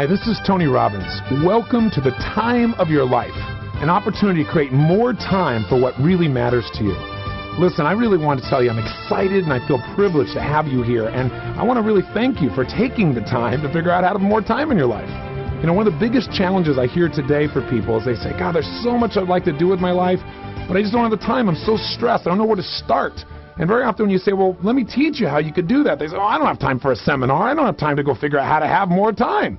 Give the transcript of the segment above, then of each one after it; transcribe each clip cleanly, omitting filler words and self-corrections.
Hi, this is Tony Robbins. Welcome to the time of your life, an opportunity to create more time for what really matters to you. Listen, I really want to tell you I'm excited and I feel privileged to have you here, and I want to really thank you for taking the time to figure out how to have more time in your life. You know, one of the biggest challenges I hear today for people is they say, God, there's so much I'd like to do with my life, but I just don't have the time. I'm so stressed. I don't know where to start. And very often when you say, well, let me teach you how you could do that, they say, oh, I don't have time for a seminar. I don't have time to go figure out how to have more time.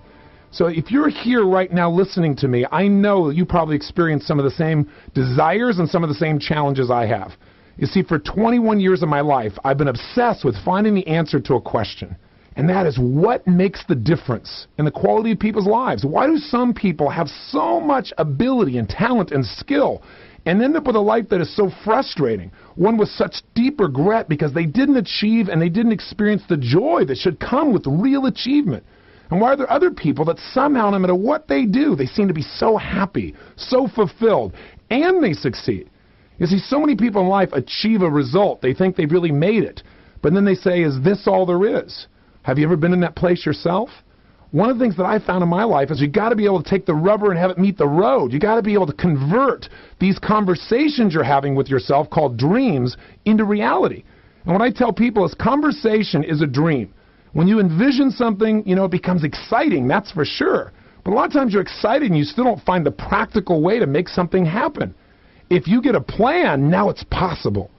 So if you're here right now listening to me, I know you probably experienced some of the same desires and some of the same challenges I have. You see, for 21 years of my life, I've been obsessed with finding the answer to a question. And that is, what makes the difference in the quality of people's lives? Why do some people have so much ability and talent and skill and end up with a life that is so frustrating, one with such deep regret because they didn't achieve and they didn't experience the joy that should come with real achievement? And why are there other people that somehow, no matter what they do, they seem to be so happy, so fulfilled, and they succeed? You see, so many people in life achieve a result. They think they've really made it. But then they say, is this all there is? Have you ever been in that place yourself? One of the things that I found in my life is you got to be able to take the rubber and have it meet the road. You got to be able to convert these conversations you're having with yourself called dreams into reality. And what I tell people is conversation is a dream. When you envision something, you know, it becomes exciting, that's for sure. But a lot of times you're excited and you still don't find the practical way to make something happen. If you get a plan, now it's possible.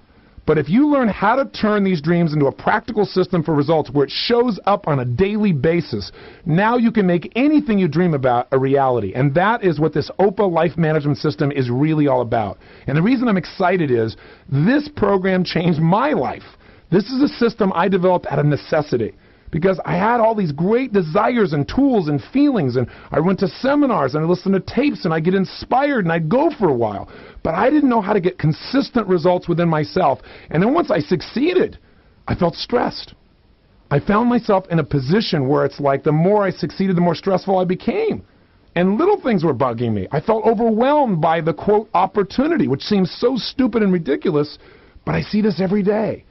But if you learn how to turn these dreams into a practical system for results where it shows up on a daily basis, now you can make anything you dream about a reality. And that is what this OPA life management system is really all about. And the reason I'm excited is this program changed my life. This is a system I developed out of necessity, because I had all these great desires and tools and feelings, and I went to seminars and I listened to tapes and I'd get inspired and I'd go for a while. But I didn't know how to get consistent results within myself. And then once I succeeded, I felt stressed. I found myself in a position where it's like the more I succeeded, the more stressful I became. And little things were bugging me. I felt overwhelmed by the, quote, opportunity, which seems so stupid and ridiculous, but I see this every day.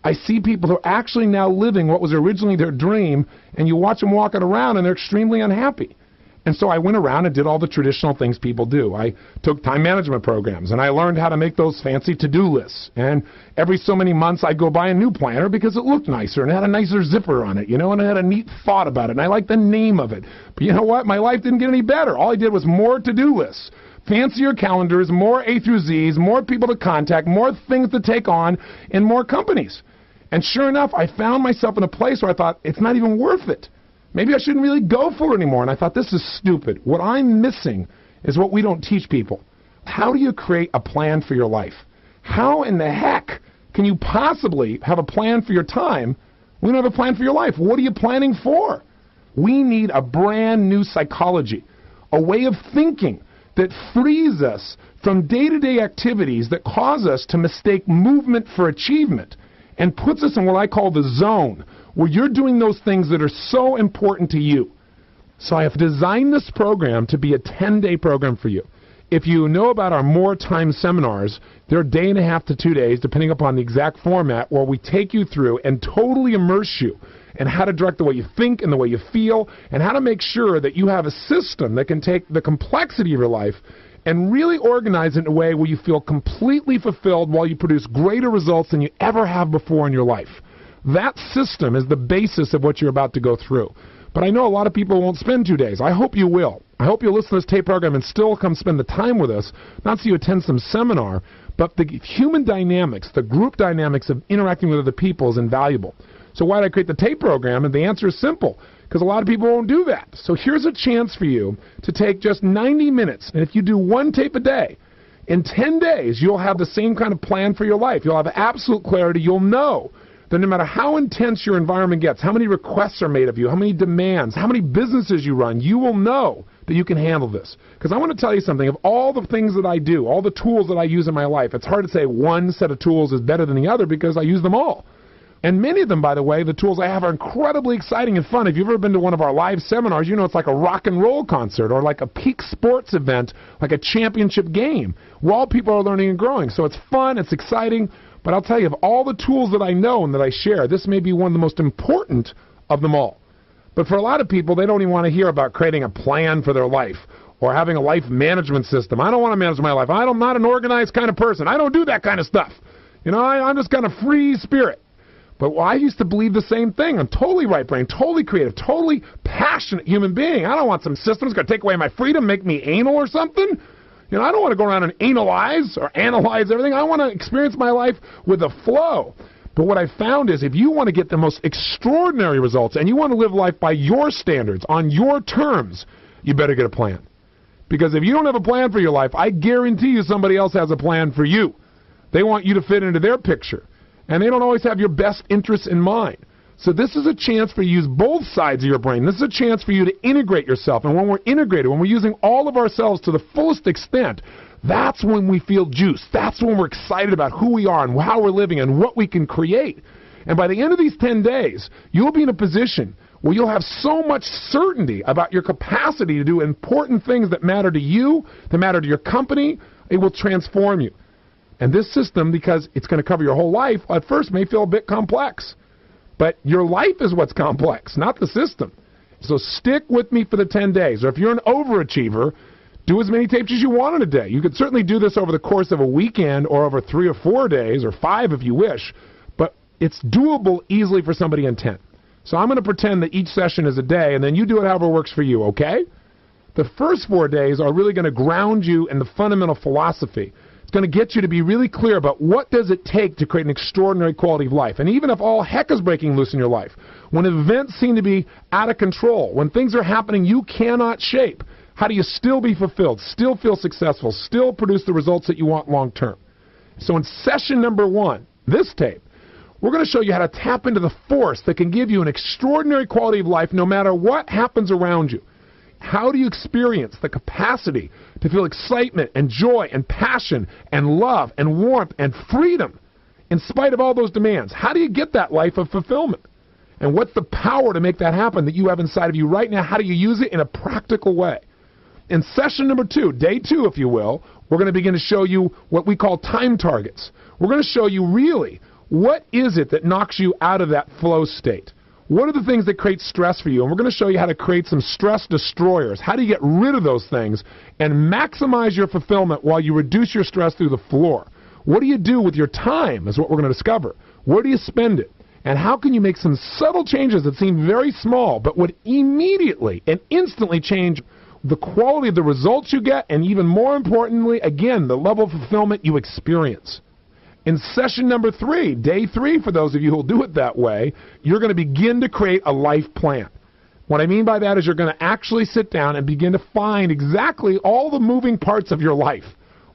I see people who are actually now living what was originally their dream, and you watch them walking around and they're extremely unhappy. And so I went around and did all the traditional things people do. I took time management programs, and I learned how to make those fancy to-do lists. And every so many months I'd go buy a new planner because it looked nicer and it had a nicer zipper on it, you know, and it had a neat thought about it, and I liked the name of it. But you know what? My life didn't get any better. All I did was more to-do lists. Fancier calendars, more A through Z's, more people to contact, more things to take on, and more companies. And sure enough, I found myself in a place where I thought, it's not even worth it. Maybe I shouldn't really go for it anymore. And I thought, this is stupid. What I'm missing is what we don't teach people. How do you create a plan for your life? How in the heck can you possibly have a plan for your time when you don't have a plan for your life? What are you planning for? We need a brand new psychology, a way of thinking that frees us from day-to-day activities that cause us to mistake movement for achievement, and puts us in what I call the zone, where you're doing those things that are so important to you. So I have designed this program to be a 10-day program for you. If you know about our More Time seminars, they're a day and a half to 2 days, depending upon the exact format, where we take you through and totally immerse you in how to direct the way you think and the way you feel, and how to make sure that you have a system that can take the complexity of your life and really organize it in a way where you feel completely fulfilled while you produce greater results than you ever have before in your life. That system is the basis of what you're about to go through. But I know a lot of people won't spend 2 days. I hope you will. I hope you'll listen to this tape program and still come spend the time with us, not so you attend some seminar, but the human dynamics, the group dynamics of interacting with other people is invaluable. So why did I create the tape program? And the answer is simple, because a lot of people won't do that. So here's a chance for you to take just 90 minutes, and if you do one tape a day, in 10 days you'll have the same kind of plan for your life. You'll have absolute clarity. You'll know that no matter how intense your environment gets, how many requests are made of you, how many demands, how many businesses you run, you will know that you can handle this. Because I want to tell you something, of all the things that I do, all the tools that I use in my life, it's hard to say one set of tools is better than the other because I use them all. And many of them, by the way, the tools I have are incredibly exciting and fun. If you've ever been to one of our live seminars, you know it's like a rock and roll concert or like a peak sports event, like a championship game, where all people are learning and growing. So it's fun, it's exciting, but I'll tell you, of all the tools that I know and that I share, this may be one of the most important of them all. But for a lot of people, they don't even want to hear about creating a plan for their life or having a life management system. I don't want to manage my life. I'm not an organized kind of person. I don't do that kind of stuff. You know, I'm just kind of free spirit. But I used to believe the same thing. I'm totally right brain, totally creative, totally passionate human being. I don't want some system that's going to take away my freedom, make me anal or something. You know, I don't want to go around and analyze everything. I want to experience my life with a flow. But what I found is if you want to get the most extraordinary results and you want to live life by your standards, on your terms, you better get a plan. Because if you don't have a plan for your life, I guarantee you somebody else has a plan for you. They want you to fit into their picture. And they don't always have your best interests in mind. So this is a chance for you to use both sides of your brain. This is a chance for you to integrate yourself. And when we're integrated, when we're using all of ourselves to the fullest extent, that's when we feel juice. That's when we're excited about who we are and how we're living and what we can create. And by the end of these 10 days, you'll be in a position where you'll have so much certainty about your capacity to do important things that matter to you, that matter to your company. It will transform you. And this system, because it's going to cover your whole life, at first may feel a bit complex. But your life is what's complex, not the system. So stick with me for the 10 days. Or if you're an overachiever, do as many tapes as you want in a day. You could certainly do this over the course of a weekend or over 3 or 4 days or 5 if you wish. But it's doable easily for somebody in 10. So I'm going to pretend that each session is a day, and then you do it however works for you, okay? The first 4 days are really going to ground you in the fundamental philosophy. It's going to get you to be really clear about what does it take to create an extraordinary quality of life. And even if all heck is breaking loose in your life, when events seem to be out of control, when things are happening you cannot shape, how do you still be fulfilled, still feel successful, still produce the results that you want long term? So in session number 1, this tape, we're going to show you how to tap into the force that can give you an extraordinary quality of life no matter what happens around you. How do you experience the capacity to feel excitement and joy and passion and love and warmth and freedom in spite of all those demands? How do you get that life of fulfillment? And what's the power to make that happen that you have inside of you right now? How do you use it in a practical way? In session number 2, day 2, if you will, we're going to begin to show you what we call time targets. We're going to show you really what is it that knocks you out of that flow state. What are the things that create stress for you? And we're going to show you how to create some stress destroyers. How do you get rid of those things and maximize your fulfillment while you reduce your stress through the floor? What do you do with your time is what we're going to discover. Where do you spend it? And how can you make some subtle changes that seem very small but would immediately and instantly change the quality of the results you get and even more importantly, again, the level of fulfillment you experience. In session number 3, day 3, for those of you who will do it that way, you're going to begin to create a life plan. What I mean by that is you're going to actually sit down and begin to find exactly all the moving parts of your life.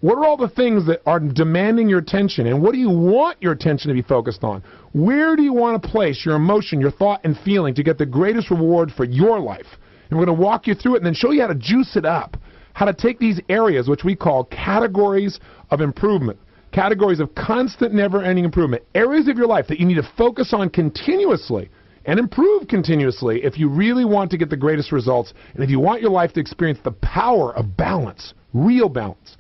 What are all the things that are demanding your attention, and what do you want your attention to be focused on? Where do you want to place your emotion, your thought, and feeling to get the greatest reward for your life? And we're going to walk you through it and then show you how to juice it up, how to take these areas, which we call categories of improvement, categories of constant, never-ending improvement, areas of your life that you need to focus on continuously and improve continuously if you really want to get the greatest results and if you want your life to experience the power of balance, real balance.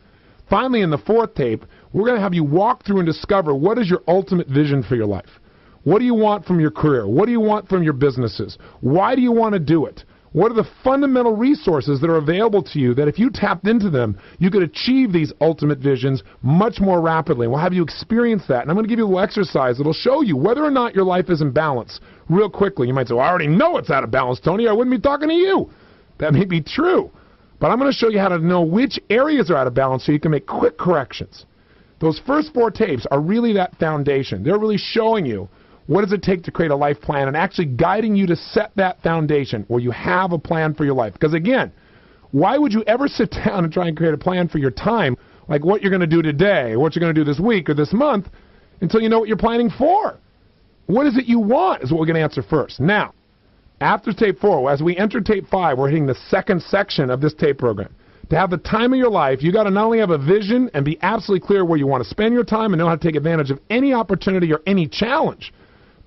Finally, in the 4th tape, we're going to have you walk through and discover what is your ultimate vision for your life. What do you want from your career? What do you want from your businesses? Why do you want to do it? What are the fundamental resources that are available to you that if you tapped into them, you could achieve these ultimate visions much more rapidly? We'll have you experience that. And I'm going to give you a little exercise that will show you whether or not your life is in balance real quickly. You might say, well, I already know it's out of balance, Tony. I wouldn't be talking to you. That may be true. But I'm going to show you how to know which areas are out of balance so you can make quick corrections. Those first 4 tapes are really that foundation. They're really showing you what does it take to create a life plan and actually guiding you to set that foundation where you have a plan for your life. Because again, why would you ever sit down and try and create a plan for your time, like what you're going to do today, or what you're going to do this week or this month, until you know what you're planning for? What is it you want is what we're going to answer first. Now, after tape 4, as we enter tape 5, we're hitting the 2nd section of this tape program. To have the time of your life, you got to not only have a vision and be absolutely clear where you want to spend your time and know how to take advantage of any opportunity or any challenge.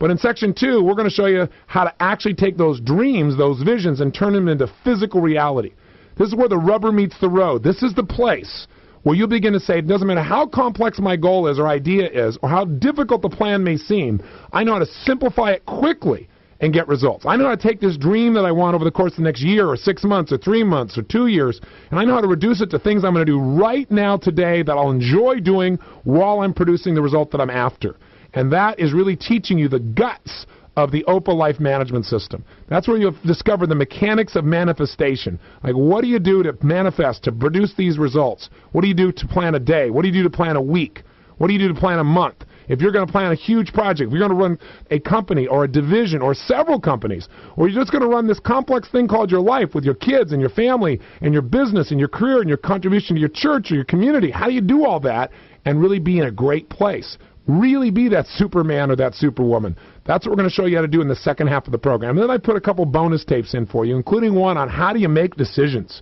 But in section 2, we're going to show you how to actually take those dreams, those visions, and turn them into physical reality. This is where the rubber meets the road. This is the place where you begin to say, it doesn't matter how complex my goal is or idea is, or how difficult the plan may seem, I know how to simplify it quickly and get results. I know how to take this dream that I want over the course of the next year or 6 months or 3 months or 2 years, and I know how to reduce it to things I'm going to do right now today that I'll enjoy doing while I'm producing the result that I'm after. And that is really teaching you the guts of the OPA life management system. That's where you'll discover the mechanics of manifestation. Like, what do you do to manifest, to produce these results? What do you do to plan a day? What do you do to plan a week? What do you do to plan a month? If you're going to plan a huge project, if you're going to run a company or a division or several companies, or you're just going to run this complex thing called your life with your kids and your family and your business and your career and your contribution to your church or your community, how do you do all that and really be in a great place? Really be that Superman or that Superwoman. That's what we're going to show you how to do in the second half of the program. And then I put a couple bonus tapes in for you, including one on how do you make decisions.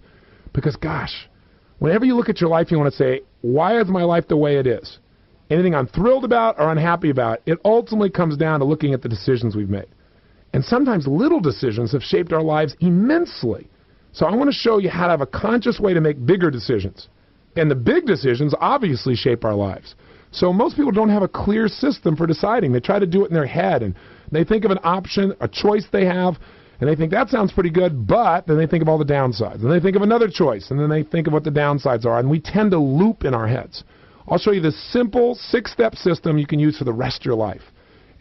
Because, gosh, whenever you look at your life, you want to say, why is my life the way it is? Anything I'm thrilled about or unhappy about, it ultimately comes down to looking at the decisions we've made. And sometimes little decisions have shaped our lives immensely. So I want to show you how to have a conscious way to make bigger decisions. And the big decisions obviously shape our lives. So most people don't have a clear system for deciding. They try to do it in their head, and they think of an option, a choice they have, and they think that sounds pretty good, but then they think of all the downsides. And they think of another choice, and then they think of what the downsides are, and we tend to loop in our heads. I'll show you this simple 6-step system you can use for the rest of your life.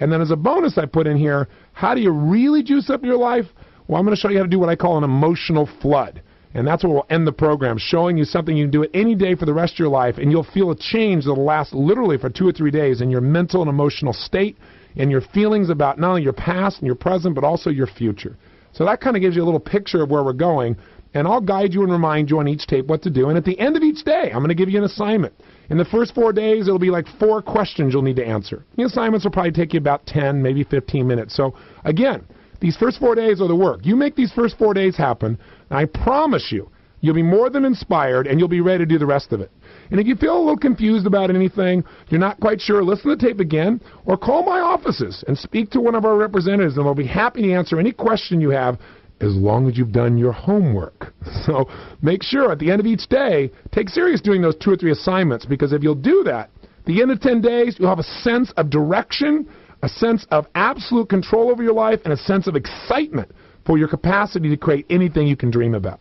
And then as a bonus I put in here, how do you really juice up your life? Well, I'm going to show you how to do what I call an emotional flood. And that's where we'll end the program, showing you something you can do it any day for the rest of your life, and you'll feel a change that will last literally for 2 or 3 days in your mental and emotional state and your feelings about not only your past and your present, but also your future. So that kind of gives you a little picture of where we're going, and I'll guide you and remind you on each tape what to do. And at the end of each day, I'm going to give you an assignment. In the first 4 days, it'll be like 4 questions you'll need to answer. The assignments will probably take you about 10, maybe 15 minutes. So again, these first 4 days are the work. You make these first 4 days happen, and I promise you, you'll be more than inspired, and you'll be ready to do the rest of it. And if you feel a little confused about anything, you're not quite sure, listen to the tape again, or call my offices and speak to one of our representatives, and they'll be happy to answer any question you have, as long as you've done your homework. So make sure at the end of each day, take serious doing those 2 or 3 assignments, because if you'll do that, at the end of 10 days, you'll have a sense of direction, a sense of absolute control over your life, and a sense of excitement for your capacity to create anything you can dream about.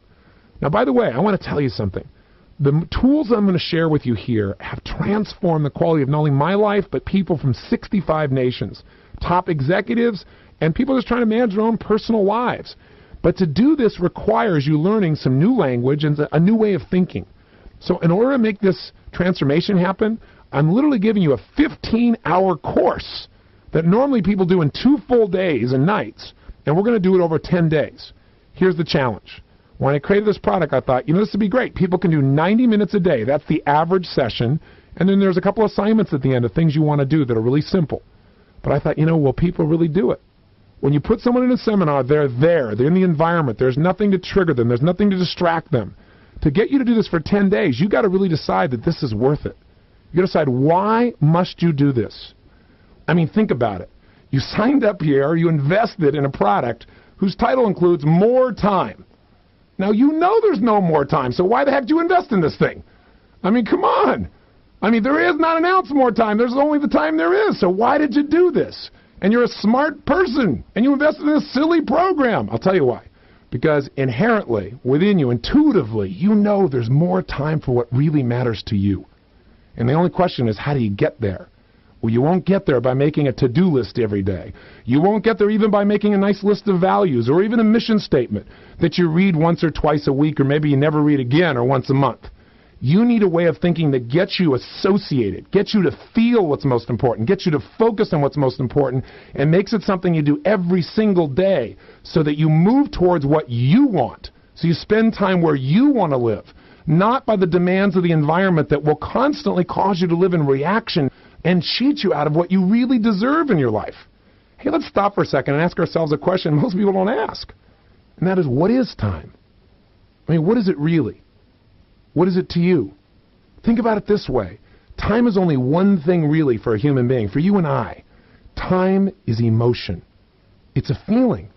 Now, by the way, I want to tell you something. The tools I'm going to share with you here have transformed the quality of not only my life, but people from 65 nations, top executives, and people just trying to manage their own personal lives. But to do this requires you learning some new language and a new way of thinking. So in order to make this transformation happen, I'm literally giving you a 15-hour course that normally people do in 2 full days and nights, and we're going to do it over 10 days. Here's the challenge. When I created this product, I thought, this would be great. People can do 90 minutes a day. That's the average session. And then there's a couple assignments at the end of things you want to do that are really simple. But I thought, will people really do it? When you put someone in a seminar, they're there. They're in the environment. There's nothing to trigger them. There's nothing to distract them. To get you to do this for 10 days, you've got to really decide that this is worth it. You've got to decide, why must you do this? Think about it. You signed up here, you invested in a product whose title includes more time. Now, there's no more time, so why the heck do you invest in this thing? Come on. There is not an ounce more time. There's only the time there is, so why did you do this? And you're a smart person, and you invested in a silly program. I'll tell you why. Because inherently, within you, intuitively, there's more time for what really matters to you. And the only question is, how do you get there? Well, you won't get there by making a to-do list every day. You won't get there even by making a nice list of values or even a mission statement that you read once or twice a week, or maybe you never read again, or once a month. You need a way of thinking that gets you associated, gets you to feel what's most important, gets you to focus on what's most important, and makes it something you do every single day so that you move towards what you want. So you spend time where you want to live, not by the demands of the environment that will constantly cause you to live in reaction and cheat you out of what you really deserve in your life. Hey, let's stop for a second and ask ourselves a question most people don't ask. And that is, what is time? What is it really? What is it to you? Think about it this way. Time is only one thing really for a human being, for you and I. Time is emotion. It's a feeling.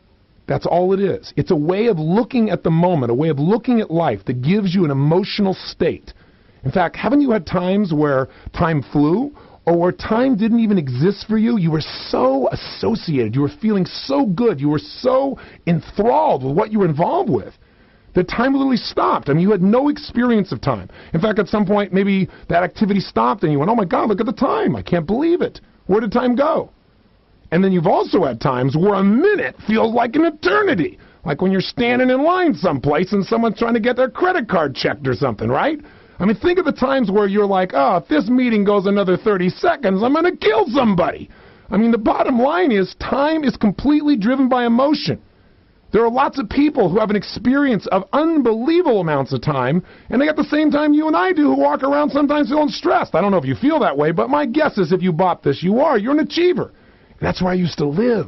That's all it is. It's a way of looking at the moment, a way of looking at life that gives you an emotional state. In fact, haven't you had times where time flew, or where time didn't even exist for you, you were so associated, you were feeling so good, you were so enthralled with what you were involved with, that time literally stopped. I mean, you had no experience of time. In fact, at some point, maybe that activity stopped and you went, oh my God, look at the time. I can't believe it. Where did time go? And then you've also had times where a minute feels like an eternity. Like when you're standing in line someplace and someone's trying to get their credit card checked or something, right? I mean, think of the times where you're like, oh, if this meeting goes another 30 seconds, I'm going to kill somebody. I mean, the bottom line is time is completely driven by emotion. There are lots of people who have an experience of unbelievable amounts of time, and they got the same time you and I do, who walk around sometimes feeling stressed. I don't know if you feel that way, but my guess is if you bought this, you are. You're an achiever. And that's where I used to live.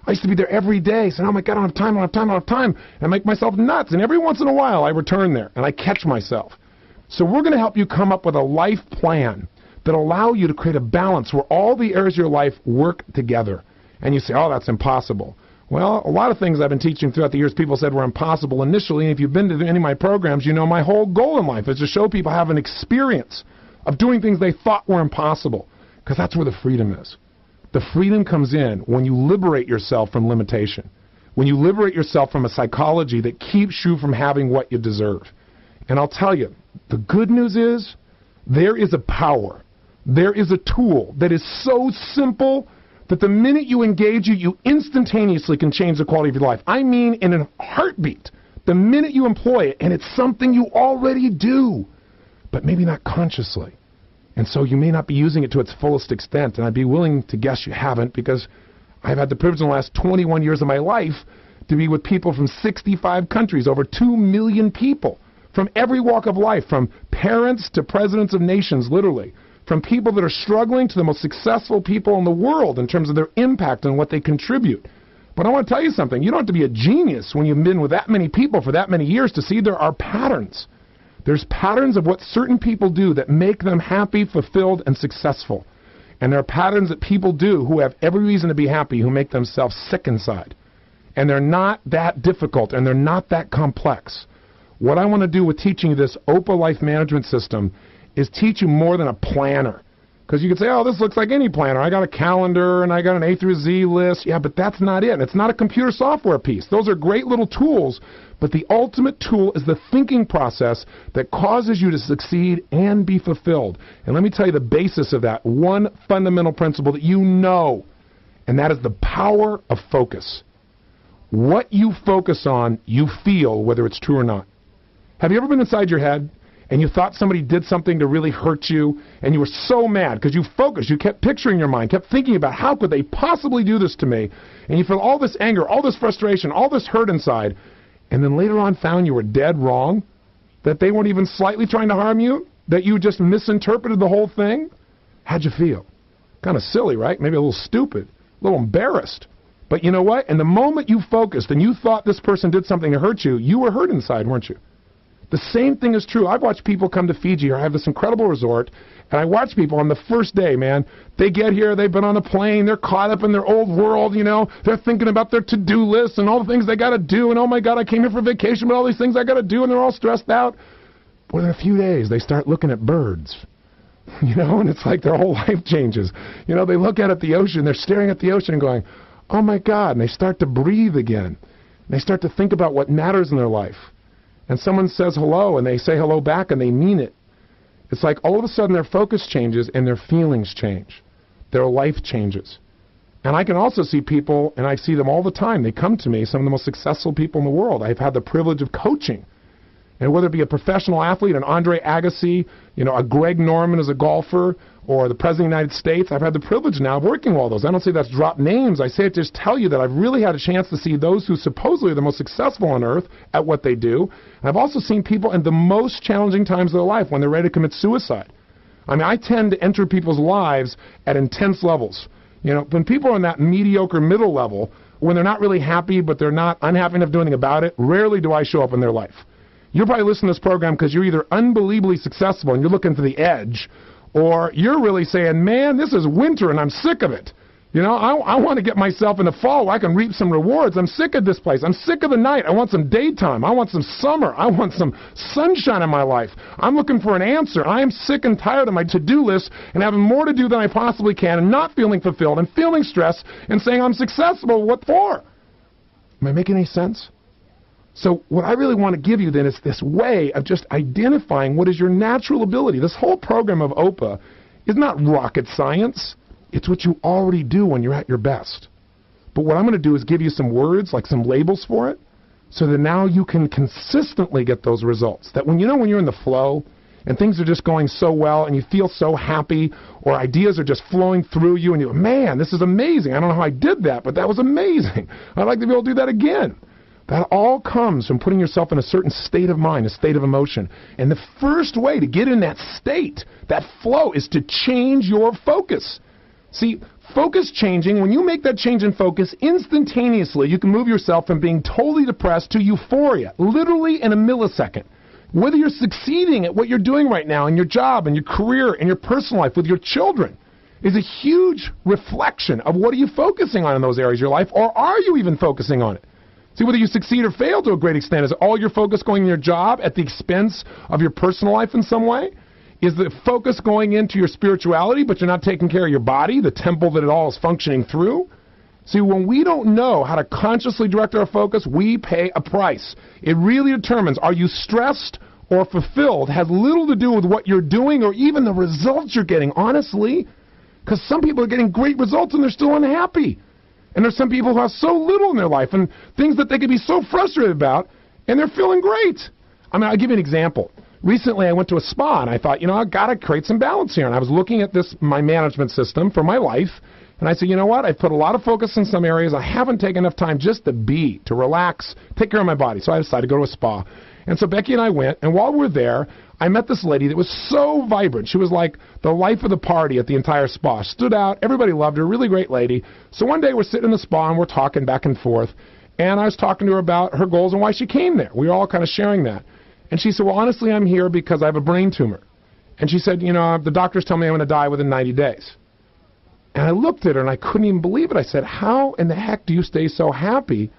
I used to be there every day, saying, oh my God, I don't have time, I don't have time, I don't have time. And I make myself nuts. And every once in a while, I return there, and I catch myself. So we're going to help you come up with a life plan that will allow you to create a balance where all the areas of your life work together. And you say, oh, that's impossible. Well, a lot of things I've been teaching throughout the years, people said were impossible initially. And if you've been to any of my programs, you know my whole goal in life is to show people have an experience of doing things they thought were impossible. Because that's where the freedom is. The freedom comes in when you liberate yourself from limitation. When you liberate yourself from a psychology that keeps you from having what you deserve. And I'll tell you, the good news is there is a power. There is a tool that is so simple that the minute you engage it, you instantaneously can change the quality of your life. I mean in a heartbeat. The minute you employ it, and it's something you already do, but maybe not consciously. And so you may not be using it to its fullest extent, and I'd be willing to guess you haven't, because I've had the privilege in the last 21 years of my life to be with people from 65 countries, over 2 million people, from every walk of life, from parents to presidents of nations, literally. From people that are struggling to the most successful people in the world in terms of their impact and what they contribute. But I want to tell you something. You don't have to be a genius when you've been with that many people for that many years to see there are patterns. There's patterns of what certain people do that make them happy, fulfilled, and successful. And there are patterns that people do who have every reason to be happy, who make themselves sick inside. And they're not that difficult, and they're not that complex. What I want to do with teaching you this OPA life management system is teach you more than a planner. Because you could say, oh, this looks like any planner. I got a calendar and I got an A through Z list. Yeah, but that's not it. It's not a computer software piece. Those are great little tools, but the ultimate tool is the thinking process that causes you to succeed and be fulfilled. And let me tell you the basis of that, one fundamental principle that you know, and that is the power of focus. What you focus on, you feel, whether it's true or not. Have you ever been inside your head and you thought somebody did something to really hurt you, and you were so mad because you focused, you kept picturing your mind, kept thinking about how could they possibly do this to me, and you feel all this anger, all this frustration, all this hurt inside, and then later on found you were dead wrong, that they weren't even slightly trying to harm you, that you just misinterpreted the whole thing? How'd you feel? Kind of silly, right? Maybe a little stupid, a little embarrassed. But you know what? And the moment you focused and you thought this person did something to hurt you, you were hurt inside, weren't you? The same thing is true. I've watched people come to Fiji, or I have this incredible resort, and I watch people on the first day, man. They get here, they've been on a plane, they're caught up in their old world, you know. They're thinking about their to-do list and all the things they got to do, and oh my God, I came here for vacation, but all these things I got to do, and they're all stressed out. Within a few days, they start looking at birds, you know, and it's like their whole life changes. You know, they look out at the ocean, they're staring at the ocean and going, oh my God, and they start to breathe again. And they start to think about what matters in their life. And someone says hello, and they say hello back, and they mean it. It's like all of a sudden their focus changes and their feelings change. Their life changes. And I can also see people, and I see them all the time. They come to me, some of the most successful people in the world. I've had the privilege of coaching. And whether it be a professional athlete, an Andre Agassi, you know, a Greg Norman as a golfer, or the President of the United States, I've had the privilege now of working with all those. I don't say that's drop names. I say it to just tell you that I've really had a chance to see those who supposedly are the most successful on earth at what they do. And I've also seen people in the most challenging times of their life when they're ready to commit suicide. I mean, I tend to enter people's lives at intense levels. You know, when people are in that mediocre middle level, when they're not really happy, but they're not unhappy enough doing anything about it, rarely do I show up in their life. You're probably listening to this program because you're either unbelievably successful and you're looking for the edge, or you're really saying, man, this is winter and I'm sick of it. You know, I want to get myself in the fall where I can reap some rewards. I'm sick of this place. I'm sick of the night. I want some daytime. I want some summer. I want some sunshine in my life. I'm looking for an answer. I am sick and tired of my to-do list and having more to do than I possibly can and not feeling fulfilled and feeling stressed and saying I'm successful. What for? Am I making any sense? So what I really want to give you then is this way of just identifying what is your natural ability. This whole program of OPA is not rocket science. It's what you already do when you're at your best. But what I'm going to do is give you some words, like some labels for it, so that now you can consistently get those results. That when you're in the flow and things are just going so well and you feel so happy or ideas are just flowing through you and you go, man, this is amazing. I don't know how I did that, but that was amazing. I'd like to be able to do that again. That all comes from putting yourself in a certain state of mind, a state of emotion. And the first way to get in that state, that flow, is to change your focus. See, focus changing, when you make that change in focus, instantaneously you can move yourself from being totally depressed to euphoria, literally in a millisecond. Whether you're succeeding at what you're doing right now in your job, in your career, in your personal life, with your children, is a huge reflection of what are you focusing on in those areas of your life, or are you even focusing on it? See, whether you succeed or fail to a great extent, is all your focus going in your job at the expense of your personal life in some way? Is the focus going into your spirituality, but you're not taking care of your body, the temple that it all is functioning through? See, when we don't know how to consciously direct our focus, we pay a price. It really determines, are you stressed or fulfilled? It has little to do with what you're doing or even the results you're getting, honestly. Because some people are getting great results and they're still unhappy. And there's some people who have so little in their life and things that they could be so frustrated about, and they're feeling great. I mean, I'll give you an example. Recently, I went to a spa, and I thought, I've got to create some balance here. And I was looking at my management system for my life, and I said, you know what? I've put a lot of focus in some areas. I haven't taken enough time just to relax, take care of my body. So I decided to go to a spa. And so Becky and I went, and while we were there, I met this lady that was so vibrant. She was like the life of the party at the entire spa. Stood out. Everybody loved her. Really great lady. So one day we're sitting in the spa, and we're talking back and forth, and I was talking to her about her goals and why she came there. We were all kind of sharing that. And she said, well, honestly, I'm here because I have a brain tumor. And she said, the doctors tell me I'm going to die within 90 days. And I looked at her, and I couldn't even believe it. I said, how in the heck do you stay so happy?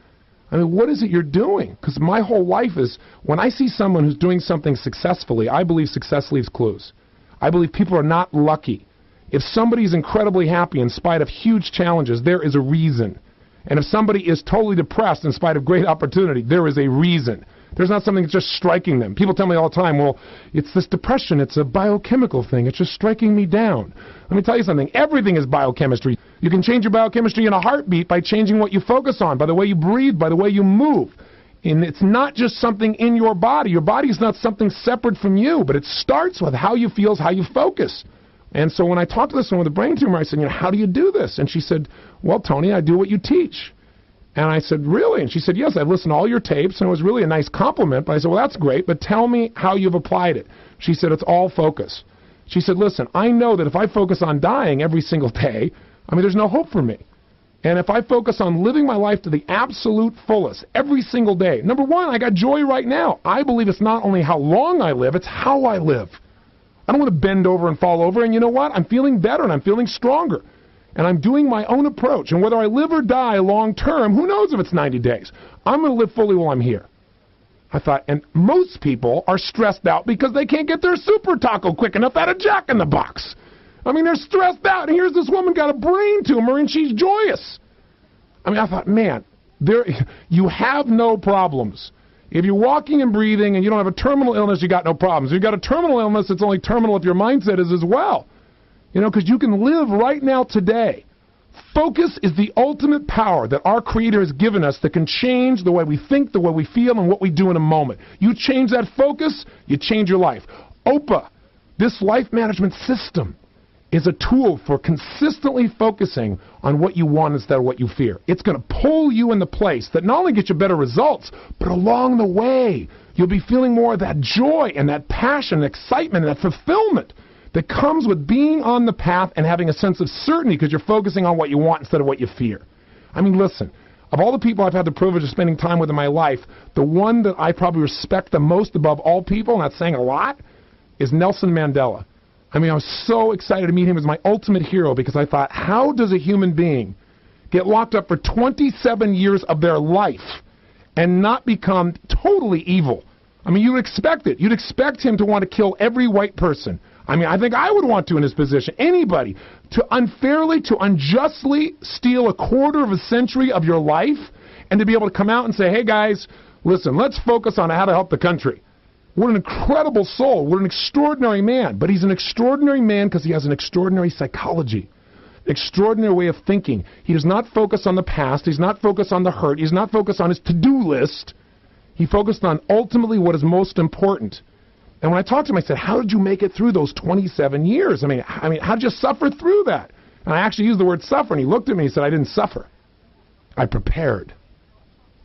I mean, what is it you're doing? Because my whole life is, when I see someone who's doing something successfully, I believe success leaves clues. I believe people are not lucky. If somebody's incredibly happy in spite of huge challenges, there is a reason. And if somebody is totally depressed in spite of great opportunity, there is a reason. There's not something that's just striking them. People tell me all the time, well, it's this depression. It's a biochemical thing. It's just striking me down. Let me tell you something. Everything is biochemistry. You can change your biochemistry in a heartbeat by changing what you focus on, by the way you breathe, by the way you move. And it's not just something in your body. Your body is not something separate from you, but it starts with how you feel, how you focus. And so when I talked to this one with a brain tumor, I said, how do you do this? And she said, well, Tony, I do what you teach. And I said, really? And she said, yes, I've listened to all your tapes, and it was really a nice compliment. But I said, well, that's great, but tell me how you've applied it. She said, it's all focus. She said, listen, I know that if I focus on dying every single day, there's no hope for me. And if I focus on living my life to the absolute fullest every single day, number one, I got joy right now. I believe it's not only how long I live, it's how I live. I don't want to bend over and fall over, and you know what? I'm feeling better, and I'm feeling stronger. And I'm doing my own approach. And whether I live or die long term, who knows if it's 90 days. I'm going to live fully while I'm here. I thought, and most people are stressed out because they can't get their super taco quick enough out of Jack in the Box. They're stressed out. And here's this woman got a brain tumor and she's joyous. I thought, man, you have no problems. If you're walking and breathing and you don't have a terminal illness, you got no problems. If you've got a terminal illness, it's only terminal if your mindset is as well. Because you can live right now today. Focus is the ultimate power that our Creator has given us that can change the way we think, the way we feel, and what we do in a moment. You change that focus, you change your life. OPA, this life management system, is a tool for consistently focusing on what you want instead of what you fear. It's going to pull you in the place that not only gets you better results, but along the way, you'll be feeling more of that joy and that passion, and excitement, and that fulfillment that comes with being on the path and having a sense of certainty because you're focusing on what you want instead of what you fear. Listen, of all the people I've had the privilege of spending time with in my life, the one that I probably respect the most above all people, and that's saying a lot, is Nelson Mandela. I mean, I was so excited to meet him as my ultimate hero because I thought, how does a human being get locked up for 27 years of their life and not become totally evil? I mean, you would expect it. You'd expect him to want to kill every white person. I mean, I think I would want to in his position. Anybody. To unfairly, to unjustly steal a quarter of a century of your life and to be able to come out and say, hey, guys, listen, let's focus on how to help the country. What an incredible soul. What an extraordinary man. But he's an extraordinary man because he has an extraordinary psychology, extraordinary way of thinking. He does not focus on the past. He's not focused on the hurt. He's not focused on his to-do list. He focused on ultimately what is most important. And when I talked to him, I said, how did you make it through those 27 years? I mean, how did you suffer through that? And I actually used the word suffer, and he looked at me and he said, I didn't suffer. I prepared.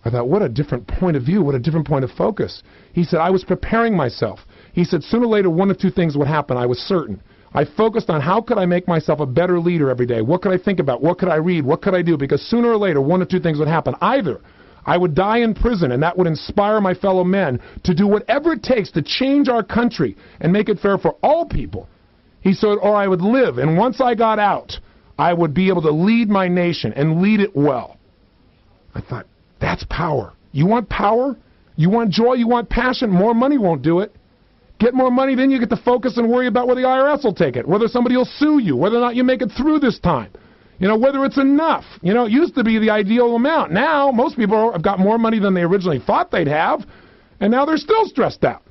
I thought, what a different point of view, what a different point of focus. He said, I was preparing myself. He said, sooner or later, one of two things would happen. I was certain. I focused on how could I make myself a better leader every day? What could I think about? What could I read? What could I do? Because sooner or later, one of two things would happen. Either I would die in prison, and that would inspire my fellow men to do whatever it takes to change our country and make it fair for all people. He said, or I would live, and once I got out, I would be able to lead my nation and lead it well. I thought, that's power. You want power? You want joy? You want passion? More money won't do it. Get more money, then you get to focus and worry about whether the IRS will take it, whether somebody will sue you, whether or not you make it through this time. You know, whether it's enough. You know, it used to be the ideal amount. Now, most people have got more money than they originally thought they'd have, and now they're still stressed out,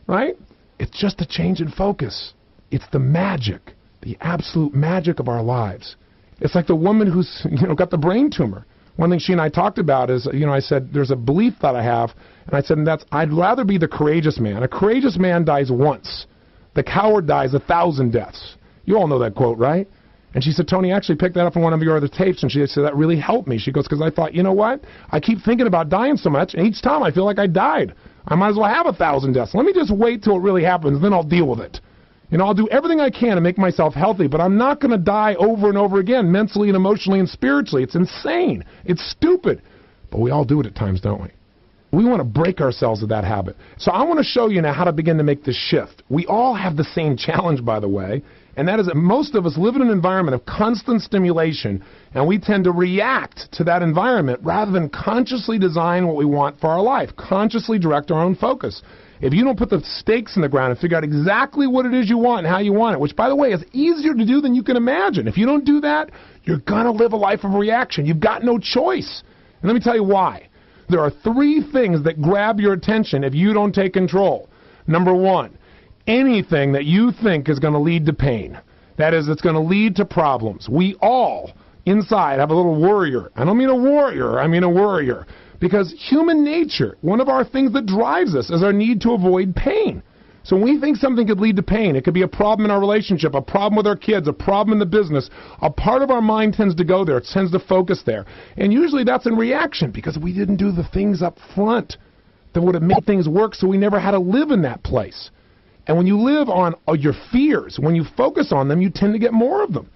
right? It's just a change in focus. It's the magic, the absolute magic of our lives. It's like the woman who's, got the brain tumor. One thing she and I talked about is, I said, there's a belief that I have, and I said, I'd rather be the courageous man. A courageous man dies once. The coward dies 1,000 deaths. You all know that quote, right? And she said, Tony, I actually picked that up from one of your other tapes, and she said, that really helped me. She goes, because I thought, you know what? I keep thinking about dying so much, and each time I feel like I died. I might as well have 1,000 deaths. Let me just wait till it really happens, then I'll deal with it. I'll do everything I can to make myself healthy, but I'm not going to die over and over again, mentally and emotionally and spiritually. It's insane. It's stupid. But we all do it at times, don't we? We want to break ourselves of that habit. So I want to show you now how to begin to make this shift. We all have the same challenge, by the way, and that is that most of us live in an environment of constant stimulation, and we tend to react to that environment rather than consciously design what we want for our life, consciously direct our own focus. If you don't put the stakes in the ground and figure out exactly what it is you want and how you want it, which, by the way, is easier to do than you can imagine. If you don't do that, you're going to live a life of reaction. You've got no choice. And let me tell you why. There are 3 things that grab your attention if you don't take control. Number 1, anything that you think is going to lead to pain. That is, it's going to lead to problems. We all, inside, have a little worrier. I don't mean a warrior, I mean a worrier. Because human nature, one of our things that drives us is our need to avoid pain. So when we think something could lead to pain, it could be a problem in our relationship, a problem with our kids, a problem in the business, a part of our mind tends to go there, it tends to focus there. And usually that's in reaction because we didn't do the things up front that would have made things work so we never had to live in that place. And when you live on your fears, when you focus on them, you tend to get more of them.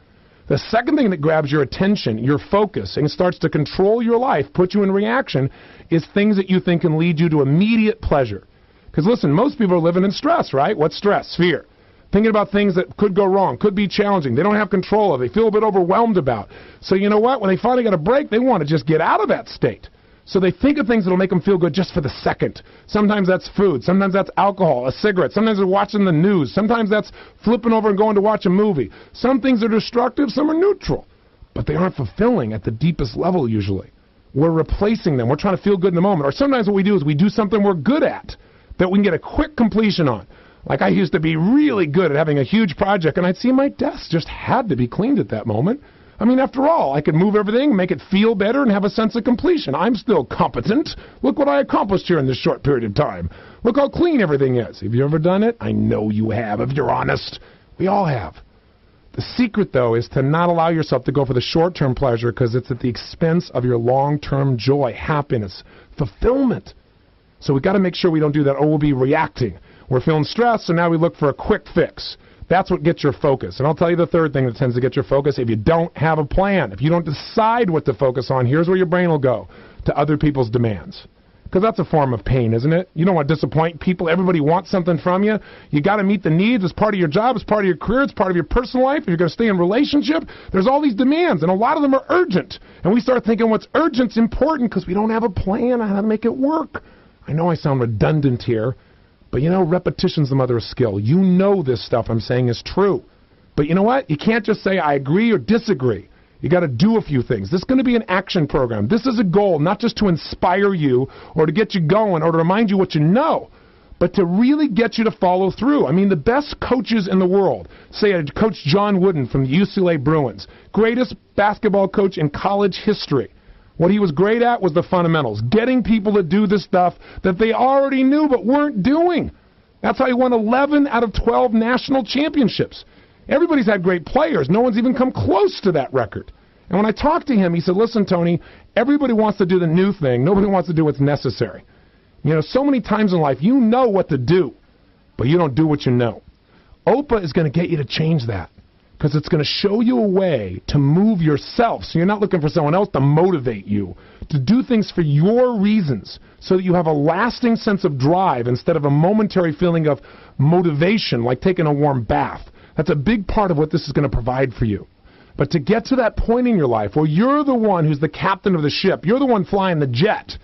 The second thing that grabs your attention, your focus, and starts to control your life, put you in reaction, is things that you think can lead you to immediate pleasure. Because listen, most people are living in stress, right? What's stress? Fear. Thinking about things that could go wrong, could be challenging, they don't have control of, they feel a bit overwhelmed about. So you know what? When they finally get a break, they want to just get out of that state. So they think of things that will make them feel good just for the second. Sometimes that's food. Sometimes that's alcohol, a cigarette. Sometimes they're watching the news. Sometimes that's flipping over and going to watch a movie. Some things are destructive, some are neutral. But they aren't fulfilling at the deepest level usually. We're replacing them. We're trying to feel good in the moment. Or sometimes what we do is we do something we're good at that we can get a quick completion on. Like I used to be really good at having a huge project, and I'd see my desk just had to be cleaned at that moment. I mean, after all, I could move everything, make it feel better, and have a sense of completion. I'm still competent. Look what I accomplished here in this short period of time. Look how clean everything is. Have you ever done it? I know you have, if you're honest. We all have. The secret, though, is to not allow yourself to go for the short-term pleasure because it's at the expense of your long-term joy, happiness, fulfillment. So we've got to make sure we don't do that, or we'll be reacting. We're feeling stressed, so now we look for a quick fix. That's what gets your focus. And I'll tell you the third thing that tends to get your focus. If you don't have a plan, if you don't decide what to focus on, here's where your brain will go, to other people's demands. Because that's a form of pain, isn't it? You don't want to disappoint people. Everybody wants something from you. You got to meet the needs as part of your job, as part of your career, as part of your personal life. If you're going to stay in a relationship, there's all these demands, and a lot of them are urgent. And we start thinking what's urgent's important because we don't have a plan on how to make it work. I know I sound redundant here, but you know, repetition's the mother of skill. You know this stuff I'm saying is true. But you know what? You can't just say I agree or disagree. You got to do a few things. This is going to be an action program. This is a goal, not just to inspire you or to get you going or to remind you what you know, but to really get you to follow through. I mean, the best coaches in the world, say Coach John Wooden from the UCLA Bruins, greatest basketball coach in college history. What he was great at was the fundamentals, getting people to do the stuff that they already knew but weren't doing. That's how he won 11 out of 12 national championships. Everybody's had great players. No one's even come close to that record. And when I talked to him, he said, listen, Tony, everybody wants to do the new thing. Nobody wants to do what's necessary. You know, so many times in life, you know what to do, but you don't do what you know. OPA is going to get you to change that because it's going to show you a way to move yourself. So you're not looking for someone else to motivate you, to do things for your reasons so that you have a lasting sense of drive instead of a momentary feeling of motivation, like taking a warm bath. That's a big part of what this is going to provide for you. But to get to that point in your life where you're the one who's the captain of the ship, you're the one flying the jet,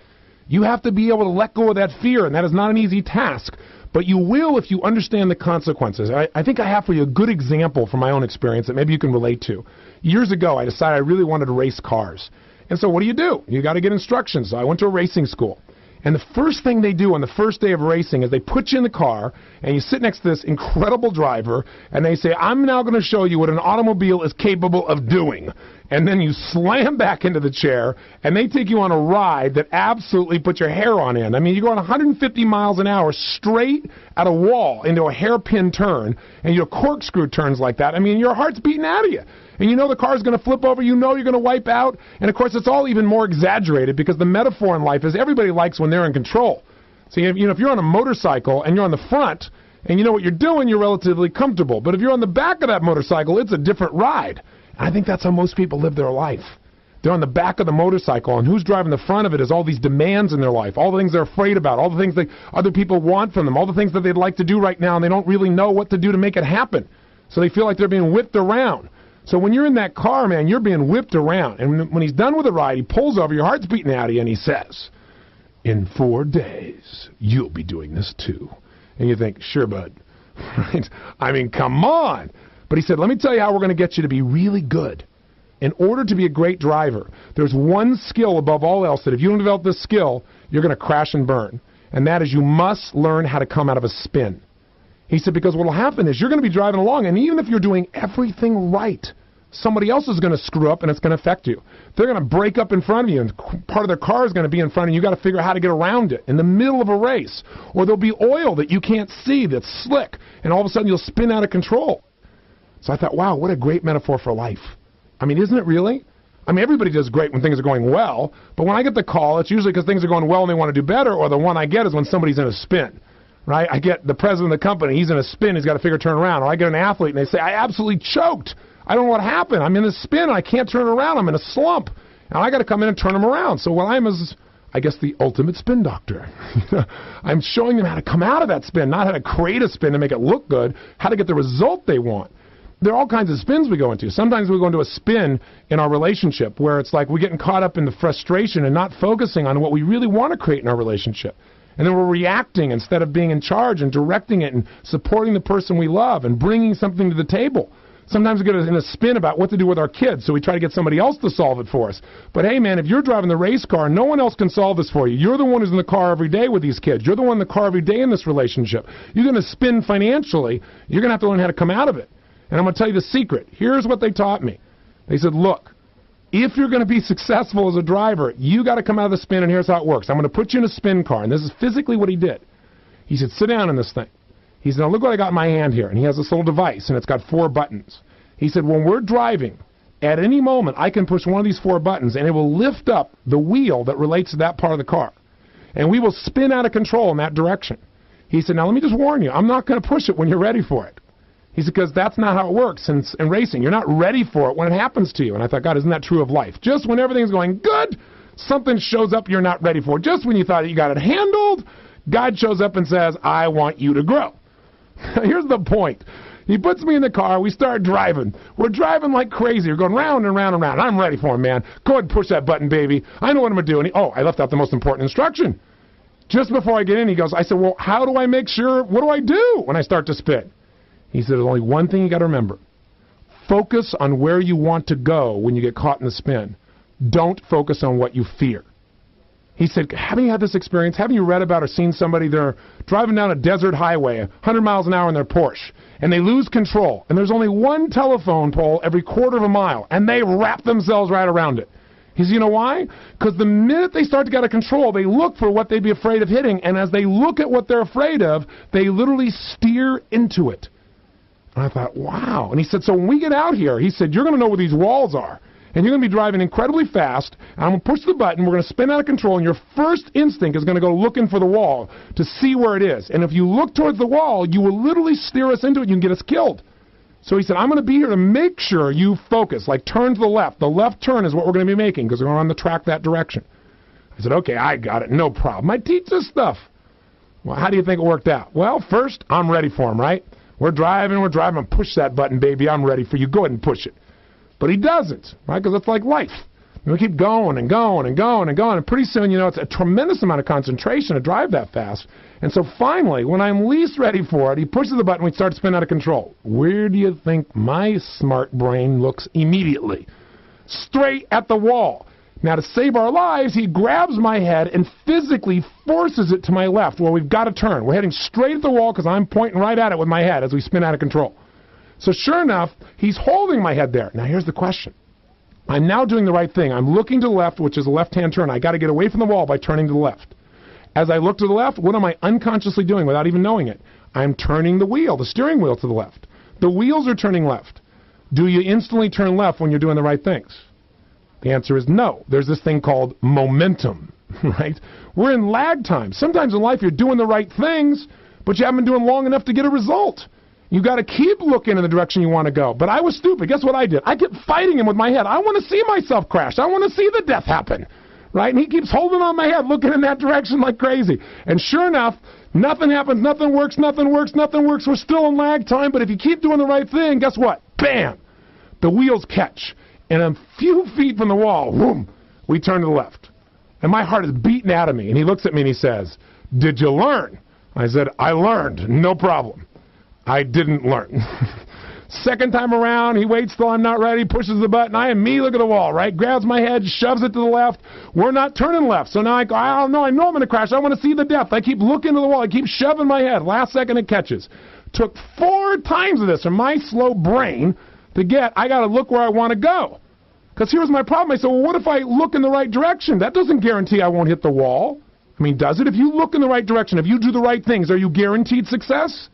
you have to be able to let go of that fear, and that is not an easy task. But you will if you understand the consequences. I think I have for you a good example from my own experience that maybe you can relate to. Years ago, I decided I really wanted to race cars. And so what do? You got to get instructions. So I went to a racing school. And the first thing they do on the first day of racing is they put you in the car, and you sit next to this incredible driver, and they say, I'm now going to show you what an automobile is capable of doing. And then you slam back into the chair, and they take you on a ride that absolutely puts your hair on end. I mean, you go on 150 miles an hour straight at a wall into a hairpin turn, and you do corkscrew turns like that. I mean, your heart's beating out of you. And you know the car's going to flip over, you know you're going to wipe out. And, of course, it's all even more exaggerated because the metaphor in life is everybody likes when they're in control. So, you know, if you're on a motorcycle and you're on the front and you know what you're doing, you're relatively comfortable. But if you're on the back of that motorcycle, it's a different ride. And I think that's how most people live their life. They're on the back of the motorcycle, and who's driving the front of it is all these demands in their life, all the things they're afraid about, all the things that other people want from them, all the things that they'd like to do right now, and they don't really know what to do to make it happen. So they feel like they're being whipped around. So when you're in that car, man, you're being whipped around. And when he's done with the ride, he pulls over, your heart's beating out of you, and he says, in 4 days, you'll be doing this too. And you think, sure, bud. Right? I mean, come on. But he said, let me tell you how we're going to get you to be really good. In order to be a great driver, there's one skill above all else that if you don't develop this skill, you're going to crash and burn. And that is you must learn how to come out of a spin. He said, because what will happen is you're going to be driving along, and even if you're doing everything right, somebody else is going to screw up, and it's going to affect you. They're going to break up in front of you, and part of their car is going to be in front, and you've got to figure out how to get around it in the middle of a race. Or there'll be oil that you can't see that's slick, and all of a sudden you'll spin out of control. So I thought, wow, what a great metaphor for life. I mean, isn't it really? I mean, everybody does great when things are going well, but when I get the call, it's usually because things are going well and they want to do better, or the one I get is when somebody's in a spin. Right? I get the president of the company, he's in a spin, he's got to figure turn around. Or I get an athlete and they say, I absolutely choked. I don't know what happened. I'm in a spin and I can't turn around. I'm in a slump. And I got to come in and turn them around. So what I'm is, I guess, the ultimate spin doctor. I'm showing them how to come out of that spin, not how to create a spin to make it look good, how to get the result they want. There are all kinds of spins we go into. Sometimes we go into a spin in our relationship where it's like we're getting caught up in the frustration and not focusing on what we really want to create in our relationship. And then we're reacting instead of being in charge and directing it and supporting the person we love and bringing something to the table. Sometimes we get in a spin about what to do with our kids, so we try to get somebody else to solve it for us. But hey, man, if you're driving the race car, no one else can solve this for you. You're the one who's in the car every day with these kids. You're the one in the car every day in this relationship. You're going to spin financially. You're going to have to learn how to come out of it. And I'm going to tell you the secret. Here's what they taught me. They said, look, if you're going to be successful as a driver, you got to come out of the spin, and here's how it works. I'm going to put you in a spin car, and this is physically what he did. He said, sit down in this thing. He said, now look what I got in my hand here, and he has this little device, and it's got 4 buttons. He said, when we're driving, at any moment, I can push one of these 4 buttons, and it will lift up the wheel that relates to that part of the car, and we will spin out of control in that direction. He said, now let me just warn you, I'm not going to push it when you're ready for it. He said, because that's not how it works in racing. You're not ready for it when it happens to you. And I thought, God, isn't that true of life? Just when everything's going good, Something shows up you're not ready for. Just when you thought you got it handled, God shows up and says, I want you to grow. Here's the point. He puts me in the car. We start driving. We're driving like crazy. We're going round and round and round. I'm ready for him, man. Go ahead and push that button, baby. I know what I'm going to do. And I left out the most important instruction. Just before I get in, I said, well, how do I make sure, what do I do when I start to spin? He said, there's only one thing you got to remember. Focus on where you want to go when you get caught in the spin. Don't focus on what you fear. He said, haven't you had this experience? Haven't you read about or seen somebody, they're driving down a desert highway, 100 miles an hour in their Porsche, and they lose control, and there's only one telephone pole every quarter of a mile, and they wrap themselves right around it. He said, you know why? Because the minute they start to get out of control, they look for what they'd be afraid of hitting, and as they look at what they're afraid of, they literally steer into it. And I thought, wow. And he said, so when we get out here, he said, you're going to know where these walls are. And you're going to be driving incredibly fast, and I'm going to push the button, we're going to spin out of control, and your first instinct is going to go looking for the wall to see where it is. And if you look towards the wall, you will literally steer us into it, you can get us killed. So he said, I'm going to be here to make sure you focus, like turn to the left. The left turn is what we're going to be making, because we're on the track that direction. I said, okay, I got it, no problem. I teach this stuff. Well, how do you think it worked out? Well, first, I'm ready for him, right? We're driving, push that button, baby, I'm ready for you, go ahead and push it. But he doesn't, right? Because it's like life. And we keep going and going and going and going, and pretty soon, it's a tremendous amount of concentration to drive that fast. And so finally, when I'm least ready for it, he pushes the button, we start to spin out of control. Where do you think my smart brain looks immediately? Straight at the wall. Now, to save our lives, he grabs my head and physically forces it to my left. Well, we've got to turn. We're heading straight at the wall because I'm pointing right at it with my head as we spin out of control. So sure enough, he's holding my head there. Now here's the question. I'm now doing the right thing. I'm looking to the left, which is a left-hand turn. I got to get away from the wall by turning to the left. As I look to the left, what am I unconsciously doing without even knowing it? I'm turning the wheel, the steering wheel, to the left. The wheels are turning left. Do you instantly turn left when you're doing the right things? The answer is no. There's this thing called momentum, right? We're in lag time. Sometimes in life you're doing the right things, but you haven't been doing long enough to get a result. You got to keep looking in the direction you want to go. But I was stupid. Guess what I did? I kept fighting him with my head. I want to see myself crash. I want to see the death happen. Right? And he keeps holding on my head, looking in that direction like crazy. And sure enough, nothing happens, nothing works, nothing works, nothing works. We're still in lag time, but if you keep doing the right thing, guess what? Bam! The wheels catch. And a few feet from the wall, whoom, we turn to the left. And my heart is beating out of me. And he looks at me and he says, did you learn? I said, I learned. No problem. I didn't learn. Second time around, he waits till I'm not ready, pushes the button. I immediately look at the wall, right? Grabs my head, shoves it to the left. We're not turning left. So now I go, I don't know. I know I'm going to crash. I want to see the death. I keep looking to the wall. I keep shoving my head. Last second it catches. Took 4 times of this from my slow brain to get, I got to look where I want to go. Because here's my problem. I said, well, what if I look in the right direction? That doesn't guarantee I won't hit the wall. I mean, does it? If you look in the right direction, if you do the right things, are you guaranteed success?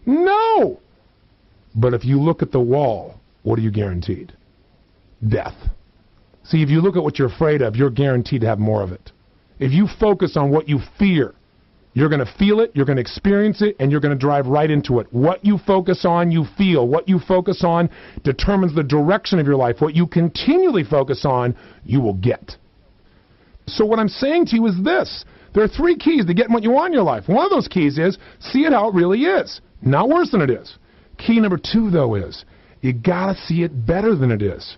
No. But if you look at the wall, what are you guaranteed? Death. See, if you look at what you're afraid of, you're guaranteed to have more of it. If you focus on what you fear, you're going to feel it, you're going to experience it, and you're going to drive right into it. What you focus on, you feel. What you focus on determines the direction of your life. What you continually focus on, you will get. So what I'm saying to you is this. There are 3 keys to getting what you want in your life. One of those keys is see it how it really is, not worse than it is. Key number 2, though, is you got to see it better than it is.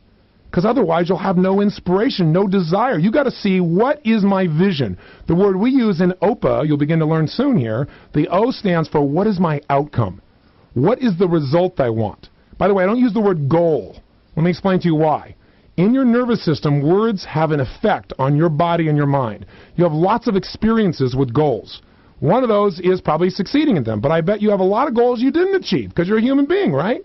Because otherwise you'll have no inspiration, no desire. You got to see, what is my vision? The word we use in OPA, you'll begin to learn soon here, the O stands for what is my outcome? What is the result I want? By the way, I don't use the word goal. Let me explain to you why. In your nervous system, words have an effect on your body and your mind. You have lots of experiences with goals. One of those is probably succeeding in them, but I bet you have a lot of goals you didn't achieve because you're a human being, right?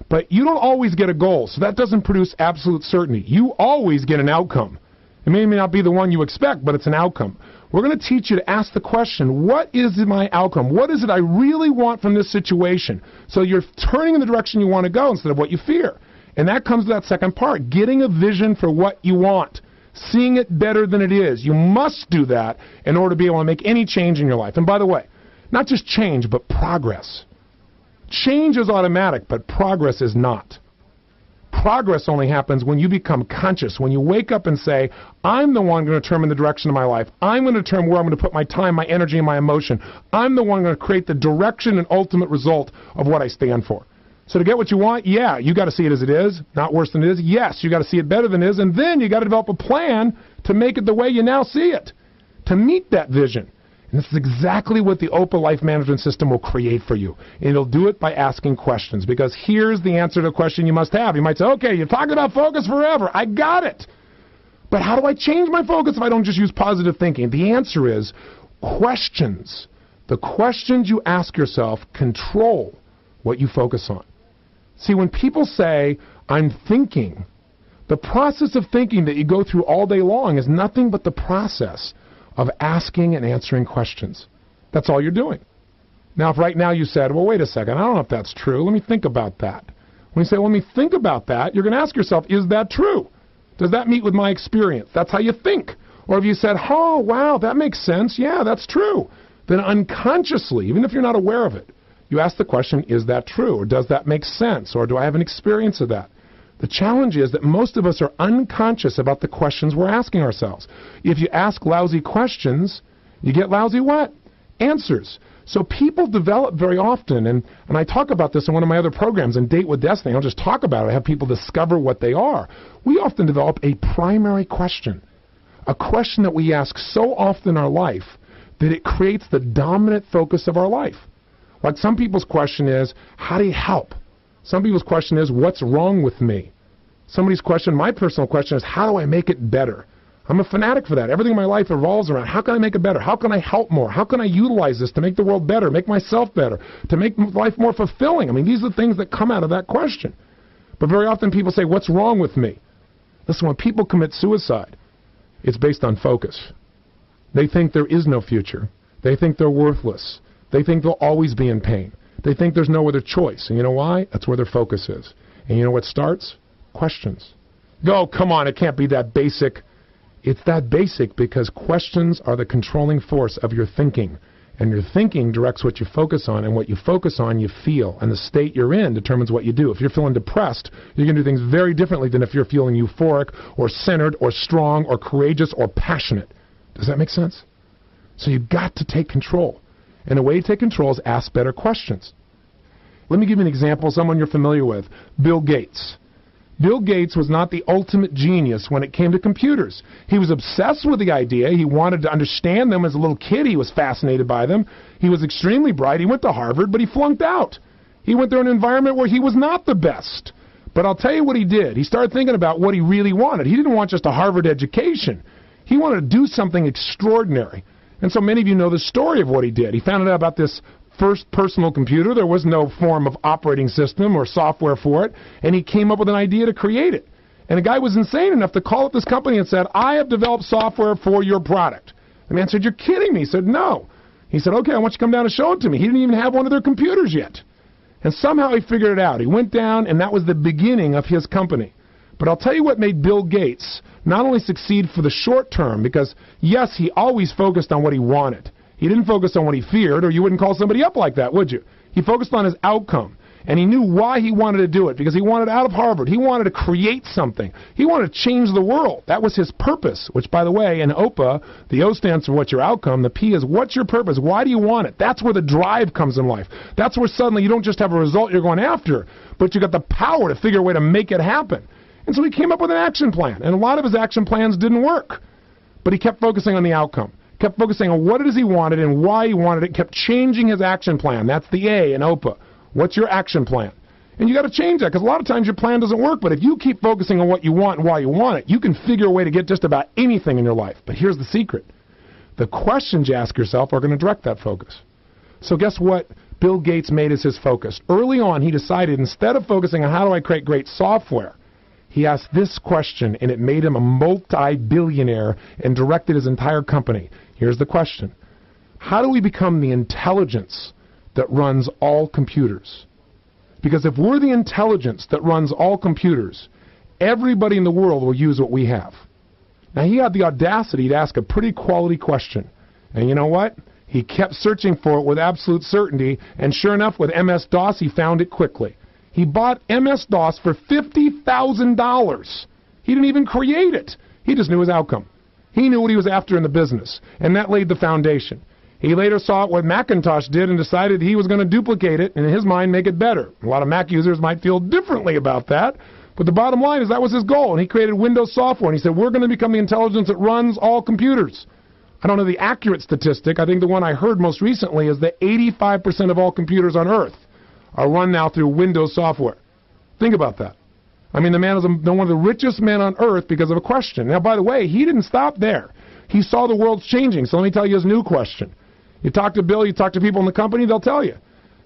But you don't always get a goal, so that doesn't produce absolute certainty. You always get an outcome. It may not be the one you expect, but it's an outcome. We're going to teach you to ask the question, what is my outcome? What is it I really want from this situation? So you're turning in the direction you want to go instead of what you fear. And that comes to that second part, getting a vision for what you want, seeing it better than it is. You must do that in order to be able to make any change in your life. And by the way, not just change, but progress. Change is automatic, but progress is not. Progress only happens when you become conscious, when you wake up and say, I'm the one going to determine the direction of my life. I'm going to determine where I'm going to put my time, my energy, and my emotion. I'm the one going to create the direction and ultimate result of what I stand for. So to get what you want, yeah, you got to see it as it is, not worse than it is. Yes, you got to see it better than it is, and then you got to develop a plan to make it the way you now see it, to meet that vision. And this is exactly what the OPA life management system will create for you. And it'll do it by asking questions, because here's the answer to a question you must have. You might say, okay, you're talking about focus forever. I got it. But how do I change my focus if I don't just use positive thinking? The answer is questions. The questions you ask yourself control what you focus on. See, when people say, I'm thinking, the process of thinking that you go through all day long is nothing but the process of asking and answering questions. That's all you're doing. Now, if right now you said, well, wait a second, I don't know if that's true. Let me think about that. When you say, well, let me think about that, you're going to ask yourself, is that true? Does that meet with my experience? That's how you think. Or if you said, oh, wow, that makes sense. Yeah, that's true. Then unconsciously, even if you're not aware of it, you ask the question, is that true? Or does that make sense? Or do I have an experience of that? The challenge is that most of us are unconscious about the questions we're asking ourselves. If you ask lousy questions, you get lousy what? Answers. So people develop very often, and I talk about this in one of my other programs, in Date with Destiny. I'll just talk about it. I have people discover what they are. We often develop a primary question, a question that we ask so often in our life that it creates the dominant focus of our life. Like some people's question is, how do you help? Some people's question is, what's wrong with me? Somebody's question, my personal question is, how do I make it better? I'm a fanatic for that. Everything in my life revolves around, how can I make it better? How can I help more? How can I utilize this to make the world better, make myself better, to make life more fulfilling? I mean, these are the things that come out of that question. But very often people say, what's wrong with me? Listen, when people commit suicide, it's based on focus. They think there is no future. They think they're worthless. They think they'll always be in pain. They think there's no other choice. And you know why? That's where their focus is. And you know what starts? Questions. Oh, come on, it can't be that basic. It's that basic because questions are the controlling force of your thinking. And your thinking directs what you focus on, and what you focus on, you feel. And the state you're in determines what you do. If you're feeling depressed, you're going to do things very differently than if you're feeling euphoric or centered or strong or courageous or passionate. Does that make sense? So you've got to take control. And the way to take control is ask better questions. Let me give you an example, someone you're familiar with, Bill Gates. Bill Gates was not the ultimate genius when it came to computers. He was obsessed with the idea. He wanted to understand them. As a little kid, he was fascinated by them. He was extremely bright. He went to Harvard, but he flunked out. He went through an environment where he was not the best. But I'll tell you what he did. He started thinking about what he really wanted. He didn't want just a Harvard education. He wanted to do something extraordinary. And so many of you know the story of what he did. He found out about this first personal computer. There was no form of operating system or software for it, and he came up with an idea to create it. And the guy was insane enough to call up this company and said, I have developed software for your product. The man said, you're kidding me. He said, no. He said, okay, I want you to come down and show it to me. He didn't even have one of their computers yet. And somehow he figured it out. He went down, and that was the beginning of his company. But I'll tell you what made Bill Gates not only succeed for the short term, because, yes, he always focused on what he wanted. He didn't focus on what he feared, or you wouldn't call somebody up like that, would you? He focused on his outcome, and he knew why he wanted to do it, because he wanted out of Harvard. He wanted to create something. He wanted to change the world. That was his purpose, which, by the way, in OPA, the O stands for what's your outcome. The P is what's your purpose? Why do you want it? That's where the drive comes in life. That's where suddenly you don't just have a result you're going after, but you got the power to figure a way to make it happen. And so he came up with an action plan, and a lot of his action plans didn't work. But he kept focusing on the outcome, kept focusing on what it is he wanted and why he wanted it, kept changing his action plan. That's the A in OPA. What's your action plan? And you got to change that, because a lot of times your plan doesn't work, but if you keep focusing on what you want and why you want it, you can figure a way to get just about anything in your life. But here's the secret. The questions you ask yourself are going to direct that focus. So guess what Bill Gates made as his focus? Early on, he decided instead of focusing on how do I create great software, he asked this question, and it made him a multi-billionaire and directed his entire company. Here's the question. How do we become the intelligence that runs all computers? Because if we're the intelligence that runs all computers, everybody in the world will use what we have. Now, he had the audacity to ask a pretty quality question. And you know what? He kept searching for it with absolute certainty, and sure enough, with MS-DOS, he found it quickly. He bought MS-DOS for $50,000. He didn't even create it. He just knew his outcome. He knew what he was after in the business, and that laid the foundation. He later saw what Macintosh did and decided he was going to duplicate it and, in his mind, make it better. A lot of Mac users might feel differently about that, but the bottom line is that was his goal, and he created Windows software, and he said, we're going to become the intelligence that runs all computers. I don't know the accurate statistic. I think the one I heard most recently is that 85% of all computers on Earth are run now through Windows software. Think about that. I mean, the man is one of the richest men on Earth because of a question. Now, by the way, he didn't stop there. He saw the world's changing, so let me tell you his new question. You talk to Bill, you talk to people in the company, they'll tell you.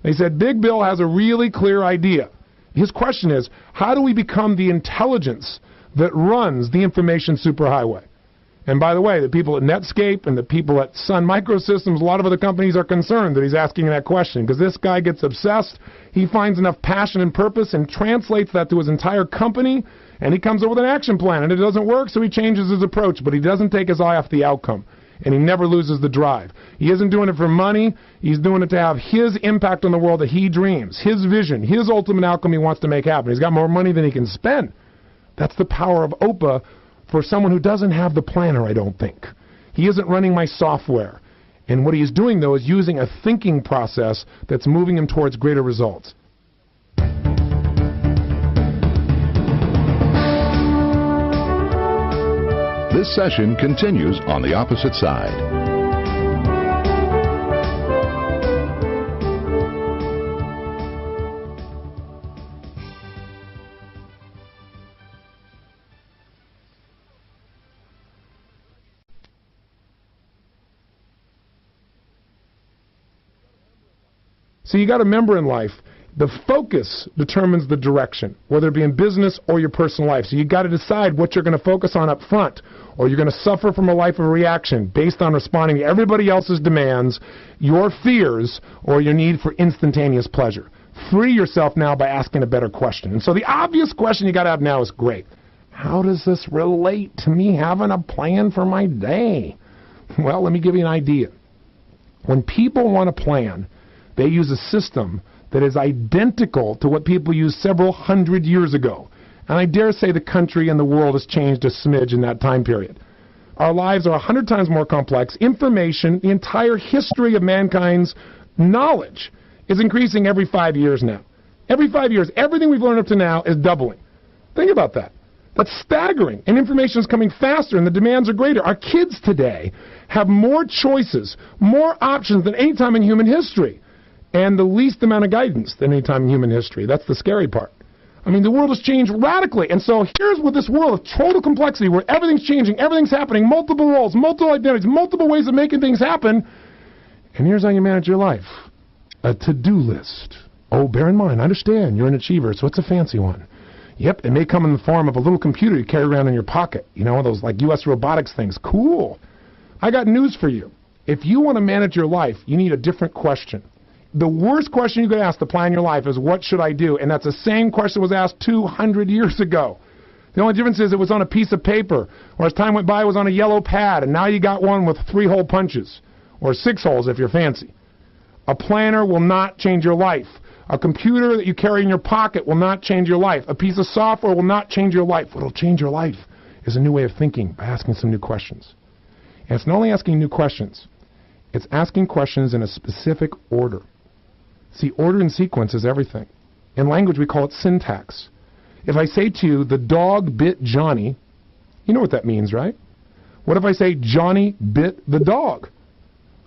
They said, Big Bill has a really clear idea. His question is, how do we become the intelligence that runs the information superhighway? And by the way, the people at Netscape and the people at Sun Microsystems, a lot of other companies are concerned that he's asking that question because this guy gets obsessed. He finds enough passion and purpose and translates that to his entire company, and he comes up with an action plan, and it doesn't work, so he changes his approach, but he doesn't take his eye off the outcome, and he never loses the drive. He isn't doing it for money. He's doing it to have his impact on the world that he dreams, his vision, his ultimate outcome he wants to make happen. He's got more money than he can spend. That's the power of OPA for someone who doesn't have the planner, I don't think. He isn't running my software. And what he is doing, though, is using a thinking process that's moving him towards greater results. This session continues on the opposite side. So you got to remember in life, the focus determines the direction, whether it be in business or your personal life. So you got to decide what you're going to focus on up front, or you're going to suffer from a life of reaction based on responding to everybody else's demands, your fears, or your need for instantaneous pleasure. Free yourself now by asking a better question. And so the obvious question you got to have now is, great, how does this relate to me having a plan for my day? Well, let me give you an idea. When people want a plan, they use a system that is identical to what people used several hundred years ago. And I dare say the country and the world has changed a smidge in that time period. Our lives are 100 times more complex. Information, the entire history of mankind's knowledge is increasing every 5 years now. Every 5 years, everything we've learned up to now is doubling. Think about that. That's staggering. And information is coming faster and the demands are greater. Our kids today have more choices, more options than any time in human history. And the least amount of guidance than any time in human history. That's the scary part. I mean, the world has changed radically. And so here's what this world of total complexity, where everything's changing, everything's happening, multiple roles, multiple identities, multiple ways of making things happen. And here's how you manage your life. A to-do list. Oh, bear in mind, I understand, you're an achiever, so it's a fancy one. Yep, it may come in the form of a little computer you carry around in your pocket. You know, those like U.S. robotics things. Cool. I got news for you. If you want to manage your life, you need a different question. The worst question you could ask to plan your life is, what should I do? And that's the same question that was asked 200 years ago. The only difference is it was on a piece of paper, or as time went by, it was on a yellow pad, and now you got one with 3-hole punches, or 6 holes if you're fancy. A planner will not change your life. A computer that you carry in your pocket will not change your life. A piece of software will not change your life. What will change your life is a new way of thinking by asking some new questions. And it's not only asking new questions, it's asking questions in a specific order. See, order and sequence is everything. In language, we call it syntax. If I say to you, the dog bit Johnny, you know what that means, right? What if I say, Johnny bit the dog?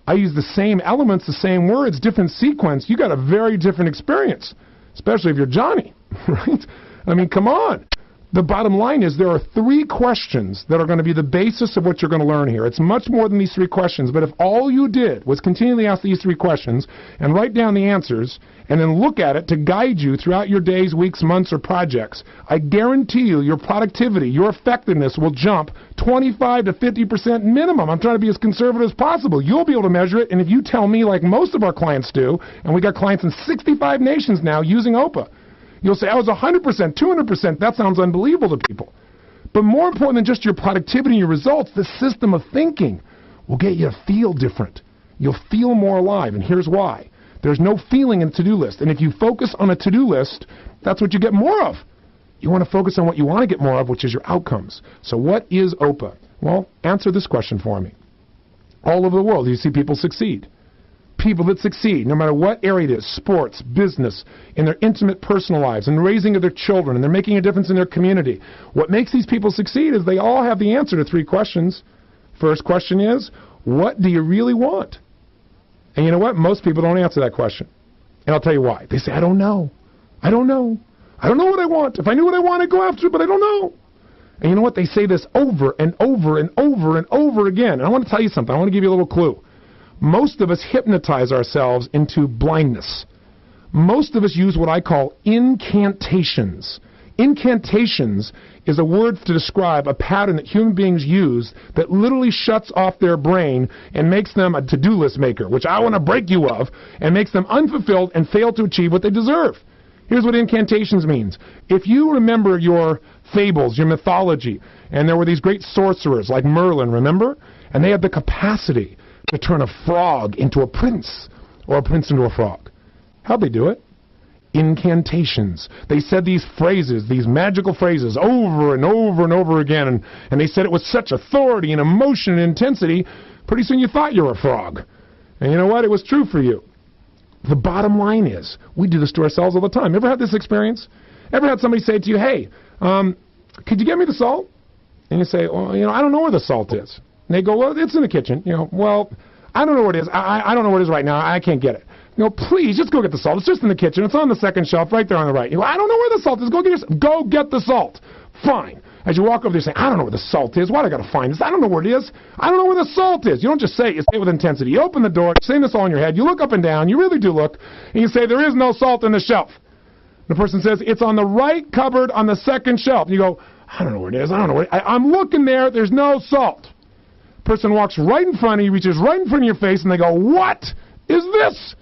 I use the same elements, the same words, different sequence. You got a very different experience, especially if you're Johnny, right? I mean, come on. The bottom line is there are 3 questions that are going to be the basis of what you're going to learn here. It's much more than these 3 questions, but if all you did was continually ask these 3 questions and write down the answers and then look at it to guide you throughout your days, weeks, months, or projects, I guarantee you your productivity, your effectiveness will jump 25 to 50% minimum. I'm trying to be as conservative as possible. You'll be able to measure it, and if you tell me like most of our clients do, and we got clients in 65 nations now using OPA, you'll say, I was 100%, 200%. That sounds unbelievable to people. But more important than just your productivity and your results, the system of thinking will get you to feel different. You'll feel more alive, and here's why. There's no feeling in a to-do list. And if you focus on a to-do list, that's what you get more of. You want to focus on what you want to get more of, which is your outcomes. So what is OPA? Well, answer this question for me. All over the world, you see people succeed. People that succeed, no matter what area it is, sports, business, in their intimate personal lives, in the raising of their children, and they're making a difference in their community. What makes these people succeed is they all have the answer to 3 questions. First question is, what do you really want? And you know what? Most people don't answer that question. And I'll tell you why. They say, I don't know. I don't know. I don't know what I want. If I knew what I want, I'd go after it, but I don't know. And you know what? They say this over and over and over and over again. And I want to tell you something. I want to give you a little clue. Most of us hypnotize ourselves into blindness. Most of us use what I call incantations. Incantations is a word to describe a pattern that human beings use that literally shuts off their brain and makes them a to-do list maker, which I want to break you of, and makes them unfulfilled and fail to achieve what they deserve. Here's what incantations means. If you remember your fables, your mythology, and there were these great sorcerers like Merlin, remember? And they had the capacity to turn a frog into a prince, or a prince into a frog. How'd they do it? Incantations. They said these phrases, these magical phrases, over and over and over again, and they said it with such authority and emotion and intensity, pretty soon you thought you were a frog. And you know what? It was true for you. The bottom line is, we do this to ourselves all the time. Ever had this experience? Ever had somebody say to you, hey, could you get me the salt? And you say, well, I don't know where the salt is. And they go, well, it's in the kitchen. Well, I don't know where it is. I don't know where it is right now. I can't get it. Please, just go get the salt. It's just in the kitchen. It's on the second shelf right there on the right. You go, I don't know where the salt is. Go get the salt. Fine. As you walk over there, you say, I don't know where the salt is. Why do I got to find this? I don't know where it is. I don't know where the salt is. You don't just say it. You say it with intensity. You open the door. You're saying this all in your head. You look up and down. You really do look. And you say, there is no salt in the shelf. The person says, it's on the right cupboard on the second shelf. You go, I don't know where it is. I don't know where it is. I'm looking there. There's no salt. Person walks right in front of you, reaches right in front of your face, and they go, what is this?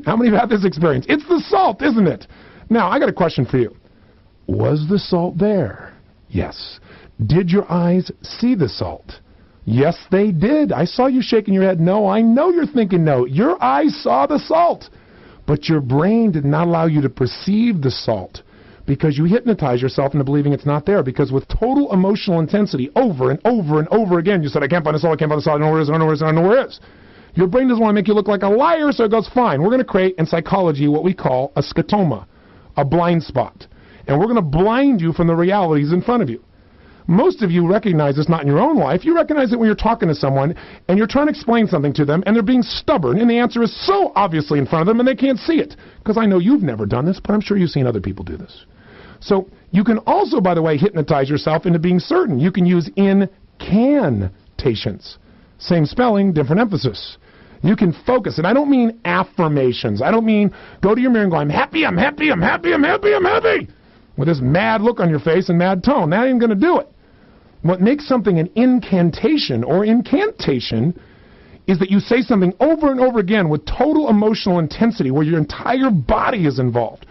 How many have had this experience? It's the salt, isn't it? Now, I got a question for you. Was the salt there? Yes. Did your eyes see the salt? Yes, they did. I saw you shaking your head no. I know you're thinking no. Your eyes saw the salt. But your brain did not allow you to perceive the salt because you hypnotize yourself into believing it's not there. Because with total emotional intensity, over and over and over again, you said, I can't find the salt, I can't find the salt, I don't know where it is, I don't know where it is, I don't know where it is. Your brain doesn't want to make you look like a liar, so it goes, fine. We're going to create in psychology what we call a scotoma, a blind spot. And we're going to blind you from the realities in front of you. Most of you recognize this not in your own life. You recognize it when you're talking to someone and you're trying to explain something to them and they're being stubborn and the answer is so obviously in front of them and they can't see it. Because I know you've never done this, but I'm sure you've seen other people do this. So you can also, by the way, hypnotize yourself into being certain. You can use incantations. Same spelling, different emphasis. You can focus. And I don't mean affirmations. I don't mean go to your mirror and go, I'm happy, I'm happy, I'm happy, I'm happy, I'm happy. With this mad look on your face and mad tone. That ain't going to do it. What makes something an incantation or incantation is that you say something over and over again with total emotional intensity where your entire body is involved.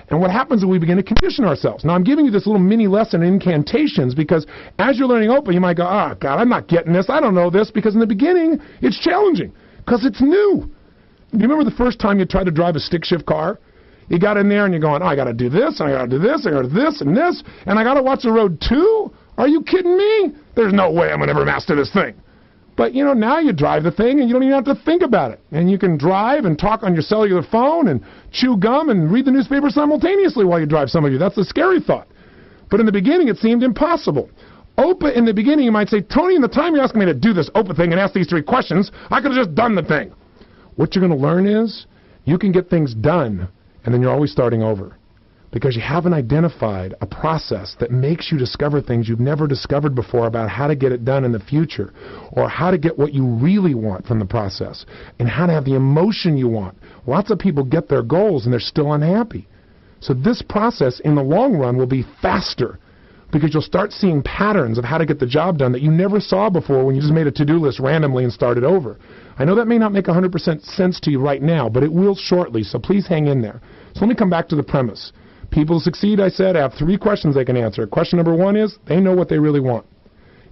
And what happens is we begin to condition ourselves. Now, I'm giving you this little mini lesson in incantations because as you're learning OPA, you might go, oh, God, I'm not getting this. I don't know this. Because in the beginning, it's challenging because it's new. Do you remember the first time you tried to drive a stick shift car? You got in there and you're going, oh, I got to do this, and I got to do this, and I got to do this, and this, and I got to watch the road too? Are you kidding me? There's no way I'm going to ever master this thing. But, now you drive the thing and you don't even have to think about it. And you can drive and talk on your cellular phone and chew gum and read the newspaper simultaneously while you drive, some of you. That's the scary thought. But in the beginning, it seemed impossible. OPA, in the beginning, you might say, Tony, in the time you're asking me to do this OPA thing and ask these 3 questions, I could have just done the thing. What you're going to learn is you can get things done, and then you're always starting over. Because you haven't identified a process that makes you discover things you've never discovered before about how to get it done in the future, or how to get what you really want from the process, and how to have the emotion you want. Lots of people get their goals and they're still unhappy. So this process in the long run will be faster because you'll start seeing patterns of how to get the job done that you never saw before when you just made a to-do list randomly and started over. I know that may not make 100% sense to you right now, but it will shortly, so please hang in there. So let me come back to the premise. People succeed, I said, have 3 questions they can answer. Question number 1 is, they know what they really want.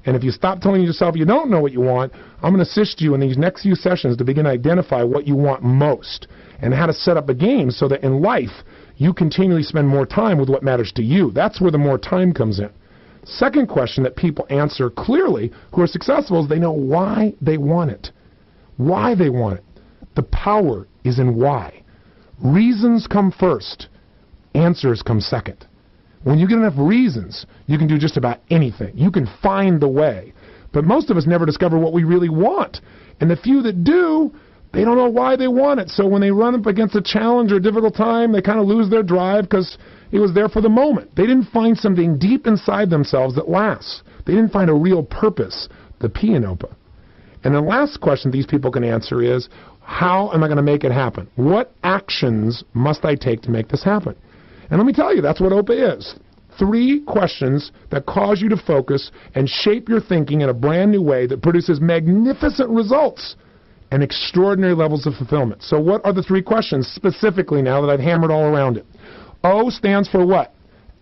And if you stop telling yourself you don't know what you want, I'm going to assist you in these next few sessions to begin to identify what you want most and how to set up a game so that in life you continually spend more time with what matters to you. That's where the more time comes in. Second question that people answer clearly who are successful is they know why they want it. Why they want it. The power is in why. Reasons come first. Answers come second. When you get enough reasons, you can do just about anything. You can find the way. But most of us never discover what we really want. And the few that do, they don't know why they want it. So when they run up against a challenge or a difficult time, they kind of lose their drive because it was there for the moment. They didn't find something deep inside themselves that lasts. They didn't find a real purpose, the P in OPA. And the last question these people can answer is, how am I going to make it happen? What actions must I take to make this happen? And let me tell you, that's what OPA is. 3 questions that cause you to focus and shape your thinking in a brand new way that produces magnificent results and extraordinary levels of fulfillment. So what are the 3 questions specifically now that I've hammered all around it? O stands for what?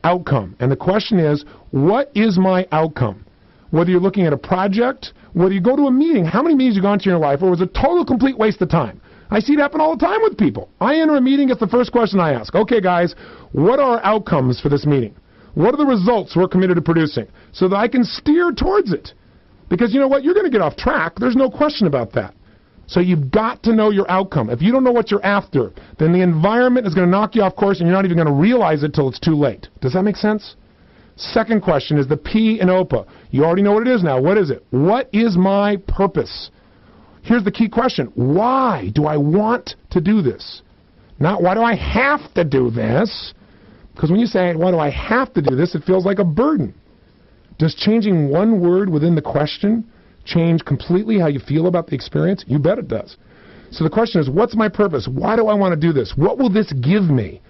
Outcome. And the question is, what is my outcome? Whether you're looking at a project, whether you go to a meeting, how many meetings you've gone to in your life, or was it a total complete waste of time? I see it happen all the time with people. I enter a meeting, it's the first question I ask. Okay, guys, what are our outcomes for this meeting? What are the results we're committed to producing? So that I can steer towards it. Because you know what? You're going to get off track. There's no question about that. So you've got to know your outcome. If you don't know what you're after, then the environment is going to knock you off course and you're not even going to realize it till it's too late. Does that make sense? Second question is the P in OPA. You already know what it is now. What is it? What is my purpose? Here's the key question. Why do I want to do this? Not why do I have to do this? Because when you say, why do I have to do this, it feels like a burden. Does changing one word within the question change completely how you feel about the experience? You bet it does. So the question is, what's my purpose? Why do I want to do this? What will this give me?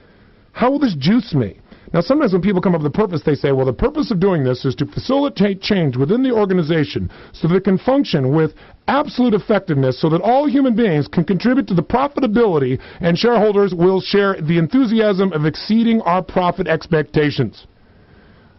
How will this juice me? Now, sometimes when people come up with a purpose, they say, well, the purpose of doing this is to facilitate change within the organization so that it can function with absolute effectiveness so that all human beings can contribute to the profitability and shareholders will share the enthusiasm of exceeding our profit expectations.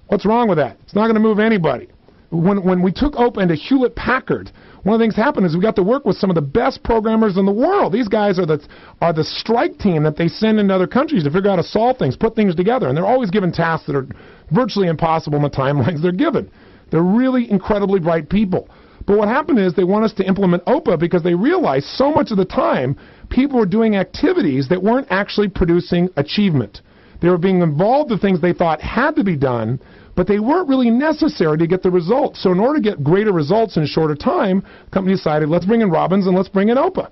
What's wrong with that? It's not going to move anybody. When we took OPA into Hewlett-Packard, one of the things happened is we got to work with some of the best programmers in the world. These guys are the strike team that they send into other countries to figure out how to solve things, put things together. And they're always given tasks that are virtually impossible in the timelines they're given. They're really incredibly bright people. But what happened is they want us to implement OPA because they realized so much of the time people were doing activities that weren't actually producing achievement. They were being involved in things they thought had to be done, but they weren't really necessary to get the results. So in order to get greater results in a shorter time, the company decided, let's bring in Robbins and let's bring in OPA.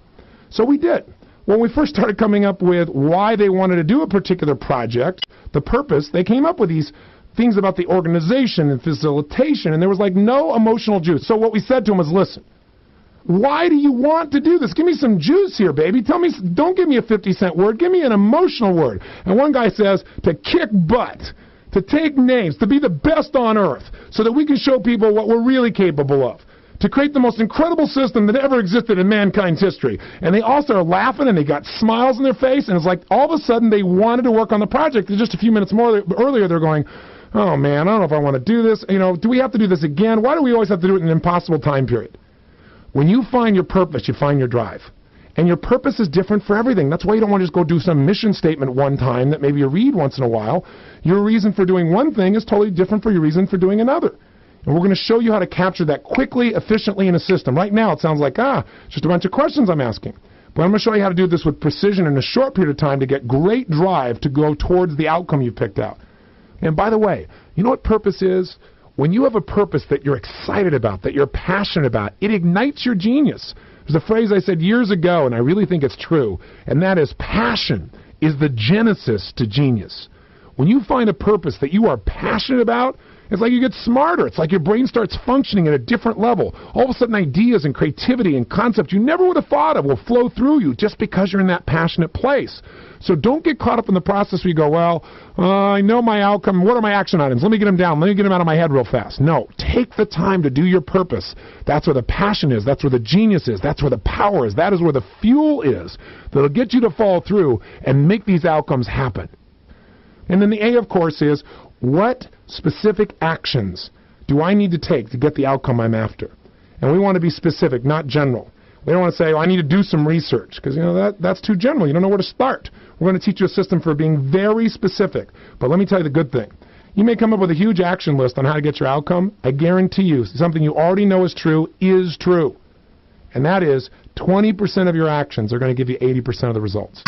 So we did. When we first started coming up with why they wanted to do a particular project, the purpose, they came up with these things about the organization and facilitation, and there was like no emotional juice. So what we said to them was, listen, why do you want to do this? Give me some juice here, baby. Tell me, don't give me a 50-cent word. Give me an emotional word. And one guy says, to kick butt, to take names, to be the best on earth, so that we can show people what we're really capable of, to create the most incredible system that ever existed in mankind's history. And they all started laughing, and they got smiles on their face, and it's like all of a sudden they wanted to work on the project. And just a few minutes more earlier, they're going, oh, man, I don't know if I want to do this. You know, do we have to do this again? Why do we always have to do it in an impossible time period? When you find your purpose, you find your drive. And your purpose is different for everything. That's why you don't want to just go do some mission statement one time that maybe you read once in a while. Your reason for doing one thing is totally different from your reason for doing another. And we're going to show you how to capture that quickly, efficiently in a system. Right now it sounds like, just a bunch of questions I'm asking. But I'm going to show you how to do this with precision in a short period of time to get great drive to go towards the outcome you've picked out. And by the way, you know what purpose is? When you have a purpose that you're excited about, that you're passionate about, it ignites your genius. There's a phrase I said years ago, and I really think it's true, and that is passion is the genesis to genius. When you find a purpose that you are passionate about, it's like you get smarter. It's like your brain starts functioning at a different level. All of a sudden, ideas and creativity and concepts you never would have thought of will flow through you just because you're in that passionate place. So don't get caught up in the process where you go, well, I know my outcome. What are my action items? Let me get them down. Let me get them out of my head real fast. No, take the time to do your purpose. That's where the passion is. That's where the genius is. That's where the power is. That is where the fuel is that'll get you to follow through and make these outcomes happen. And then the A, of course, is what specific actions do I need to take to get the outcome I'm after? And we want to be specific, not general. We don't want to say, I need to do some research, because that's too general. You don't know where to start. We're going to teach you a system for being very specific. But let me tell you the good thing. You may come up with a huge action list on how to get your outcome. I guarantee you, something you already know is true. And that is 20% of your actions are going to give you 80% of the results.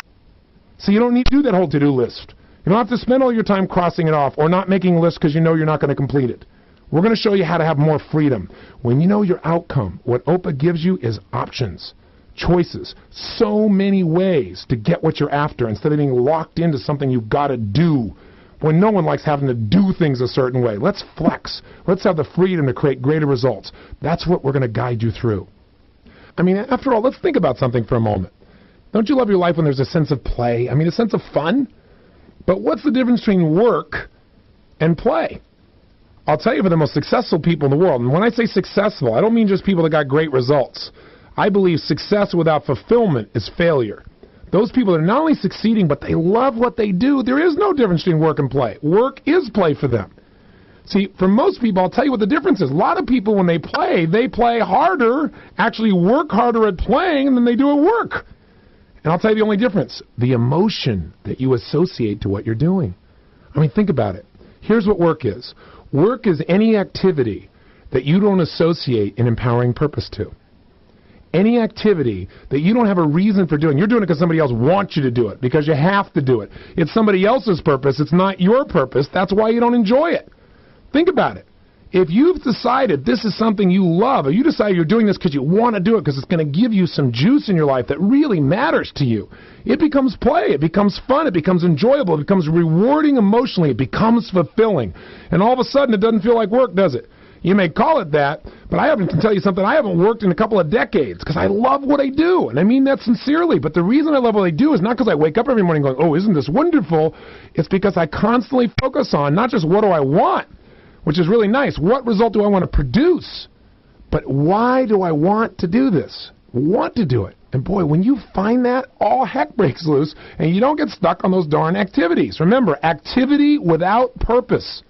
So you don't need to do that whole to-do list. You don't have to spend all your time crossing it off or not making a list because you know you're not going to complete it. We're going to show you how to have more freedom. When you know your outcome, what OPA gives you is options, choices, so many ways to get what you're after instead of being locked into something you've got to do. When no one likes having to do things a certain way. Let's flex. Let's have the freedom to create greater results. That's what we're going to guide you through. I mean, after all, let's think about something for a moment. Don't you love your life when there's a sense of play? I mean, a sense of fun? But what's the difference between work and play? I'll tell you, for the most successful people in the world, and when I say successful, I don't mean just people that got great results. I believe success without fulfillment is failure. Those people are not only succeeding, but they love what they do. There is no difference between work and play. Work is play for them. See, for most people, I'll tell you what the difference is. A lot of people, when they play harder, actually work harder at playing than they do at work. And I'll tell you the only difference, the emotion that you associate to what you're doing. I mean, think about it. Here's what work is. Work is any activity that you don't associate an empowering purpose to. Any activity that you don't have a reason for doing. You're doing it because somebody else wants you to do it, because you have to do it. It's somebody else's purpose. It's not your purpose. That's why you don't enjoy it. Think about it. If you've decided this is something you love, or you decide you're doing this because you want to do it because it's going to give you some juice in your life that really matters to you, it becomes play, it becomes fun, it becomes enjoyable, it becomes rewarding emotionally, it becomes fulfilling. And all of a sudden it doesn't feel like work, does it? You may call it that, but I can tell you something, I haven't worked in a couple of decades because I love what I do, and I mean that sincerely. But the reason I love what I do is not because I wake up every morning going, oh, isn't this wonderful? It's because I constantly focus on not just what do I want, which is really nice. What result do I want to produce? But why do I want to do this? Want to do it. And boy, when you find that, all heck breaks loose, and you don't get stuck on those darn activities. Remember, activity without purpose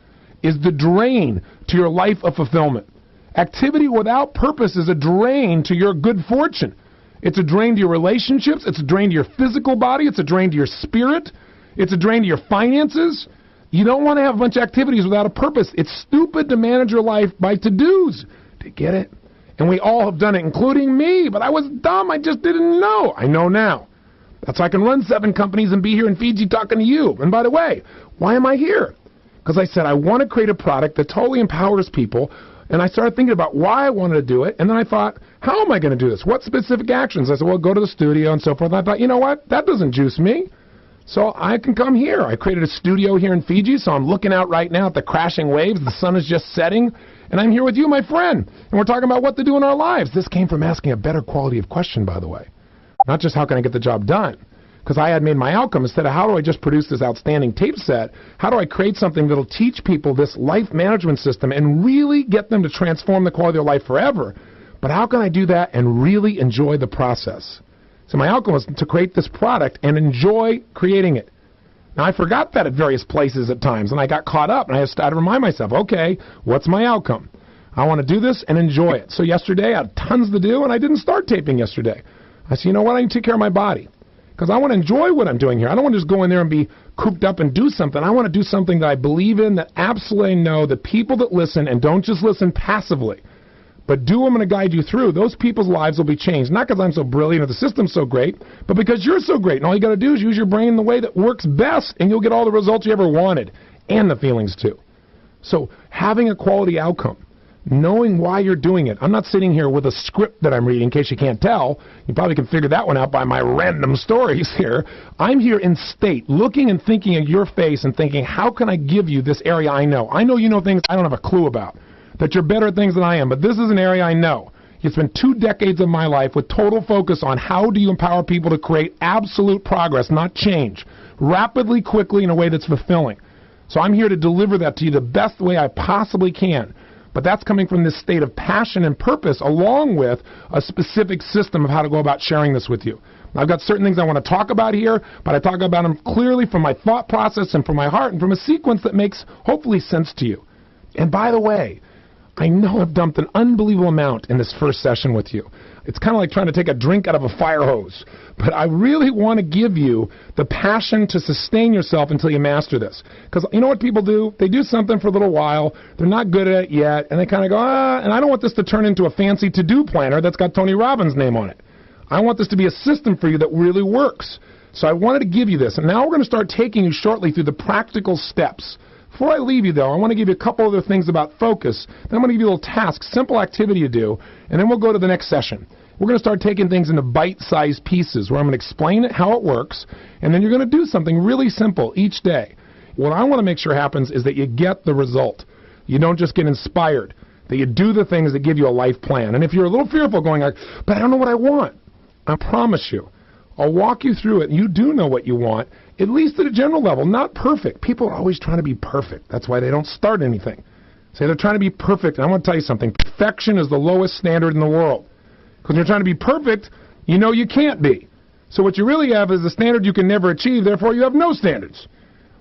is the drain to your life of fulfillment. Activity without purpose is a drain to your good fortune. It's a drain to your relationships. It's a drain to your physical body. It's a drain to your spirit. It's a drain to your finances. You don't want to have a bunch of activities without a purpose. It's stupid to manage your life by to-dos. Do you get it? And we all have done it, including me, but I was dumb. I just didn't know. I know now. That's why I can run 7 companies and be here in Fiji talking to you. And by the way, why am I here? Because I said I want to create a product that totally empowers people, and I started thinking about why I wanted to do it, and then I thought, how am I going to do this? What specific actions? I said, well, go to the studio and so forth. And I thought, you know what? That doesn't juice me. So I can come here. I created a studio here in Fiji, so I'm looking out right now at the crashing waves. The sun is just setting, and I'm here with you, my friend, and we're talking about what to do in our lives. This came from asking a better quality of question, by the way. Not just how can I get the job done, because I had made my outcome. Instead of how do I just produce this outstanding tape set, how do I create something that will teach people this life management system and really get them to transform the quality of their life forever? But how can I do that and really enjoy the process? So my outcome was to create this product and enjoy creating it. Now, I forgot that at various places at times, and I got caught up, and I had to remind myself, okay, what's my outcome? I want to do this and enjoy it. So yesterday, I had tons to do, and I didn't start taping yesterday. I said, you know what, I need to take care of my body, because I want to enjoy what I'm doing here. I don't want to just go in there and be cooped up and do something. I want to do something that I believe in, that absolutely know that people that listen, and don't just listen passively, but do I'm going to guide you through, those people's lives will be changed. Not because I'm so brilliant or the system's so great, but because you're so great. And all you got to do is use your brain in the way that works best, and you'll get all the results you ever wanted, and the feelings too. So having a quality outcome, knowing why you're doing it. I'm not sitting here with a script that I'm reading, in case you can't tell. You probably can figure that one out by my random stories here. I'm here in state, looking and thinking at your face and thinking, how can I give you this area I know? I know you know things I don't have a clue about, that you're better at things than I am, but this is an area I know. It's been 2 decades of my life with total focus on how do you empower people to create absolute progress, not change, rapidly, quickly, in a way that's fulfilling. So I'm here to deliver that to you the best way I possibly can. But that's coming from this state of passion and purpose, along with a specific system of how to go about sharing this with you. I've got certain things I want to talk about here, but I talk about them clearly from my thought process and from my heart and from a sequence that makes, hopefully, sense to you. And by the way, I know I've dumped an unbelievable amount in this first session with you. It's kind of like trying to take a drink out of a fire hose. But I really want to give you the passion to sustain yourself until you master this. Because you know what people do? They do something for a little while. They're not good at it yet. And they kind of go, and I don't want this to turn into a fancy to-do planner that's got Tony Robbins' name on it. I want this to be a system for you that really works. So I wanted to give you this. And now we're going to start taking you shortly through the practical steps. Before I leave you, though, I want to give you a couple other things about focus. Then I'm going to give you a little task, simple activity to do, and then we'll go to the next session. We're going to start taking things into bite-sized pieces where I'm going to explain it, how it works, and then you're going to do something really simple each day. What I want to make sure happens is that you get the result. You don't just get inspired, that you do the things that give you a life plan. And if you're a little fearful going like, but I don't know what I want, I promise you, I'll walk you through it. You do know what you want, at least at a general level, not perfect. People are always trying to be perfect. That's why they don't start anything. Say they're trying to be perfect. And I want to tell you something. Perfection is the lowest standard in the world. Because when you're trying to be perfect, you know you can't be. So what you really have is a standard you can never achieve, therefore you have no standards.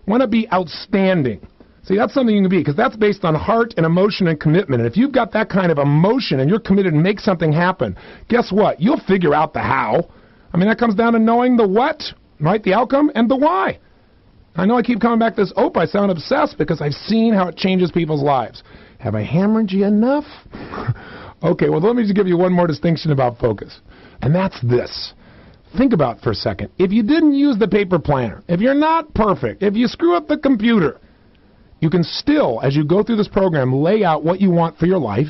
Want to be outstanding. See, that's something you can be, because that's based on heart and emotion and commitment. And if you've got that kind of emotion and you're committed to make something happen, guess what? You'll figure out the how. I mean, that comes down to knowing the what, right, the outcome, and the why. I know I keep coming back to this, I sound obsessed because I've seen how it changes people's lives. Have I hammered you enough? Okay, well, let me just give you one more distinction about focus, and that's this. Think about it for a second. If you didn't use the paper planner, if you're not perfect, if you screw up the computer, you can still, as you go through this program, lay out what you want for your life,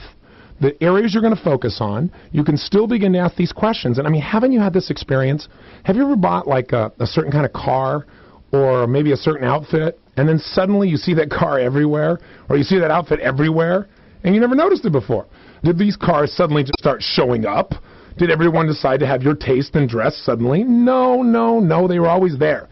the areas you're going to focus on. You can still begin to ask these questions. And I mean, haven't you had this experience? Have you ever bought like a certain kind of car or maybe a certain outfit, and then suddenly you see that car everywhere, or you see that outfit everywhere, and you never noticed it before? Did these cars suddenly just start showing up? Did everyone decide to have your taste and dress suddenly? No, they were always there.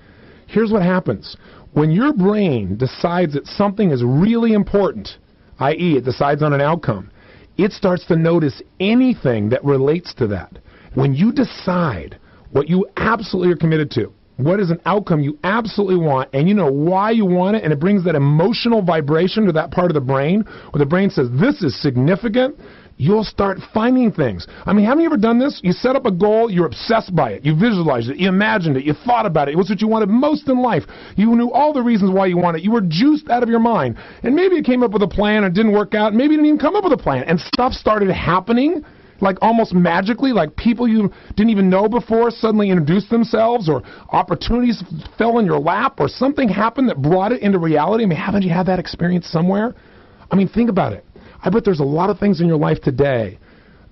Here's what happens. When your brain decides that something is really important, i.e. it decides on an outcome, it starts to notice anything that relates to that. When you decide what you absolutely are committed to, what is an outcome you absolutely want, and you know why you want it, and it brings that emotional vibration to that part of the brain, where the brain says, this is significant, you'll start finding things. I mean, haven't you ever done this? You set up a goal, you're obsessed by it, you visualized it, you imagined it, you thought about it, it was what you wanted most in life. You knew all the reasons why you wanted it, you were juiced out of your mind. And maybe you came up with a plan and it didn't work out, and maybe you didn't even come up with a plan, and stuff started happening, like almost magically, like people you didn't even know before suddenly introduced themselves, or opportunities fell in your lap, or something happened that brought it into reality. I mean, haven't you had that experience somewhere? I mean, think about it. I bet there's a lot of things in your life today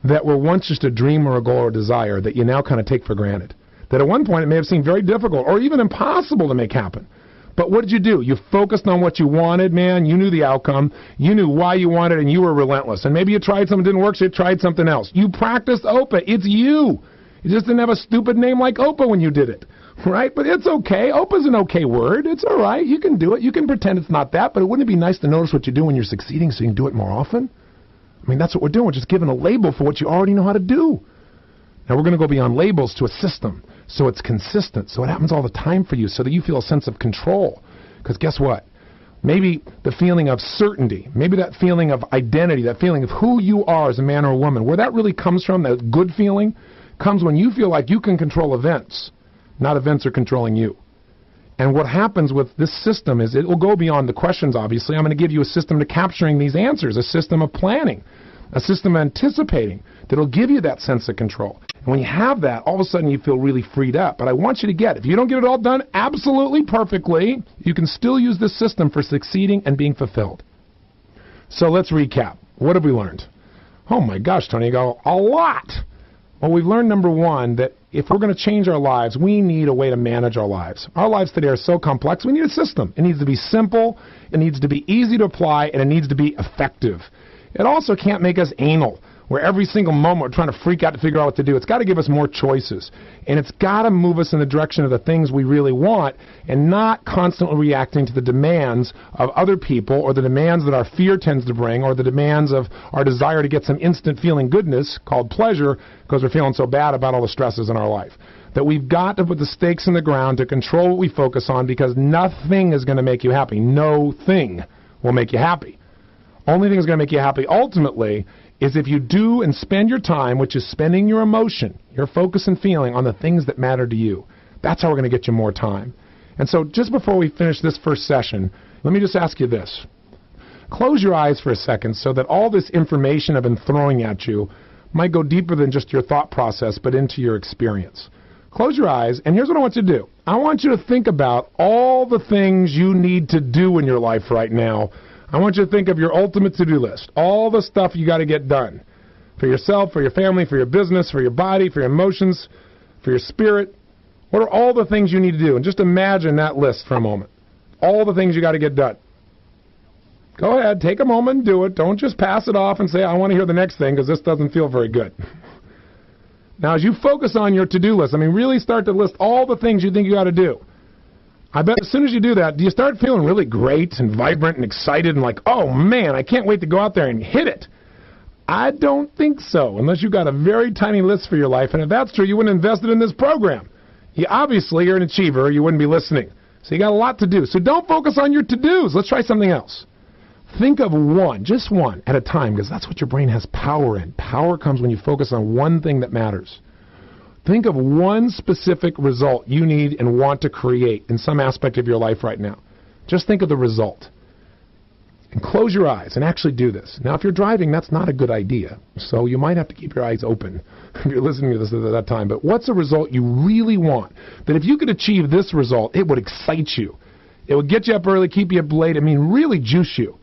that were once just a dream or a goal or a desire that you now kind of take for granted. That at one point it may have seemed very difficult or even impossible to make happen. But what did you do? You focused on what you wanted, man. You knew the outcome. You knew why you wanted it, and you were relentless. And maybe you tried something that didn't work, so you tried something else. You practiced OPA. It's you. You just didn't have a stupid name like OPA when you did it, right? But it's okay. OPA's an okay word. It's all right. You can do it. You can pretend it's not that, but wouldn't it be nice to notice what you do when you're succeeding so you can do it more often? I mean, that's what we're doing. We're just giving a label for what you already know how to do. Now we're going to go beyond labels to a system, so it's consistent, so it happens all the time for you, so that you feel a sense of control. Because guess what? Maybe the feeling of certainty, maybe that feeling of identity, that feeling of who you are as a man or a woman, where that really comes from, that good feeling, comes when you feel like you can control events, not events are controlling you. And what happens with this system is it will go beyond the questions, obviously. I'm going to give you a system to capturing these answers, a system of planning, a system of anticipating that will give you that sense of control. And when you have that, all of a sudden you feel really freed up. But I want you to get, if you don't get it all done absolutely perfectly, you can still use this system for succeeding and being fulfilled. So let's recap. What have we learned? Oh my gosh, Tony, you go, a lot. Well, we've learned, number one, that if we're going to change our lives, we need a way to manage our lives. Our lives today are so complex, we need a system. It needs to be simple, it needs to be easy to apply, and it needs to be effective. It also can't make us anal, where every single moment we're trying to freak out to figure out what to do. It's got to give us more choices. And it's got to move us in the direction of the things we really want, and not constantly reacting to the demands of other people, or the demands that our fear tends to bring, or the demands of our desire to get some instant feeling goodness called pleasure because we're feeling so bad about all the stresses in our life. That we've got to put the stakes in the ground to control what we focus on, because nothing is going to make you happy. No thing will make you happy. Only thing that's going to make you happy ultimately is if you do and spend your time, which is spending your emotion, your focus and feeling on the things that matter to you. That's how we're going to get you more time. And so just before we finish this first session, let me just ask you this. Close your eyes for a second so that all this information I've been throwing at you might go deeper than just your thought process, but into your experience. Close your eyes, and here's what I want you to do. I want you to think about all the things you need to do in your life right now. I want you to think of your ultimate to-do list, all the stuff you got to get done for yourself, for your family, for your business, for your body, for your emotions, for your spirit. What are all the things you need to do? And just imagine that list for a moment. All the things you got to get done. Go ahead, take a moment and do it. Don't just pass it off and say, I want to hear the next thing because this doesn't feel very good. Now, as you focus on your to-do list, really start to list all the things you think you got to do. I bet as soon as you do that, do you start feeling really great and vibrant and excited and like, oh man, I can't wait to go out there and hit it? I don't think so, unless you've got a very tiny list for your life. And if that's true, you wouldn't have invested in this program. Obviously, you're an achiever, or you wouldn't be listening. So you got a lot to do. So don't focus on your to-dos. Let's try something else. Think of one, just one at a time, because that's what your brain has power in. Power comes when you focus on one thing that matters. Think of one specific result you need and want to create in some aspect of your life right now. Just think of the result. And close your eyes and actually do this. Now, if you're driving, that's not a good idea. So you might have to keep your eyes open if you're listening to this at that time. But what's a result you really want? That if you could achieve this result, it would excite you. It would get you up early, keep you up late, really juice you.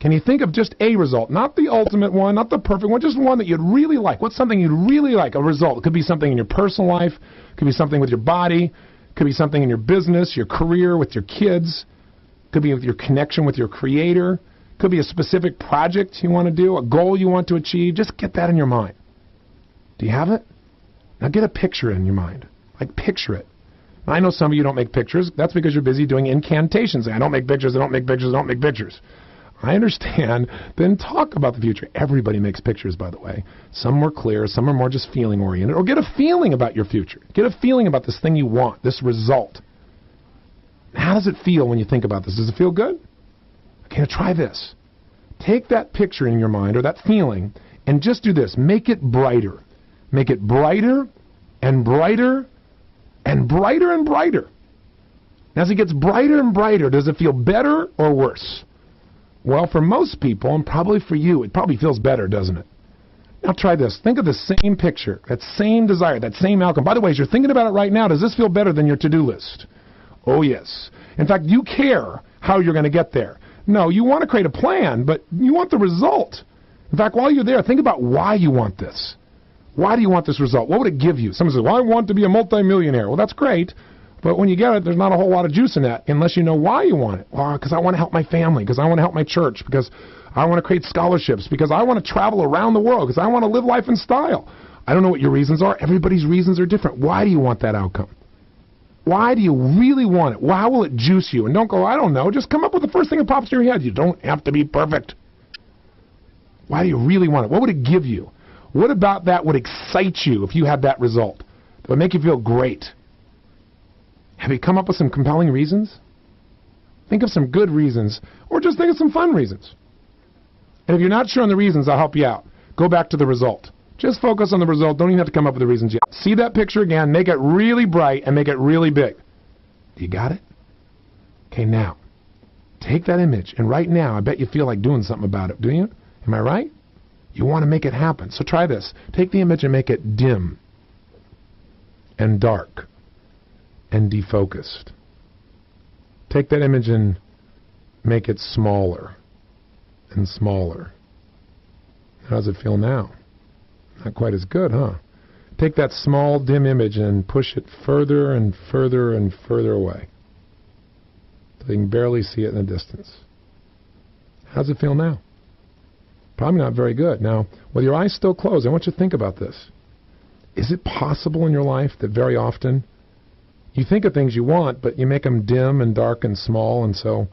Can you think of just a result? Not the ultimate one, not the perfect one, just one that you'd really like. What's something you'd really like? A result. It could be something in your personal life. It could be something with your body. It could be something in your business, your career, with your kids. It could be with your connection with your creator. It could be a specific project you want to do, a goal you want to achieve. Just get that in your mind. Do you have it? Now get a picture in your mind. Picture it. I know some of you don't make pictures. That's because you're busy doing incantations. I don't make pictures, I don't make pictures, I don't make pictures. I understand. Then talk about the future. Everybody makes pictures, by the way. Some more clear, some are more just feeling oriented. Or get a feeling about your future. Get a feeling about this thing you want, this result. How does it feel when you think about this? Does it feel good? Okay, now try this. Take that picture in your mind, or that feeling, and just do this. Make it brighter. Make it brighter and brighter and brighter and brighter. And as it gets brighter and brighter, does it feel better or worse? Well, for most people, and probably for you, it probably feels better, doesn't it? Now try this. Think of the same picture, that same desire, that same outcome. By the way, as you're thinking about it right now, does this feel better than your to-do list? Oh, yes. In fact, you care how you're going to get there. No, you want to create a plan, but you want the result. In fact, while you're there, think about why you want this. Why do you want this result? What would it give you? Someone says, well, I want to be a multimillionaire. Well, that's great. But when you get it, there's not a whole lot of juice in that unless you know why you want it. Well, because I want to help my family, because I want to help my church, because I want to create scholarships, because I want to travel around the world, because I want to live life in style. I don't know what your reasons are. Everybody's reasons are different. Why do you want that outcome? Why do you really want it? How will it juice you? And don't go, I don't know. Just come up with the first thing that pops in your head. You don't have to be perfect. Why do you really want it? What would it give you? What about that would excite you if you had that result? That would make you feel great. Have you come up with some compelling reasons? Think of some good reasons, or just think of some fun reasons. And if you're not sure on the reasons, I'll help you out. Go back to the result. Just focus on the result. Don't even have to come up with the reasons yet. See that picture again, make it really bright, and make it really big. You got it? Okay, now, take that image, and right now, I bet you feel like doing something about it, do you? Am I right? You want to make it happen. So try this. Take the image and make it dim and dark and defocused. Take that image and make it smaller and smaller. How does it feel now? Not quite as good, huh? Take that small, dim image and push it further and further and further away, so you can barely see it in the distance. How does it feel now? Probably not very good. Now, with your eyes still closed, I want you to think about this. Is it possible in your life that very often you think of things you want, but you make them dim and dark and small, and so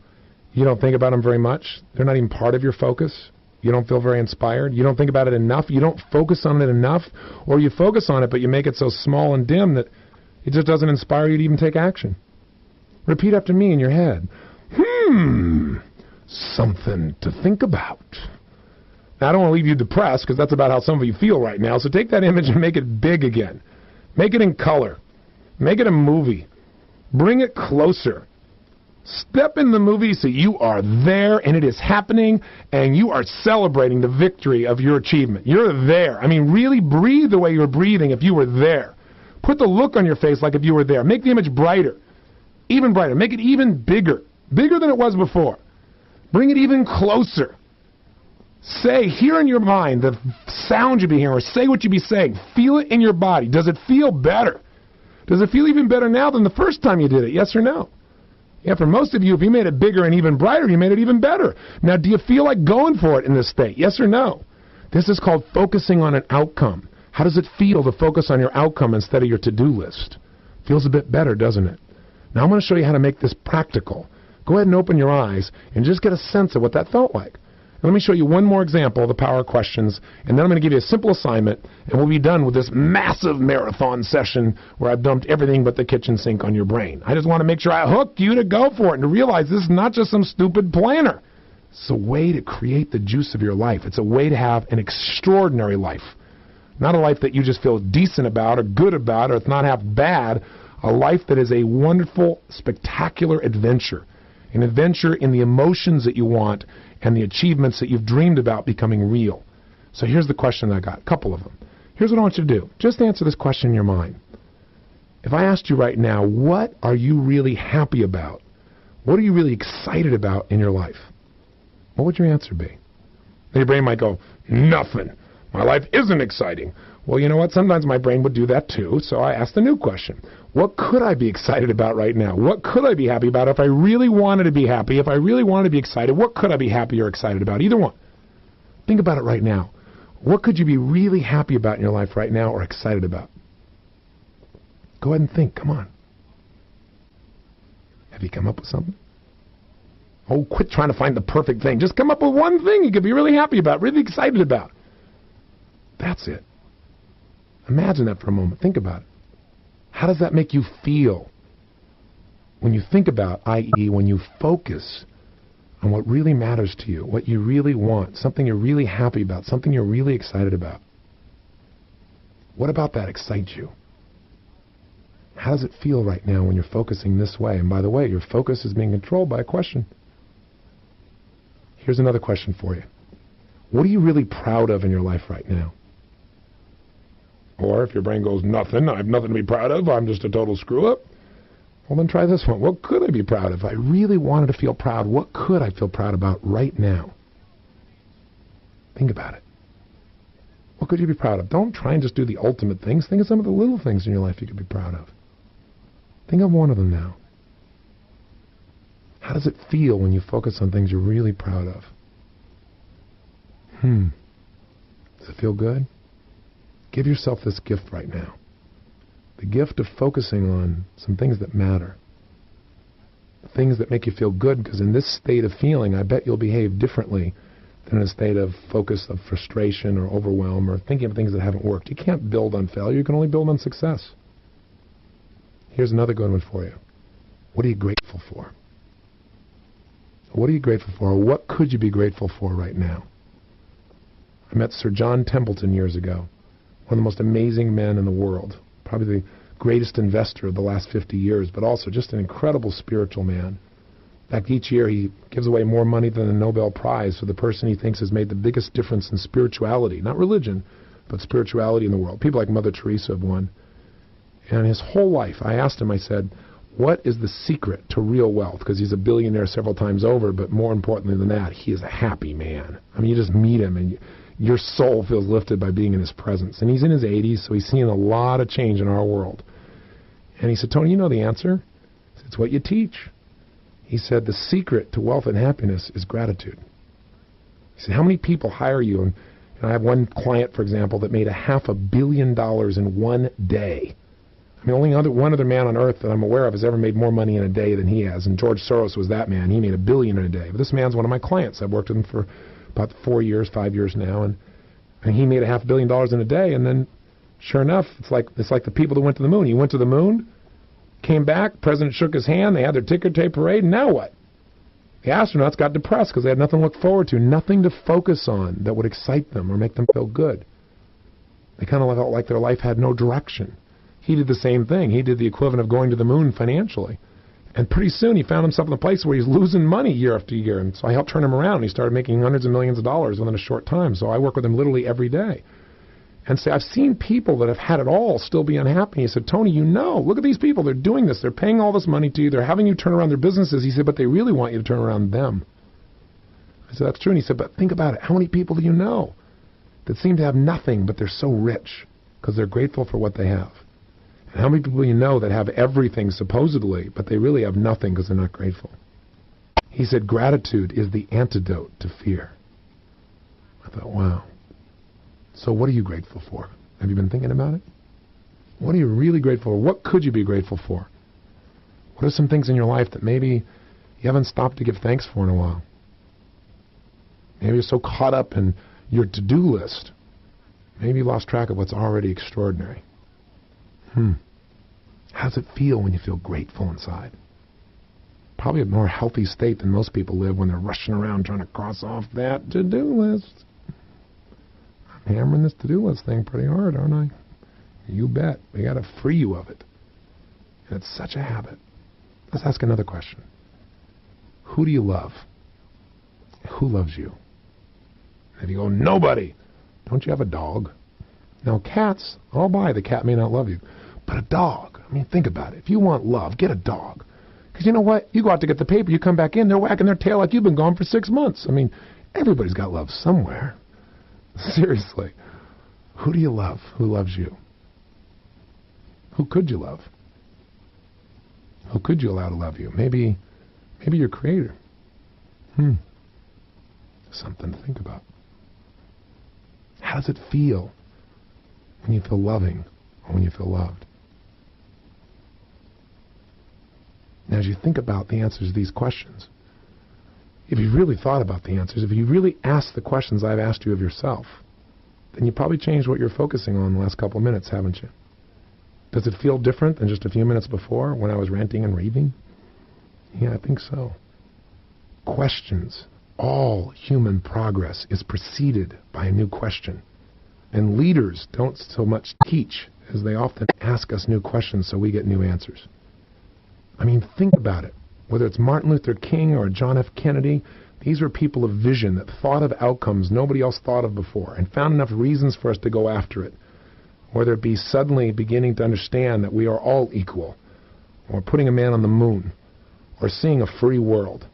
you don't think about them very much? They're not even part of your focus. You don't feel very inspired. You don't think about it enough. You don't focus on it enough, or you focus on it, but you make it so small and dim that it just doesn't inspire you to even take action. Repeat after me in your head. something to think about. Now, I don't want to leave you depressed because that's about how some of you feel right now. So take that image and make it big again. Make it in color. Make it a movie. Bring it closer. Step in the movie so you are there and it is happening and you are celebrating the victory of your achievement. You're there. I mean, really breathe the way you're breathing if you were there. Put the look on your face like if you were there. Make the image brighter. Even brighter. Make it even bigger. Bigger than it was before. Bring it even closer. Say, hear in your mind the sound you'd be hearing, or say what you'd be saying. Feel it in your body. Does it feel better? Does it feel even better now than the first time you did it? Yes or no? Yeah, for most of you, if you made it bigger and even brighter, you made it even better. Now, do you feel like going for it in this state? Yes or no? This is called focusing on an outcome. How does it feel to focus on your outcome instead of your to-do list? Feels a bit better, doesn't it? Now, I'm going to show you how to make this practical. Go ahead and open your eyes and just get a sense of what that felt like. Let me show you one more example of the power of questions, and then I'm going to give you a simple assignment, and we'll be done with this massive marathon session where I've dumped everything but the kitchen sink on your brain. I just want to make sure I hook you to go for it and to realize this is not just some stupid planner. It's a way to create the juice of your life. It's a way to have an extraordinary life. Not a life that you just feel decent about or good about or it's not half bad. A life that is a wonderful, spectacular adventure. An adventure in the emotions that you want and the achievements that you've dreamed about becoming real. So here's the question I got, a couple of them. Here's what I want you to do. Just answer this question in your mind. If I asked you right now, what are you really happy about? What are you really excited about in your life? What would your answer be? Then your brain might go, nothing. My life isn't exciting. Well, you know what? Sometimes my brain would do that too, so I asked a new question. What could I be excited about right now? What could I be happy about if I really wanted to be happy? If I really wanted to be excited, what could I be happy or excited about? Either one. Think about it right now. What could you be really happy about in your life right now or excited about? Go ahead and think. Come on. Have you come up with something? Oh, quit trying to find the perfect thing. Just come up with one thing you could be really happy about, really excited about. That's it. Imagine that for a moment. Think about it. How does that make you feel when you think about, i.e., when you focus on what really matters to you, what you really want, something you're really happy about, something you're really excited about? What about that excites you? How does it feel right now when you're focusing this way? And by the way, your focus is being controlled by a question. Here's another question for you. What are you really proud of in your life right now? Or if your brain goes, nothing, I have nothing to be proud of, I'm just a total screw-up, well, then try this one. What could I be proud of? If I really wanted to feel proud, what could I feel proud about right now? Think about it. What could you be proud of? Don't try and just do the ultimate things. Think of some of the little things in your life you could be proud of. Think of one of them now. How does it feel when you focus on things you're really proud of? Does it feel good? Give yourself this gift right now. The gift of focusing on some things that matter. Things that make you feel good, because in this state of feeling, I bet you'll behave differently than in a state of focus of frustration or overwhelm or thinking of things that haven't worked. You can't build on failure. You can only build on success. Here's another good one for you. What are you grateful for? What are you grateful for? Or what could you be grateful for right now? I met Sir John Templeton years ago. One of the most amazing men in the world, probably the greatest investor of the last 50 years, but also just an incredible spiritual man. In fact, each year he gives away more money than a Nobel Prize for the person he thinks has made the biggest difference in spirituality, not religion, but spirituality in the world. People like Mother Teresa have won. And his whole life, I asked him, I said, what is the secret to real wealth? Because he's a billionaire several times over, but more importantly than that, he is a happy man. I mean, you just meet him and your soul feels lifted by being in his presence. And he's in his 80s, so he's seen a lot of change in our world. And he said, Tony, you know the answer. It's what you teach. He said, the secret to wealth and happiness is gratitude. He said, how many people hire you? And I have one client, for example, that made $500 million in one day. I mean, only one other man on earth that I'm aware of has ever made more money in a day than he has. And George Soros was that man. He made $1 billion in a day. But this man's one of my clients. I've worked with him for about 5 years now, and he made $500 million in a day. And then, sure enough, it's like the people that went to the moon. He went to the moon, came back, president shook his hand, they had their ticker tape parade, and now what? The astronauts got depressed because they had nothing to look forward to, nothing to focus on that would excite them or make them feel good. They kind of felt like their life had no direction. He did the same thing. He did the equivalent of going to the moon financially. And pretty soon he found himself in a place where he's losing money year after year. And so I helped turn him around. He started making hundreds of millions of dollars within a short time. So I work with him literally every day. And say, I've seen people that have had it all still be unhappy. He said, Tony, look at these people. They're doing this. They're paying all this money to you. They're having you turn around their businesses. He said, but they really want you to turn around them. I said, that's true. And he said, but think about it. How many people do you know that seem to have nothing, but they're so rich because they're grateful for what they have? And how many people you know that have everything supposedly, but they really have nothing because they're not grateful? He said, gratitude is the antidote to fear. I thought, wow. So what are you grateful for? Have you been thinking about it? What are you really grateful for? What could you be grateful for? What are some things in your life that maybe you haven't stopped to give thanks for in a while? Maybe you're so caught up in your to-do list. Maybe you lost track of what's already extraordinary. How does it feel when you feel grateful inside? Probably a more healthy state than most people live when they're rushing around trying to cross off that to-do list. I'm hammering this to-do list thing pretty hard, aren't I? You bet. We got to free you of it. And it's such a habit. Let's ask another question. Who do you love? Who loves you? If you go, nobody. Don't you have a dog? Now, cats, I'll buy the cat may not love you. But a dog, think about it. If you want love, get a dog. Because you know what? You go out to get the paper, you come back in, they're wagging their tail like you've been gone for 6 months. Everybody's got love somewhere. Seriously. Who do you love? Who loves you? Who could you love? Who could you allow to love you? Maybe your creator. Something to think about. How does it feel when you feel loving or when you feel loved? Now, as you think about the answers to these questions, if you really thought about the answers, if you really asked the questions I've asked you of yourself, then you probably changed what you're focusing on the last couple of minutes, haven't you? Does it feel different than just a few minutes before when I was ranting and raving? Yeah, I think so. Questions. All human progress is preceded by a new question. And leaders don't so much teach as they often ask us new questions so we get new answers. Think about it. Whether it's Martin Luther King or John F. Kennedy, these were people of vision that thought of outcomes nobody else thought of before and found enough reasons for us to go after it. Whether it be suddenly beginning to understand that we are all equal, or putting a man on the moon, or seeing a free world.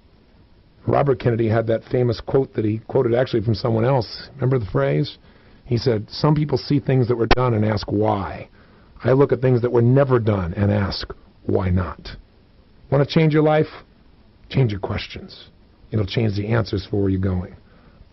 Robert Kennedy had that famous quote that he quoted actually from someone else. Remember the phrase? He said, some people see things that were done and ask why. I look at things that were never done and ask, why not? Want to change your life? Change your questions. It'll change the answers for where you're going.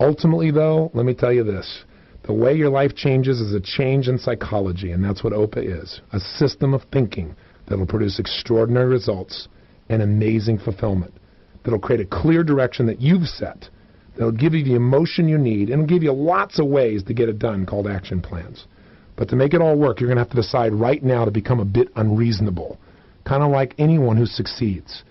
Ultimately, though, let me tell you this. The way your life changes is a change in psychology, and that's what OPA is. A system of thinking that will produce extraordinary results and amazing fulfillment. That will create a clear direction that you've set. That will give you the emotion you need, and will give you lots of ways to get it done called action plans. But to make it all work, you're going to have to decide right now to become a bit unreasonable. Kind of like anyone who succeeds.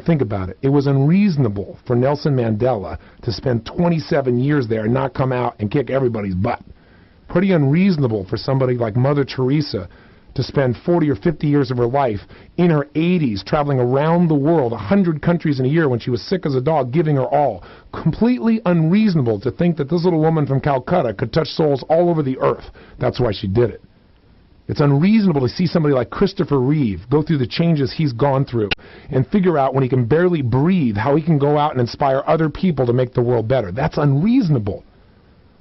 Think about it. It was unreasonable for Nelson Mandela to spend 27 years there and not come out and kick everybody's butt. Pretty unreasonable for somebody like Mother Teresa to spend 40 or 50 years of her life in her 80s traveling around the world, 100 countries in a year when she was sick as a dog, giving her all. Completely unreasonable to think that this little woman from Calcutta could touch souls all over the earth. That's why she did it. It's unreasonable to see somebody like Christopher Reeve go through the changes he's gone through and figure out when he can barely breathe how he can go out and inspire other people to make the world better. That's unreasonable.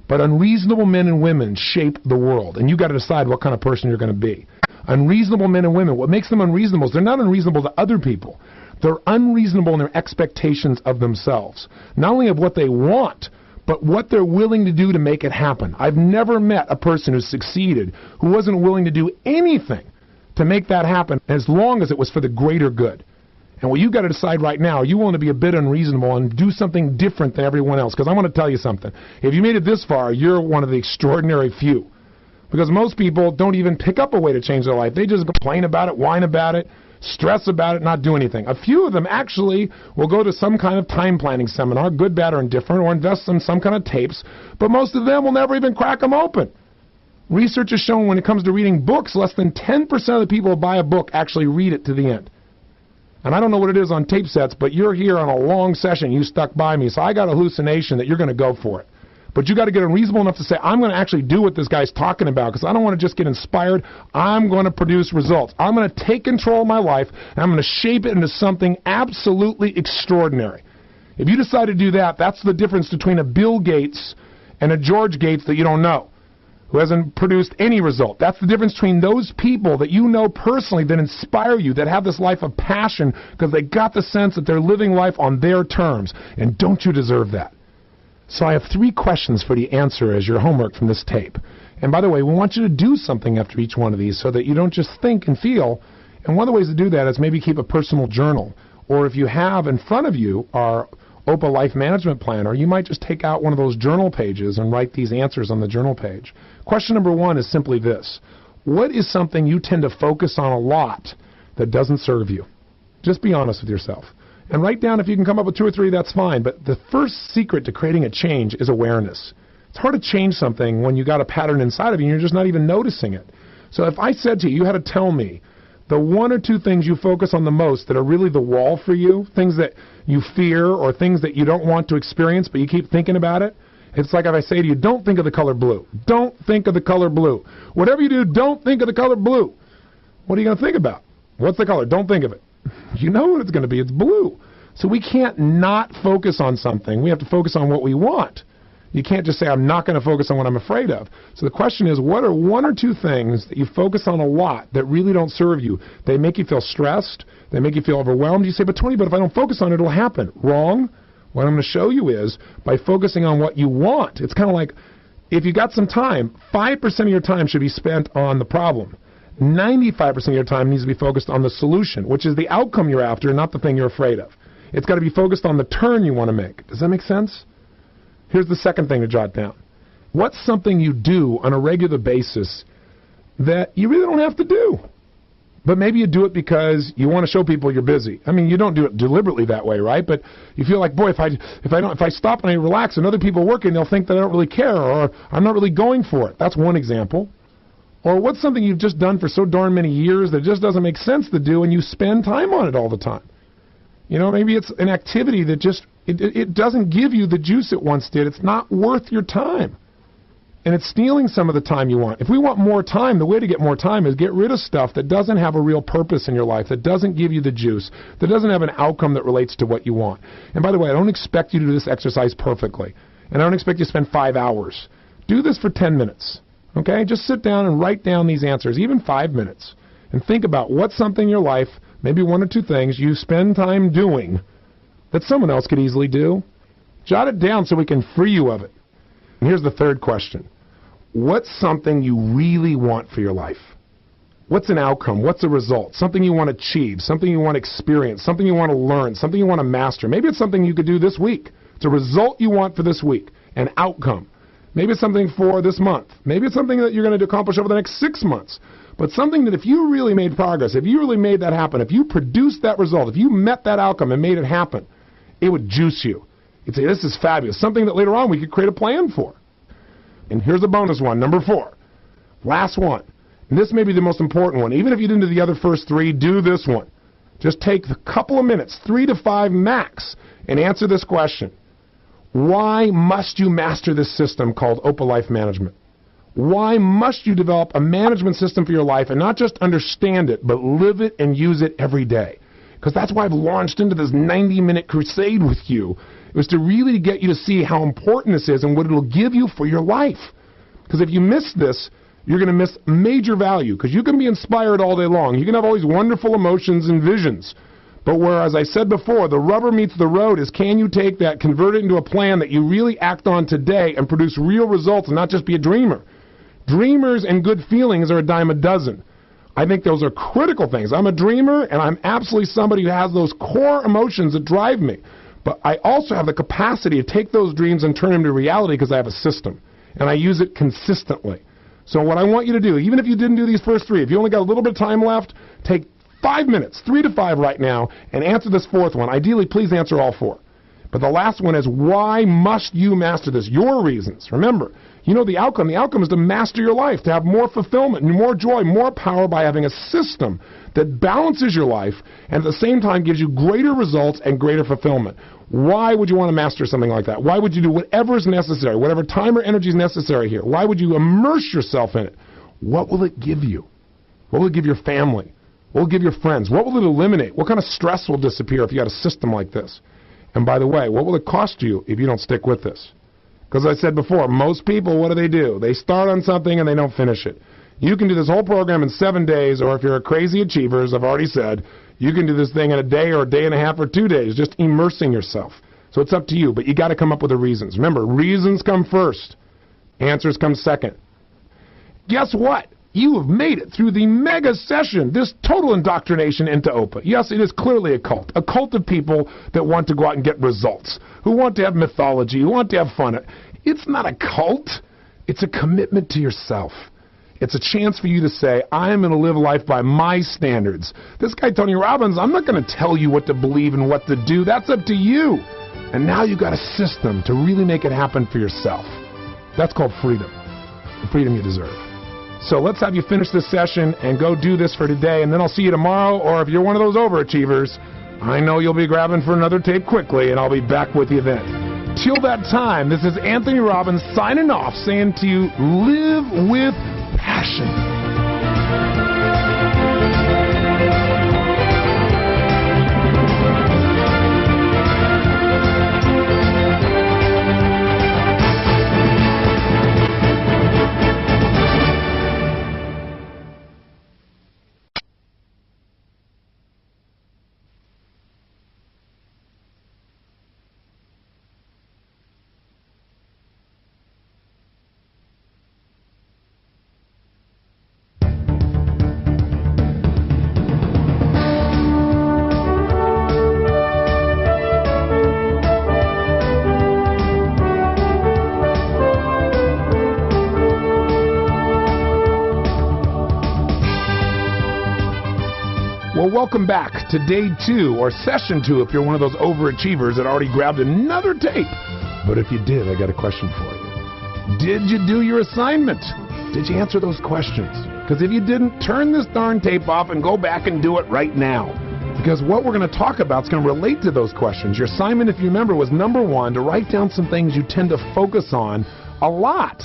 But unreasonable men and women shape the world, and you got to decide what kind of person you're going to be. Unreasonable men and women, what makes them unreasonable is they're not unreasonable to other people. They're unreasonable in their expectations of themselves. Not only of what they want, but what they're willing to do to make it happen. I've never met a person who succeeded who wasn't willing to do anything to make that happen as long as it was for the greater good. And what you've got to decide right now, you want to be a bit unreasonable and do something different than everyone else. Because I want to tell you something. If you made it this far, you're one of the extraordinary few. Because most people don't even pick up a way to change their life. They just complain about it, whine about it, stress about it, not do anything. A few of them actually will go to some kind of time planning seminar, good, bad, or indifferent, or invest in some kind of tapes, but most of them will never even crack them open. Research has shown when it comes to reading books, less than 10% of the people who buy a book actually read it to the end. And I don't know what it is on tape sets, but you're here on a long session. You stuck by me, so I got a hallucination that you're going to go for it. But you got to get unreasonable enough to say, I'm going to actually do what this guy's talking about, because I don't want to just get inspired. I'm going to produce results. I'm going to take control of my life, and I'm going to shape it into something absolutely extraordinary. If you decide to do that, that's the difference between a Bill Gates and a George Gates that you don't know, who hasn't produced any result. That's the difference between those people that you know personally that inspire you, that have this life of passion because they got the sense that they're living life on their terms. And don't you deserve that? So I have 3 questions for you to answer as your homework from this tape. And by the way, we want you to do something after each one of these so that you don't just think and feel. And one of the ways to do that is maybe keep a personal journal. Or if you have in front of you our OPA Life Management Planner, you might just take out one of those journal pages and write these answers on the journal page. Question number 1 is simply this. What is something you tend to focus on a lot that doesn't serve you? Just be honest with yourself. And write down, if you can come up with 2 or 3, that's fine. But the first secret to creating a change is awareness. It's hard to change something when you got a pattern inside of you and you're just not even noticing it. So if I said to you, you had to tell me the 1 or 2 things you focus on the most that are really the wall for you, things that you fear or things that you don't want to experience but you keep thinking about it, it's like if I say to you, don't think of the color blue. Don't think of the color blue. Whatever you do, don't think of the color blue. What are you going to think about? What's the color? Don't think of it. You know what it's going to be. It's blue. So we can't not focus on something. We have to focus on what we want. You can't just say, I'm not going to focus on what I'm afraid of. So the question is, what are 1 or 2 things that you focus on a lot that really don't serve you? They make you feel stressed. They make you feel overwhelmed. You say, but Tony, but if I don't focus on it, it'll happen. Wrong. What I'm going to show you is by focusing on what you want. It's kind of like if you got some time, 5% of your time should be spent on the problem. 95% of your time needs to be focused on the solution, which is the outcome you're after, not the thing you're afraid of. It's got to be focused on the turn you want to make. Does that make sense? Here's the second thing to jot down. What's something you do on a regular basis that you really don't have to do? But maybe you do it because you want to show people you're busy. I mean, you don't do it deliberately that way, right? But you feel like, boy, if I stop and I relax and other people are working, they'll think that I don't really care or I'm not really going for it. That's one example. Or what's something you've just done for so darn many years that it just doesn't make sense to do and you spend time on it all the time? You know, maybe it's an activity that just, it doesn't give you the juice it once did. It's not worth your time. And it's stealing some of the time you want. If we want more time, the way to get more time is get rid of stuff that doesn't have a real purpose in your life, that doesn't give you the juice, that doesn't have an outcome that relates to what you want. And by the way, I don't expect you to do this exercise perfectly. And I don't expect you to spend 5 hours. Do this for 10 minutes. Okay? Just sit down and write down these answers, even 5 minutes. And think about what's something in your life, maybe 1 or 2 things you spend time doing that someone else could easily do. Jot it down so we can free you of it. And here's the third question. What's something you really want for your life? What's an outcome? What's a result? Something you want to achieve, something you want to experience, something you want to learn, something you want to master. Maybe it's something you could do this week. It's a result you want for this week, an outcome. Maybe it's something for this month. Maybe it's something that you're going to accomplish over the next 6 months. But something that if you really made progress, if you really made that happen, if you produced that result, if you met that outcome and made it happen, it would juice you. You'd say, this is fabulous. Something that later on we could create a plan for. And here's a bonus one, number 4. Last one. And this may be the most important one. Even if you didn't do the other first 3, do this one. Just take a couple of minutes, 3 to 5 max, and answer this question. Why must you master this system called OPA Life Management? Why must you develop a management system for your life and not just understand it, but live it and use it every day? Because that's why I've launched into this 90-minute crusade with you. It was to really get you to see how important this is and what it will give you for your life. Because if you miss this, you're going to miss major value. Because you can be inspired all day long. You can have all these wonderful emotions and visions. But where, as I said before, the rubber meets the road is, can you take that, convert it into a plan that you really act on today and produce real results and not just be a dreamer? Dreamers and good feelings are a dime a dozen. I think those are critical things. I'm a dreamer, and I'm absolutely somebody who has those core emotions that drive me. But I also have the capacity to take those dreams and turn them into reality because I have a system, and I use it consistently. So what I want you to do, even if you didn't do these first 3, if you only got a little bit of time left, take 5 minutes, 3 to 5 right now, and answer this fourth one. Ideally, please answer all 4. But the last one is, why must you master this? Your reasons. Remember, you know the outcome. The outcome is to master your life, to have more fulfillment, more joy, more power by having a system that balances your life and at the same time gives you greater results and greater fulfillment. Why would you want to master something like that? Why would you do whatever is necessary, whatever time or energy is necessary here? Why would you immerse yourself in it? What will it give you? What will it give your family? What will it give your friends? What will it eliminate? What kind of stress will disappear if you got a system like this? And by the way, what will it cost you if you don't stick with this? Because I said before, most people, what do? They start on something and they don't finish it. You can do this whole program in 7 days, or if you're a crazy achiever, as I've already said, you can do this thing in a day or a day and a half or 2 days, just immersing yourself. So it's up to you, but you got to come up with the reasons. Remember, reasons come first. Answers come second. Guess what? You have made it through the mega session, this total indoctrination into OPA. Yes, it is clearly a cult of people that want to go out and get results, who want to have mythology, who want to have fun. It's not a cult. It's a commitment to yourself. It's a chance for you to say, I am going to live life by my standards. This guy, Tony Robbins, I'm not going to tell you what to believe and what to do. That's up to you. And now you've got a system to really make it happen for yourself. That's called freedom, the freedom you deserve. So let's have you finish this session and go do this for today, and then I'll see you tomorrow, or if you're one of those overachievers, I know you'll be grabbing for another tape quickly, and I'll be back with you then. Till that time, this is Anthony Robbins signing off, saying to you, live with passion. Well, welcome back to day 2, or session 2, if you're one of those overachievers that already grabbed another tape. But if you did, I got a question for you. Did you do your assignment? Did you answer those questions? Because if you didn't, turn this darn tape off and go back and do it right now. Because what we're going to talk about is going to relate to those questions. Your assignment, if you remember, was number 1, to write down some things you tend to focus on a lot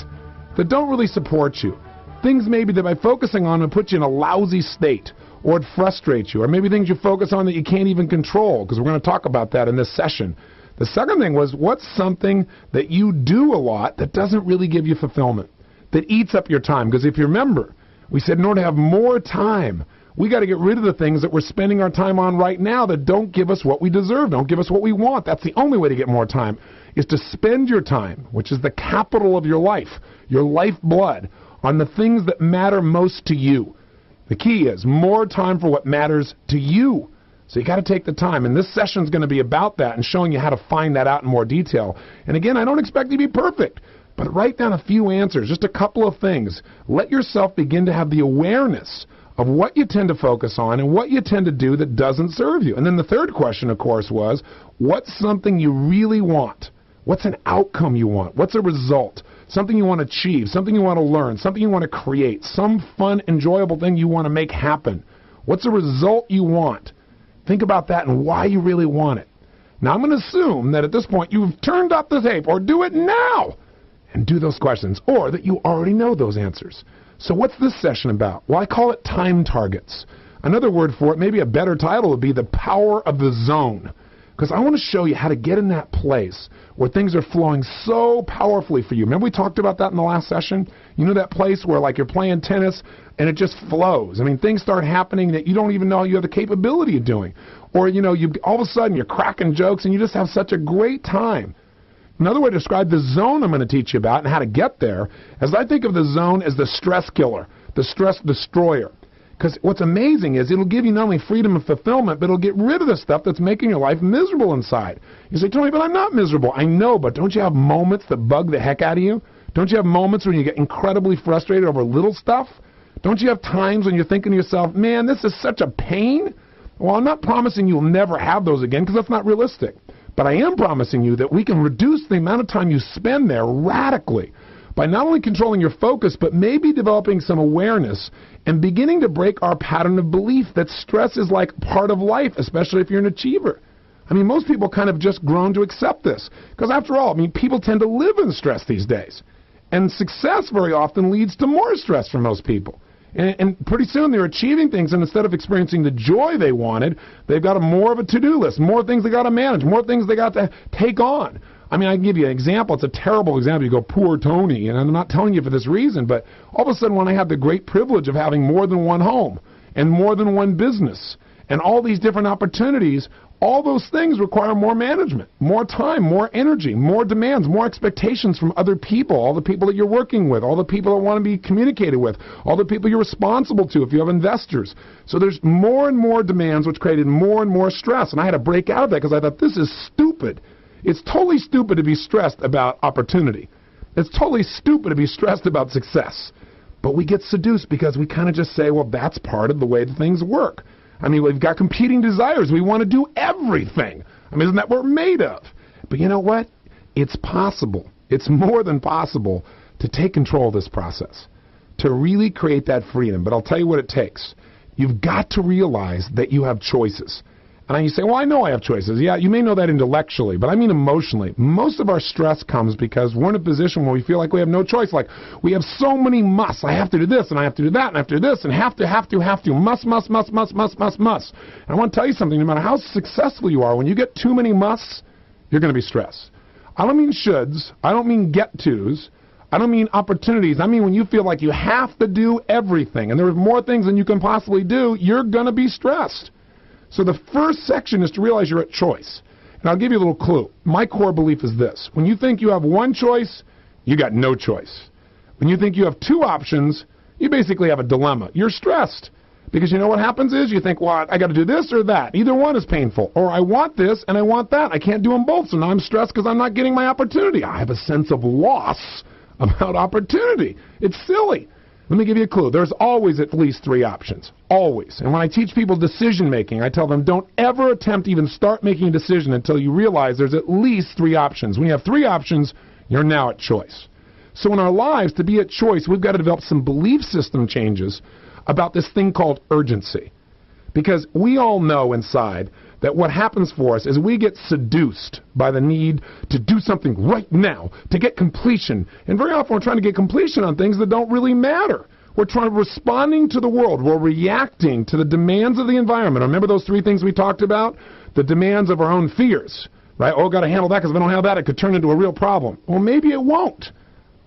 that don't really support you. Things maybe that by focusing on would put you in a lousy state, or it frustrates you, or maybe things you focus on that you can't even control, because we're going to talk about that in this session. The second thing was, what's something that you do a lot that doesn't really give you fulfillment, that eats up your time? Because if you remember, we said in order to have more time, we got to get rid of the things that we're spending our time on right now that don't give us what we deserve, don't give us what we want. That's the only way to get more time, is to spend your time, which is the capital of your lifeblood, on the things that matter most to you. The key is more time for what matters to you. So you got to take the time. And this session is going to be about that and showing you how to find that out in more detail. And again, I don't expect you to be perfect, but write down a few answers, just a couple of things. Let yourself begin to have the awareness of what you tend to focus on and what you tend to do that doesn't serve you. And then the third question, of course, was, what's something you really want? What's an outcome you want? What's a result? Something you want to achieve, something you want to learn, something you want to create, some fun, enjoyable thing you want to make happen. What's a result you want? Think about that and why you really want it. Now, I'm going to assume that at this point you've turned up the tape, or do it now and do those questions, or that you already know those answers. So what's this session about? Well, I call it time targets. Another word for it, maybe a better title, would be the power of the zone. Because I want to show you how to get in that place where things are flowing so powerfully for you. Remember we talked about that in the last session? You know that place where like you're playing tennis and it just flows. I mean, things start happening that you don't even know you have the capability of doing. Or, you know, all of a sudden you're cracking jokes and you just have such a great time. Another way to describe the zone I'm going to teach you about and how to get there, as I think of the zone as the stress killer, the stress destroyer. Because what's amazing is it'll give you not only freedom and fulfillment, but it'll get rid of the stuff that's making your life miserable inside. You say, Tony, but I'm not miserable. I know, but don't you have moments that bug the heck out of you? Don't you have moments when you get incredibly frustrated over little stuff? Don't you have times when you're thinking to yourself, man, this is such a pain? Well, I'm not promising you'll never have those again because that's not realistic. But I am promising you that we can reduce the amount of time you spend there radically by not only controlling your focus, but maybe developing some awareness and beginning to break our pattern of belief that stress is like part of life, especially if you're an achiever. I mean, most people kind of just grown to accept this. Because after all, I mean, people tend to live in stress these days. And success very often leads to more stress for most people. And pretty soon they're achieving things, and instead of experiencing the joy they wanted, they've got more of a to-do list, more things they got to manage, more things they got to take on. I mean, I can give you an example. It's a terrible example. You go, poor Tony, and I'm not telling you for this reason, but all of a sudden when I had the great privilege of having more than one home and more than one business and all these different opportunities, all those things require more management, more time, more energy, more demands, more expectations from other people, all the people that you're working with, all the people that want to be communicated with, all the people you're responsible to if you have investors. So there's more and more demands, which created more and more stress. And I had to break out of that because I thought, this is stupid. It's totally stupid to be stressed about opportunity. It's totally stupid to be stressed about success. But we get seduced because we kind of just say, well, that's part of the way that things work. I mean, we've got competing desires. We want to do everything. I mean, isn't that what we're made of? But you know what? It's possible. It's more than possible to take control of this process, to really create that freedom. But I'll tell you what it takes. You've got to realize that you have choices. And you say, well, I know I have choices. Yeah, you may know that intellectually, but I mean emotionally. Most of our stress comes because we're in a position where we feel like we have no choice. Like, we have so many musts. I have to do this, and I have to do that, and I have to do this, and have to, must. And I want to tell you something. No matter how successful you are, when you get too many musts, you're going to be stressed. I don't mean shoulds. I don't mean get-tos. I don't mean opportunities. I mean when you feel like you have to do everything, and there are more things than you can possibly do, you're going to be stressed. So the first section is to realize you're at choice. And I'll give you a little clue. My core belief is this. When you think you have one choice, you got no choice. When you think you have two options, you basically have a dilemma. You're stressed. Because you know what happens is you think, well, I got to do this or that. Either one is painful. Or I want this and I want that. I can't do them both. So now I'm stressed because I'm not getting my opportunity. I have a sense of loss about opportunity. It's silly. Let me give you a clue. There's always at least three options. Always. And when I teach people decision making, I tell them don't ever attempt to even start making a decision until you realize there's at least three options. When you have three options, you're now at choice. So in our lives, to be at choice, we've got to develop some belief system changes about this thing called urgency. Because we all know inside that what happens for us is we get seduced by the need to do something right now, to get completion. And very often we're trying to get completion on things that don't really matter. We're responding to the world. We're reacting to the demands of the environment. Remember those three things we talked about? The demands of our own fears, right? Oh, got to handle that because if I don't have that, it could turn into a real problem. Well, maybe it won't.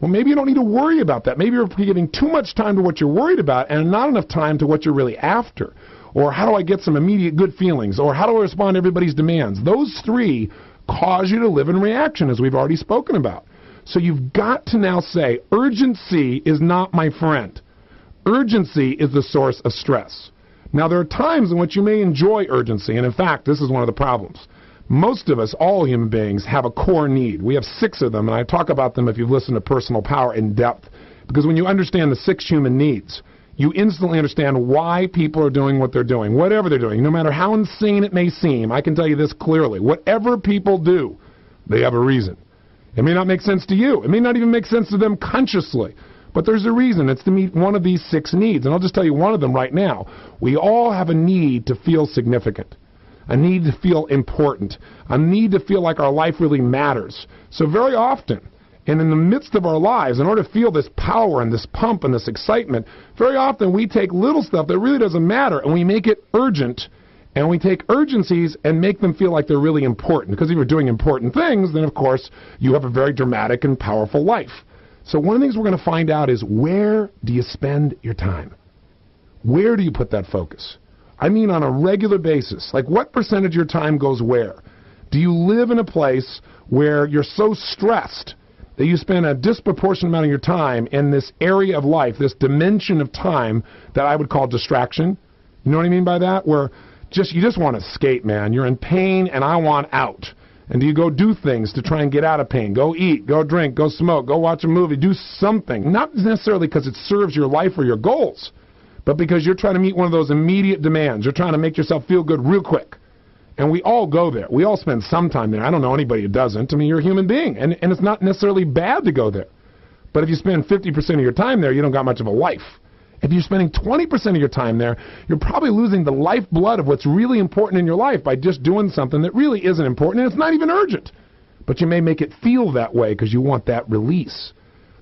Well, maybe you don't need to worry about that. Maybe you're giving too much time to what you're worried about and not enough time to what you're really after. Or how do I get some immediate good feelings? Or how do I respond to everybody's demands? Those three cause you to live in reaction, as we've already spoken about. So you've got to now say, urgency is not my friend. Urgency is the source of stress. Now, there are times in which you may enjoy urgency, and in fact, this is one of the problems. Most of us, all human beings, have a core need. We have 6 of them, and I talk about them if you've listened to Personal Power in depth. Because when you understand the 6 human needs, you instantly understand why people are doing what they're doing, whatever they're doing. No matter how insane it may seem, I can tell you this clearly. Whatever people do, they have a reason. It may not make sense to you. It may not even make sense to them consciously. But there's a reason. It's to meet one of these 6 needs. And I'll just tell you one of them right now. We all have a need to feel significant, a need to feel important, a need to feel like our life really matters. So very often, and in the midst of our lives, in order to feel this power and this pump and this excitement, very often we take little stuff that really doesn't matter and we make it urgent, and we take urgencies and make them feel like they're really important. Because if you're doing important things, then of course you have a very dramatic and powerful life. So one of the things we're going to find out is, where do you spend your time? Where do you put that focus? I mean on a regular basis. Like, what percentage of your time goes where? Do you live in a place where you're so stressed that you spend a disproportionate amount of your time in this area of life, this dimension of time that I would call distraction? You know what I mean by that? Where you just want to escape, man. You're in pain and I want out. And do you go do things to try and get out of pain? Go eat, go drink, go smoke, go watch a movie, do something. Not necessarily because it serves your life or your goals, but because you're trying to meet one of those immediate demands. You're trying to make yourself feel good real quick. And we all go there. We all spend some time there. I don't know anybody who doesn't. I mean, you're a human being, and it's not necessarily bad to go there. But if you spend 50% of your time there, you don't got much of a life. If you're spending 20% of your time there, you're probably losing the lifeblood of what's really important in your life by just doing something that really isn't important, and it's not even urgent. But you may make it feel that way because you want that release.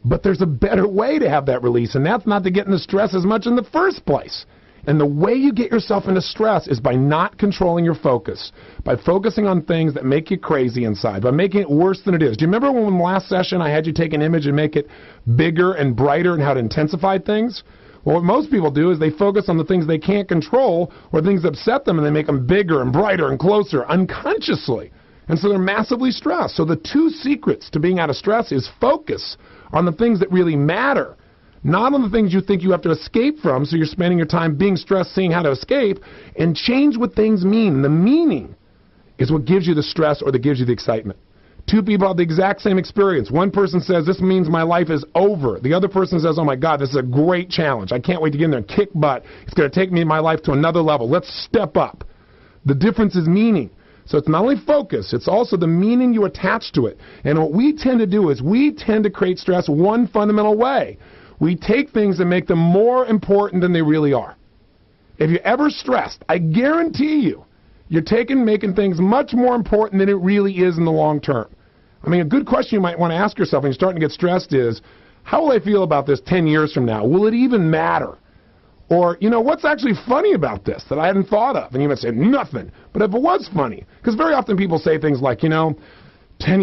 But there's a better way to have that release, and that's not to get into stress as much in the first place. And the way you get yourself into stress is by not controlling your focus, by focusing on things that make you crazy inside, by making it worse than it is. Do you remember when in the last session I had you take an image and make it bigger and brighter and how to intensify things? Well, what most people do is they focus on the things they can't control or things upset them, and they make them bigger and brighter and closer unconsciously. And so they're massively stressed. So the two secrets to being out of stress is focus on the things that really matter, not on the things you think you have to escape from, so you're spending your time being stressed, seeing how to escape, and change what things mean. The meaning is what gives you the stress or that gives you the excitement. Two people have the exact same experience. One person says, this means my life is over. The other person says, oh my God, this is a great challenge. I can't wait to get in there and kick butt. It's going to take me my life to another level. Let's step up. The difference is meaning. So it's not only focus, it's also the meaning you attach to it. And what we tend to do is we tend to create stress one fundamental way. We take things and make them more important than they really are. If you're ever stressed, I guarantee you, you're making things much more important than it really is in the long term. I mean, a good question you might want to ask yourself when you're starting to get stressed is, how will I feel about this 10 years from now? Will it even matter? Or, what's actually funny about this that I hadn't thought of? And you might say, nothing. But if it was funny, because very often people say things like, 10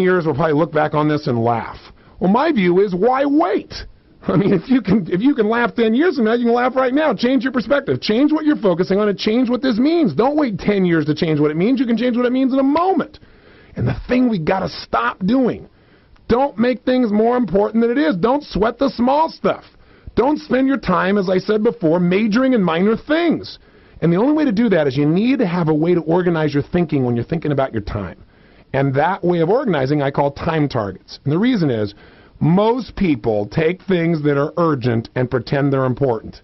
years we'll probably look back on this and laugh. Well, my view is, why wait? I mean, if you can laugh 10 years from now, you can laugh right now. Change your perspective. Change what you're focusing on and change what this means. Don't wait 10 years to change what it means. You can change what it means in a moment. And the thing we got to stop doing, don't make things more important than it is. Don't sweat the small stuff. Don't spend your time, as I said before, majoring in minor things. And the only way to do that is you need to have a way to organize your thinking when you're thinking about your time. And that way of organizing I call time targets. And the reason is, most people take things that are urgent and pretend they're important.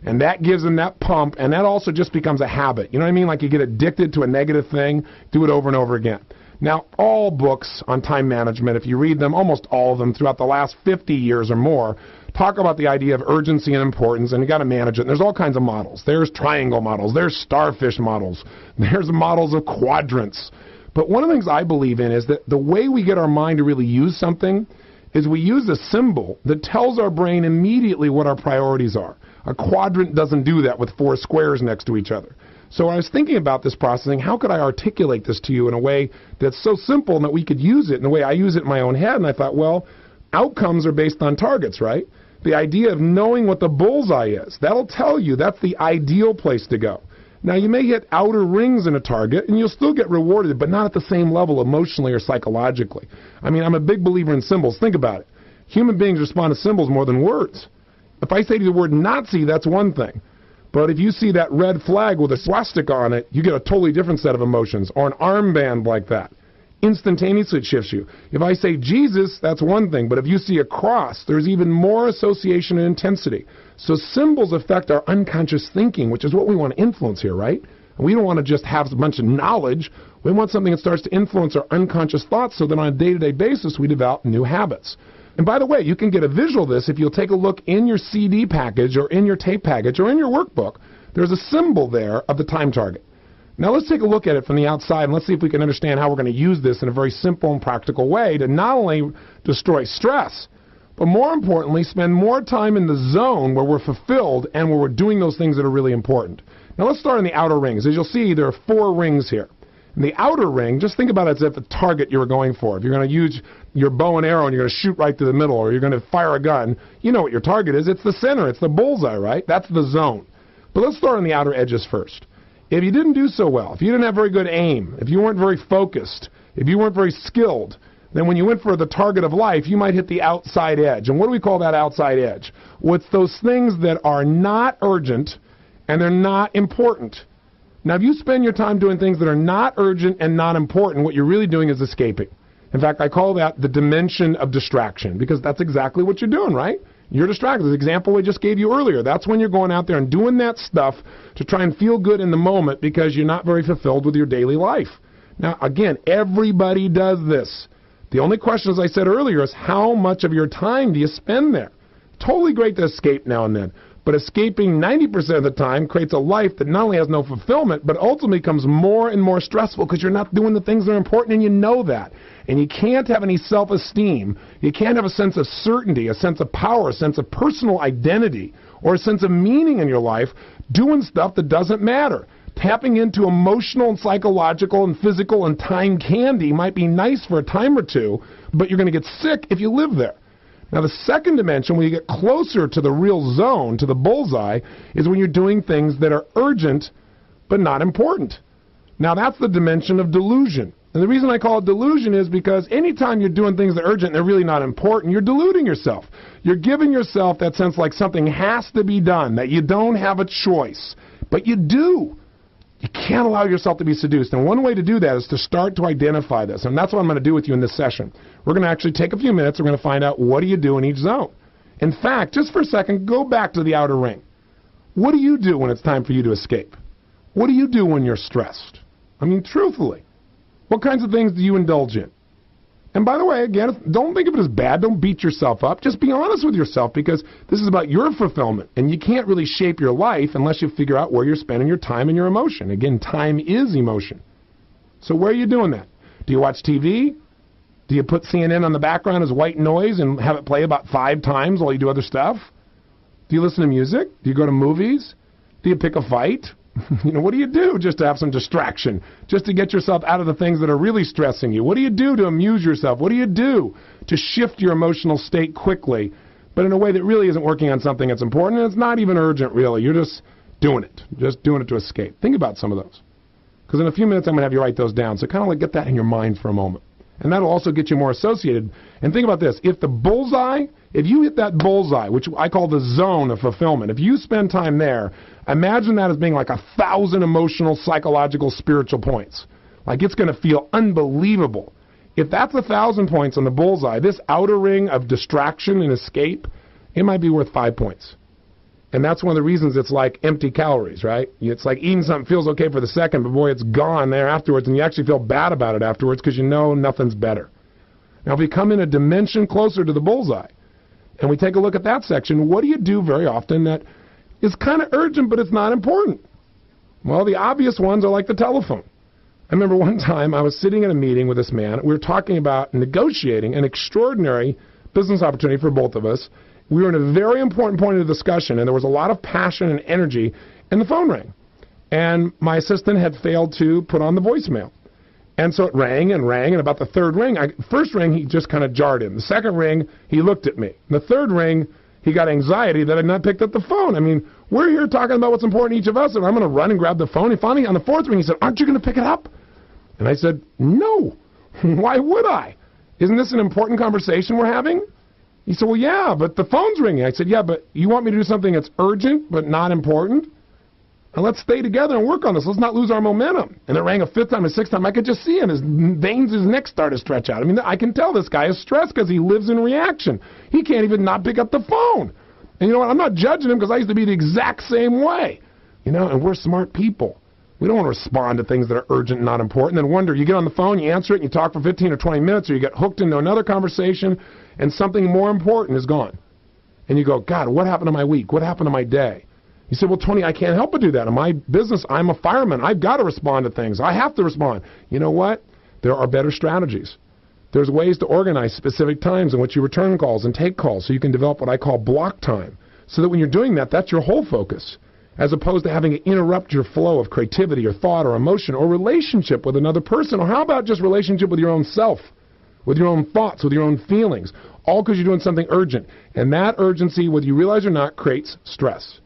And that gives them that pump, and that also just becomes a habit. You know what I mean? Like you get addicted to a negative thing, do it over and over again. Now, all books on time management, if you read them, almost all of them throughout the last 50 years or more, talk about the idea of urgency and importance, and you got to manage it. And there's all kinds of models. There's triangle models. There's starfish models. There's models of quadrants. But one of the things I believe in is that the way we get our mind to really use something is we use a symbol that tells our brain immediately what our priorities are. A quadrant doesn't do that with four squares next to each other. So when I was thinking about this processing, how could I articulate this to you in a way that's so simple and that we could use it in the way I use it in my own head? And I thought, well, outcomes are based on targets, right? The idea of knowing what the bullseye is, that'll tell you that's the ideal place to go. Now, you may hit outer rings in a target, and you'll still get rewarded, but not at the same level emotionally or psychologically. I mean, I'm a big believer in symbols. Think about it. Human beings respond to symbols more than words. If I say to you the word Nazi, that's one thing. But if you see that red flag with a swastika on it, you get a totally different set of emotions, or an armband like that. Instantaneously it shifts you. If I say Jesus, that's one thing, but if you see a cross, there's even more association and intensity. So symbols affect our unconscious thinking, which is what we want to influence here, right? And we don't want to just have a bunch of knowledge. We want something that starts to influence our unconscious thoughts so that on a day-to-day basis we develop new habits. And by the way, you can get a visual of this if you'll take a look in your CD package or in your tape package or in your workbook. There's a symbol there of the time target. Now let's take a look at it from the outside and let's see if we can understand how we're going to use this in a very simple and practical way to not only destroy stress, but more importantly, spend more time in the zone where we're fulfilled and where we're doing those things that are really important. Now let's start in the outer rings. As you'll see, there are 4 rings here. In the outer ring, just think about it as if the target you were going for. If you're going to use your bow and arrow and you're going to shoot right through the middle, or you're going to fire a gun, you know what your target is. It's the center. It's the bullseye, right? That's the zone. But let's start on the outer edges first. If you didn't do so well, if you didn't have very good aim, if you weren't very focused, if you weren't very skilled, then when you went for the target of life, you might hit the outside edge. And what do we call that outside edge? Well, it's those things that are not urgent and they're not important. Now, if you spend your time doing things that are not urgent and not important, what you're really doing is escaping. In fact, I call that the dimension of distraction, because that's exactly what you're doing, right? You're distracted. The example I just gave you earlier, that's when you're going out there and doing that stuff to try and feel good in the moment because you're not very fulfilled with your daily life. Now, again, everybody does this. The only question, as I said earlier, is how much of your time do you spend there? Totally great to escape now and then, but escaping 90% of the time creates a life that not only has no fulfillment, but ultimately becomes more and more stressful because you're not doing the things that are important, and you know that. And you can't have any self-esteem. You can't have a sense of certainty, a sense of power, a sense of personal identity, or a sense of meaning in your life doing stuff that doesn't matter. Tapping into emotional and psychological and physical and time candy might be nice for a time or two, but you're going to get sick if you live there. Now, the second dimension, when you get closer to the real zone, to the bullseye, is when you're doing things that are urgent but not important. Now, that's the dimension of delusion. And the reason I call it delusion is because anytime you're doing things that are urgent and they're really not important, you're deluding yourself. You're giving yourself that sense like something has to be done, that you don't have a choice. But you do. You can't allow yourself to be seduced. And one way to do that is to start to identify this. And that's what I'm going to do with you in this session. We're going to actually take a few minutes. We're going to find out what do you do in each zone. In fact, just for a second, go back to the outer ring. What do you do when it's time for you to escape? What do you do when you're stressed? I mean, truthfully, what kinds of things do you indulge in? And by the way, again, don't think of it as bad. Don't beat yourself up. Just be honest with yourself because this is about your fulfillment. And you can't really shape your life unless you figure out where you're spending your time and your emotion. Again, time is emotion. So where are you doing that? Do you watch TV? Do you put CNN on the background as white noise and have it play about 5 times while you do other stuff? Do you listen to music? Do you go to movies? Do you pick a fight? What do you do just to have some distraction, just to get yourself out of the things that are really stressing you? What do you do to amuse yourself? What do you do to shift your emotional state quickly, but in a way that really isn't working on something that's important, and it's not even urgent, really. You're just doing it to escape. Think about some of those. Because in a few minutes, I'm going to have you write those down. So kind of like get that in your mind for a moment. And that'll also get you more associated. And think about this. If you hit that bullseye, which I call the zone of fulfillment, if you spend time there, imagine that as being like 1,000 emotional, psychological, spiritual points. Like it's going to feel unbelievable. If that's 1,000 points on the bullseye, this outer ring of distraction and escape, it might be worth 5 points. And that's one of the reasons it's like empty calories, right? It's like eating something feels okay for the second, but boy, it's gone there afterwards, and you actually feel bad about it afterwards because you know nothing's better. Now, if we come in a dimension closer to the bullseye, and we take a look at that section, what do you do very often that is kind of urgent, but it's not important? Well, the obvious ones are like the telephone. I remember one time I was sitting in a meeting with this man. We were talking about negotiating an extraordinary business opportunity for both of us. We were in a very important point of the discussion, and there was a lot of passion and energy, and the phone rang. And my assistant had failed to put on the voicemail. And so it rang, and about the third ring, first ring, he just kind of jarred him. The second ring, he looked at me. The third ring, he got anxiety that I'd not picked up the phone. I mean, we're here talking about what's important to each of us, and I'm going to run and grab the phone. And finally, on the fourth ring, he said, "Aren't you going to pick it up?" And I said, "No. Why would I? Isn't this an important conversation we're having?" He said, "Well, yeah, but the phone's ringing." I said, "Yeah, but you want me to do something that's urgent but not important? And let's stay together and work on this. Let's not lose our momentum." And it rang a fifth time, a sixth time. I could just see him. His veins, his neck started to stretch out. I mean, I can tell this guy is stressed because he lives in reaction. He can't even not pick up the phone. And you know what? I'm not judging him because I used to be the exact same way. And we're smart people. We don't want to respond to things that are urgent and not important. And then wonder, you get on the phone, you answer it, and you talk for 15 or 20 minutes, or you get hooked into another conversation, and something more important is gone. And you go, "God, what happened to my week? What happened to my day?" You say, "Well, Tony, I can't help but do that. In my business, I'm a fireman. I've got to respond to things. I have to respond." You know what? There are better strategies. There's ways to organize specific times in which you return calls and take calls so you can develop what I call block time, so that when you're doing that, that's your whole focus, as opposed to having to interrupt your flow of creativity or thought or emotion or relationship with another person. Or how about just relationship with your own self, with your own thoughts, with your own feelings, all because you're doing something urgent. And that urgency, whether you realize or not, creates stress.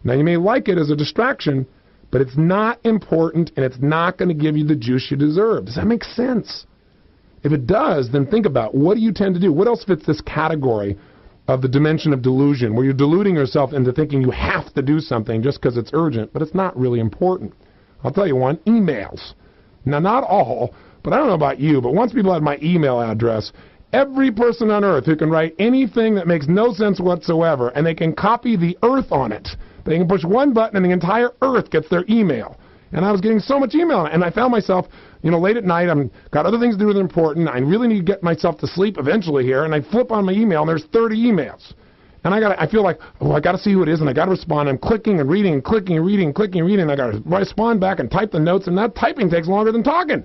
Now, you may like it as a distraction, but it's not important, and it's not going to give you the juice you deserve. Does that make sense? If it does, then think about, what do you tend to do? What else fits this category of the dimension of delusion, where you're deluding yourself into thinking you have to do something just because it's urgent, but it's not really important? I'll tell you one, emails. Now, not all, but I don't know about you, but once people had my email address, every person on earth who can write anything that makes no sense whatsoever, and they can copy the earth on it. They can push one button and the entire earth gets their email. And I was getting so much email, and I found myself, late at night, I've got other things to do that are important. I really need to get myself to sleep eventually here, and I flip on my email, and there's 30 emails. And I feel like, I got to see who it is, and I got to respond. I'm clicking and reading and clicking and reading and clicking and reading, and I got to respond back and type the notes, and that typing takes longer than talking.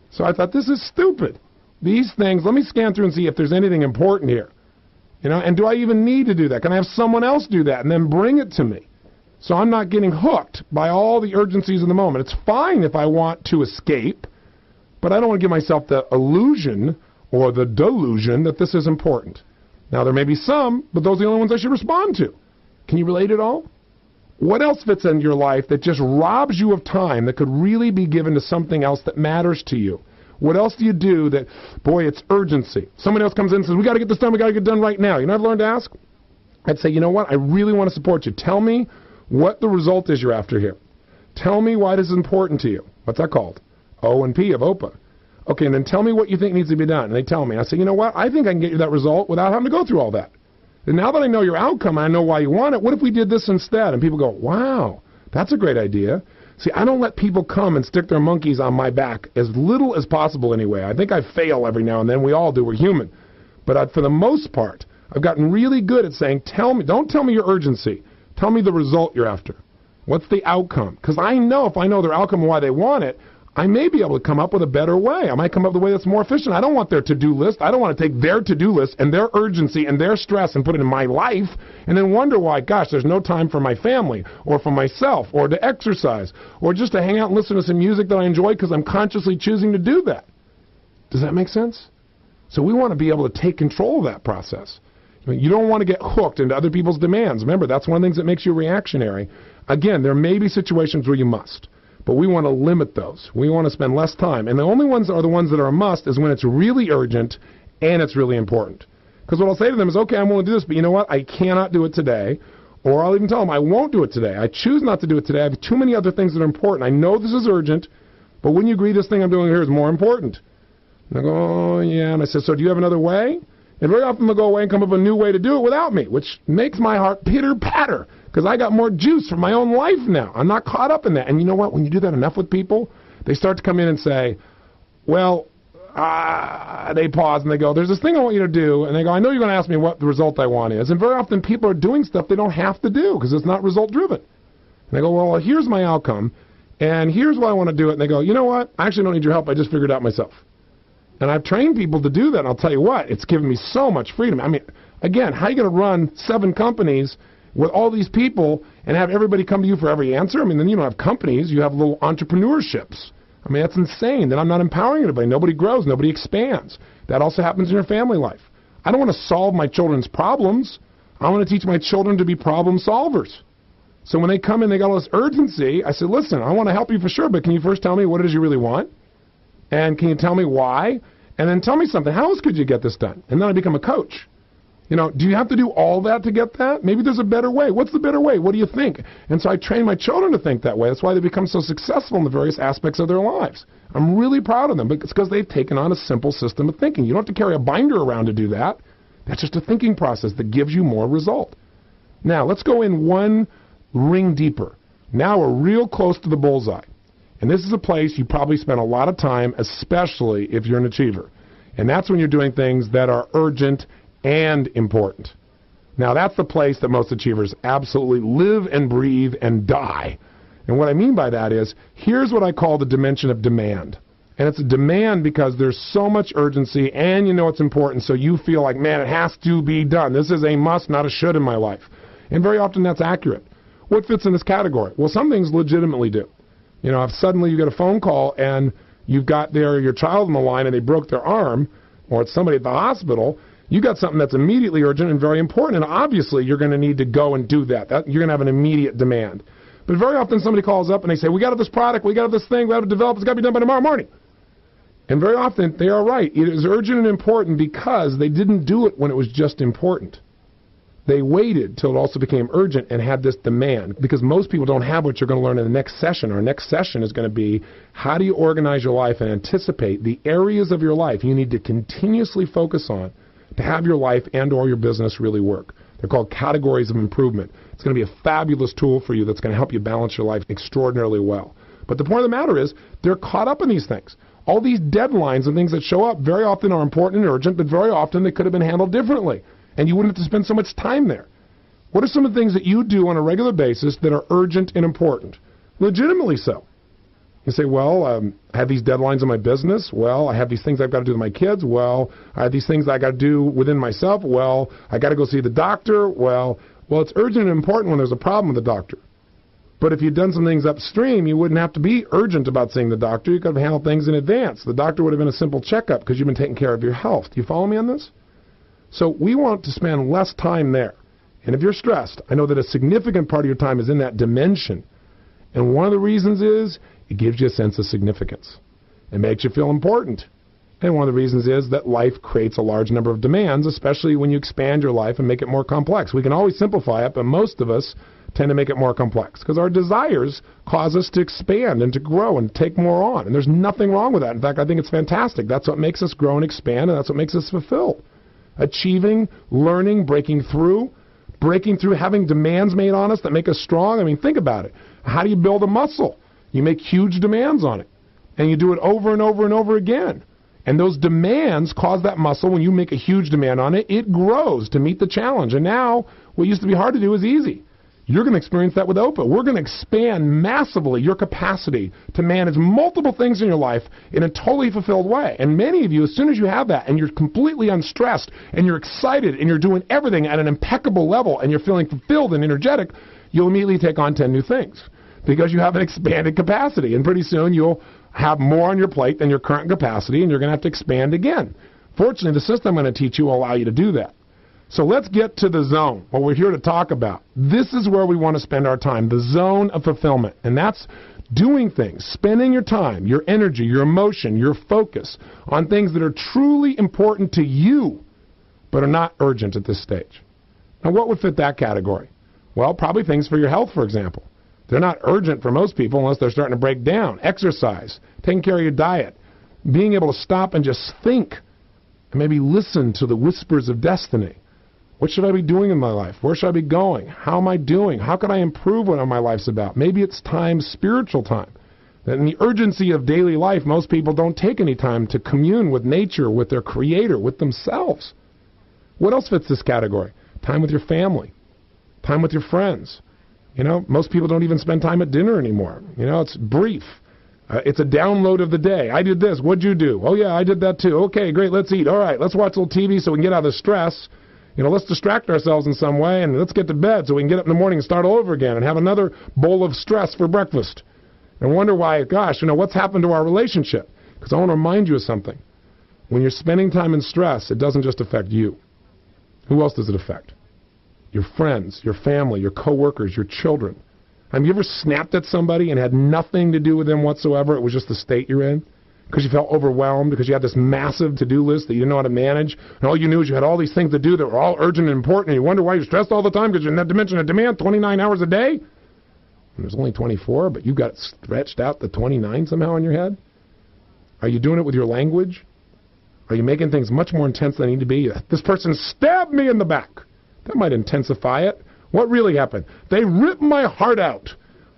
So I thought, this is stupid. These things, let me scan through and see if there's anything important here. And do I even need to do that? Can I have someone else do that and then bring it to me? So I'm not getting hooked by all the urgencies in the moment. It's fine if I want to escape, but I don't want to give myself the illusion or the delusion that this is important. Now, there may be some, but those are the only ones I should respond to. Can you relate at all? What else fits into your life that just robs you of time that could really be given to something else that matters to you? What else do you do that, boy, it's urgency? Somebody else comes in and says, we got to get this done, we got to get it done right now. I've learned to ask? I'd say, you know what, I really want to support you. Tell me what the result is you're after here. Tell me why this is important to you. What's that called? O and P of OPA. Okay, and then tell me what you think needs to be done. And they tell me. I say, you know what, I think I can get you that result without having to go through all that. And now that I know your outcome, I know why you want it, what if we did this instead? And people go, wow, that's a great idea. See, I don't let people come and stick their monkeys on my back, as little as possible anyway. I think I fail every now and then. We all do. We're human. But for the most part, I've gotten really good at saying, don't tell me your urgency. Tell me the result you're after. What's the outcome? Because I know if I know their outcome and why they want it, I may be able to come up with a better way. I might come up with a way that's more efficient. I don't want their to-do list. I don't want to take their to-do list and their urgency and their stress and put it in my life and then wonder why, gosh, there's no time for my family or for myself or to exercise or just to hang out and listen to some music that I enjoy because I'm consciously choosing to do that. Does that make sense? So we want to be able to take control of that process. You don't want to get hooked into other people's demands. Remember, that's one of the things that makes you reactionary. Again, there may be situations where you must. But we want to limit those. We want to spend less time. And the only ones are the ones that are a must is when it's really urgent and it's really important. Because what I'll say to them is, okay, I'm willing to do this, but you know what? I cannot do it today. Or I'll even tell them I won't do it today. I choose not to do it today. I have too many other things that are important. I know this is urgent, but wouldn't you agree this thing I'm doing here is more important? And I go, oh, yeah. And I said, so do you have another way? And very often they'll go away and come up with a new way to do it without me, which makes my heart pitter-patter. Because I got more juice from my own life now. I'm not caught up in that. And you know what? When you do that enough with people, they start to come in and say, well, they pause and they go, there's this thing I want you to do. And they go, I know you're going to ask me what the result I want is. And very often people are doing stuff they don't have to do because it's not result-driven. And they go, well, here's my outcome, and here's why I want to do it. And they go, you know what? I actually don't need your help. I just figured it out myself. And I've trained people to do that. And I'll tell you what, it's given me so much freedom. I mean, again, how are you going to run 7 companies with all these people and have everybody come to you for every answer? I mean, then you don't have companies, you have little entrepreneurships. I mean, that's insane. Then I'm not empowering anybody. Nobody grows, nobody expands. That also happens in your family life. I don't want to solve my children's problems. I want to teach my children to be problem solvers. So when they come in, they got all this urgency. I said, listen, I want to help you for sure, but can you first tell me what it is you really want? And can you tell me why? And then tell me something. How else could you get this done? And then I become a coach. Do you have to do all that to get that? Maybe there's a better way. What's the better way? What do you think? And so I train my children to think that way. That's why they become so successful in the various aspects of their lives. I'm really proud of them, but it's because they've taken on a simple system of thinking. You don't have to carry a binder around to do that. That's just a thinking process that gives you more result. Now, let's go in one ring deeper. Now we're real close to the bullseye. And this is a place you probably spend a lot of time, especially if you're an achiever. And that's when you're doing things that are urgent and important. Now, that's the place that most achievers absolutely live and breathe and die. And what I mean by that is, here's what I call the dimension of demand. And it's a demand because there's so much urgency and you know it's important, so you feel like, man, it has to be done. This is a must, not a should in my life. And very often that's accurate. What fits in this category? Well, some things legitimately do. If suddenly you get a phone call and you've got your child on the line and they broke their arm, or it's somebody at the hospital, you got something that's immediately urgent and very important, and obviously you're going to need to go and do that. You're going to have an immediate demand. But very often somebody calls up and they say, we got this product, we got this thing, we have to develop, it's got to be done by tomorrow morning. And very often they are right. It is urgent and important because they didn't do it when it was just important. They waited till it also became urgent and had this demand, because most people don't have what you're going to learn in the next session. Our next session is going to be, how do you organize your life and anticipate the areas of your life you need to continuously focus on to have your life and or your business really work. They're called categories of improvement. It's going to be a fabulous tool for you that's going to help you balance your life extraordinarily well. But the point of the matter is, they're caught up in these things. All these deadlines and things that show up very often are important and urgent, but very often they could have been handled differently, and you wouldn't have to spend so much time there. What are some of the things that you do on a regular basis that are urgent and important? Legitimately so. You say, well, I have these deadlines in my business. Well, I have these things I've got to do with my kids. Well, I have these things I got to do within myself. Well, I got to go see the doctor. Well, it's urgent and important when there's a problem with the doctor. But if you'd done some things upstream, you wouldn't have to be urgent about seeing the doctor. You could have handled things in advance. The doctor would have been a simple checkup because you've been taking care of your health. Do you follow me on this? So we want to spend less time there. And if you're stressed, I know that a significant part of your time is in that dimension. And one of the reasons is it gives you a sense of significance. It makes you feel important. And one of the reasons is that life creates a large number of demands, especially when you expand your life and make it more complex. We can always simplify it, but most of us tend to make it more complex because our desires cause us to expand and to grow and take more on. And there's nothing wrong with that. In fact, I think it's fantastic. That's what makes us grow and expand, and that's what makes us fulfilled. Achieving, learning, breaking through, having demands made on us that make us strong. I mean, think about it. How do you build a muscle? You make huge demands on it, and you do it over and over and over again. And those demands cause that muscle, when you make a huge demand on it, it grows to meet the challenge. And now, what used to be hard to do is easy. You're going to experience that with OPA. We're going to expand massively your capacity to manage multiple things in your life in a totally fulfilled way. And many of you, as soon as you have that and you're completely unstressed and you're excited and you're doing everything at an impeccable level and you're feeling fulfilled and energetic, you'll immediately take on 10 new things because you have an expanded capacity. And pretty soon you'll have more on your plate than your current capacity, and you're going to have to expand again. Fortunately, the system I'm going to teach you will allow you to do that. So let's get to the zone, what we're here to talk about. This is where we want to spend our time, the zone of fulfillment. And that's doing things, spending your time, your energy, your emotion, your focus on things that are truly important to you, but are not urgent at this stage. Now, what would fit that category? Well, probably things for your health, for example. They're not urgent for most people unless they're starting to break down. Exercise, taking care of your diet, being able to stop and just think, and maybe listen to the whispers of destiny. What should I be doing in my life? Where should I be going? How am I doing? How can I improve what my life's about? Maybe it's time, spiritual time. That in the urgency of daily life, most people don't take any time to commune with nature, with their creator, with themselves. What else fits this category? Time with your family, time with your friends. You know, most people don't even spend time at dinner anymore. You know, it's brief. It's a download of the day. I did this. What'd you do? Oh, yeah, I did that too. Okay, great. Let's eat. All right, let's watch a little TV so we can get out of the stress. You know, let's distract ourselves in some way, and let's get to bed so we can get up in the morning and start all over again and have another bowl of stress for breakfast. And wonder why, gosh, you know, what's happened to our relationship? Because I want to remind you of something. When you're spending time in stress, it doesn't just affect you. Who else does it affect? Your friends, your family, your coworkers, your children. Have you ever snapped at somebody and had nothing to do with them whatsoever? It was just the state you're in? Because you felt overwhelmed, because you had this massive to-do list that you didn't know how to manage, and all you knew is you had all these things to do that were all urgent and important, and you wonder why you're stressed all the time because you're in that dimension of demand 29 hours a day? And there's only 24, but you got stretched out to 29 somehow in your head? Are you doing it with your language? Are you making things much more intense than they need to be? This person stabbed me in the back. That might intensify it. What really happened? They ripped my heart out.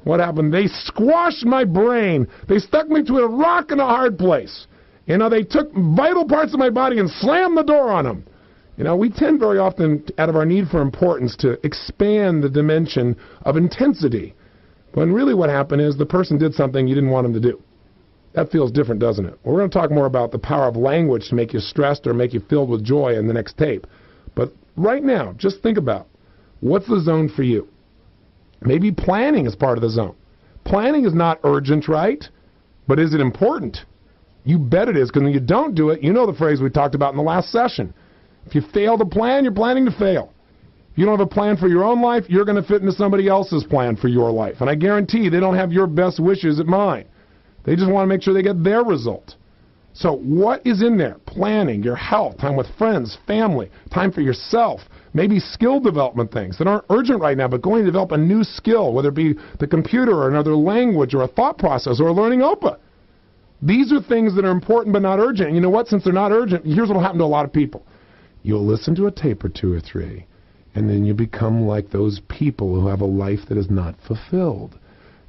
What happened? They squashed my brain. They stuck me to a rock in a hard place. You know, they took vital parts of my body and slammed the door on them. You know, we tend very often, out of our need for importance, to expand the dimension of intensity. When really what happened is the person did something you didn't want them to do. That feels different, doesn't it? We're going to talk more about the power of language to make you stressed or make you filled with joy in the next tape. But right now, just think about, what's the zone for you? Maybe planning is part of the zone. Planning is not urgent, right? But is it important? You bet it is, because when you don't do it, you know the phrase we talked about in the last session. If you fail to plan, you're planning to fail. If you don't have a plan for your own life, you're going to fit into somebody else's plan for your life. And I guarantee they don't have your best wishes at mine. They just want to make sure they get their result. So what is in there? Planning, your health, time with friends, family, time for yourself, maybe skill development things that aren't urgent right now, but going to develop a new skill, whether it be the computer or another language or a thought process or learning OPA. These are things that are important but not urgent. And you know what? Since they're not urgent, here's what will happen to a lot of people. You'll listen to a tape or two or three, and then you become like those people who have a life that is not fulfilled.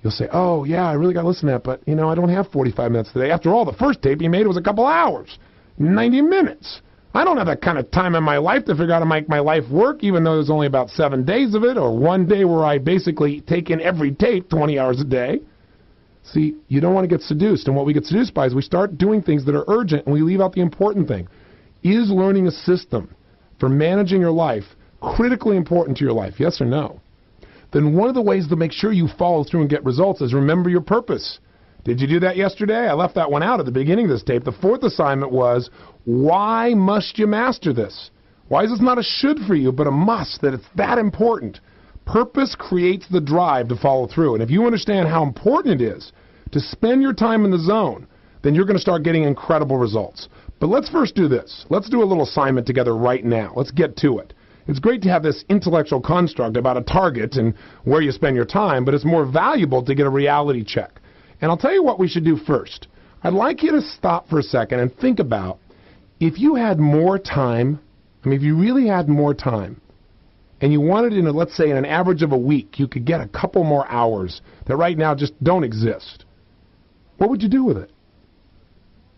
You'll say, oh, yeah, I really got to listen to that, but, I don't have 45 minutes today. After all, the first tape you made was a couple hours, 90 minutes. I don't have that kind of time in my life to figure out how to make my life work, even though there's only about 7 days of it, or one day where I basically take in every tape 20 hours a day. See, you don't want to get seduced, and what we get seduced by is we start doing things that are urgent, and we leave out the important thing. Is learning a system for managing your life critically important to your life, yes or no? Then one of the ways to make sure you follow through and get results is remember your purpose. Did you do that yesterday? I left that one out at the beginning of this tape. The fourth assignment was, why must you master this? Why is this not a should for you, but a must, that it's that important? Purpose creates the drive to follow through. And if you understand how important it is to spend your time in the zone, then you're going to start getting incredible results. But let's first do this. Let's do a little assignment together right now. Let's get to it. It's great to have this intellectual construct about a target and where you spend your time, but it's more valuable to get a reality check. And I'll tell you what we should do first. I'd like you to stop for a second and think about if you had more time, if you really had more time, and you wanted let's say in an average of a week, you could get a couple more hours that right now just don't exist. What would you do with it?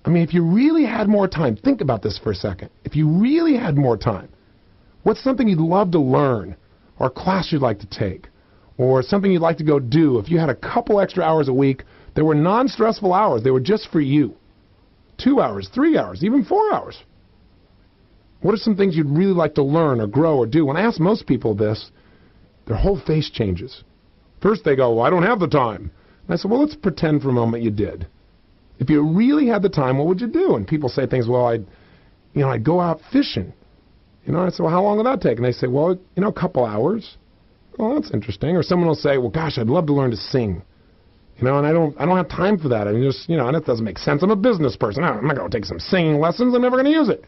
If you really had more time, think about this for a second. If you really had more time, what's something you'd love to learn, or a class you'd like to take, or something you'd like to go do if you had a couple extra hours a week that were non-stressful hours, they were just for you? 2 hours, 3 hours, even 4 hours. What are some things you'd really like to learn or grow or do? When I ask most people this, their whole face changes. First they go, well, I don't have the time. And I said, well, let's pretend for a moment you did. If you really had the time, what would you do? And people say things, well, I'd go out fishing. I said, well, how long will that take? And they say, well, a couple hours. Well, that's interesting. Or someone will say, well, gosh, I'd love to learn to sing. And I don't have time for that. And it doesn't make sense. I'm a business person. I'm not going to take some singing lessons. I'm never going to use it.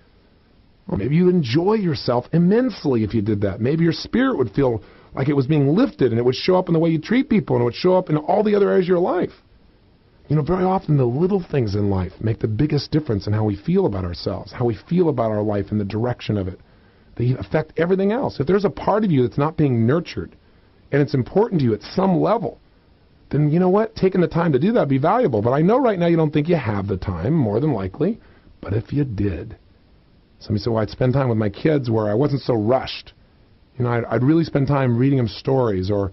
Well, maybe you'd enjoy yourself immensely if you did that. Maybe your spirit would feel like it was being lifted, and it would show up in the way you treat people, and it would show up in all the other areas of your life. Very often the little things in life make the biggest difference in how we feel about ourselves, how we feel about our life and the direction of it. They affect everything else. If there's a part of you that's not being nurtured, and it's important to you at some level, then you know what? Taking the time to do that would be valuable. But I know right now you don't think you have the time, more than likely. But if you did, somebody said, well, I'd spend time with my kids where I wasn't so rushed. I'd really spend time reading them stories. Or,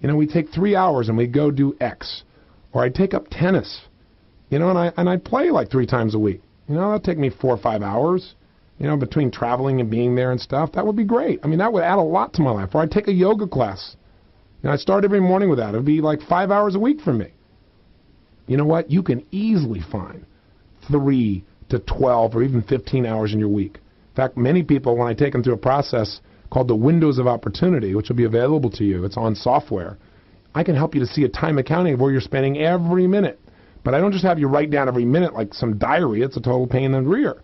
we'd take 3 hours and we'd go do X. Or I'd take up tennis. And I'd play like 3 times a week. That'd take me 4 or 5 hours. Between traveling and being there and stuff. That would be great. That would add a lot to my life. Or I'd take a yoga class. I'd start every morning with that. It would be like 5 hours a week for me. You know what? You can easily find 3 to 12 or even 15 hours in your week. In fact, many people, when I take them through a process called the Windows of Opportunity, which will be available to you, it's on software, I can help you to see a time accounting of where you're spending every minute. But I don't just have you write down every minute like some diary. It's a total pain in the rear.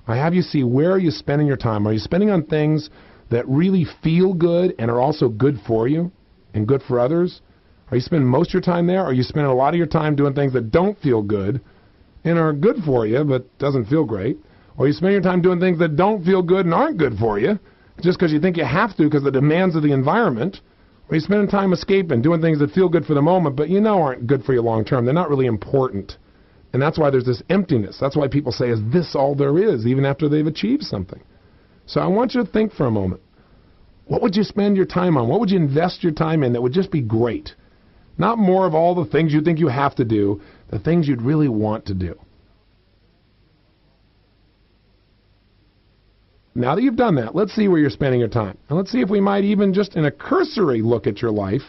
I have you see where are you spending your time. Are you spending on things that really feel good and are also good for you and good for others? Are you spending most of your time there? Or are you spending a lot of your time doing things that don't feel good and are good for you but doesn't feel great? Or are you spending your time doing things that don't feel good and aren't good for you just because you think you have to because of the demands of the environment? Or are you spending time escaping, doing things that feel good for the moment but aren't good for you long term? They're not really important. And that's why there's this emptiness. That's why people say, is this all there is, even after they've achieved something? So I want you to think for a moment. What would you spend your time on? What would you invest your time in that would just be great? Not more of all the things you think you have to do, the things you'd really want to do. Now that you've done that, let's see where you're spending your time. And let's see if we might even just in a cursory look at your life,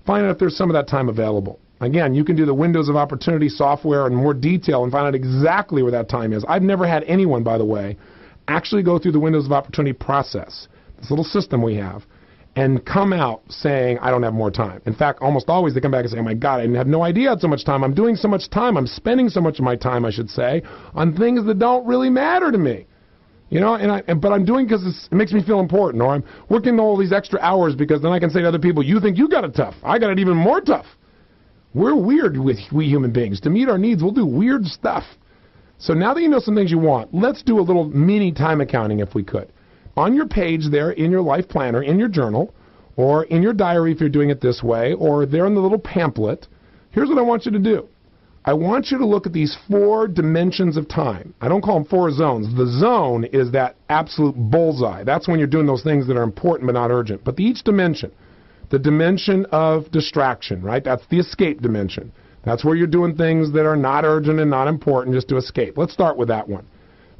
find out if there's some of that time available. Again, you can do the Windows of Opportunity software in more detail and find out exactly where that time is. I've never had anyone, by the way, actually go through the Windows of Opportunity process, this little system we have, and come out saying, I don't have more time. In fact, almost always they come back and say, oh my God, I have no idea I had so much time. I'm doing so much time. I'm spending so much of my time, I should say, on things that don't really matter to me. You know, but I'm doing because it makes me feel important, or I'm working all these extra hours because then I can say to other people, you think you got it tough. I got it even more tough. We're weird we human beings. To meet our needs, we'll do weird stuff. So now that you know some things you want, let's do a little mini time accounting if we could. On your page there, in your life planner, in your journal, or in your diary if you're doing it this way, or there in the little pamphlet, here's what I want you to do. I want you to look at these 4 dimensions of time. I don't call them 4 zones. The zone is that absolute bullseye. That's when you're doing those things that are important but not urgent. But each dimension, the dimension of distraction, right? That's the escape dimension. That's where you're doing things that are not urgent and not important just to escape. Let's start with that one.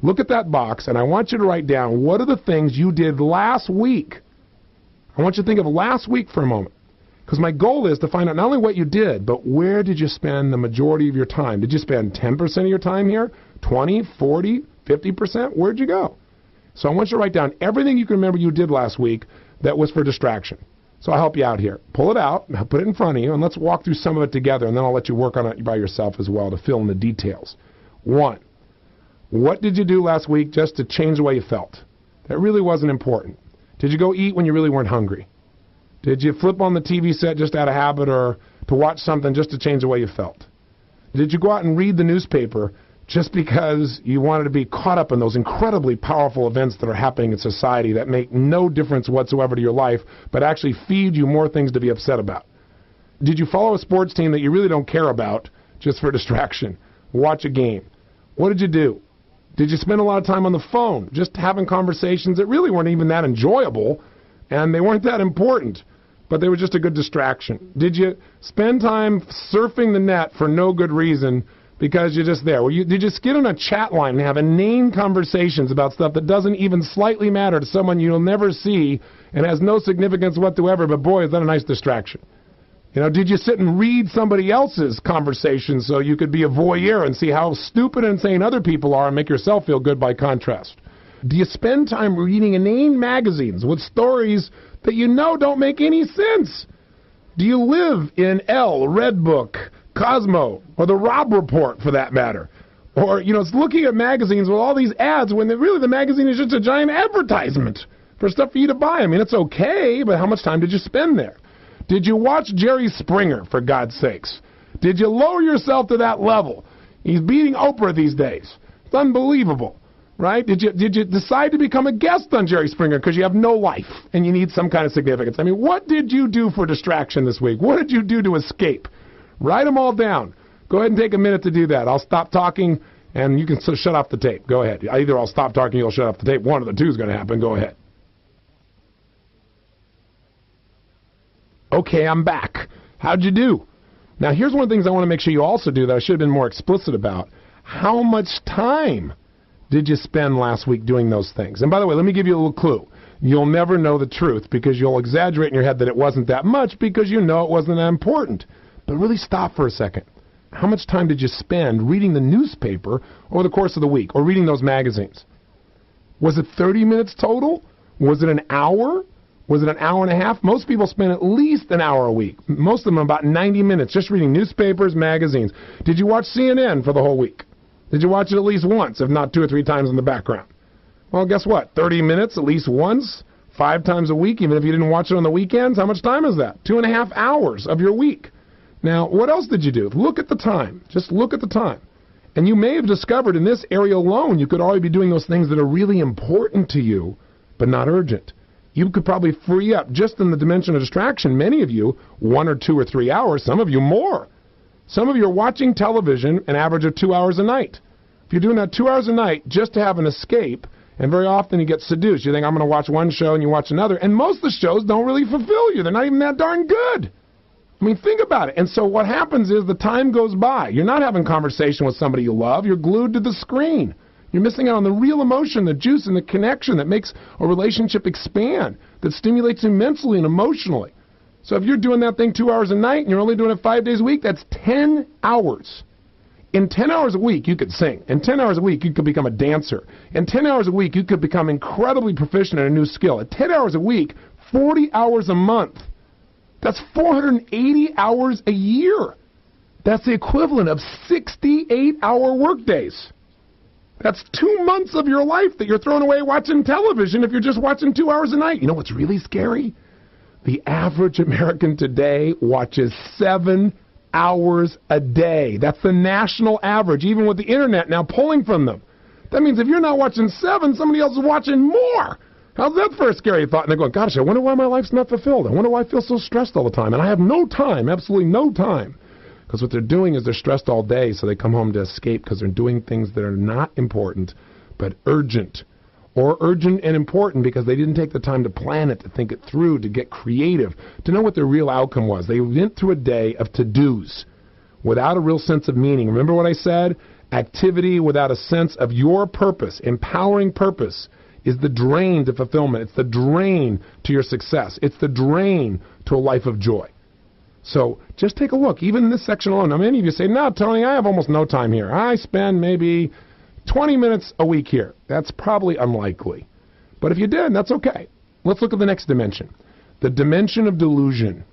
Look at that box, and I want you to write down what are the things you did last week. I want you to think of last week for a moment. Because my goal is to find out not only what you did, but where did you spend the majority of your time? Did you spend 10% of your time here? 20, 40, 50%? Where'd you go? So I want you to write down everything you can remember you did last week that was for distraction. So I'll help you out here. Pull it out, put it in front of you, and let's walk through some of it together, and then I'll let you work on it by yourself as well to fill in the details. 1. What did you do last week just to change the way you felt? That really wasn't important. Did you go eat when you really weren't hungry? Did you flip on the TV set just out of habit or to watch something just to change the way you felt? Did you go out and read the newspaper just because you wanted to be caught up in those incredibly powerful events that are happening in society that make no difference whatsoever to your life, but actually feed you more things to be upset about? Did you follow a sports team that you really don't care about just for distraction? Watch a game. What did you do? Did you spend a lot of time on the phone just having conversations that really weren't even that enjoyable and they weren't that important, but they were just a good distraction? Did you spend time surfing the net for no good reason because you're just there? Did you get on a chat line and have inane conversations about stuff that doesn't even slightly matter to someone you'll never see and has no significance whatsoever, but boy, is that a nice distraction? You know, did you sit and read somebody else's conversation so you could be a voyeur and see how stupid and insane other people are and make yourself feel good by contrast? Do you spend time reading inane magazines with stories that you know don't make any sense? Do you live in Elle, Redbook, Cosmo, or the Robb Report for that matter? Or, you know, it's looking at magazines with all these ads when really the magazine is just a giant advertisement for stuff for you to buy. I mean, it's okay, but how much time did you spend there? Did you watch Jerry Springer, for God's sakes? Did you lower yourself to that level? He's beating Oprah these days. It's unbelievable, right? Did you decide to become a guest on Jerry Springer because you have no life and you need some kind of significance? I mean, what did you do for distraction this week? What did you do to escape? Write them all down. Go ahead and take a minute to do that. I'll stop talking, and you can shut off the tape. Go ahead. Either I'll stop talking or you'll shut off the tape. One of the two is going to happen. Go ahead. Okay, I'm back. How'd you do? Now, here's one of the things I want to make sure you also do that I should have been more explicit about. How much time did you spend last week doing those things? And by the way, let me give you a little clue. You'll never know the truth because you'll exaggerate in your head that it wasn't that much because you know it wasn't that important. But really stop for a second. How much time did you spend reading the newspaper over the course of the week or reading those magazines? Was it 30 minutes total? Was it an hour? Was it an hour and a half? Most people spend at least an hour a week. Most of them about 90 minutes just reading newspapers, magazines. Did you watch CNN for the whole week? Did you watch it at least once, if not 2 or 3 times in the background? Well, guess what? 30 minutes at least once, 5 times a week, even if you didn't watch it on the weekends. How much time is that? 2.5 hours of your week. Now, what else did you do? Look at the time. Just look at the time. And you may have discovered in this area alone you could already be doing those things that are really important to you, but not urgent. You could probably free up, just in the dimension of distraction, many of you, 1 or 2 or 3 hours, some of you more. Some of you are watching television an average of 2 hours a night. If you're doing that 2 hours a night just to have an escape, and very often you get seduced. You think, I'm going to watch one show, and you watch another, and most of the shows don't really fulfill you. They're not even that darn good. I mean, think about it. And so what happens is the time goes by. You're not having conversation with somebody you love. You're glued to the screen. You're missing out on the real emotion, the juice, and the connection that makes a relationship expand, that stimulates you mentally and emotionally. So if you're doing that thing 2 hours a night and you're only doing it 5 days a week, that's 10 hours. In 10 hours a week, you could sing. In 10 hours a week, you could become a dancer. In 10 hours a week, you could become incredibly proficient in a new skill. At 10 hours a week, 40 hours a month. That's 480 hours a year. That's the equivalent of 68-hour workdays. That's 2 months of your life that you're throwing away watching television if you're just watching 2 hours a night. You know what's really scary? The average American today watches 7 hours a day. That's the national average, even with the internet now pulling from them. That means if you're not watching 7, somebody else is watching more. How's that for a scary thought? And they're going, gosh, I wonder why my life's not fulfilled. I wonder why I feel so stressed all the time. And I have no time, absolutely no time. Because what they're doing is they're stressed all day, so they come home to escape because they're doing things that are not important, but urgent. Or urgent and important because they didn't take the time to plan it, to think it through, to get creative, to know what their real outcome was. They went through a day of to-dos without a real sense of meaning. Remember what I said? Activity without a sense of your purpose, empowering purpose, is the drain to fulfillment. It's the drain to your success. It's the drain to a life of joy. So just take a look. Even in this section alone, now many of you say, no, Tony, I have almost no time here. I spend maybe 20 minutes a week here. That's probably unlikely. But if you did, that's okay. Let's look at the next dimension. The dimension of delusion.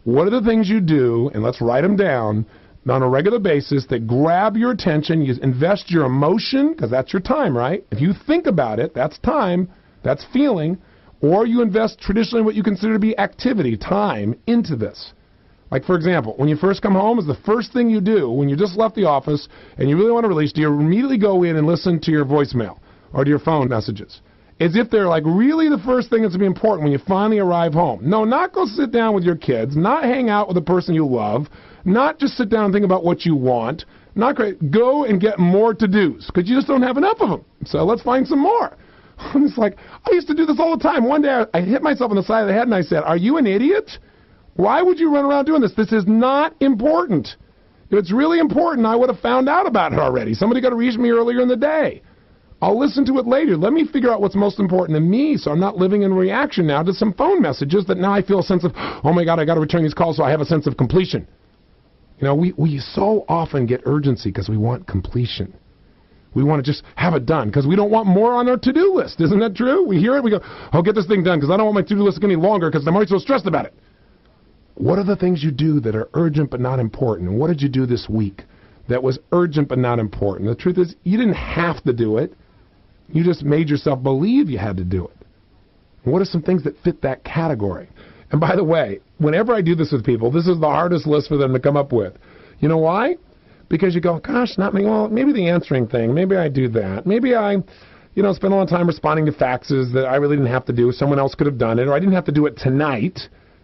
What are the things you do, and let's write them down, on a regular basis that grab your attention? You invest your emotion, because that's your time, right? If you think about it, that's time, that's feeling, or you invest traditionally what you consider to be activity, time, into this. Like, for example, when you first come home, is the first thing you do when you just left the office and you really want to release, do you immediately go in and listen to your voicemail or to your phone messages? As if they're like really the first thing that's going to be important when you finally arrive home. No, not go sit down with your kids, not hang out with the person you love, not just sit down and think about what you want, not great. Go and get more to-dos because you just don't have enough of them. So let's find some more. It's like, I used to do this all the time. One day I hit myself on the side of the head and I said, are you an idiot? Why would you run around doing this? This is not important. If it's really important, I would have found out about it already. Somebody got to reach me earlier in the day. I'll listen to it later. Let me figure out what's most important to me so I'm not living in reaction now to some phone messages that now I feel a sense of, oh my God, I got to return these calls so I have a sense of completion. You know, we so often get urgency because we want completion. We want to just have it done because we don't want more on our to-do list. Isn't that true? We hear it, we go, I'll get this thing done because I don't want my to-do list to get any longer because I'm already so stressed about it. What are the things you do that are urgent but not important? And what did you do this week that was urgent but not important? The truth is, you didn't have to do it. You just made yourself believe you had to do it. And what are some things that fit that category? And by the way, whenever I do this with people, this is the hardest list for them to come up with. You know why? Because you go, gosh, not me. Well, maybe the answering thing. Maybe I do that. Maybe I, spend a lot of time responding to faxes that I really didn't have to do. Someone else could have done it, or I didn't have to do it tonight.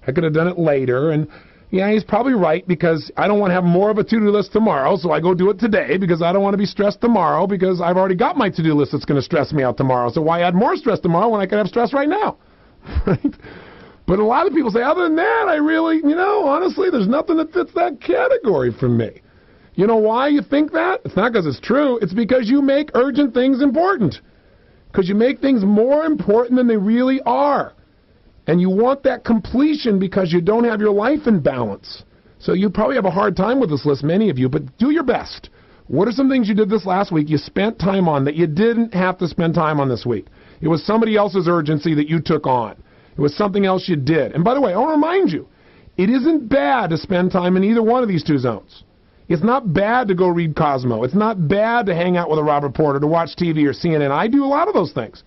I could have done it later. And yeah, he's probably right because I don't want to have more of a to-do list tomorrow, so I go do it today because I don't want to be stressed tomorrow because I've already got my to-do list that's going to stress me out tomorrow. So why add more stress tomorrow when I could have stress right now? Right? But a lot of people say, other than that, I really, honestly, there's nothing that fits that category for me. You know why you think that? It's not because it's true. It's because you make urgent things important. Because you make things more important than they really are. And you want that completion because you don't have your life in balance. So you probably have a hard time with this list, many of you, but do your best. What are some things you did this last week you spent time on that you didn't have to spend time on this week? It was somebody else's urgency that you took on. It was something else you did. And by the way, I want to remind you, it isn't bad to spend time in either one of these two zones. It's not bad to go read Cosmo. It's not bad to hang out with a Rob Reporter, to watch TV or CNN. I do a lot of those things.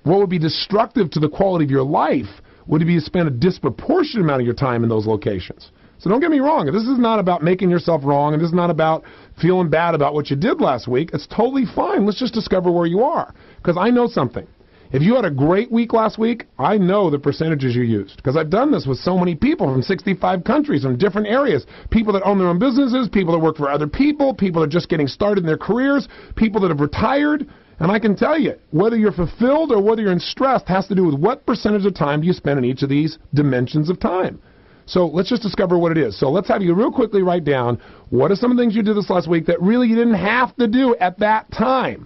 What would be destructive to the quality of your life would be to spend a disproportionate amount of your time in those locations. So don't get me wrong. This is not about making yourself wrong, and this is not about feeling bad about what you did last week. It's totally fine. Let's just discover where you are. Because I know something. If you had a great week last week, I know the percentages you used. Because I've done this with so many people from 65 countries, from different areas. People that own their own businesses, people that work for other people, people that are just getting started in their careers, people that have retired. And I can tell you, whether you're fulfilled or whether you're in stress has to do with what percentage of time do you spend in each of these dimensions of time. So let's just discover what it is. So let's have you real quickly write down what are some of the things you did this last week that really you didn't have to do at that time.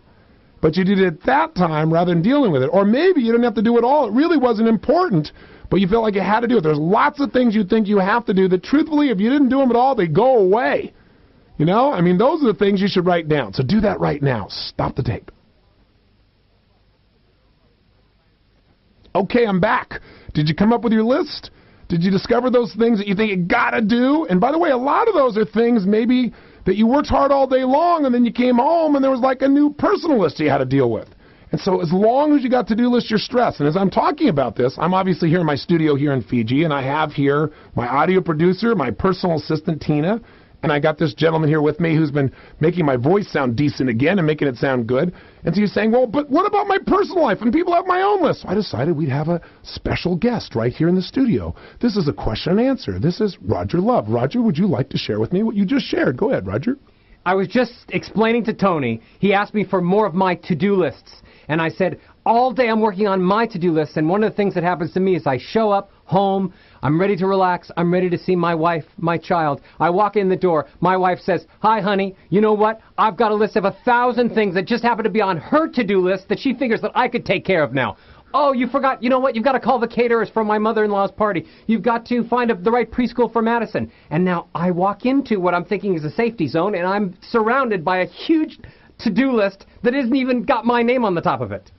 But you did it at that time rather than dealing with it. Or maybe you didn't have to do it all. It really wasn't important, but you felt like you had to do it. There's lots of things you think you have to do that truthfully, if you didn't do them at all, they go away. Those are the things you should write down. So do that right now. Stop the tape. Okay, I'm back. Did you come up with your list? Did you discover those things that you think you gotta do? And by the way, a lot of those are things maybe that you worked hard all day long and then you came home and there was like a new personal list you had to deal with. And so as long as you got to-do list your stress, and as I'm talking about this, I'm obviously here in my studio here in Fiji, and I have here my audio producer, my personal assistant, Tina, and I got this gentleman here with me who's been making my voice sound decent again and making it sound good. And so you're saying, well, but what about my personal life? And people have my own list. So I decided we'd have a special guest right here in the studio. This is a question and answer. This is Roger Love. Roger, would you like to share with me what you just shared? Go ahead, Roger. I was just explaining to Tony. He asked me for more of my to-do lists. And I said, all day I'm working on my to-do list, and one of the things that happens to me is I show up home, I'm ready to relax, I'm ready to see my wife, my child. I walk in the door, my wife says, hi, honey, you know what? I've got a list of 1,000 things that just happen to be on her to-do list that she figures that I could take care of now. Oh, you forgot, you know what? You've got to call the caterers for my mother-in-law's party. You've got to find the right preschool for Madison. And now I walk into what I'm thinking is a safety zone, and I'm surrounded by a huge to-do list that isn't even got my name on the top of it.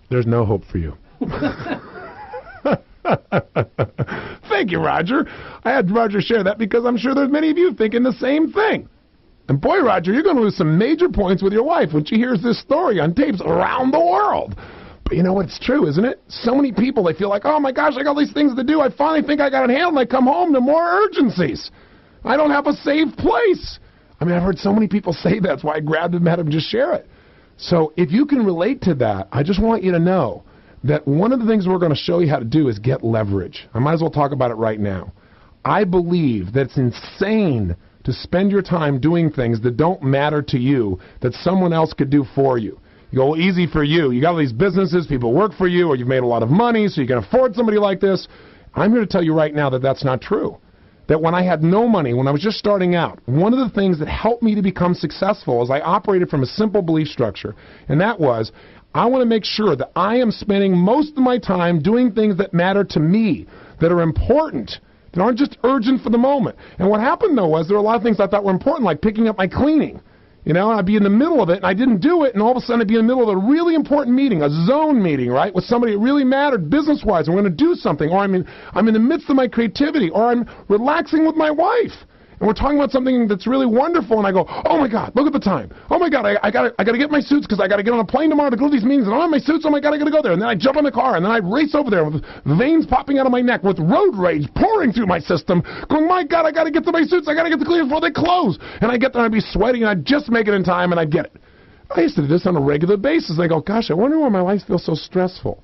There's no hope for you. Thank you, Roger. I had Roger share that because I'm sure there's many of you thinking the same thing. And boy, Roger, you're going to lose some major points with your wife when she hears this story on tapes around the world. But you know what? It's true, isn't it? So many people, they feel like, oh my gosh, I got all these things to do. I finally think I got it handled. And I come home to more urgencies. I don't have a safe place. I mean, I've heard so many people say that. That's why I grabbed him and had him just share it. So if you can relate to that, I just want you to know that one of the things we're going to show you how to do is get leverage. I might as well talk about it right now. I believe that it's insane to spend your time doing things that don't matter to you, that someone else could do for you. You go, easy for you. You got all these businesses, people work for you, or you've made a lot of money, so you can afford somebody like this. I'm here to tell you right now that that's not true. That when I had no money, when I was just starting out, one of the things that helped me to become successful is I operated from a simple belief structure. And that was, I want to make sure that I am spending most of my time doing things that matter to me, that are important, that aren't just urgent for the moment. And what happened, though, was there were a lot of things I thought were important, like picking up my cleaning. You know, I'd be in the middle of it, and I didn't do it, and all of a sudden I'd be in the middle of a really important meeting, a zone meeting, right, with somebody that really mattered business-wise, and we're going to do something, or I'm in the midst of my creativity, or I'm relaxing with my wife, and we're talking about something that's really wonderful, and I go, oh my God, look at the time. Oh my God, I gotta get my suits because I gotta get on a plane tomorrow to go to these meetings, and I don't have my suits. Oh my God, I gotta go there. And then I jump in the car, and then I race over there with veins popping out of my neck, with road rage pouring through my system, going, my God, I gotta get to my suits. I gotta get to clean before they close. And I get there, and I'd be sweating, and I'd just make it in time, and I'd get it. I used to do this on a regular basis. I go, gosh, I wonder why my life feels so stressful.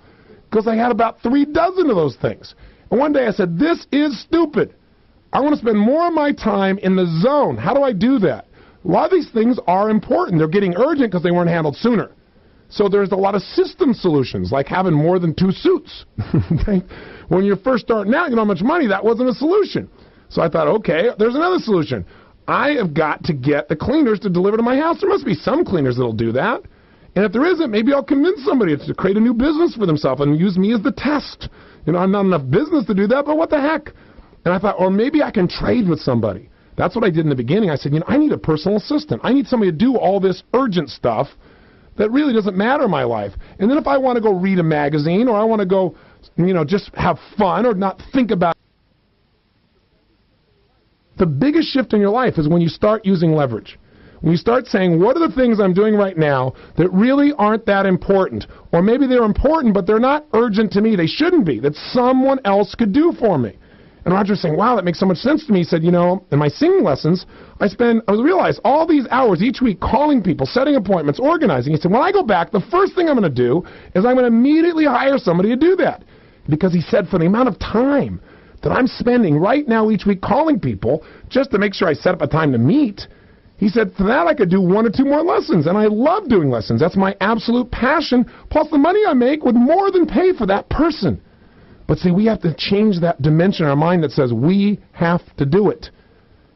Because I had about 36 of those things. And one day I said, this is stupid. I want to spend more of my time in the zone. How do I do that? A lot of these things are important. They're getting urgent because they weren't handled sooner. So there's a lot of system solutions, like having more than 2 suits. When you're first starting out, you don't have much money. That wasn't a solution. So I thought, okay, there's another solution. I have got to get the cleaners to deliver to my house. There must be some cleaners that'll do that. And if there isn't, maybe I'll convince somebody to create a new business for themselves and use me as the test. You know, I'm not enough business to do that, but what the heck? And I thought, or maybe I can trade with somebody. That's what I did in the beginning. I said, you know, I need a personal assistant. I need somebody to do all this urgent stuff that really doesn't matter in my life. And then if I want to go read a magazine, or I want to go, you know, just have fun or not think about it. The biggest shift in your life is when you start using leverage. When you start saying, what are the things I'm doing right now that really aren't that important? Or maybe they're important, but they're not urgent to me. They shouldn't be, that someone else could do for me. And Roger's saying, wow, that makes so much sense to me. He said, you know, in my singing lessons, I realized all these hours each week calling people, setting appointments, organizing. He said, when I go back, the first thing I'm going to do is I'm going to immediately hire somebody to do that. Because he said, for the amount of time that I'm spending right now each week calling people just to make sure I set up a time to meet, he said, for that I could do 1 or 2 more lessons. And I love doing lessons. That's my absolute passion. Plus the money I make would more than pay for that person. But see, we have to change that dimension in our mind that says we have to do it.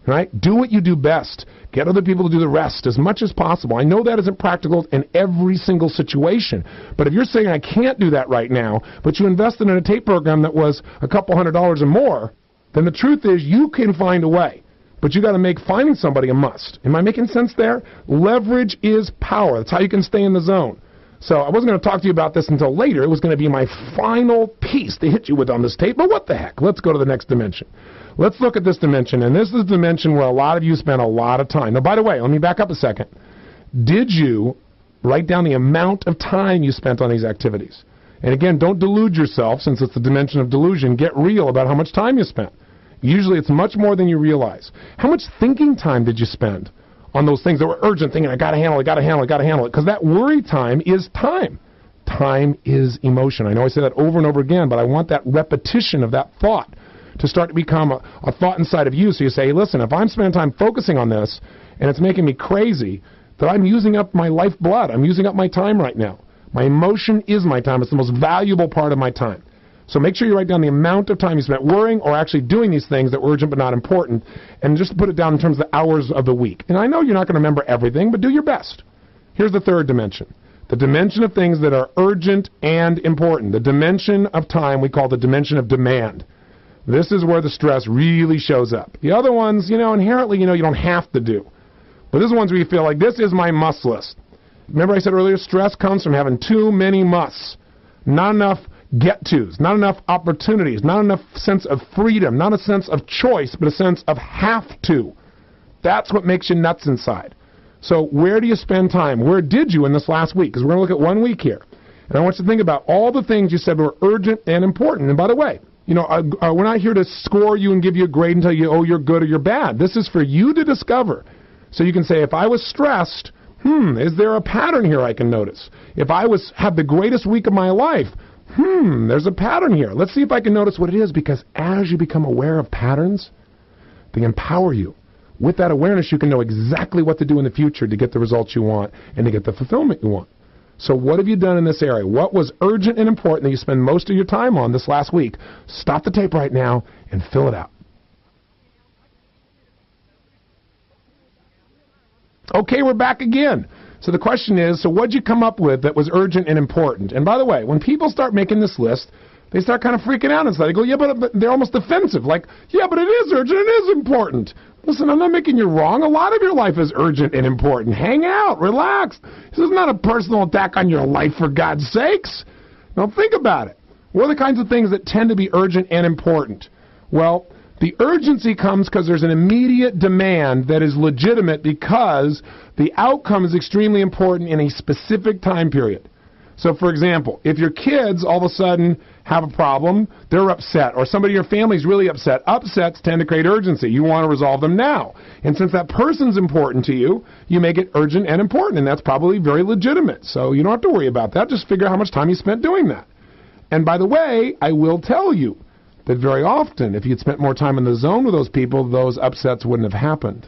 Right? Do what you do best. Get other people to do the rest as much as possible. I know that isn't practical in every single situation. But if you're saying I can't do that right now, but you invested in a tape program that was a couple $100 or more, then the truth is you can find a way. But you got to make finding somebody a must. Am I making sense there? Leverage is power. That's how you can stay in the zone. So I wasn't going to talk to you about this until later. It was going to be my final piece to hit you with on this tape, but what the heck? Let's go to the next dimension. Let's look at this dimension, and this is the dimension where a lot of you spend a lot of time. Now, by the way, let me back up a second. Did you write down the amount of time you spent on these activities? And again, don't delude yourself, since it's the dimension of delusion. Get real about how much time you spent. Usually it's much more than you realize. How much thinking time did you spend on those things that were urgent, thinking, I got to handle it, got to handle it, got to handle it? Because that worry time is time. Time is emotion. I know I say that over and over again, but I want that repetition of that thought to start to become a thought inside of you. So you say, hey, listen, if I'm spending time focusing on this and it's making me crazy, that I'm using up my lifeblood. I'm using up my time right now. My emotion is my time. It's the most valuable part of my time. So make sure you write down the amount of time you spent worrying or actually doing these things that were urgent but not important, and just put it down in terms of the hours of the week. And I know you're not going to remember everything, but do your best. Here's the third dimension. The dimension of things that are urgent and important. The dimension of time we call the dimension of demand. This is where the stress really shows up. The other ones, inherently, you don't have to do. But this is ones where you feel like, this is my must list. Remember I said earlier, stress comes from having too many musts. Not enough get-tos, not enough opportunities, not enough sense of freedom, not a sense of choice, but a sense of have to. That's what makes you nuts inside. So where do you spend time? Where did you in this last week? Because we're going to look at 1 week here. And I want you to think about all the things you said were urgent and important. And by the way, we're not here to score you and give you a grade and tell you, oh, you're good or you're bad. This is for you to discover. So you can say, if I was stressed, is there a pattern here I can notice? If I had the greatest week of my life, there's a pattern here. Let's see if I can notice what it is, because as you become aware of patterns, they empower you. With that awareness, you can know exactly what to do in the future to get the results you want and to get the fulfillment you want. So what have you done in this area? What was urgent and important that you spend most of your time on this last week? Stop the tape right now and fill it out. Okay, we're back again. So the question is, so what'd you come up with that was urgent and important? And by the way, when people start making this list, they start kind of freaking out inside. They go, yeah, but they're almost defensive. Like, yeah, but it is urgent, it is important. Listen, I'm not making you wrong. A lot of your life is urgent and important. Hang out, relax. This is not a personal attack on your life, for God's sakes. Now think about it. What are the kinds of things that tend to be urgent and important? Well, the urgency comes because there's an immediate demand that is legitimate because the outcome is extremely important in a specific time period. So, for example, if your kids all of a sudden have a problem, they're upset, or somebody in your family is really upset, upsets tend to create urgency. You want to resolve them now. And since that person's important to you, you make it urgent and important, and that's probably very legitimate. So you don't have to worry about that. Just figure out how much time you spent doing that. And by the way, I will tell you that very often, if you'd spent more time in the zone with those people, those upsets wouldn't have happened.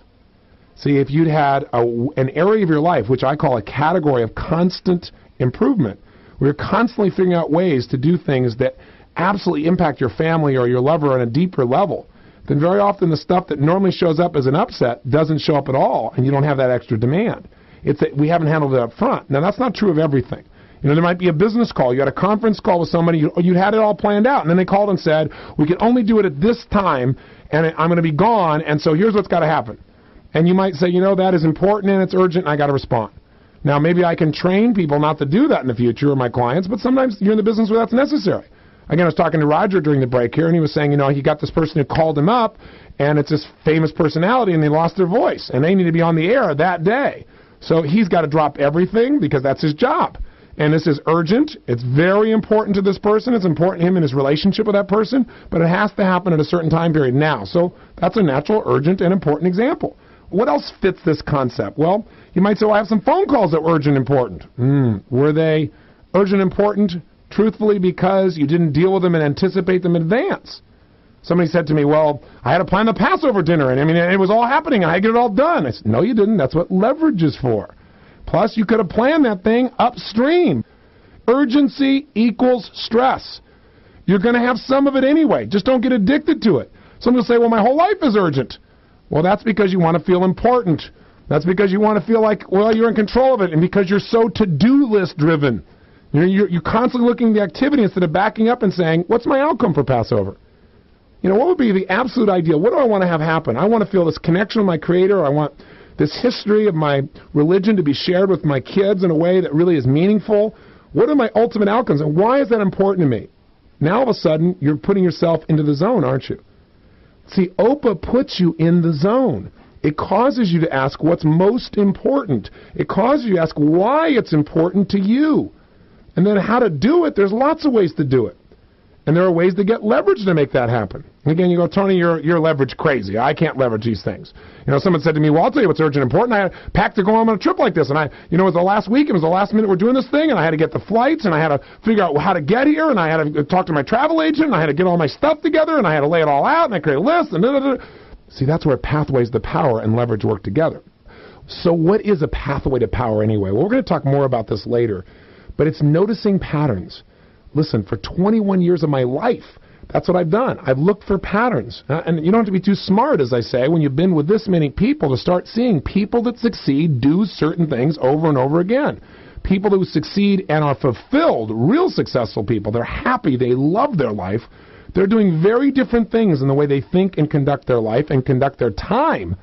See, if you'd had an area of your life, which I call a category of constant improvement, where you're constantly figuring out ways to do things that absolutely impact your family or your lover on a deeper level, then very often the stuff that normally shows up as an upset doesn't show up at all, and you don't have that extra demand. It's that we haven't handled it up front. Now, that's not true of everything. There might be a business call. You had a conference call with somebody. You had it all planned out, and then they called and said, we can only do it at this time, and I'm going to be gone, and so here's what's got to happen. And you might say, that is important and it's urgent, and I got to respond. Now, maybe I can train people not to do that in the future, or my clients, but sometimes you're in the business where that's necessary. Again, I was talking to Roger during the break here, and he was saying, he got this person who called him up, and it's this famous personality, and they lost their voice, and they need to be on the air that day. So he's got to drop everything because that's his job. And this is urgent. It's very important to this person. It's important to him in his relationship with that person, but it has to happen at a certain time period now. So that's a natural, urgent, and important example. What else fits this concept? Well, you might say, well, I have some phone calls that were urgent and important. Were they urgent and important, truthfully, because you didn't deal with them and anticipate them in advance? Somebody said to me, well, I had to plan the Passover dinner, and it was all happening, and I had to get it all done. I said, no, you didn't. That's what leverage is for. Plus, you could have planned that thing upstream. Urgency equals stress. You're going to have some of it anyway. Just don't get addicted to it. Some will say, well, my whole life is urgent. Well, that's because you want to feel important. That's because you want to feel like, well, you're in control of it, and because you're so to-do list driven. You're constantly looking at the activity instead of backing up and saying, what's my outcome for Passover? What would be the absolute ideal? What do I want to have happen? I want to feel this connection with my Creator. I want this history of my religion to be shared with my kids in a way that really is meaningful? What are my ultimate outcomes, and why is that important to me? Now all of a sudden, you're putting yourself into the zone, aren't you? See, OPA puts you in the zone. It causes you to ask what's most important. It causes you to ask why it's important to you. And then how to do it, there's lots of ways to do it. And there are ways to get leverage to make that happen. And again, you go, Tony, you're leverage crazy. I can't leverage these things. You know, someone said to me, well, I'll tell you what's urgent and important. I had packed to go on a trip like this. And it was the last week. It was the last minute we're doing this thing. And I had to get the flights. And I had to figure out how to get here. And I had to talk to my travel agent. And I had to get all my stuff together. And I had to lay it all out. And I created a list. And da-da-da. See, that's where pathways to power and leverage work together. So what is a pathway to power anyway? Well, we're going to talk more about this later. But it's noticing patterns. Listen, for 21 years of my life, that's what I've done. I've looked for patterns. And you don't have to be too smart, as I say, when you've been with this many people, to start seeing people that succeed do certain things over and over again. People who succeed and are fulfilled, real successful people, they're happy, they love their life. They're doing very different things in the way they think and conduct their life and conduct their time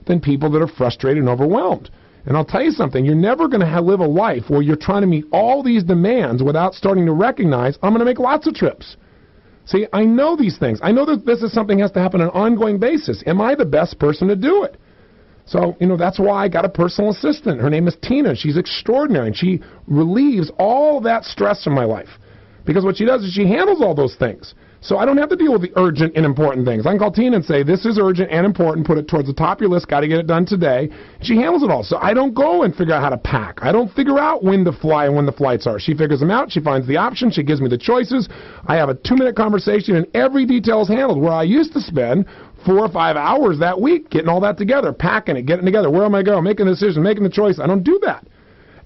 than people that are frustrated and overwhelmed. And I'll tell you something, you're never going to live a life where you're trying to meet all these demands without starting to recognize, I'm going to make lots of trips. See, I know these things. I know that this is something that has to happen on an ongoing basis. Am I the best person to do it? So, that's why I got a personal assistant. Her name is Tina. She's extraordinary, and she relieves all that stress from my life. Because what she does is she handles all those things. So I don't have to deal with the urgent and important things. I can call Tina and say, this is urgent and important, put it towards the top of your list, got to get it done today. She handles it all. So I don't go and figure out how to pack. I don't figure out when to fly and when the flights are. She figures them out. She finds the options. She gives me the choices. I have a 2-minute conversation, and every detail is handled, where I used to spend 4 or 5 hours that week getting all that together, packing it, getting it together. Where am I going? Making a decision, making the choice. I don't do that.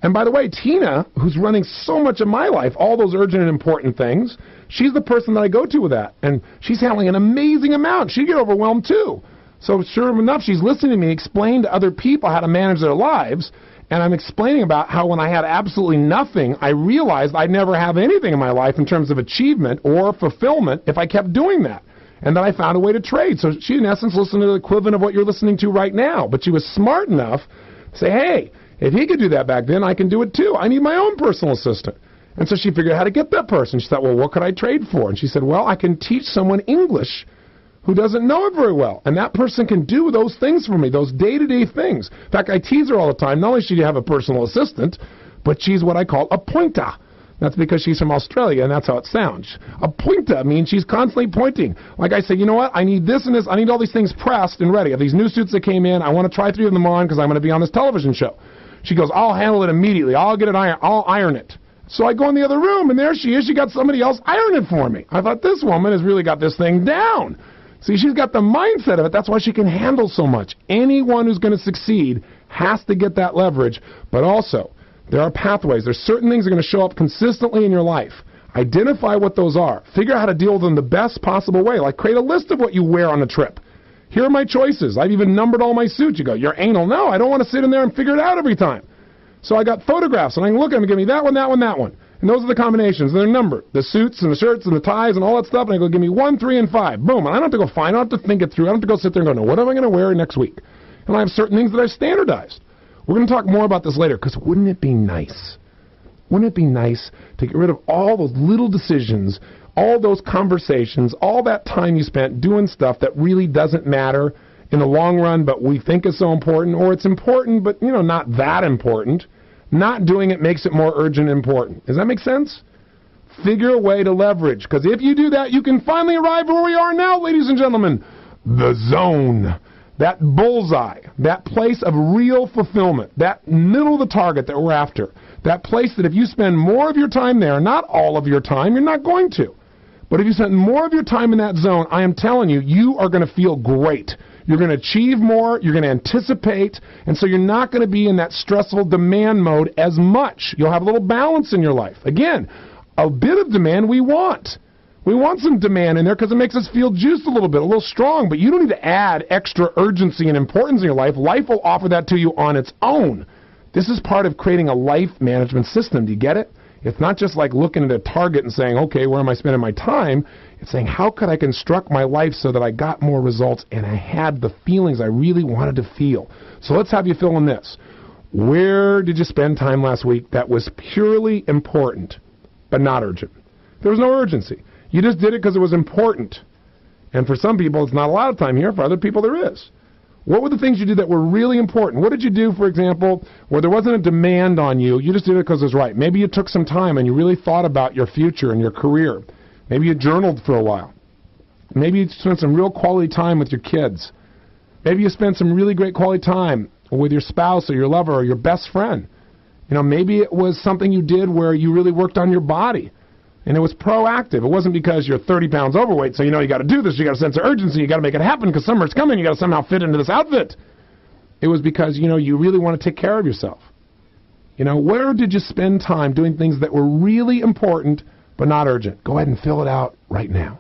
And by the way, Tina, who's running so much of my life, all those urgent and important things, she's the person that I go to with that. And she's handling an amazing amount. She'd get overwhelmed too. So sure enough, she's listening to me explain to other people how to manage their lives. And I'm explaining about how when I had absolutely nothing, I realized I'd never have anything in my life in terms of achievement or fulfillment if I kept doing that. And then I found a way to trade. So she, in essence, listened to the equivalent of what you're listening to right now. But she was smart enough to say, hey, if he could do that back then, I can do it too. I need my own personal assistant. And so she figured out how to get that person. She thought, well, what could I trade for? And she said, well, I can teach someone English who doesn't know it very well. And that person can do those things for me, those day-to-day things. In fact, I tease her all the time. Not only does she have a personal assistant, but she's what I call a pointer. That's because she's from Australia, and that's how it sounds. A pointer means she's constantly pointing. Like I say, you know what? I need this and this. I need all these things pressed and ready. I have these new suits that came in. I want to try 3 of them on because I'm going to be on this television show. She goes, I'll handle it immediately. I'll get it iron. I'll iron it. So I go in the other room, and there she is. She got somebody else iron it for me. I thought, this woman has really got this thing down. See, she's got the mindset of it. That's why she can handle so much. Anyone who's going to succeed has to get that leverage. But also, there are pathways. There's certain things that are going to show up consistently in your life. Identify what those are. Figure out how to deal with them the best possible way. Like create a list of what you wear on a trip. Here are my choices. I've even numbered all my suits. You go, you're anal. No, I don't want to sit in there and figure it out every time. So I got photographs, and I can look at them and give me that one, that one, that one. And those are the combinations. They're numbered. The suits and the shirts and the ties and all that stuff. And I go, give me 1, 3, and 5. Boom. And I don't have to go find. I don't have to think it through. I don't have to go sit there and go, no, what am I going to wear next week? And I have certain things that I've standardized. We're going to talk more about this later, because wouldn't it be nice? Wouldn't it be nice to get rid of all those little decisions, all those conversations, all that time you spent doing stuff that really doesn't matter in the long run, but we think is so important, or it's important, but, not that important. Not doing it makes it more urgent and important. Does that make sense? Figure a way to leverage, because if you do that, you can finally arrive where we are now, ladies and gentlemen. The zone. That bullseye. That place of real fulfillment. That middle of the target that we're after. That place that if you spend more of your time there, not all of your time, you're not going to. But if you spend more of your time in that zone, I am telling you, you are going to feel great. You're going to achieve more, you're going to anticipate, and so you're not going to be in that stressful demand mode as much. You'll have a little balance in your life. Again, a bit of demand we want. We want some demand in there because it makes us feel juiced a little bit, a little strong, but you don't need to add extra urgency and importance in your life. Life will offer that to you on its own. This is part of creating a life management system. Do you get it? It's not just like looking at a target and saying, okay, where am I spending my time? It's saying, how could I construct my life so that I got more results and I had the feelings I really wanted to feel? So let's have you fill in this. Where did you spend time last week that was purely important, but not urgent? There was no urgency. You just did it because it was important. And for some people, it's not a lot of time here. For other people, there is. What were the things you did that were really important? What did you do, for example, where there wasn't a demand on you? You just did it because it was right. Maybe you took some time and you really thought about your future and your career. Maybe you journaled for a while. Maybe you spent some real quality time with your kids. Maybe you spent some really great quality time with your spouse or your lover or your best friend. You know, maybe it was something you did where you really worked on your body. And it was proactive. It wasn't because you're 30 pounds overweight, so you know you got to do this, you got a sense of urgency, you got to make it happen because summer's coming, you got to somehow fit into this outfit. It was because, you know, you really want to take care of yourself. You know, where did you spend time doing things that were really important but not urgent? Go ahead and fill it out right now.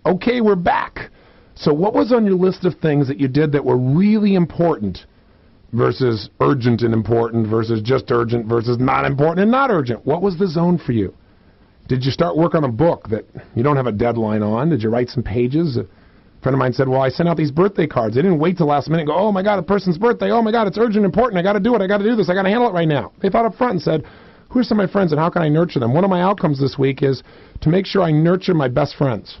Okay, we're back. So what was on your list of things that you did that were really important versus urgent and important versus just urgent versus not important and not urgent? What was the zone for you? Did you start work on a book that you don't have a deadline on? Did you write some pages? A friend of mine said, well, I sent out these birthday cards. They didn't wait till the last minute and go, oh my God, a person's birthday. Oh my God, it's urgent and important. I got to do it. I got to do this. I got to handle it right now. They thought up front and said, who are some of my friends and how can I nurture them? One of my outcomes this week is to make sure I nurture my best friends.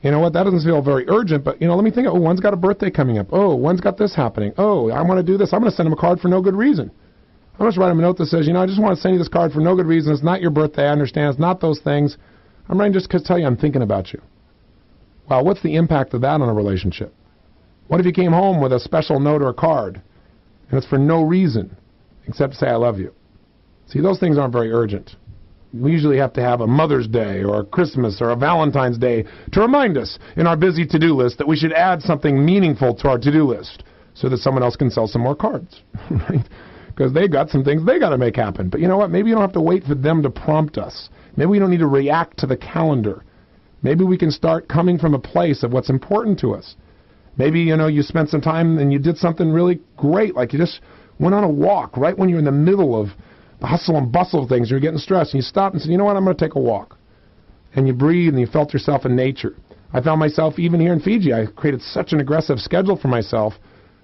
You know what, that doesn't feel very urgent, but, you know, let me think, oh, one's got a birthday coming up. Oh, one's got this happening. Oh, I want to do this. I'm going to send him a card for no good reason. I'm going to write him a note that says, you know, I just want to send you this card for no good reason. It's not your birthday. I understand. It's not those things. I'm writing just to tell you I'm thinking about you. Wow, what's the impact of that on a relationship? What if you came home with a special note or a card, and it's for no reason except to say I love you? See, those things aren't very urgent. We usually have to have a Mother's Day or a Christmas or a Valentine's Day to remind us in our busy to-do list that we should add something meaningful to our to-do list so that someone else can sell some more cards, right? Because they've got some things they got to make happen. But you know what? Maybe you don't have to wait for them to prompt us. Maybe we don't need to react to the calendar. Maybe we can start coming from a place of what's important to us. Maybe, you know, you spent some time and you did something really great, like you just went on a walk right when you're in the middle of the hustle and bustle of things, you're getting stressed, and you stop and say, you know what, I'm going to take a walk. And you breathe, and you felt yourself in nature. I found myself, even here in Fiji, I created such an aggressive schedule for myself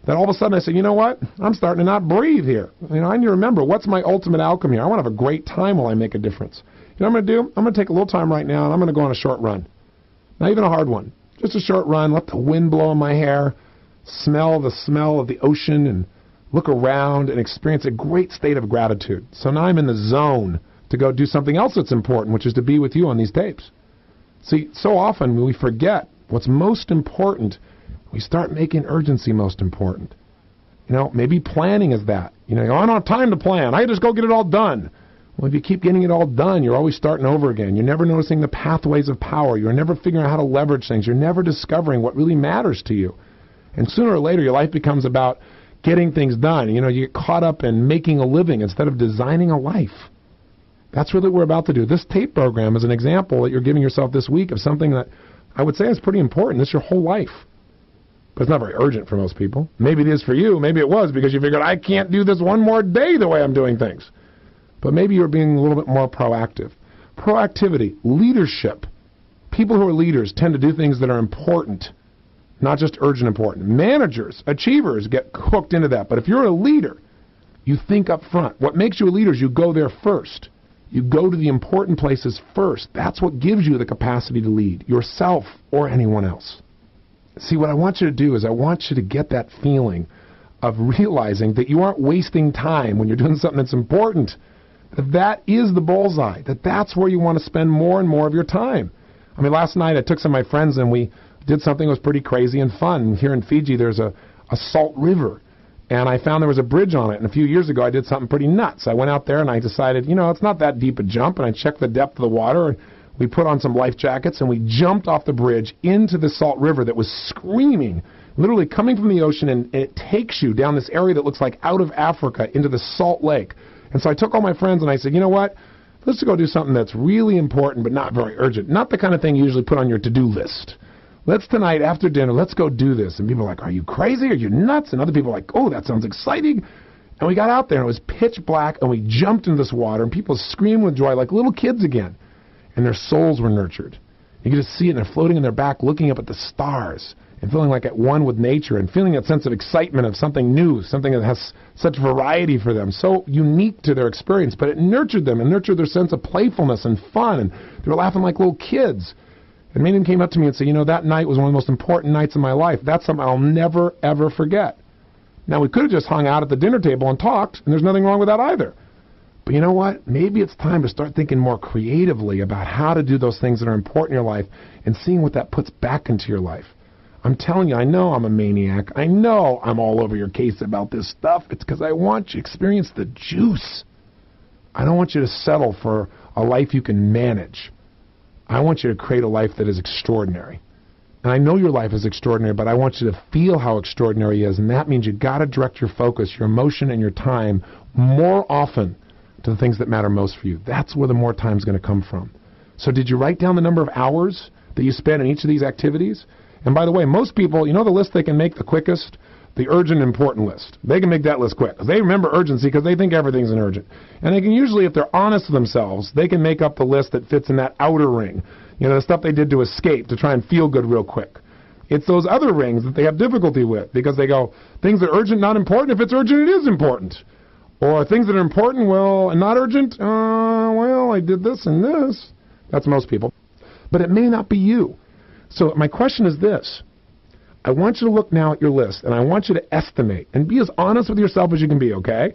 that all of a sudden I said, you know what, I'm starting to not breathe here. You know, I need to remember, what's my ultimate outcome here? I want to have a great time while I make a difference. You know what I'm going to do? I'm going to take a little time right now, and I'm going to go on a short run. Not even a hard one. Just a short run, let the wind blow in my hair, smell the ocean, and look around and experience a great state of gratitude. So now I'm in the zone to go do something else that's important, which is to be with you on these tapes. See, so often we forget what's most important. We start making urgency most important. You know, maybe planning is that. You know, I don't have time to plan. I just go get it all done. Well, if you keep getting it all done, you're always starting over again. You're never noticing the pathways of power. You're never figuring out how to leverage things. You're never discovering what really matters to you. And sooner or later, your life becomes about getting things done. You know, you get caught up in making a living instead of designing a life. That's really what we're about to do. This tape program is an example that you're giving yourself this week of something that I would say is pretty important. This is your whole life. But it's not very urgent for most people. Maybe it is for you. Maybe it was because you figured, I can't do this one more day the way I'm doing things. But maybe you're being a little bit more proactive. Proactivity, leadership. People who are leaders tend to do things that are important, not just urgent important. Managers, achievers get hooked into that. But if you're a leader, you think up front. What makes you a leader is you go there first. You go to the important places first. That's what gives you the capacity to lead, yourself or anyone else. See, what I want you to do is I want you to get that feeling of realizing that you aren't wasting time when you're doing something that's important. That is the bullseye. That's where you want to spend more and more of your time. I mean, last night I took some of my friends and we did something that was pretty crazy and fun. Here in Fiji, there's a salt river. And I found there was a bridge on it. And a few years ago, I did something pretty nuts. I went out there and I decided, you know, it's not that deep a jump. And I checked the depth of the water. And we put on some life jackets and we jumped off the bridge into the salt river that was screaming, literally coming from the ocean. And it takes you down this area that looks like out of Africa into the salt lake. And so I took all my friends and I said, you know what? Let's go do something that's really important but not very urgent. Not the kind of thing you usually put on your to-do list. Let's tonight, after dinner, let's go do this. And people are like, are you crazy? Are you nuts? And other people are like, oh, that sounds exciting. And we got out there, and it was pitch black, and we jumped into this water, and people screamed with joy like little kids again. And their souls were nurtured. You could just see it, and they're floating in their back, looking up at the stars, and feeling like at one with nature, and feeling that sense of excitement of something new, something that has such variety for them, so unique to their experience. But it nurtured them, and nurtured their sense of playfulness and fun, and they were laughing like little kids. And many of them came up to me and said, that night was one of the most important nights of my life. That's something I'll never, ever forget. Now, we could have just hung out at the dinner table and talked, and there's nothing wrong with that either. But you know what? Maybe it's time to start thinking more creatively about how to do those things that are important in your life and seeing what that puts back into your life. I'm telling you, I know I'm a maniac. I know I'm all over your case about this stuff. It's because I want you to experience the juice. I don't want you to settle for a life you can manage. I want you to create a life that is extraordinary. And I know your life is extraordinary, but I want you to feel how extraordinary it is, and that means you've got to direct your focus, your emotion, and your time more often to the things that matter most for you. That's where the more time is going to come from. So did you write down the number of hours that you spend in each of these activities? And by the way, most people, the list they can make the quickest? The urgent and important list. They can make that list quick. They remember urgency because they think everything's an urgent. And they can usually, if they're honest with themselves, they can make up the list that fits in that outer ring. The stuff they did to escape, to try and feel good real quick. It's those other rings that they have difficulty with because they go, things that are urgent, not important. If it's urgent, it is important. Or things that are important, well, and not urgent, well, I did this and this. That's most people. But it may not be you. So my question is this. I want you to look now at your list, and I want you to estimate, and be as honest with yourself as you can be, okay?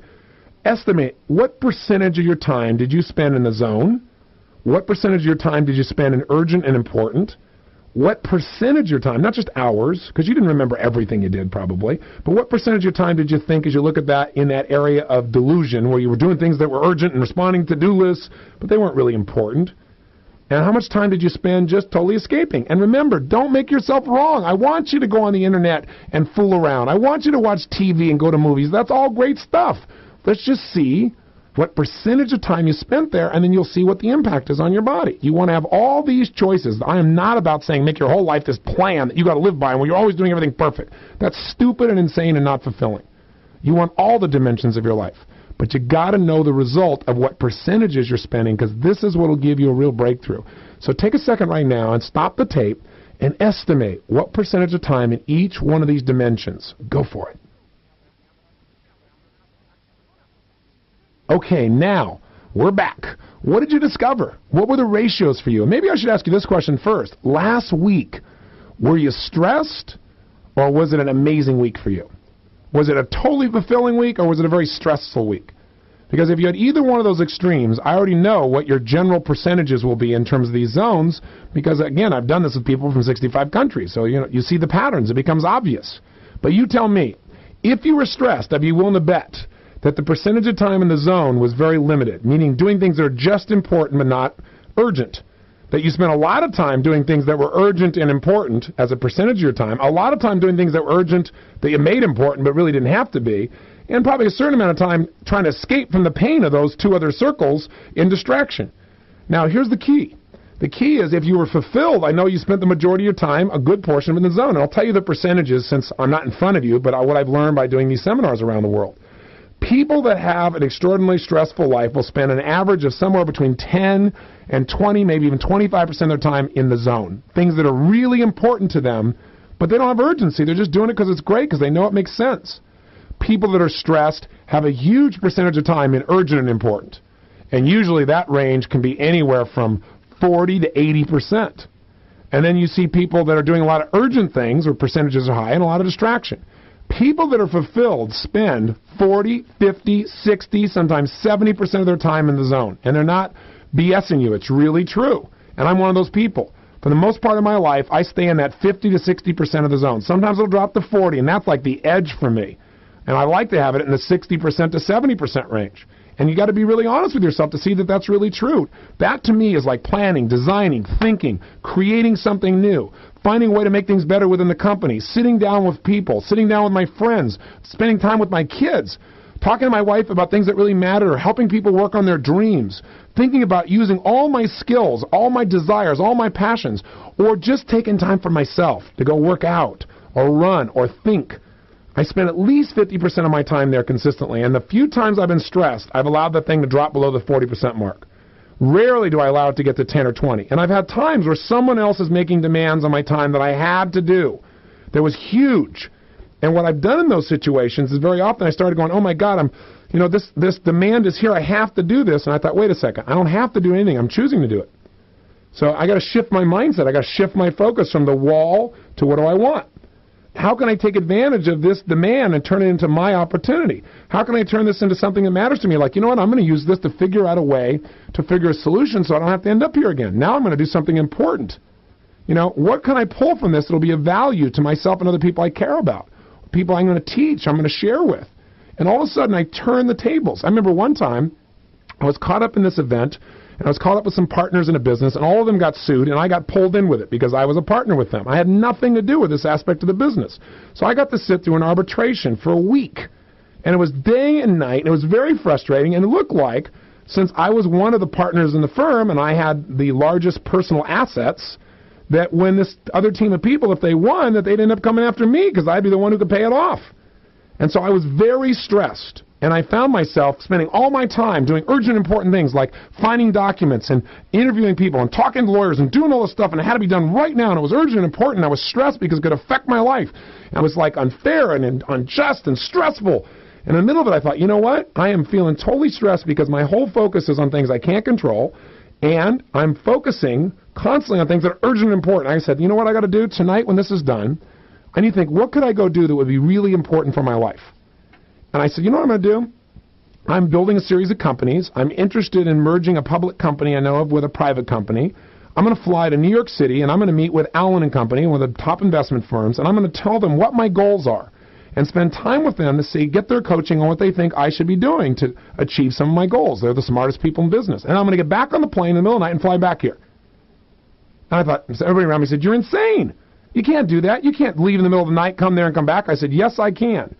Estimate what percentage of your time did you spend in the zone? What percentage of your time did you spend in urgent and important? What percentage of your time, not just hours, because you didn't remember everything you did probably, but what percentage of your time did you think as you look at that in that area of delusion where you were doing things that were urgent and responding to do lists, but they weren't really important? And how much time did you spend just totally escaping? And remember, don't make yourself wrong. I want you to go on the internet and fool around. I want you to watch TV and go to movies. That's all great stuff. Let's just see what percentage of time you spent there, and then you'll see what the impact is on your body. You want to have all these choices. I am not about saying make your whole life this plan that you got to live by and where you're always doing everything perfect. That's stupid and insane and not fulfilling. You want all the dimensions of your life. But you got to know the result of what percentages you're spending, because this is what will give you a real breakthrough. So take a second right now and stop the tape and estimate what percentage of time in each one of these dimensions. Go for it. Okay, now we're back. What did you discover? What were the ratios for you? And maybe I should ask you this question first. Last week, were you stressed, or was it an amazing week for you? Was it a totally fulfilling week, or was it a very stressful week? Because if you had either one of those extremes, I already know what your general percentages will be in terms of these zones, because, again, I've done this with people from 65 countries. So, you see the patterns. It becomes obvious. But you tell me, if you were stressed, I'd be willing to bet that the percentage of time in the zone was very limited, meaning doing things that are just important but not urgent. That you spent a lot of time doing things that were urgent and important as a percentage of your time, a lot of time doing things that were urgent that you made important but really didn't have to be, and probably a certain amount of time trying to escape from the pain of those two other circles in distraction. Now, here's the key. The key is if you were fulfilled, I know you spent the majority of your time, a good portion in the zone. And I'll tell you the percentages since I'm not in front of you, but what I've learned by doing these seminars around the world. People that have an extraordinarily stressful life will spend an average of somewhere between 10 and 20, maybe even 25% of their time in the zone. Things that are really important to them, but they don't have urgency. They're just doing it because it's great, because they know it makes sense. People that are stressed have a huge percentage of time in urgent and important. And usually that range can be anywhere from 40 to 80%. And then you see people that are doing a lot of urgent things where percentages are high and a lot of distraction. People that are fulfilled spend 40, 50, 60, sometimes 70% of their time in the zone. And they're not BSing you. It's really true. And I'm one of those people. For the most part of my life, I stay in that 50 to 60% of the zone. Sometimes it'll drop to 40, and that's like the edge for me. And I like to have it in the 60% to 70% range. And you got to be really honest with yourself to see that that's really true. That to me is like planning, designing, thinking, creating something new, finding a way to make things better within the company, sitting down with people, sitting down with my friends, spending time with my kids, talking to my wife about things that really matter, helping people work on their dreams, thinking about using all my skills, all my desires, all my passions, or just taking time for myself to go work out or run or think. I spent at least 50% of my time there consistently, and the few times I've been stressed, I've allowed that thing to drop below the 40% mark. Rarely do I allow it to get to 10 or 20. And I've had times where someone else is making demands on my time that I had to do. That was huge. And what I've done in those situations is very often I started going, oh my God, this demand is here. I have to do this. And I thought, wait a second, I don't have to do anything. I'm choosing to do it. So I got to shift my mindset. I got to shift my focus from the wall to what do I want? How can I take advantage of this demand and turn it into my opportunity? How can I turn this into something that matters to me? Like, you know what, I'm going to use this to figure out a way to figure a solution so I don't have to end up here again. Now I'm going to do something important. What can I pull from this that will be of value to myself and other people I care about? People I'm going to teach, I'm going to share with. And all of a sudden I turn the tables. I remember one time I was caught up in this event, and I was caught up with some partners in a business, and all of them got sued, and I got pulled in with it because I was a partner with them. I had nothing to do with this aspect of the business. So I got to sit through an arbitration for a week. And it was day and night, and it was very frustrating, and it looked like, since I was one of the partners in the firm, and I had the largest personal assets, that when this other team of people, if they won, that they'd end up coming after me because I'd be the one who could pay it off. And so I was very stressed. And I found myself spending all my time doing urgent, important things like finding documents and interviewing people and talking to lawyers and doing all this stuff, and it had to be done right now, and it was urgent and important. I was stressed because it could affect my life. And it was like unfair and unjust and stressful. And in the middle of it, I thought, you know what? I am feeling totally stressed because my whole focus is on things I can't control, and I'm focusing constantly on things that are urgent and important. I said, you know what I got to do tonight when this is done? I need to think, what could I go do that would be really important for my life? And I said, you know what I'm going to do? I'm building a series of companies. I'm interested in merging a public company I know of with a private company. I'm going to fly to New York City, and I'm going to meet with Allen & Company, one of the top investment firms, and I'm going to tell them what my goals are and spend time with them to see, get their coaching on what they think I should be doing to achieve some of my goals. They're the smartest people in business. And I'm going to get back on the plane in the middle of the night and fly back here. And I thought, everybody around me said, you're insane. You can't do that. You can't leave in the middle of the night, come there and come back. I said, yes, I can.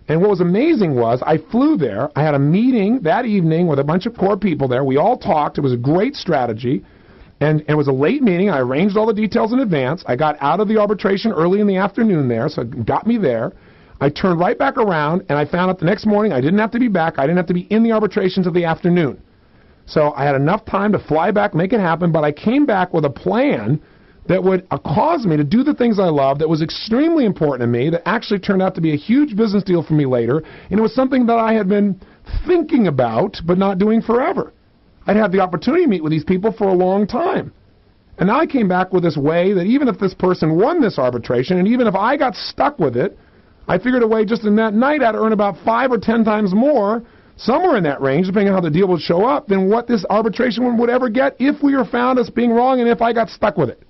And what was amazing was I flew there. I had a meeting that evening with a bunch of core people there. We all talked. It was a great strategy. And it was a late meeting. I arranged all the details in advance. I got out of the arbitration early in the afternoon there, so it got me there. I turned right back around, and I found out the next morning I didn't have to be back. I didn't have to be in the arbitration until the afternoon. So I had enough time to fly back, make it happen, but I came back with a plan that would cause me to do the things I love, that was extremely important to me, that actually turned out to be a huge business deal for me later, and it was something that I had been thinking about but not doing forever. I'd had the opportunity to meet with these people for a long time. And now I came back with this way that even if this person won this arbitration, and even if I got stuck with it, I figured a way just in that night I'd earn about 5 or 10 times more, somewhere in that range, depending on how the deal would show up, than what this arbitration would ever get if we were found as being wrong and if I got stuck with it.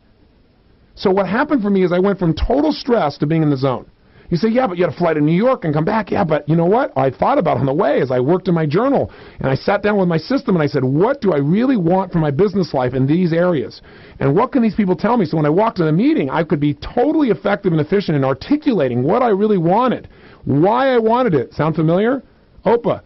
So what happened for me is I went from total stress to being in the zone. You say, yeah, but you had to fly to New York and come back. Yeah, but you know what? I thought about it on the way as I worked in my journal, and I sat down with my system and I said, what do I really want for my business life in these areas? And what can these people tell me? So when I walked in a meeting, I could be totally effective and efficient in articulating what I really wanted, why I wanted it. Sound familiar? OPA.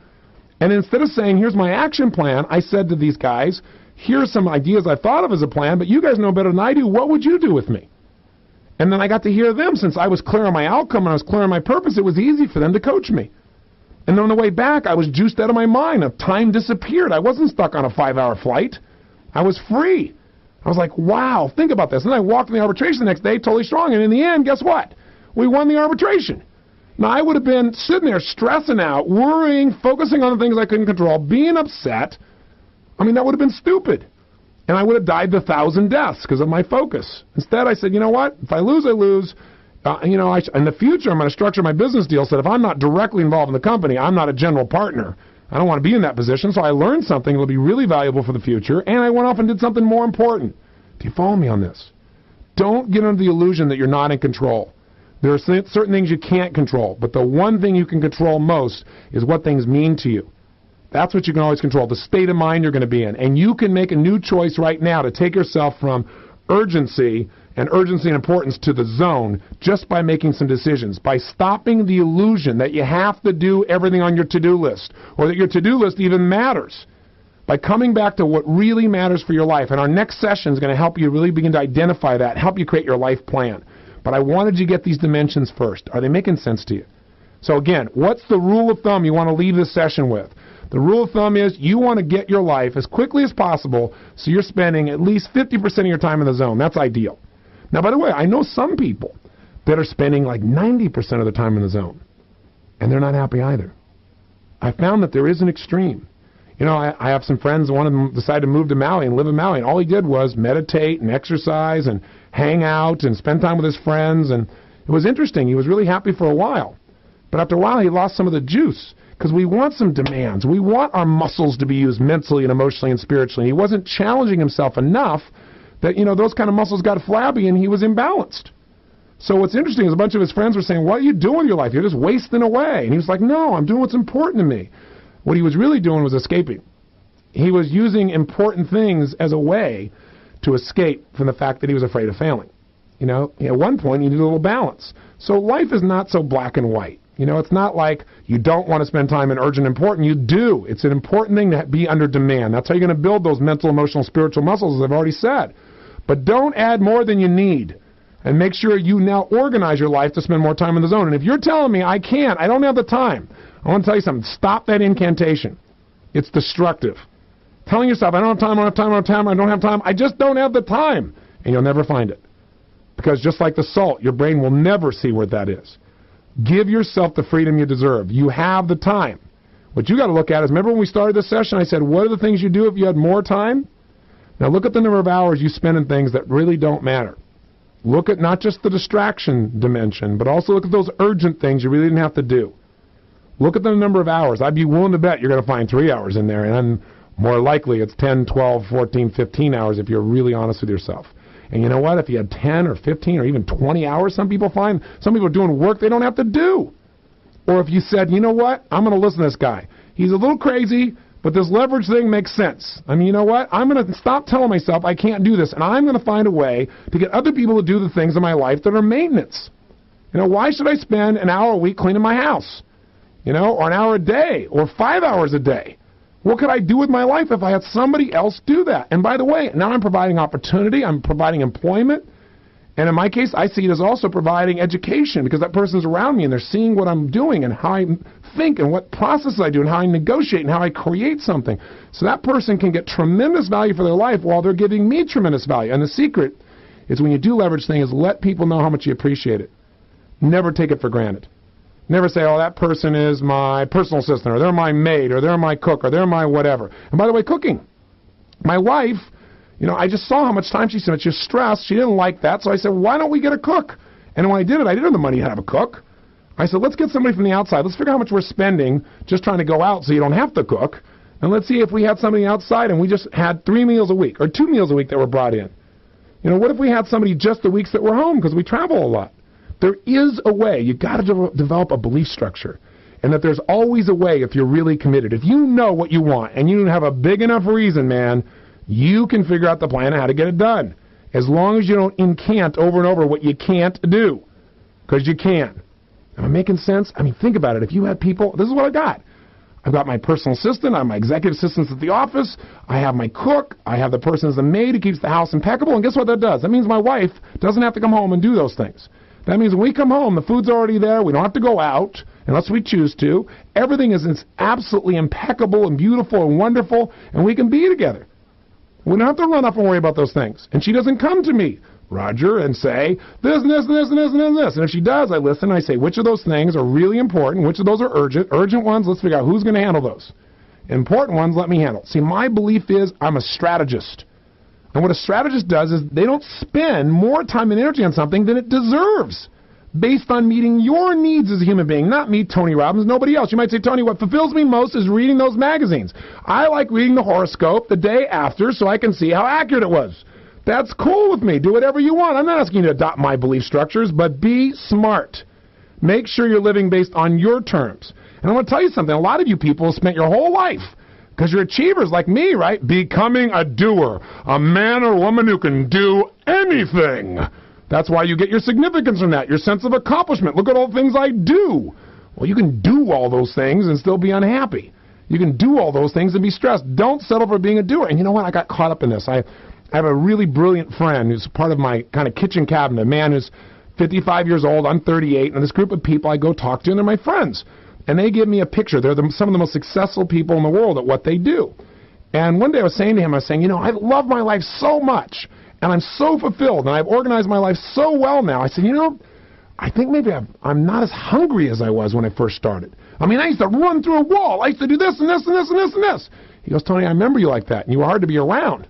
And instead of saying, here's my action plan, I said to these guys, here's some ideas I thought of as a plan, but you guys know better than I do. What would you do with me? And then I got to hear them. Since I was clear on my outcome and I was clear on my purpose, it was easy for them to coach me. And then on the way back, I was juiced out of my mind. Time disappeared. I wasn't stuck on a 5-hour flight. I was free. I was like, wow, think about this. And then I walked in the arbitration the next day totally strong. And in the end, guess what? We won the arbitration. Now, I would have been sitting there stressing out, worrying, focusing on the things I couldn't control, being upset. I mean, that would have been stupid. And I would have died the 1,000 deaths because of my focus. Instead, I said, you know what? If I lose, I lose. In the future, I'm going to structure my business deal so that if I'm not directly involved in the company, I'm not a general partner. I don't want to be in that position, so I learned something that will be really valuable for the future, and I went off and did something more important. Do you follow me on this? Don't get under the illusion that you're not in control. There are certain things you can't control, but the one thing you can control most is what things mean to you. That's what you can always control, the state of mind you're going to be in. And you can make a new choice right now to take yourself from urgency and importance to the zone just by making some decisions, by stopping the illusion that you have to do everything on your to-do list or that your to-do list even matters, by coming back to what really matters for your life. And our next session is going to help you really begin to identify that, help you create your life plan. But I wanted you to get these dimensions first. Are they making sense to you? So again, what's the rule of thumb you want to leave this session with? The rule of thumb is you want to get your life as quickly as possible so you're spending at least 50% of your time in the zone. That's ideal. Now, by the way, I know some people that are spending like 90% of the time in the zone, and they're not happy either. I found that there is an extreme. You know, I have some friends, one of them decided to move to Maui and live in Maui, and all he did was meditate and exercise and hang out and spend time with his friends, and it was interesting. He was really happy for a while. But after a while, he lost some of the juice because we want some demands. We want our muscles to be used mentally and emotionally and spiritually. He wasn't challenging himself enough that, you know, those kind of muscles got flabby and he was imbalanced. So what's interesting is a bunch of his friends were saying, what are you doing with your life? You're just wasting away. And he was like, no, I'm doing what's important to me. What he was really doing was escaping. He was using important things as a way to escape from the fact that he was afraid of failing. You know, at one point, he needed a little balance. So life is not so black and white. You know, it's not like you don't want to spend time in urgent and important. You do. It's an important thing to be under demand. That's how you're going to build those mental, emotional, spiritual muscles, as I've already said. But don't add more than you need. And make sure you now organize your life to spend more time in the zone. And if you're telling me, I can't, I don't have the time, I want to tell you something. Stop that incantation. It's destructive. Telling yourself, I don't have time, I don't have time, I don't have time, I don't have time, I just don't have the time. And you'll never find it. Because just like the salt, your brain will never see where that is. Give yourself the freedom you deserve. You have the time. What you got to look at is, remember when we started this session, I said, what are the things you do if you had more time? Now look at the number of hours you spend in things that really don't matter. Look at not just the distraction dimension, but also look at those urgent things you really didn't have to do. Look at the number of hours. I'd be willing to bet you're going to find 3 hours in there, and more likely it's 10, 12, 14, 15 hours if you're really honest with yourself. And you know what? If you had 10 or 15 or even 20 hours, some people are doing work they don't have to do. Or if you said, you know what? I'm going to listen to this guy. He's a little crazy, but this leverage thing makes sense. I mean, you know what? I'm going to stop telling myself I can't do this, and I'm going to find a way to get other people to do the things in my life that are maintenance. You know, why should I spend an hour a week cleaning my house? You know, or an hour a day, or 5 hours a day? What could I do with my life if I had somebody else do that? And by the way, now I'm providing opportunity, I'm providing employment, and in my case, I see it as also providing education because that person's around me and they're seeing what I'm doing and how I think and what processes I do and how I negotiate and how I create something. So that person can get tremendous value for their life while they're giving me tremendous value. And the secret is when you do leverage things, let people know how much you appreciate it. Never take it for granted. Never say, oh, that person is my personal assistant, or they're my maid, or they're my cook, or they're my whatever. And by the way, cooking. My wife, you know, I just saw how much time she spent. She was stressed. She didn't like that. So I said, why don't we get a cook? And when I did it, I didn't have the money to have a cook. I said, let's get somebody from the outside. Let's figure out how much we're spending just trying to go out so you don't have to cook. And let's see if we had somebody outside and we just had 3 meals a week or 2 meals a week that were brought in. You know, what if we had somebody just the weeks that we're home because we travel a lot? There is a way. You've got to develop a belief structure. And that there's always a way if you're really committed. If you know what you want and you have a big enough reason, man, you can figure out the plan of how to get it done. As long as you don't incant over and over what you can't do. Because you can. Am I making sense? I mean, think about it. If you had people, this is what I got. I've got my personal assistant. I have my executive assistants at the office. I have my cook. I have the person as a maid who keeps the house impeccable. And guess what that does? That means my wife doesn't have to come home and do those things. That means when we come home, the food's already there. We don't have to go out unless we choose to. Everything is absolutely impeccable and beautiful and wonderful, and we can be together. We don't have to run up and worry about those things. And she doesn't come to me, Roger, and say, this and this and this and this and this. And if she does, I listen and I say, which of those things are really important? Which of those are urgent? Urgent ones, let's figure out who's going to handle those. Important ones, let me handle. See, my belief is I'm a strategist. And what a strategist does is they don't spend more time and energy on something than it deserves based on meeting your needs as a human being, not me, Tony Robbins, nobody else. You might say, Tony, what fulfills me most is reading those magazines. I like reading the horoscope the day after so I can see how accurate it was. That's cool with me. Do whatever you want. I'm not asking you to adopt my belief structures, but be smart. Make sure you're living based on your terms. And I want to tell you something. A lot of you people have spent your whole life, because you're achievers like me, right? Becoming a doer, a man or woman who can do anything. That's why you get your significance from that, your sense of accomplishment. Look at all the things I do. Well, you can do all those things and still be unhappy. You can do all those things and be stressed. Don't settle for being a doer. And you know what? I got caught up in this. I have a really brilliant friend who's part of my kind of kitchen cabinet, a man who's 55 years old, I'm 38, and this group of people I go talk to, and they're my friends. And they give me a picture. They're some of the most successful people in the world at what they do. And one day I was saying to him, I love my life so much, and I'm so fulfilled, and I've organized my life so well now. I said, I think maybe I'm not as hungry as I was when I first started. I used to run through a wall. I used to do this and this and this and this and this. He goes, Tony, I remember you like that, and you were hard to be around.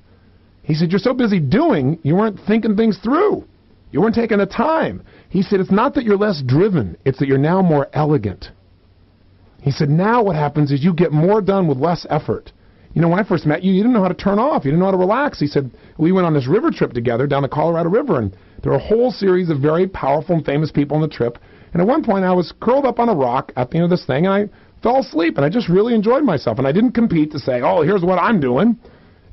He said, you're so busy doing, you weren't thinking things through. You weren't taking the time. He said, it's not that you're less driven, it's that you're now more elegant. He said, now what happens is you get more done with less effort. When I first met you, you didn't know how to turn off. You didn't know how to relax. He said, we went on this river trip together down the Colorado River, and there were a whole series of very powerful and famous people on the trip. And at one point, I was curled up on a rock at the end of this thing, and I fell asleep, and I just really enjoyed myself. And I didn't compete to say, oh, here's what I'm doing.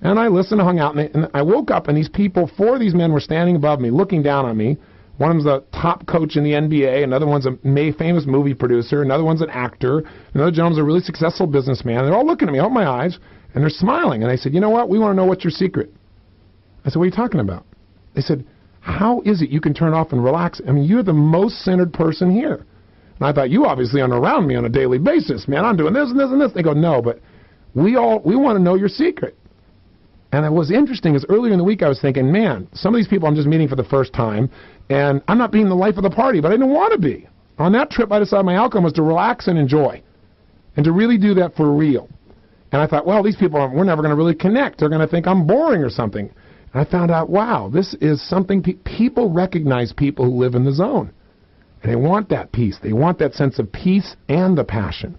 And I listened and hung out, and I woke up, and these people, 4 of these men were standing above me, looking down on me. One of them's a top coach in the NBA, another one's a famous movie producer, another one's an actor, another gentleman's a really successful businessman. They're all looking at me, open my eyes, and they're smiling. And I said, you know what? We want to know what's your secret. I said, what are you talking about? They said, how is it you can turn off and relax? You're the most centered person here. And I thought, you obviously aren't around me on a daily basis. Man, I'm doing this and this and this. They go, no, but we want to know your secret. And it was interesting is earlier in the week I was thinking, man, some of these people I'm just meeting for the first time, and I'm not being the life of the party, but I didn't want to be. On that trip, I decided my outcome was to relax and enjoy, and to really do that for real. And I thought, well, these people, we're never going to really connect. They're going to think I'm boring or something. And I found out, wow, this is something people recognize people who live in the zone. And they want that peace. They want that sense of peace and the passion.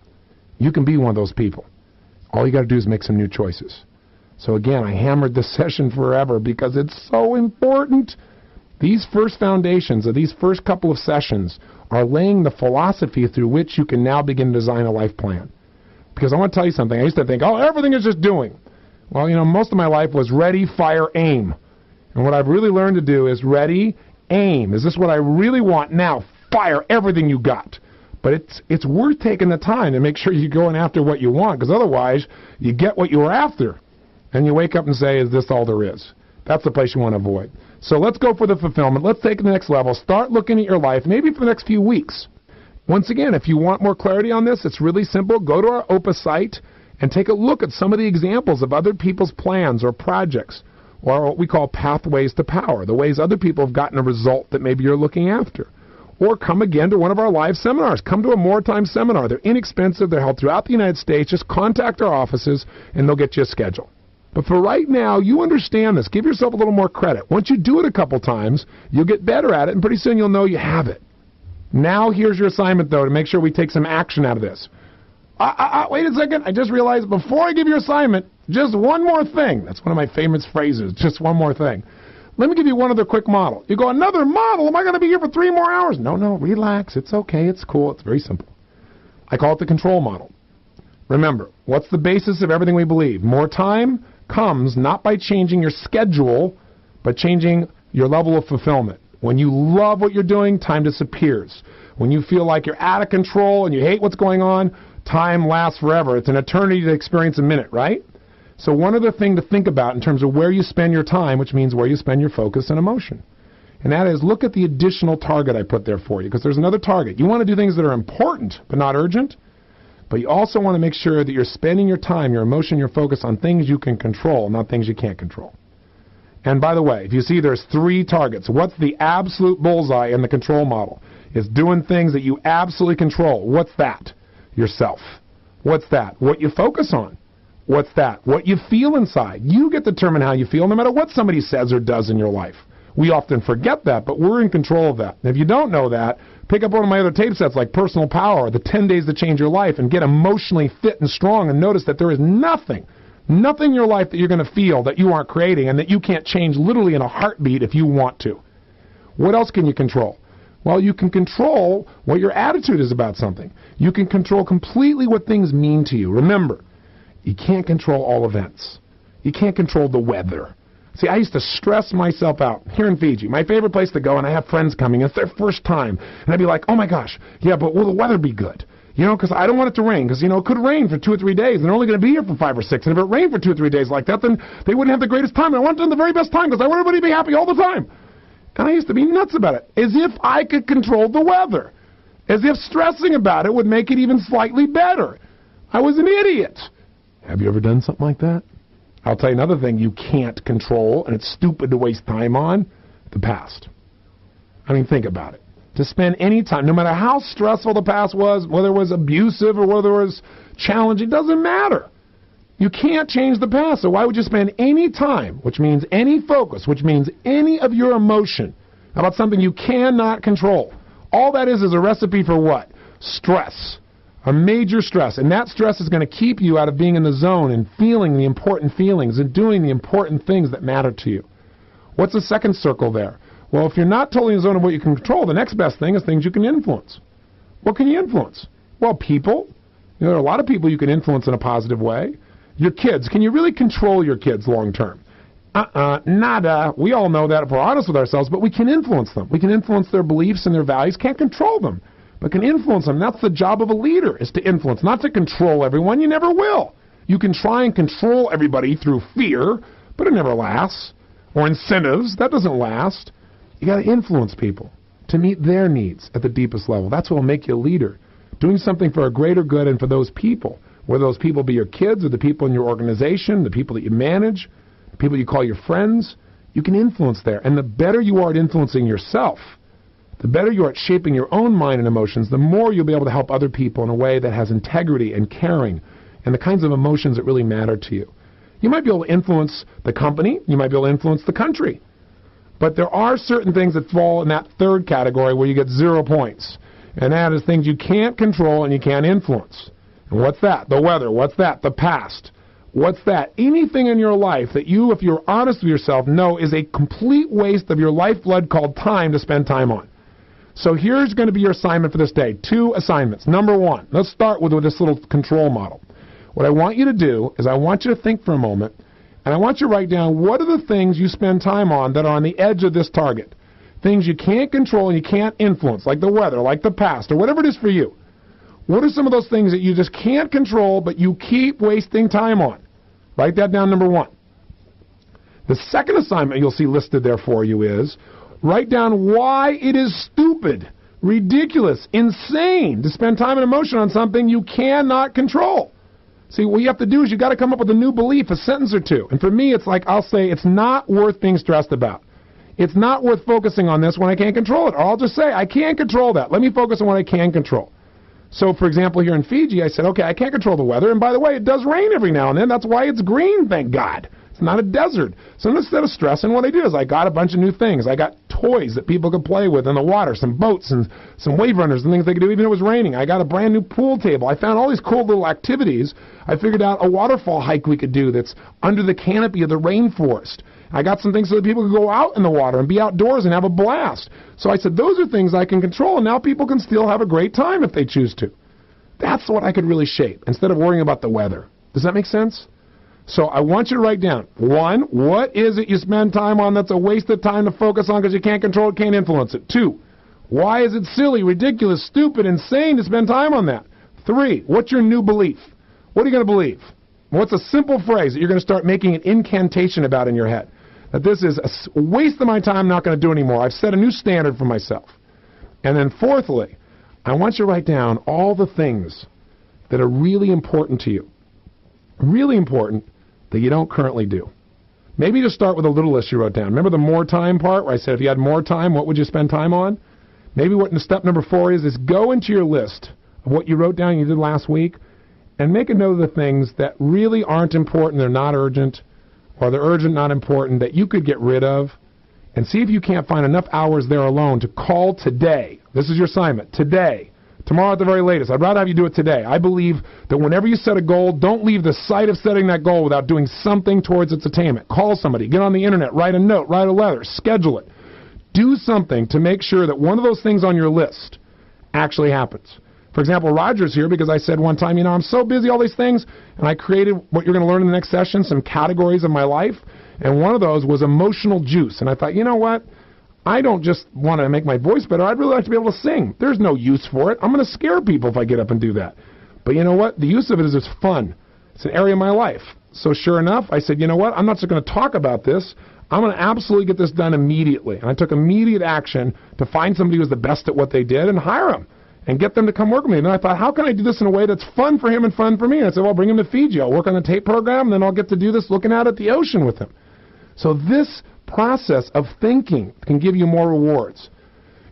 You can be one of those people. All you got to do is make some new choices. So again, I hammered this session forever because it's so important. These first foundations of these first couple of sessions are laying the philosophy through which you can now begin to design a life plan. Because I want to tell you something. I used to think, oh, everything is just doing. Well, most of my life was ready, fire, aim. And what I've really learned to do is ready, aim. Is this what I really want? Now, fire everything you got. But it's worth taking the time to make sure you're going after what you want, because otherwise you get what you were after. And you wake up and say, is this all there is? That's the place you want to avoid. So let's go for the fulfillment. Let's take it to the next level. Start looking at your life, maybe for the next few weeks. Once again, if you want more clarity on this, it's really simple. Go to our Opus site and take a look at some of the examples of other people's plans or projects, or what we call pathways to power, the ways other people have gotten a result that maybe you're looking after. Or come again to one of our live seminars. Come to a More Time seminar. They're inexpensive. They're held throughout the United States. Just contact our offices, and they'll get you a schedule. But for right now, you understand this. Give yourself a little more credit. Once you do it a couple times, you'll get better at it, and pretty soon you'll know you have it. Now here's your assignment, though, to make sure we take some action out of this. Wait a second. I just realized before I give you your assignment, just one more thing. That's one of my famous phrases, just one more thing. Let me give you one other quick model. You go, another model? Am I going to be here for 3 more hours? No, relax. It's okay. It's cool. It's very simple. I call it the control model. Remember, what's the basis of everything we believe? More time comes not by changing your schedule, but changing your level of fulfillment. When you love what you're doing, time disappears. When you feel like you're out of control and you hate what's going on, time lasts forever. It's an eternity to experience a minute, right? So one other thing to think about in terms of where you spend your time, which means where you spend your focus and emotion. And that is, look at the additional target I put there for you, because there's another target. You want to do things that are important but not urgent. But you also want to make sure that you're spending your time, your emotion, your focus on things you can control, not things you can't control. And by the way, if you see there's 3 targets, what's the absolute bullseye in the control model? It's doing things that you absolutely control. What's that? Yourself. What's that? What you focus on. What's that? What you feel inside. You get to determine how you feel no matter what somebody says or does in your life. We often forget that, but we're in control of that. And if you don't know that, pick up one of my other tape sets like Personal Power, the 10 Days to Change Your Life, and get emotionally fit and strong, and notice that there is nothing in your life that you're going to feel that you aren't creating and that you can't change literally in a heartbeat if you want to. What else can you control? Well, you can control what your attitude is about something. You can control completely what things mean to you. Remember, you can't control all events. You can't control the weather. See, I used to stress myself out here in Fiji, my favorite place to go, and I have friends coming. It's their first time. And I'd be like, oh, my gosh, yeah, but will the weather be good? Because I don't want it to rain, because, it could rain for 2 or 3 days, and they're only going to be here for 5 or 6. And if it rained for 2 or 3 days like that, then they wouldn't have the greatest time. And I want them the very best time, because I want everybody to be happy all the time. And I used to be nuts about it, as if I could control the weather, as if stressing about it would make it even slightly better. I was an idiot. Have you ever done something like that? I'll tell you another thing you can't control, and it's stupid to waste time on, the past. I mean, think about it. To spend any time, no matter how stressful the past was, whether it was abusive or whether it was challenging, it doesn't matter. You can't change the past, so why would you spend any time, which means any focus, which means any of your emotion, about something you cannot control? All that is a recipe for what? Stress. A major stress. And that stress is going to keep you out of being in the zone and feeling the important feelings and doing the important things that matter to you. What's the second circle there? Well, if you're not totally in the zone of what you can control, the next best thing is things you can influence. What can you influence? Well, people. There are a lot of people you can influence in a positive way. Your kids. Can you really control your kids long term? Nada. We all know that if we're honest with ourselves, but we can influence them. We can influence their beliefs and their values. Can't control them, but can influence them. That's the job of a leader, is to influence, not to control everyone. You never will. You can try and control everybody through fear, but it never lasts. Or incentives. That doesn't last. You got to influence people to meet their needs at the deepest level. That's what will make you a leader. Doing something for a greater good and for those people. Whether those people be your kids or the people in your organization, the people that you manage, the people you call your friends, you can influence there. And the better you are at influencing yourself, the better you are at shaping your own mind and emotions, the more you'll be able to help other people in a way that has integrity and caring and the kinds of emotions that really matter to you. You might be able to influence the company. You might be able to influence the country. But there are certain things that fall in that third category where you get 0 points. And that is things you can't control and you can't influence. And what's that? The weather. What's that? The past. What's that? Anything in your life that you, if you're honest with yourself, know is a complete waste of your lifeblood called time to spend time on. So here's going to be your assignment for this day. 2 assignments. Number 1, let's start with this little control model. What I want you to do is I want you to think for a moment, and I want you to write down what are the things you spend time on that are on the edge of this target. Things you can't control and you can't influence, like the weather, like the past, or whatever it is for you. What are some of those things that you just can't control but you keep wasting time on? Write that down, number 1. The second assignment you'll see listed there for you is write down why it is stupid, ridiculous, insane to spend time and emotion on something you cannot control. See, what you have to do is you got to come up with a new belief, a sentence or two. And for me, it's like I'll say it's not worth being stressed about. It's not worth focusing on this when I can't control it. Or I'll just say, I can't control that. Let me focus on what I can control. So, for example, here in Fiji, I said, okay, I can't control the weather. And by the way, it does rain every now and then. That's why it's green, thank God. It's not a desert. So instead of stressing, what I did is I got a bunch of new things. I got toys that people could play with in the water, some boats and some wave runners and things they could do even if it was raining. I got a brand new pool table. I found all these cool little activities. I figured out a waterfall hike we could do that's under the canopy of the rainforest. I got some things so that people could go out in the water and be outdoors and have a blast. So I said, those are things I can control, and now people can still have a great time if they choose to. That's what I could really shape, instead of worrying about the weather. Does that make sense? So I want you to write down, 1, what is it you spend time on that's a waste of time to focus on because you can't control it, can't influence it? 2, why is it silly, ridiculous, stupid, insane to spend time on that? 3, what's your new belief? What are you going to believe? What's a simple phrase that you're going to start making an incantation about in your head? That this is a waste of my time, I'm not going to do anymore. I've set a new standard for myself. And then fourthly, I want you to write down all the things that are really important to you. Really important that you don't currently do. Maybe just start with a little list you wrote down. Remember the more time part where I said if you had more time, what would you spend time on? Maybe what step number 4 is go into your list of what you wrote down you did last week and make a note of the things that really aren't important, they're not urgent, or they're urgent, not important, that you could get rid of, and see if you can't find enough hours there alone to call today. This is your assignment. Today. Tomorrow at the very latest. I'd rather have you do it today. I believe that whenever you set a goal, don't leave the sight of setting that goal without doing something towards its attainment. Call somebody. Get on the internet. Write a note. Write a letter. Schedule it. Do something to make sure that one of those things on your list actually happens. For example, Roger's here because I said one time, I'm so busy, all these things, and I created what you're going to learn in the next session, some categories of my life, and one of those was emotional juice. And I thought, you know what? I don't just want to make my voice better. I'd really like to be able to sing. There's no use for it. I'm going to scare people if I get up and do that. But you know what? The use of it is it's fun. It's an area of my life. So sure enough, I said, you know what? I'm not just going to talk about this. I'm going to absolutely get this done immediately. And I took immediate action to find somebody who was the best at what they did and hire them and get them to come work with me. And then I thought, how can I do this in a way that's fun for him and fun for me? And I said, well, bring him to Fiji. I'll work on the tape program, and then I'll get to do this looking out at the ocean with him. So this process of thinking can give you more rewards.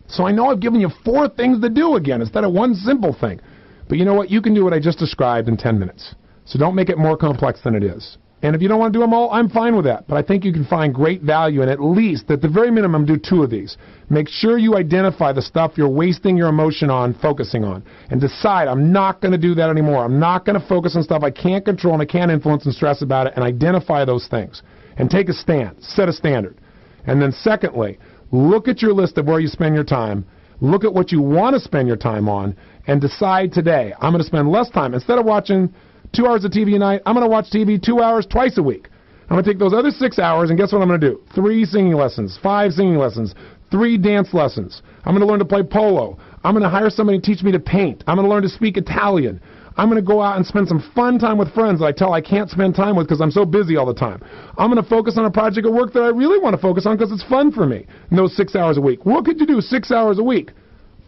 So I know I've given you 4 things to do again instead of one simple thing. But you know what? You can do what I just described in 10 minutes. So don't make it more complex than it is. And if you don't want to do them all, I'm fine with that. But I think you can find great value in at least, at the very minimum, do 2 of these. Make sure you identify the stuff you're wasting your emotion on, focusing on. And decide, I'm not going to do that anymore. I'm not going to focus on stuff I can't control and I can't influence and stress about it. And identify those things. And take a stand. Set a standard. And then secondly, look at your list of where you spend your time. Look at what you want to spend your time on. And decide today, I'm going to spend less time. Instead of watching 2 hours of TV a night, I'm going to watch TV 2 hours twice a week. I'm going to take those other 6 hours, and guess what I'm going to do? 3 singing lessons, 5 singing lessons, 3 dance lessons. I'm going to learn to play polo. I'm going to hire somebody to teach me to paint. I'm going to learn to speak Italian. I'm going to go out and spend some fun time with friends that I can't spend time with because I'm so busy all the time. I'm going to focus on a project of work that I really want to focus on because it's fun for me in those 6 hours a week. What could you do 6 hours a week?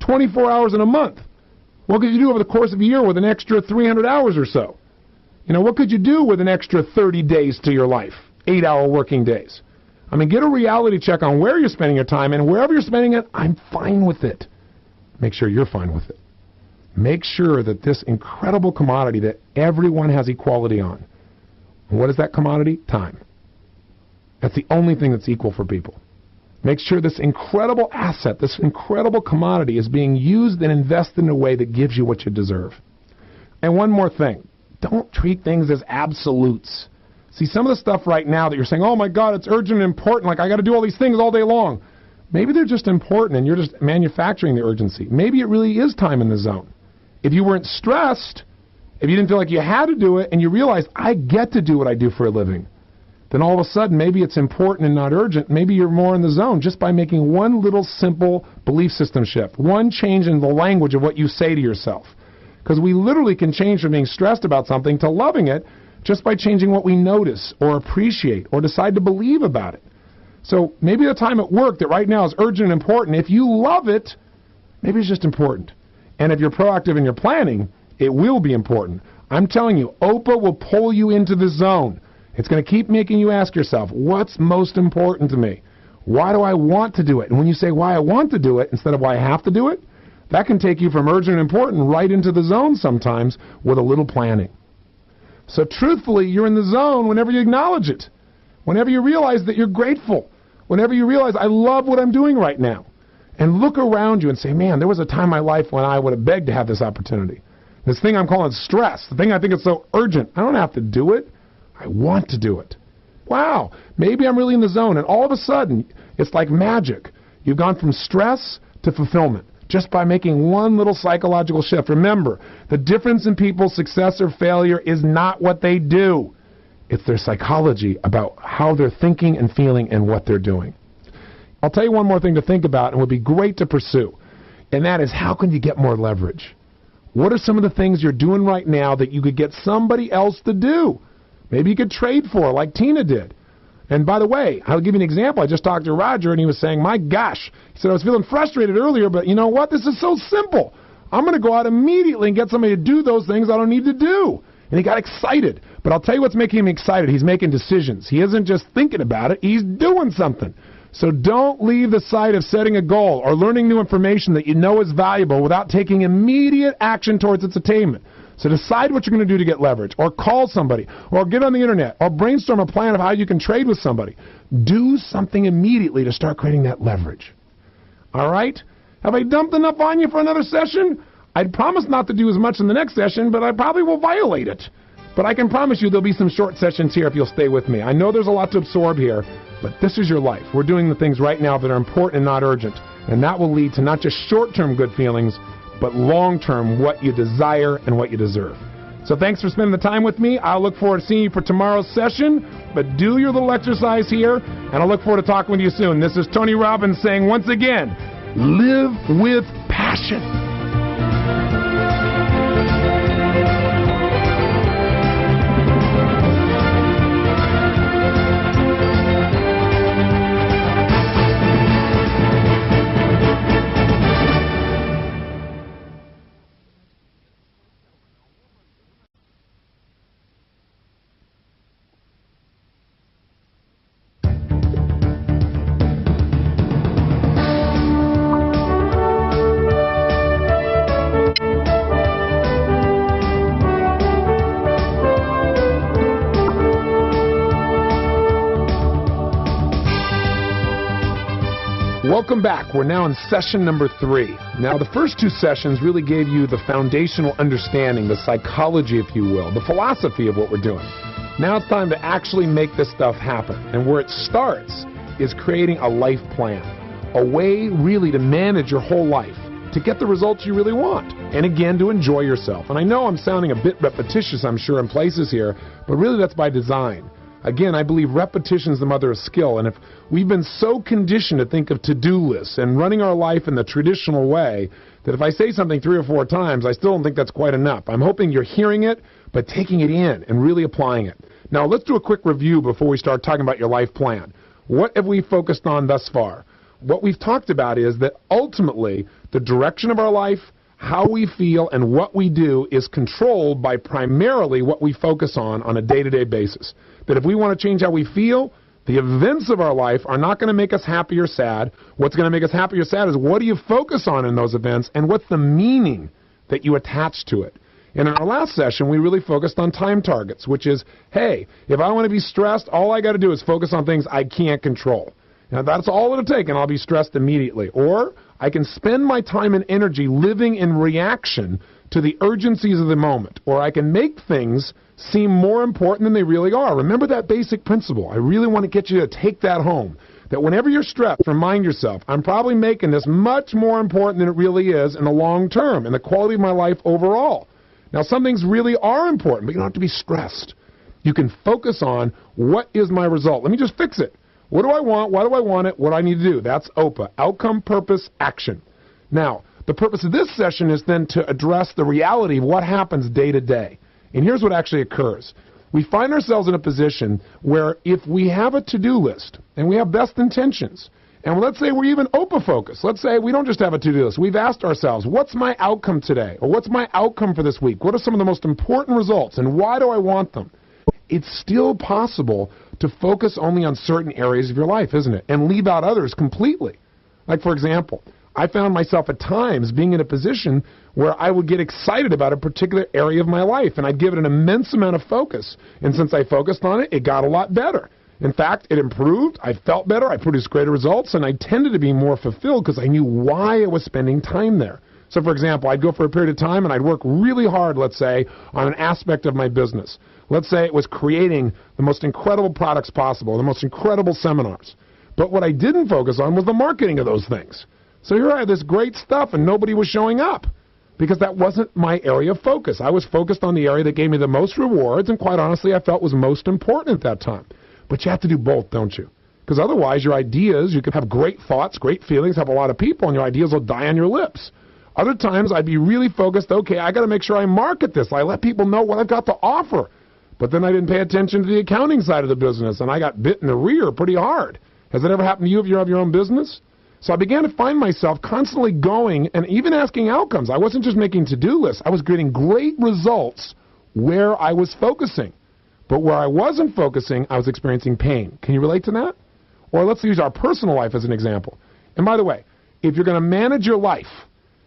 24 hours in a month. What could you do over the course of a year with an extra 300 hours or so? You know, what could you do with an extra 30 days to your life? 8-hour working days. I mean, get a reality check on where you're spending your time, and wherever you're spending it, I'm fine with it. Make sure you're fine with it. Make sure that this incredible commodity that everyone has equality on. What is that commodity? Time. That's the only thing that's equal for people. Make sure this incredible asset, this incredible commodity is being used and invested in a way that gives you what you deserve. And one more thing. Don't treat things as absolutes. See, some of the stuff right now that you're saying, oh my God, it's urgent and important, like I got to do all these things all day long. Maybe they're just important and you're just manufacturing the urgency. Maybe it really is time in the zone. If you weren't stressed, if you didn't feel like you had to do it, and you realized, I get to do what I do for a living, then all of a sudden maybe it's important and not urgent. Maybe you're more in the zone just by making one little simple belief system shift, one change in the language of what you say to yourself. Because we literally can change from being stressed about something to loving it just by changing what we notice or appreciate or decide to believe about it. So maybe the time at work that right now is urgent and important, if you love it, maybe it's just important. And if you're proactive in your planning, it will be important. I'm telling you, Oprah will pull you into the zone. It's going to keep making you ask yourself, what's most important to me? Why do I want to do it? And when you say why I want to do it instead of why I have to do it, that can take you from urgent and important right into the zone sometimes with a little planning. So truthfully, you're in the zone whenever you acknowledge it. Whenever you realize that you're grateful. Whenever you realize, I love what I'm doing right now. And look around you and say, man, there was a time in my life when I would have begged to have this opportunity. This thing I'm calling stress, the thing I think is so urgent, I don't have to do it. I want to do it. Wow, maybe I'm really in the zone. And all of a sudden, it's like magic. You've gone from stress to fulfillment just by making one little psychological shift. Remember, the difference in people's success or failure is not what they do. It's their psychology about how they're thinking and feeling and what they're doing. I'll tell you one more thing to think about and would be great to pursue. And that is, how can you get more leverage? What are some of the things you're doing right now that you could get somebody else to do? Maybe you could trade for, like Tina did. And by the way, I'll give you an example. I just talked to Roger, and he was saying, my gosh. He said, I was feeling frustrated earlier, but you know what? This is so simple. I'm going to go out immediately and get somebody to do those things I don't need to do. And he got excited. But I'll tell you what's making him excited. He's making decisions. He isn't just thinking about it. He's doing something. So don't leave the sight of setting a goal or learning new information that you know is valuable without taking immediate action towards its attainment. So decide what you're going to do to get leverage, or call somebody, or get on the internet, or brainstorm a plan of how you can trade with somebody. Do something immediately to start creating that leverage. All right? Have I dumped enough on you for another session? I'd promise not to do as much in the next session, but I probably will violate it. But I can promise you there'll be some short sessions here if you'll stay with me. I know there's a lot to absorb here, but this is your life. We're doing the things right now that are important and not urgent. And that will lead to not just short-term good feelings, but long-term what you desire and what you deserve. So thanks for spending the time with me. I'll look forward to seeing you for tomorrow's session. But do your little exercise here, and I'll look forward to talking with you soon. This is Tony Robbins saying once again, live with passion. Welcome back. We're now in session number 3. Now, the first 2 sessions really gave you the foundational understanding, the psychology, if you will, the philosophy of what we're doing. Now it's time to actually make this stuff happen. And where it starts is creating a life plan, a way really to manage your whole life, to get the results you really want, and again, to enjoy yourself. And I know I'm sounding a bit repetitious, I'm sure, in places here, but really that's by design. Again, I believe repetition is the mother of skill, and if we've been so conditioned to think of to-do lists and running our life in the traditional way, that if I say something 3 or 4 times, I still don't think that's quite enough. I'm hoping you're hearing it, but taking it in and really applying it. Now, let's do a quick review before we start talking about your life plan. What have we focused on thus far? What we've talked about is that ultimately, the direction of our life, how we feel, and what we do is controlled by primarily what we focus on a day-to-day basis. That if we want to change how we feel, the events of our life are not going to make us happy or sad. What's going to make us happy or sad is what do you focus on in those events, and what's the meaning that you attach to it. And in our last session, we really focused on time targets, which is, hey, if I want to be stressed, all I got to do is focus on things I can't control. Now, that's all it'll take, and I'll be stressed immediately. Or I can spend my time and energy living in reaction to the urgencies of the moment. Or I can make things seem more important than they really are. Remember that basic principle. I really want to get you to take that home. That whenever you're stressed, remind yourself, I'm probably making this much more important than it really is in the long term, and the quality of my life overall. Now, some things really are important, but you don't have to be stressed. You can focus on what is my result. Let me just fix it. What do I want? Why do I want it? What do I need to do? That's OPA, outcome, purpose, action. Now, the purpose of this session is then to address the reality of what happens day to day. And here's what actually occurs. We find ourselves in a position where if we have a to-do list and we have best intentions, and let's say we're even OPA focused. Let's say we don't just have a to-do list. We've asked ourselves, what's my outcome today? Or what's my outcome for this week? What are some of the most important results, and why do I want them? It's still possible to focus only on certain areas of your life, isn't it? And leave out others completely. Like, for example, I found myself at times being in a position where I would get excited about a particular area of my life, and I'd give it an immense amount of focus. And since I focused on it, it got a lot better. In fact, it improved, I felt better, I produced greater results, and I tended to be more fulfilled because I knew why I was spending time there. So, for example, I'd go for a period of time and I'd work really hard, let's say, on an aspect of my business. Let's say it was creating the most incredible products possible, the most incredible seminars. But what I didn't focus on was the marketing of those things. So here I had this great stuff and nobody was showing up because that wasn't my area of focus. I was focused on the area that gave me the most rewards and, quite honestly, I felt was most important at that time. But you have to do both, don't you? Because otherwise your ideas, you can have great thoughts, great feelings, have a lot of people, and your ideas will die on your lips. Other times I'd be really focused, okay, I got to make sure I market this. I let people know what I've got to offer. But then I didn't pay attention to the accounting side of the business, and I got bit in the rear pretty hard. Has that ever happened to you if you have your own business? So I began to find myself constantly going and even asking outcomes. I wasn't just making to-do lists. I was getting great results where I was focusing. But where I wasn't focusing, I was experiencing pain. Can you relate to that? Or let's use our personal life as an example. And by the way, if you're going to manage your life,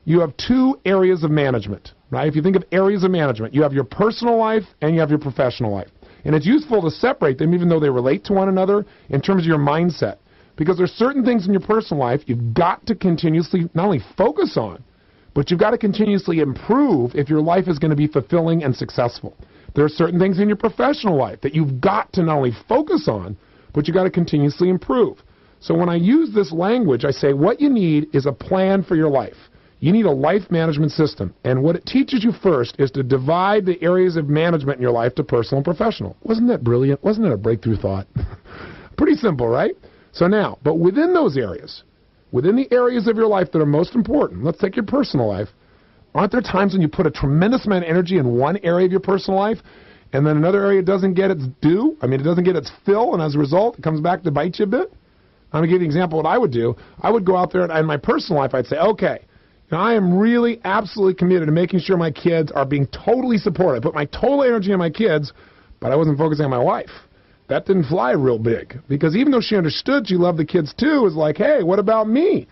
you have 2 areas of management, right? If you think of areas of management, you have your personal life and you have your professional life. And it's useful to separate them even though they relate to one another in terms of your mindset. Because there's certain things in your personal life you've got to continuously not only focus on, but you've got to continuously improve if your life is going to be fulfilling and successful. There are certain things in your professional life that you've got to not only focus on, but you've got to continuously improve. So when I use this language, I say what you need is a plan for your life. You need a life management system. And what it teaches you first is to divide the areas of management in your life to personal and professional. Wasn't that brilliant? Wasn't that a breakthrough thought? Pretty simple, right? So now, but within those areas, within the areas of your life that are most important, let's take your personal life. Aren't there times when you put a tremendous amount of energy in one area of your personal life and then another area doesn't get its due? I mean, it doesn't get its fill, and as a result, it comes back to bite you a bit? I'm going to give you an example of what I would do. I would go out there and in my personal life, I'd say, okay, now I am really absolutely committed to making sure my kids are being totally supported. I put my total energy on my kids, but I wasn't focusing on my wife. That didn't fly real big because even though she understood she loved the kids too, it was like, hey, what about me?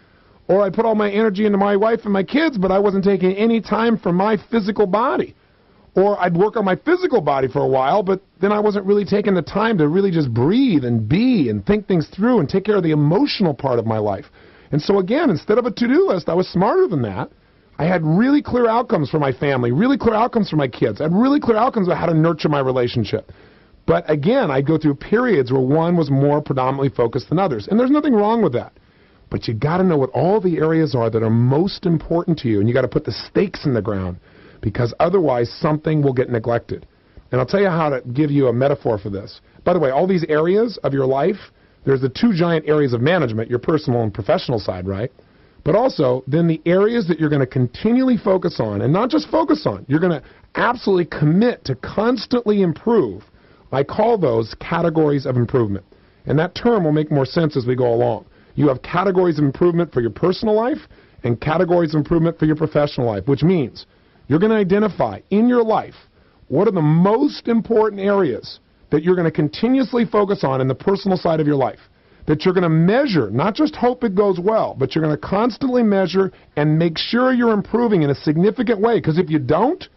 Or I put all my energy into my wife and my kids, but I wasn't taking any time for my physical body. Or I'd work on my physical body for a while, but then I wasn't really taking the time to really just breathe and be and think things through and take care of the emotional part of my life. And so again, instead of a to-do list, I was smarter than that. I had really clear outcomes for my family, really clear outcomes for my kids. I had really clear outcomes about how to nurture my relationship. But again, I'd go through periods where one was more predominantly focused than others. And there's nothing wrong with that. But you got to know what all the areas are that are most important to you, and you got to put the stakes in the ground, because otherwise something will get neglected. And I'll tell you how to give you a metaphor for this. By the way, all these areas of your life, there's the two giant areas of management, your personal and professional side, right? But also, then the areas that you're going to continually focus on, and not just focus on, you're going to absolutely commit to constantly improve. I call those categories of improvement. And that term will make more sense as we go along. You have categories of improvement for your personal life and categories of improvement for your professional life, which means you're going to identify in your life what are the most important areas that you're going to continuously focus on in the personal side of your life, that you're going to measure, not just hope it goes well, but you're going to constantly measure and make sure you're improving in a significant way, because if you don't,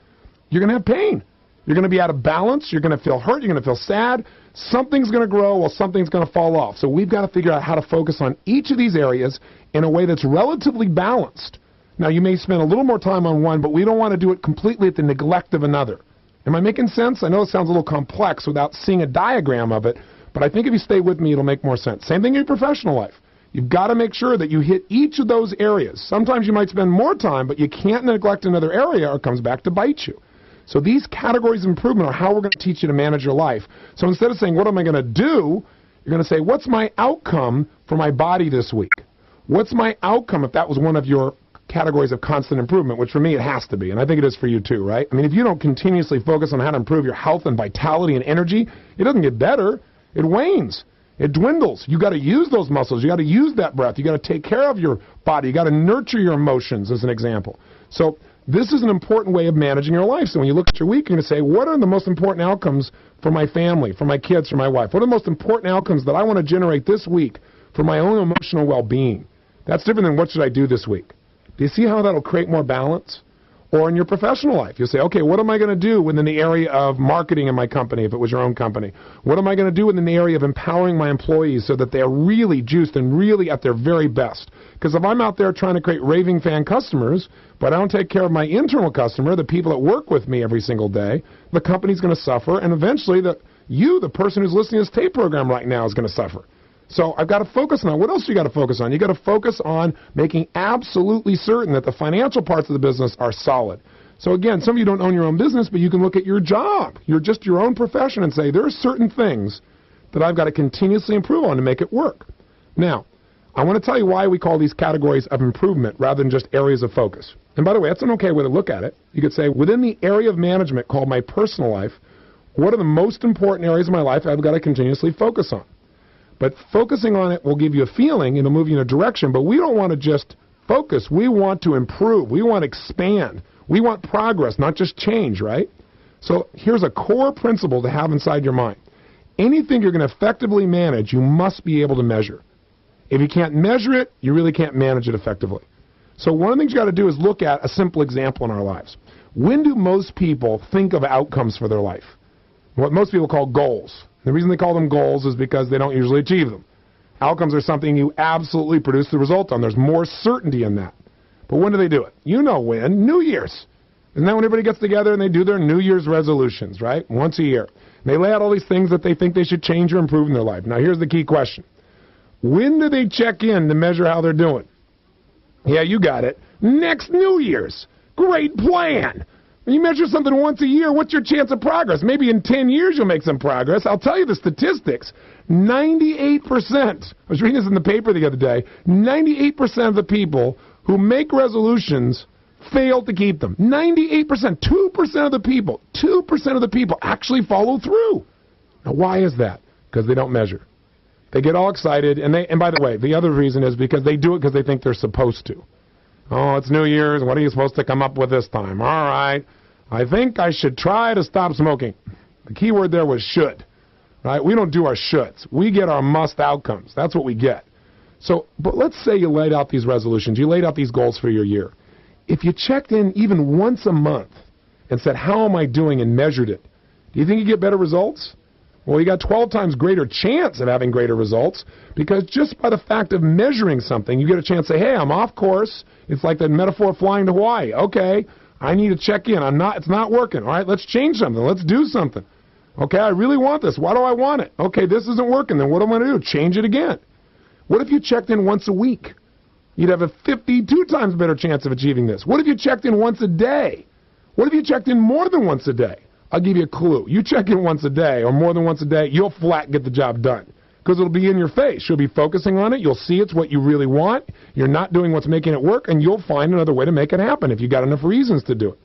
you're going to have pain. You're going to be out of balance. You're going to feel hurt. You're going to feel sad. Something's going to grow while something's going to fall off. So we've got to figure out how to focus on each of these areas in a way that's relatively balanced. Now, you may spend a little more time on one, but we don't want to do it completely at the neglect of another. Am I making sense? I know it sounds a little complex without seeing a diagram of it, but I think if you stay with me, it'll make more sense. Same thing in your professional life. You've got to make sure that you hit each of those areas. Sometimes you might spend more time, but you can't neglect another area or it comes back to bite you. So these categories of improvement are how we're going to teach you to manage your life. So instead of saying, what am I going to do? You're going to say, what's my outcome for my body this week? What's my outcome if that was one of your categories of constant improvement, which for me it has to be, and I think it is for you too, right? I mean, if you don't continuously focus on how to improve your health and vitality and energy, it doesn't get better. It wanes. It dwindles. You got to use those muscles. You got to use that breath. You got to take care of your body. You got to nurture your emotions, as an example. So this is an important way of managing your life. So when you look at your week, you're going to say, what are the most important outcomes for my family, for my kids, for my wife? What are the most important outcomes that I want to generate this week for my own emotional well-being? That's different than what should I do this week. Do you see how that'll create more balance? Or in your professional life, you'll say, okay, what am I going to do within the area of marketing in my company, if it was your own company? What am I going to do within the area of empowering my employees so that they are really juiced and really at their very best? Because if I'm out there trying to create raving fan customers, but I don't take care of my internal customer, the people that work with me every single day, the company's going to suffer, and eventually the person who's listening to this tape program right now, is going to suffer. So I've got to focus on, what else you got to focus on? You got to focus on making absolutely certain that the financial parts of the business are solid. So again, some of you don't own your own business, but you can look at your job, just your own profession, and say, there are certain things that I've got to continuously improve on to make it work. Now, I want to tell you why we call these categories of improvement rather than just areas of focus. And by the way, that's an okay way to look at it. You could say, within the area of management called my personal life, what are the most important areas of my life I've got to continuously focus on? But focusing on it will give you a feeling, it'll move you in a direction, but we don't want to just focus. We want to improve. We want to expand. We want progress, not just change, right? So here's a core principle to have inside your mind. Anything you're going to effectively manage, you must be able to measure. If you can't measure it, you really can't manage it effectively. So one of the things you got to do is look at a simple example in our lives. When do most people think of outcomes for their life? What most people call goals. The reason they call them goals is because they don't usually achieve them. Outcomes are something you absolutely produce the result on. There's more certainty in that. But when do they do it? You know when. New Year's. Isn't that when everybody gets together and they do their New Year's resolutions, right? Once a year. And they lay out all these things that they think they should change or improve in their life. Now here's the key question. When do they check in to measure how they're doing? Yeah, you got it. Next New Year's. Great plan. When you measure something once a year, what's your chance of progress? Maybe in 10 years you'll make some progress. I'll tell you the statistics. 98%, I was reading this in the paper the other day, 98% of the people who make resolutions fail to keep them. 98%, 2% of the people actually follow through. Now why is that? Because they don't measure. They get all excited, and by the way, the other reason is because they do it because they think they're supposed to. Oh, it's New Year's. What are you supposed to come up with this time? All right. I think I should try to stop smoking. The key word there was should. Right? We don't do our shoulds. We get our must outcomes. That's what we get. So, but let's say you laid out these resolutions. You laid out these goals for your year. If you checked in even once a month and said, how am I doing, and measured it, do you think you get better results? Well, you got 12 times greater chance of having greater results because just by the fact of measuring something, you get a chance to say, hey, I'm off course. It's like the metaphor of flying to Hawaii. Okay, I need to check in. It's not working. All right, let's change something. Let's do something. Okay, I really want this. Why do I want it? Okay, this isn't working. Then what am I going to do? Change it again. What if you checked in once a week? You'd have a 52 times better chance of achieving this. What if you checked in once a day? What if you checked in more than once a day? I'll give you a clue. You check in once a day or more than once a day, you'll flat get the job done because it'll be in your face. You'll be focusing on it. You'll see it's what you really want. You're not doing what's making it work, and you'll find another way to make it happen if you got enough reasons to do it.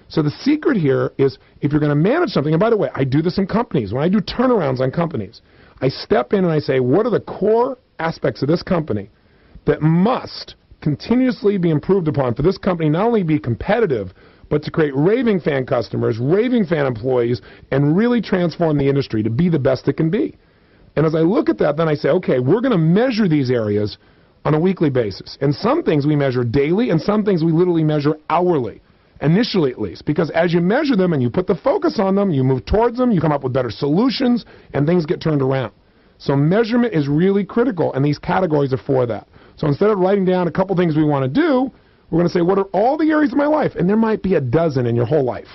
So the secret here is if you're going to manage something, and by the way, I do this in companies. When I do turnarounds on companies, I step in and I say, what are the core aspects of this company that must continuously be improved upon for this company not only be competitive, but to create raving fan customers, raving fan employees, and really transform the industry to be the best it can be. And as I look at that, then I say, okay, we're going to measure these areas on a weekly basis. And some things we measure daily, and some things we literally measure hourly, initially at least. Because as you measure them and you put the focus on them, you move towards them, you come up with better solutions, and things get turned around. So measurement is really critical, and these categories are for that. So instead of writing down a couple things we want to do, we're going to say, what are all the areas of my life? And there might be a dozen in your whole life.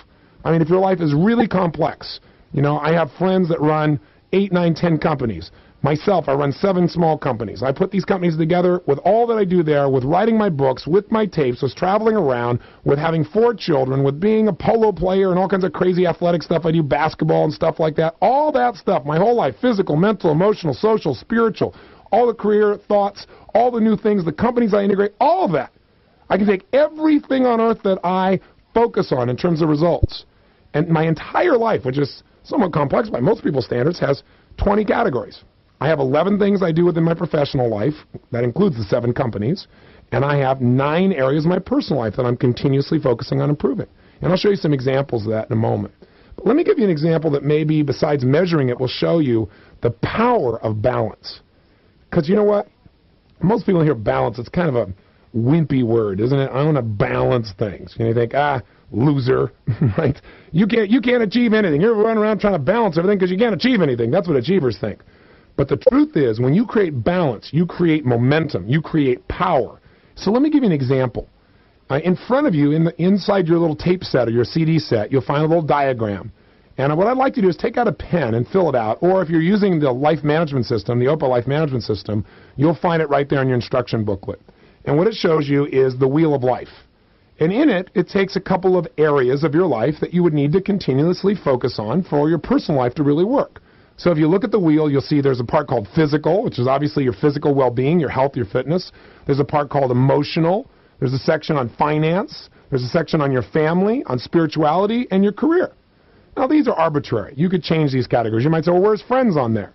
I mean, if your life is really complex, you know, I have friends that run 8, 9, 10 companies. Myself, I run 7 small companies. I put these companies together with all that I do there, with writing my books, with my tapes, with traveling around, with having 4 children, with being a polo player and all kinds of crazy athletic stuff. I do basketball and stuff like that. All that stuff, my whole life, physical, mental, emotional, social, spiritual, all the career thoughts, all the new things, the companies I integrate, all of that. I can take everything on earth that I focus on in terms of results. And my entire life, which is somewhat complex by most people's standards, has 20 categories. I have 11 things I do within my professional life. That includes the 7 companies. And I have 9 areas of my personal life that I'm continuously focusing on improving. And I'll show you some examples of that in a moment. But let me give you an example that maybe, besides measuring it, will show you the power of balance. Because you know what? Most people hear balance, it's kind of a wimpy word, isn't it? I want to balance things. You think, loser, right? You can't achieve anything. You're running around trying to balance everything because you can't achieve anything. That's what achievers think. But the truth is, when you create balance, you create momentum, you create power. So let me give you an example. In front of you, inside your little tape set or your CD set, you'll find a little diagram. And what I'd like to do is take out a pen and fill it out. Or if you're using the life management system, the OPA life management system, you'll find it right there in your instruction booklet. And what it shows you is the wheel of life. And in it, it takes a couple of areas of your life that you would need to continuously focus on for your personal life to really work. So if you look at the wheel, you'll see there's a part called physical, which is obviously your physical well-being, your health, your fitness. There's a part called emotional. There's a section on finance. There's a section on your family, on spirituality, and your career. Now, these are arbitrary. You could change these categories. You might say, well, where's friends on there?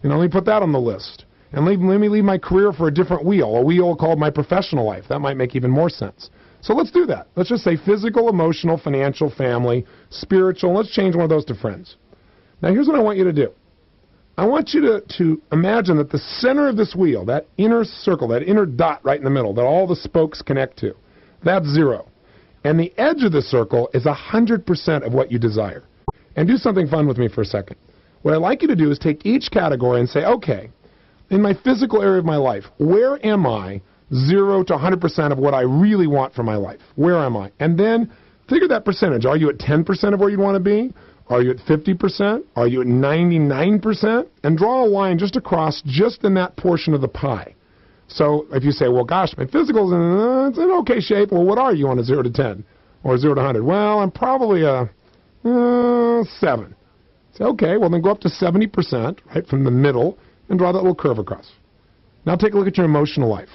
Let me put that on the list. And let me leave my career for a different wheel, a wheel called my professional life. That might make even more sense. So let's do that. Let's just say physical, emotional, financial, family, spiritual. Let's change one of those to friends. Now, here's what I want you to do. I want you to imagine that the center of this wheel, that inner circle, that inner dot right in the middle, that all the spokes connect to, that's 0. And the edge of the circle is 100% of what you desire. And do something fun with me for a second. What I'd like you to do is take each category and say, okay, in my physical area of my life, where am I 0 to 100% of what I really want for my life? Where am I? And then figure that percentage. Are you at 10% of where you want to be? Are you at 50%? Are you at 99%? And draw a line just across, just in that portion of the pie. So if you say, well, gosh, my physical's it's in okay shape. Well, what are you on a 0 to 10 or 0 to 100? Well, I'm probably a 7. Say, okay, well, then go up to 70%, right, from the middle, and draw that little curve across. Now take a look at your emotional life.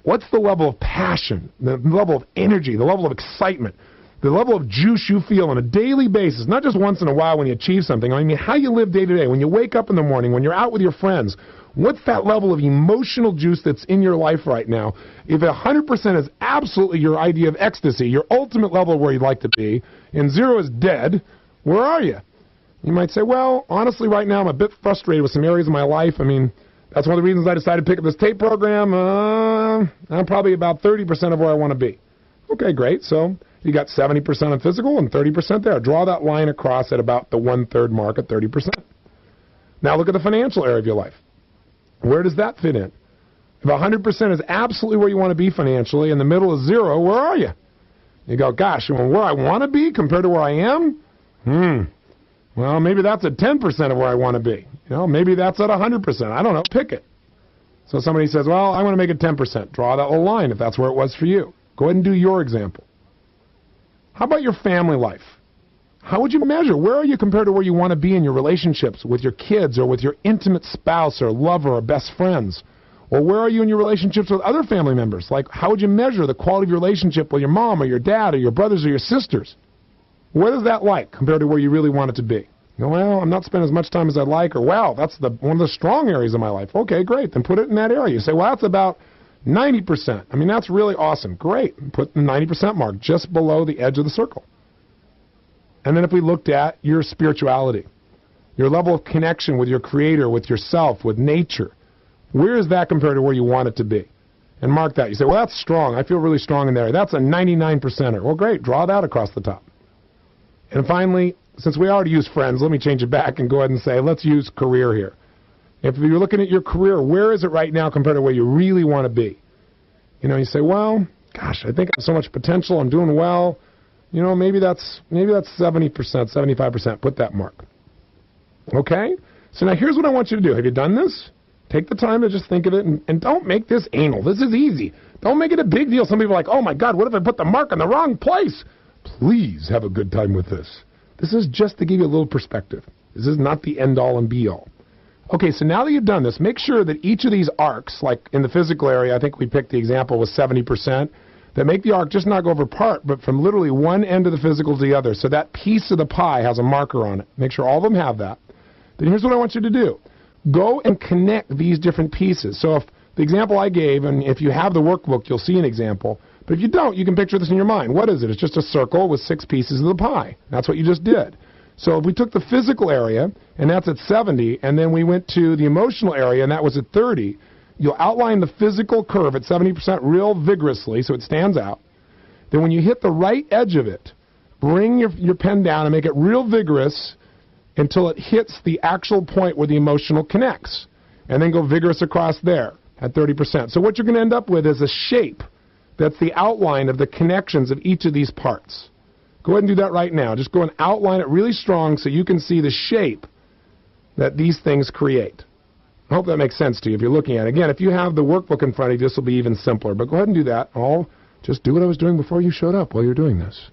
What's the level of passion, the level of energy, the level of excitement, the level of juice you feel on a daily basis, not just once in a while when you achieve something. I mean, how you live day to day, when you wake up in the morning, when you're out with your friends. What's that level of emotional juice that's in your life right now? If 100% is absolutely your idea of ecstasy, your ultimate level where you'd like to be, and 0 is dead, where are you? You might say, well, honestly, right now I'm a bit frustrated with some areas of my life. I mean, that's one of the reasons I decided to pick up this tape program. I'm probably about 30% of where I want to be. Okay, great. So you got 70% on physical and 30% there. Draw that line across at about the 1/3 mark at 30%. Now look at the financial area of your life. Where does that fit in? If 100% is absolutely where you want to be financially and the middle is 0, where are you? You go, gosh, where I want to be compared to where I am? Well, maybe that's at 10% of where I want to be. Maybe that's at 100%. I don't know. Pick it. So somebody says, well, I want to make it 10%. Draw that little line if that's where it was for you. Go ahead and do your example. How about your family life? How would you measure? Where are you compared to where you want to be in your relationships with your kids or with your intimate spouse or lover or best friends? Or where are you in your relationships with other family members? Like, how would you measure the quality of your relationship with your mom or your dad or your brothers or your sisters? What is that like compared to where you really want it to be? Well, I'm not spending as much time as I'd like, or, wow, that's one of the strong areas of my life. Okay, great. Then put it in that area. You say, well, that's about 90%. I mean, that's really awesome. Great. Put the 90% mark just below the edge of the circle. And then if we looked at your spirituality, your level of connection with your Creator, with yourself, with nature, where is that compared to where you want it to be? And mark that. You say, well, that's strong. I feel really strong in there. That's a 99%er. Well, great. Draw that across the top. And finally, since we already use friends, let me change it back and go ahead and say, let's use career here. If you're looking at your career, where is it right now compared to where you really want to be? You say, well, gosh, I think I have so much potential. I'm doing well. Maybe that's 70%, 75%. Put that mark. Okay? So now here's what I want you to do. Have you done this? Take the time to just think of it, and don't make this anal. This is easy. Don't make it a big deal. Some people are like, oh, my God, what if I put the mark in the wrong place? Please have a good time with this. This is just to give you a little perspective. This is not the end-all and be-all. Okay, so now that you've done this, make sure that each of these arcs, like in the physical area, I think we picked the example with 70%, that make the arc just not go over part, but from literally one end of the physical to the other. So that piece of the pie has a marker on it. Make sure all of them have that. Then here's what I want you to do. Go and connect these different pieces. So if the example I gave, and if you have the workbook, you'll see an example. But if you don't, you can picture this in your mind. What is it? It's just a circle with 6 pieces of the pie. That's what you just did. So if we took the physical area, and that's at 70, and then we went to the emotional area, and that was at 30, you'll outline the physical curve at 70% real vigorously so it stands out. Then when you hit the right edge of it, bring your pen down and make it real vigorous until it hits the actual point where the emotional connects. And then go vigorous across there at 30%. So what you're going to end up with is a shape that's the outline of the connections of each of these parts. Go ahead and do that right now. Just go and outline it really strong so you can see the shape that these things create. I hope that makes sense to you if you're looking at it. Again, if you have the workbook in front of you, this will be even simpler. But go ahead and do that. Just do what I was doing before you showed up while you're doing this.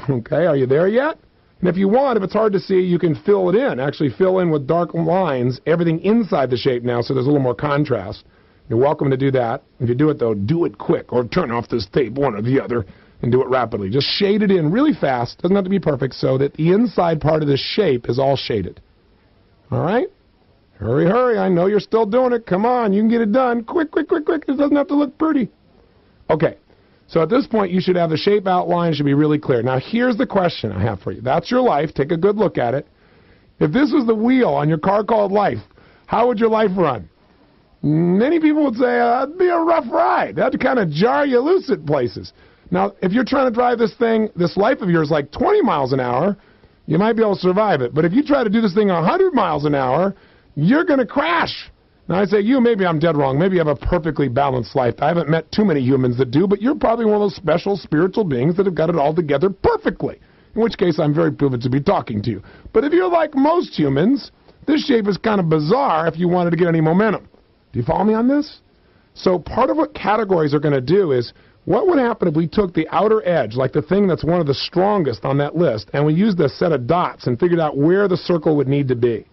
Okay, are you there yet? And if you want, if it's hard to see, you can fill it in. Actually fill in with dark lines everything inside the shape now so there's a little more contrast. You're welcome to do that. If you do it, though, do it quick or turn off this tape, one or the other, and do it rapidly. Just shade it in really fast. Doesn't have to be perfect so that the inside part of this shape is all shaded. All right? Hurry, hurry. I know you're still doing it. Come on. You can get it done. Quick, quick, quick, quick. It doesn't have to look pretty. Okay. So at this point, you should have the shape outline. It should be really clear. Now, here's the question I have for you. That's your life. Take a good look at it. If this was the wheel on your car called life, how would your life run? Many people would say, that'd be a rough ride. That'd kind of jar you loose at places. Now, if you're trying to drive this life of yours like 20 miles an hour, you might be able to survive it. But if you try to do this thing 100 miles an hour, you're going to crash. Now, I say maybe I'm dead wrong. Maybe you have a perfectly balanced life. I haven't met too many humans that do, but you're probably one of those special spiritual beings that have got it all together perfectly, in which case I'm very privileged to be talking to you. But if you're like most humans, this shape is kind of bizarre if you wanted to get any momentum. Do you follow me on this? So part of what categories are going to do is, what would happen if we took the outer edge, like the thing that's one of the strongest on that list, and we used a set of dots and figured out where the circle would need to be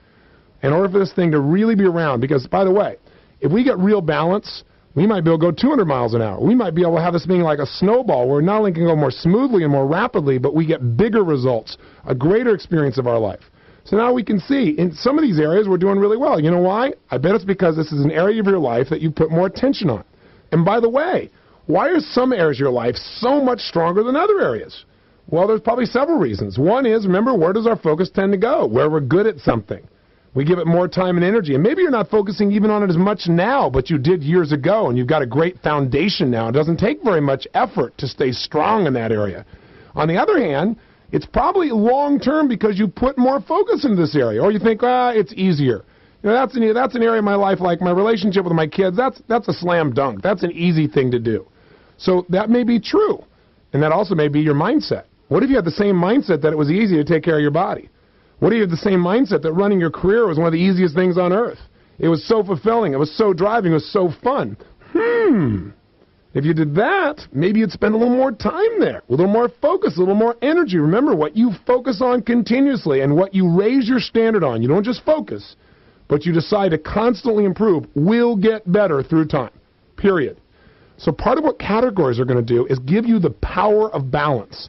in order for this thing to really be around? Because, by the way, if we get real balance, we might be able to go 200 miles an hour. We might be able to have this being like a snowball where not only can go more smoothly and more rapidly, but we get bigger results, a greater experience of our life. So now we can see in some of these areas we're doing really well. You know why? I bet it's because this is an area of your life that you put more attention on. And by the way, why are some areas of your life so much stronger than other areas? Well, there's probably several reasons. One is, remember, where does our focus tend to go? Where we're good at something. We give it more time and energy. And maybe you're not focusing even on it as much now, but you did years ago, and you've got a great foundation now. It doesn't take very much effort to stay strong in that area. On the other hand, it's probably long-term because you put more focus into this area, or you think, it's easier. You know, that's an area of my life, like my relationship with my kids, that's a slam dunk. That's an easy thing to do. So that may be true. And that also may be your mindset. What if you had the same mindset that it was easy to take care of your body? What if you had the same mindset that running your career was one of the easiest things on earth? It was so fulfilling. It was so driving. It was so fun. If you did that, maybe you'd spend a little more time there, a little more focus, a little more energy. Remember, what you focus on continuously and what you raise your standard on, you don't just focus, but you decide to constantly improve, will get better through time, period. So part of what categories are going to do is give you the power of balance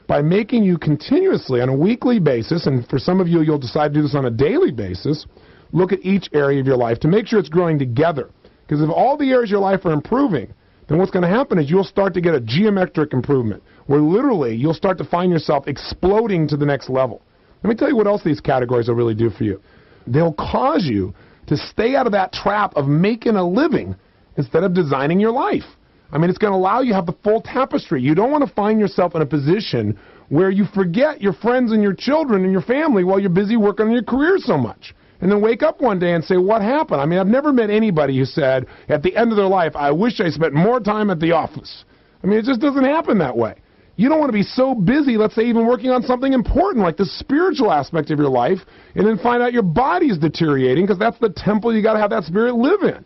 by making you continuously on a weekly basis, and for some of you, you'll decide to do this on a daily basis, look at each area of your life to make sure it's growing together. Because if all the areas of your life are improving, then what's going to happen is you'll start to get a geometric improvement, where literally you'll start to find yourself exploding to the next level. Let me tell you what else these categories will really do for you. They'll cause you to stay out of that trap of making a living instead of designing your life. I mean, it's going to allow you to have the full tapestry. You don't want to find yourself in a position where you forget your friends and your children and your family while you're busy working on your career so much. And then wake up one day and say, what happened? I mean, I've never met anybody who said, at the end of their life, I wish I spent more time at the office. I mean, it just doesn't happen that way. You don't want to be so busy, let's say, even working on something important like the spiritual aspect of your life, and then find out your body's deteriorating, because that's the temple you got to have that spirit live in.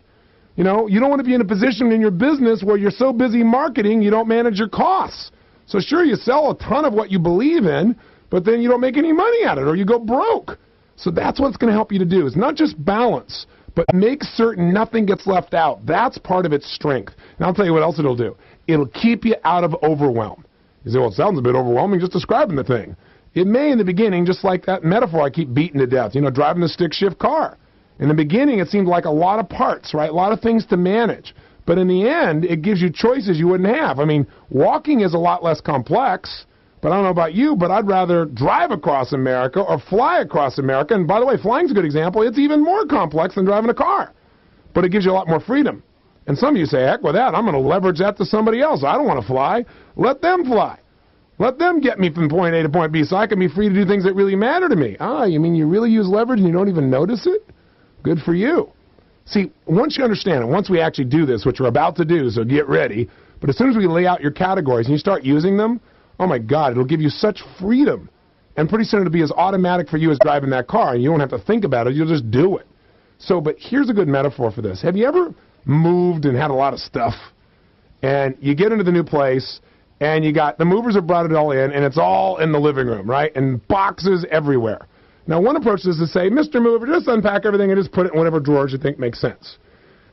You know, you don't want to be in a position in your business where you're so busy marketing, you don't manage your costs. So sure, you sell a ton of what you believe in, but then you don't make any money at it, or you go broke. So that's what it's going to help you to do. It's not just balance, but make certain nothing gets left out. That's part of its strength. And I'll tell you what else it'll do. It'll keep you out of overwhelm. You say, well, it sounds a bit overwhelming just describing the thing. It may in the beginning, just like that metaphor I keep beating to death, you know, driving the stick shift car. In the beginning, it seemed like a lot of parts, right? A lot of things to manage. But in the end, it gives you choices you wouldn't have. I mean, walking is a lot less complex. But I don't know about you, but I'd rather drive across America or fly across America. And by the way, flying's a good example. It's even more complex than driving a car. But it gives you a lot more freedom. And some of you say, heck with that, I'm going to leverage that to somebody else. I don't want to fly. Let them fly. Let them get me from point A to point B so I can be free to do things that really matter to me. Ah, you mean you really use leverage and you don't even notice it? Good for you. See, once you understand it, once we actually do this, which we're about to do, so get ready, but as soon as we lay out your categories and you start using them, oh my God, it'll give you such freedom. And pretty soon it'll be as automatic for you as driving that car, and you won't have to think about it, you'll just do it. So, but here's a good metaphor for this. Have you ever moved and had a lot of stuff, and you get into the new place, and you got, the movers have brought it all in, and it's all in the living room, right? And boxes everywhere. Now, one approach is to say, Mr. Mover, just unpack everything and just put it in whatever drawers you think makes sense.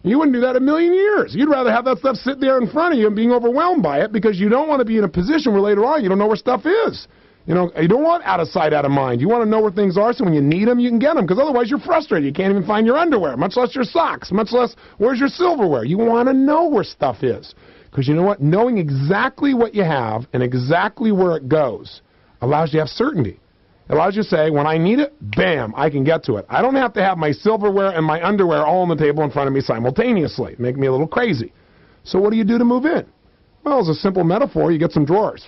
You wouldn't do that a million years. You'd rather have that stuff sit there in front of you and being overwhelmed by it, because you don't want to be in a position where later on you don't know where stuff is. You know, you don't want out of sight, out of mind. You want to know where things are so when you need them, you can get them, because otherwise you're frustrated. You can't even find your underwear, much less your socks, much less where's your silverware. You want to know where stuff is, because you know what? Knowing exactly what you have and exactly where it goes allows you to have certainty. It allows you to say, when I need it, bam, I can get to it. I don't have to have my silverware and my underwear all on the table in front of me simultaneously. Make me a little crazy. So what do you do to move in? Well, as a simple metaphor, you get some drawers,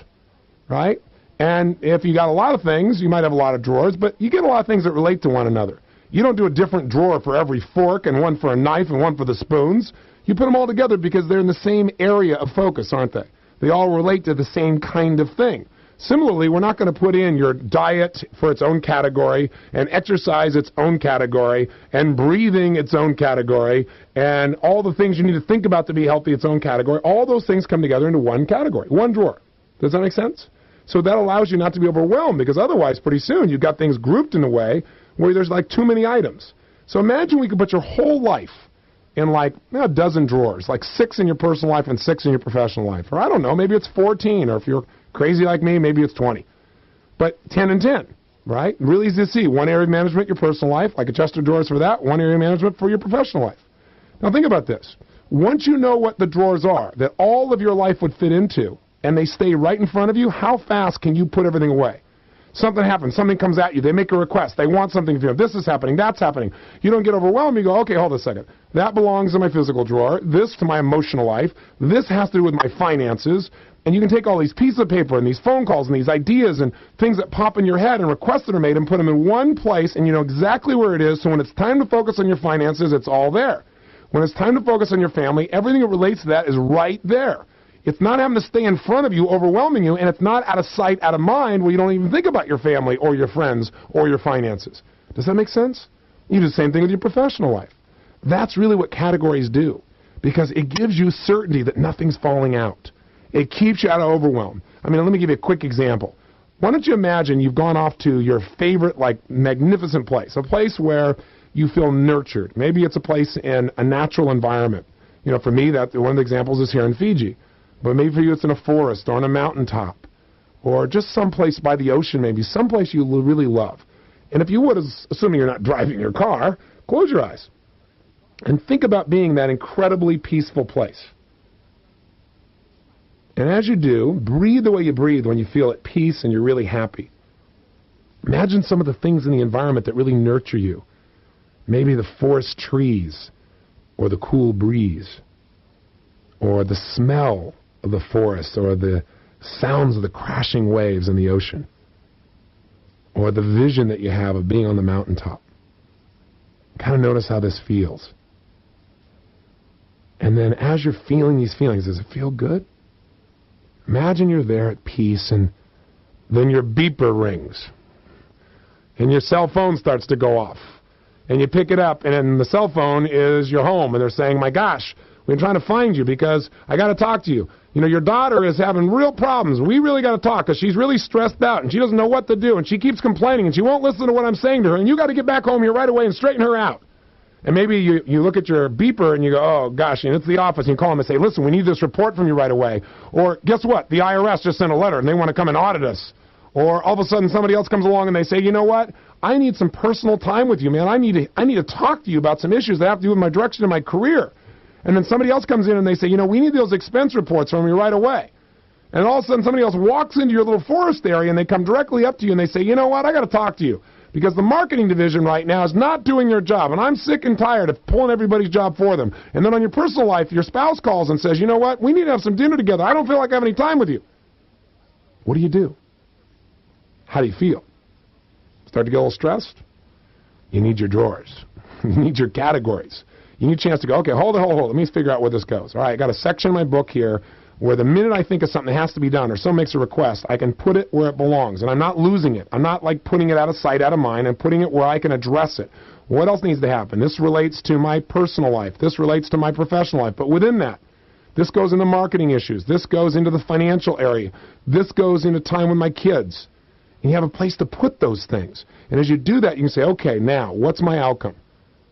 right? And if you got a lot of things, you might have a lot of drawers, but you get a lot of things that relate to one another. You don't do a different drawer for every fork and one for a knife and one for the spoons. You put them all together because they're in the same area of focus, aren't they? They all relate to the same kind of thing. Similarly, we're not going to put in your diet for its own category, and exercise its own category, and breathing its own category, and all the things you need to think about to be healthy its own category. All those things come together into one category, one drawer. Does that make sense? So that allows you not to be overwhelmed, because otherwise pretty soon you've got things grouped in a way where there's like too many items. So imagine we could put your whole life in like a dozen drawers, like 6 in your personal life and 6 in your professional life. Or I don't know, maybe it's 14, or if you're crazy like me, maybe it's 20. But 10 and 10, right? Really easy to see. One area of management, your personal life, like a chest of drawers for that. One area of management for your professional life. Now think about this. Once you know what the drawers are that all of your life would fit into, and they stay right in front of you, how fast can you put everything away? Something happens. Something comes at you. They make a request. They want something from you. This is happening. That's happening. You don't get overwhelmed. You go, okay, hold a second. That belongs in my physical drawer. This to my emotional life. This has to do with my finances. And you can take all these pieces of paper and these phone calls and these ideas and things that pop in your head and requests that are made and put them in one place, and you know exactly where it is. So when it's time to focus on your finances, it's all there. When it's time to focus on your family, everything that relates to that is right there. It's not having to stay in front of you, overwhelming you, and it's not out of sight, out of mind, where you don't even think about your family or your friends or your finances. Does that make sense? You do the same thing with your professional life. That's really what categories do, because it gives you certainty that nothing's falling out. It keeps you out of overwhelm. I mean, let me give you a quick example. Why don't you imagine you've gone off to your favorite, like, magnificent place, a place where you feel nurtured. Maybe it's a place in a natural environment. You know, for me, that one of the examples is here in Fiji. But maybe for you it's in a forest or on a mountaintop or just someplace by the ocean, maybe someplace you really love. And if you would, assuming you're not driving your car, close your eyes and think about being that incredibly peaceful place. And as you do, breathe the way you breathe when you feel at peace and you're really happy. Imagine some of the things in the environment that really nurture you. Maybe the forest trees or the cool breeze or the smell of the forest, or the sounds of the crashing waves in the ocean, or the vision that you have of being on the mountaintop. Kind of notice how this feels. And then as you're feeling these feelings, does it feel good? Imagine you're there at peace, and then your beeper rings, and your cell phone starts to go off, and you pick it up, and then the cell phone is your home, and they're saying, my gosh, we've been trying to find you because I got to talk to you. You know, your daughter is having real problems. We really got to talk because she's really stressed out and she doesn't know what to do and she keeps complaining and she won't listen to what I'm saying to her, and you got to get back home here right away and straighten her out. And maybe you look at your beeper and you go, oh, gosh, and it's the office, and you call them and say, listen, we need this report from you right away. Or guess what? The IRS just sent a letter and they want to come and audit us. Or all of a sudden somebody else comes along and they say, you know what? I need some personal time with you, man. I need to talk to you about some issues that have to do with my direction in my career. And then somebody else comes in and they say, you know, we need those expense reports from you right away. And all of a sudden somebody else walks into your little forest area and they come directly up to you and they say, you know what, I got to talk to you. Because the marketing division right now is not doing their job. And I'm sick and tired of pulling everybody's job for them. And then on your personal life, your spouse calls and says, you know what, we need to have some dinner together. I don't feel like I have any time with you. What do? How do you feel? Start to get a little stressed? You need your drawers. You need your categories. You need a chance to go, okay, hold it. Let me figure out where this goes. All right, I got a section in my book here where the minute I think of something that has to be done or someone makes a request, I can put it where it belongs. And I'm not losing it. I'm not like putting it out of sight, out of mind. I'm putting it where I can address it. What else needs to happen? This relates to my personal life. This relates to my professional life. But within that, this goes into marketing issues. This goes into the financial area. This goes into time with my kids. And you have a place to put those things. And as you do that, you can say, okay, now, what's my outcome?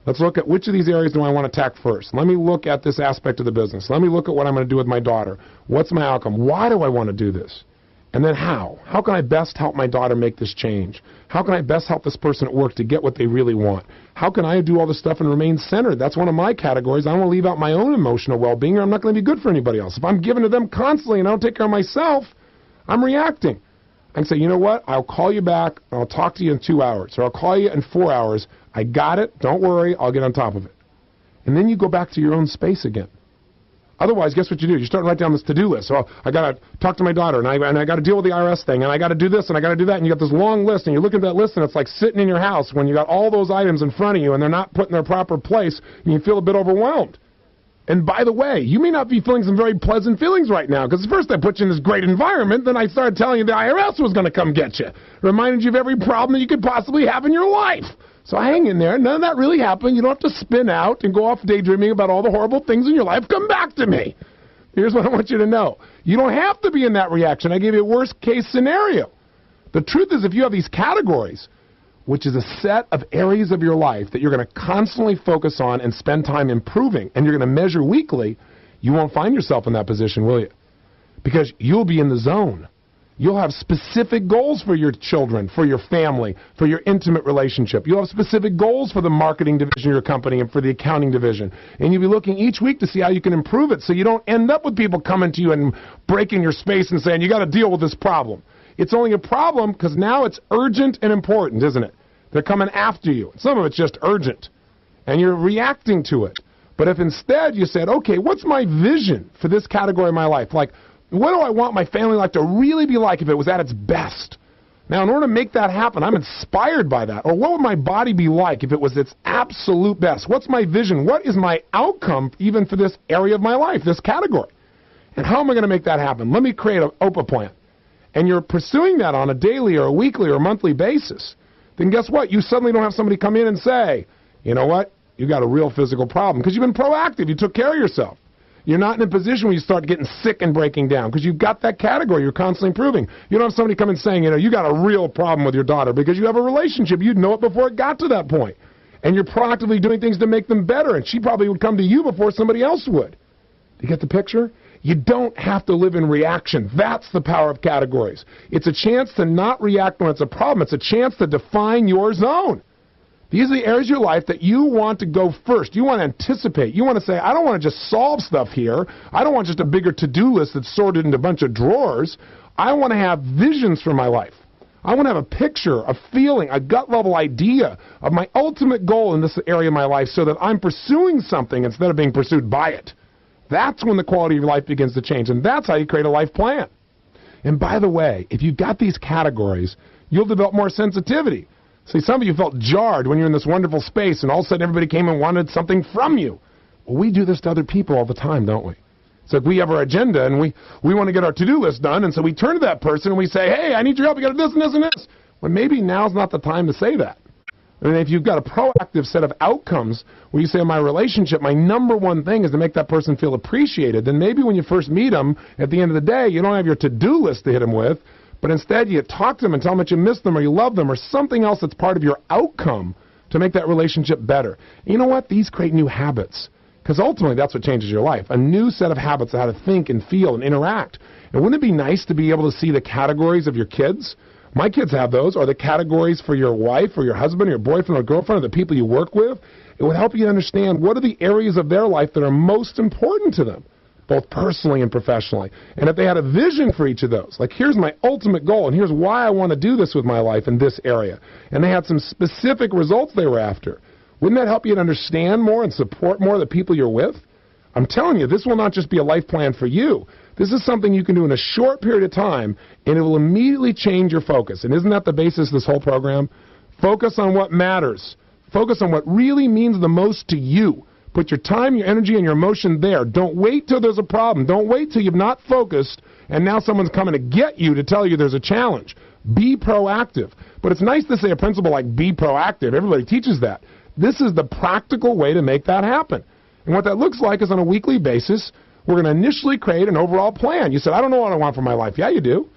Let's look at which of these areas do I want to attack first. Let me look at this aspect of the business. Let me look at what I'm going to do with my daughter. What's my outcome? Why do I want to do this? And then how? How can I best help my daughter make this change? How can I best help this person at work to get what they really want? How can I do all this stuff and remain centered? That's one of my categories. I don't want to leave out my own emotional well-being, or I'm not going to be good for anybody else. If I'm giving to them constantly and I don't take care of myself, I'm reacting. I can say, you know what, I'll call you back, I'll talk to you in 2 hours, or I'll call you in 4 hours. I got it, don't worry, I'll get on top of it. And then you go back to your own space again. Otherwise, guess what you do? You start to write down this to-do list. So I got to talk to my daughter, and I got to deal with the IRS thing, and I got to do this, and I got to do that, and you got this long list, and you look at that list, and it's like sitting in your house when you got all those items in front of you, and they're not put in their proper place, and you feel a bit overwhelmed. And by the way, you may not be feeling some very pleasant feelings right now, because first I put you in this great environment, then I started telling you the IRS was going to come get you. Reminded you of every problem that you could possibly have in your life. So hang in there. None of that really happened. You don't have to spin out and go off daydreaming about all the horrible things in your life. Come back to me. Here's what I want you to know. You don't have to be in that reaction. I gave you a worst case scenario. The truth is, if you have these categories, which is a set of areas of your life that you're going to constantly focus on and spend time improving, and you're going to measure weekly, you won't find yourself in that position, will you? Because you'll be in the zone. You'll have specific goals for your children, for your family, for your intimate relationship. You'll have specific goals for the marketing division of your company and for the accounting division. And you'll be looking each week to see how you can improve it so you don't end up with people coming to you and breaking your space and saying, you got to deal with this problem. It's only a problem because now it's urgent and important, isn't it? They're coming after you. Some of it's just urgent, and you're reacting to it. But if instead you said, okay, what's my vision for this category of my life? Like, what do I want my family life to really be like if it was at its best? Now, in order to make that happen, I'm inspired by that. Or what would my body be like if it was its absolute best? What's my vision? What is my outcome even for this area of my life, this category? And how am I going to make that happen? Let me create an OPA plan. And you're pursuing that on a daily or a weekly or a monthly basis. Then guess what? You suddenly don't have somebody come in and say, you know what? You got a real physical problem because you've been proactive. You took care of yourself. You're not in a position where you start getting sick and breaking down because you've got that category. You're constantly improving. You don't have somebody come in saying, you know, you got a real problem with your daughter because you have a relationship. You'd know it before it got to that point. And you're proactively doing things to make them better. And she probably would come to you before somebody else would. Do you get the picture? You don't have to live in reaction. That's the power of categories. It's a chance to not react when it's a problem. It's a chance to define your zone. These are the areas of your life that you want to go first. You want to anticipate. You want to say, I don't want to just solve stuff here. I don't want just a bigger to-do list that's sorted into a bunch of drawers. I want to have visions for my life. I want to have a picture, a feeling, a gut-level idea of my ultimate goal in this area of my life so that I'm pursuing something instead of being pursued by it. That's when the quality of your life begins to change, and that's how you create a life plan. And by the way, if you've got these categories, you'll develop more sensitivity. See, some of you felt jarred when you're in this wonderful space and all of a sudden everybody came and wanted something from you. Well, we do this to other people all the time, don't we? It's like we have our agenda and we want to get our to-do list done, and so we turn to that person and we say, hey, I need your help, you got to do this and this and this. Well, maybe now's not the time to say that. I mean, if you've got a proactive set of outcomes where you say, in my relationship, my number one thing is to make that person feel appreciated, then maybe when you first meet them, at the end of the day, you don't have your to-do list to hit them with, but instead you talk to them and tell them that you miss them or you love them or something else that's part of your outcome to make that relationship better. And you know what? These create new habits because ultimately that's what changes your life, a new set of habits of how to think and feel and interact. And wouldn't it be nice to be able to see the categories of your kids? My kids have those, or the categories for your wife or your husband or your boyfriend or girlfriend or the people you work with. It would help you understand what are the areas of their life that are most important to them, both personally and professionally. And if they had a vision for each of those, like here's my ultimate goal and here's why I want to do this with my life in this area, and they had some specific results they were after, wouldn't that help you to understand more and support more the people you're with? I'm telling you, this will not just be a life plan for you. This is something you can do in a short period of time, and it will immediately change your focus. And isn't that the basis of this whole program? Focus on what matters. Focus on what really means the most to you. Put your time, your energy, and your emotion there. Don't wait till there's a problem. Don't wait till you've not focused, and now someone's coming to get you to tell you there's a challenge. Be proactive. But it's nice to say a principle like be proactive. Everybody teaches that. This is the practical way to make that happen. And what that looks like is on a weekly basis, we're going to initially create an overall plan. You said, I don't know what I want for my life. Yeah, you do.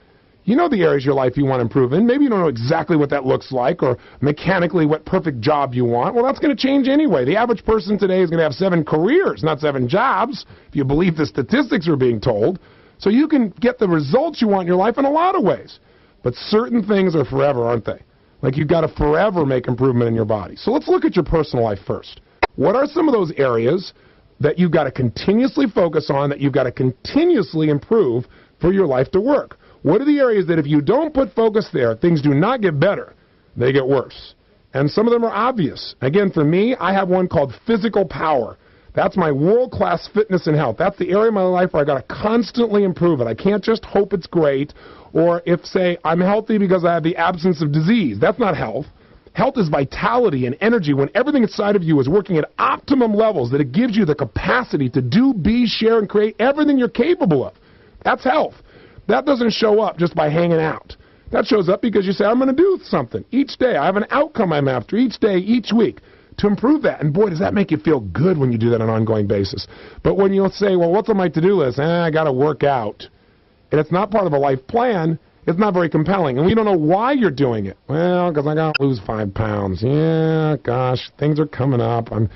You know the areas of your life you want to improve in. Maybe you don't know exactly what that looks like or mechanically what perfect job you want. Well, that's going to change anyway. The average person today is going to have 7 careers, not 7 jobs, if you believe the statistics are being told. So you can get the results you want in your life in a lot of ways. But certain things are forever, aren't they? Like you've got to forever make improvement in your body. So let's look at your personal life first. What are some of those areas that you've got to continuously focus on, that you've got to continuously improve for your life to work? What are the areas that if you don't put focus there, things do not get better, they get worse? And some of them are obvious. Again, for me, I have one called physical power. That's my world-class fitness and health. That's the area of my life where I got to constantly improve it. I can't just hope it's great, or if, say, I'm healthy because I have the absence of disease. That's not health. Health is vitality and energy when everything inside of you is working at optimum levels, that it gives you the capacity to do, be, share, and create everything you're capable of. That's health. That doesn't show up just by hanging out. That shows up because you say, I'm going to do something each day. I have an outcome I'm after each day, each week to improve that. And boy, does that make you feel good when you do that on an ongoing basis. But when you'll say, well, what's on my to-do list? I got to work out. And it's not part of a life plan. It's not very compelling. And we don't know why you're doing it. Well, because I got to lose 5 pounds. Yeah, gosh, things are coming up. I'm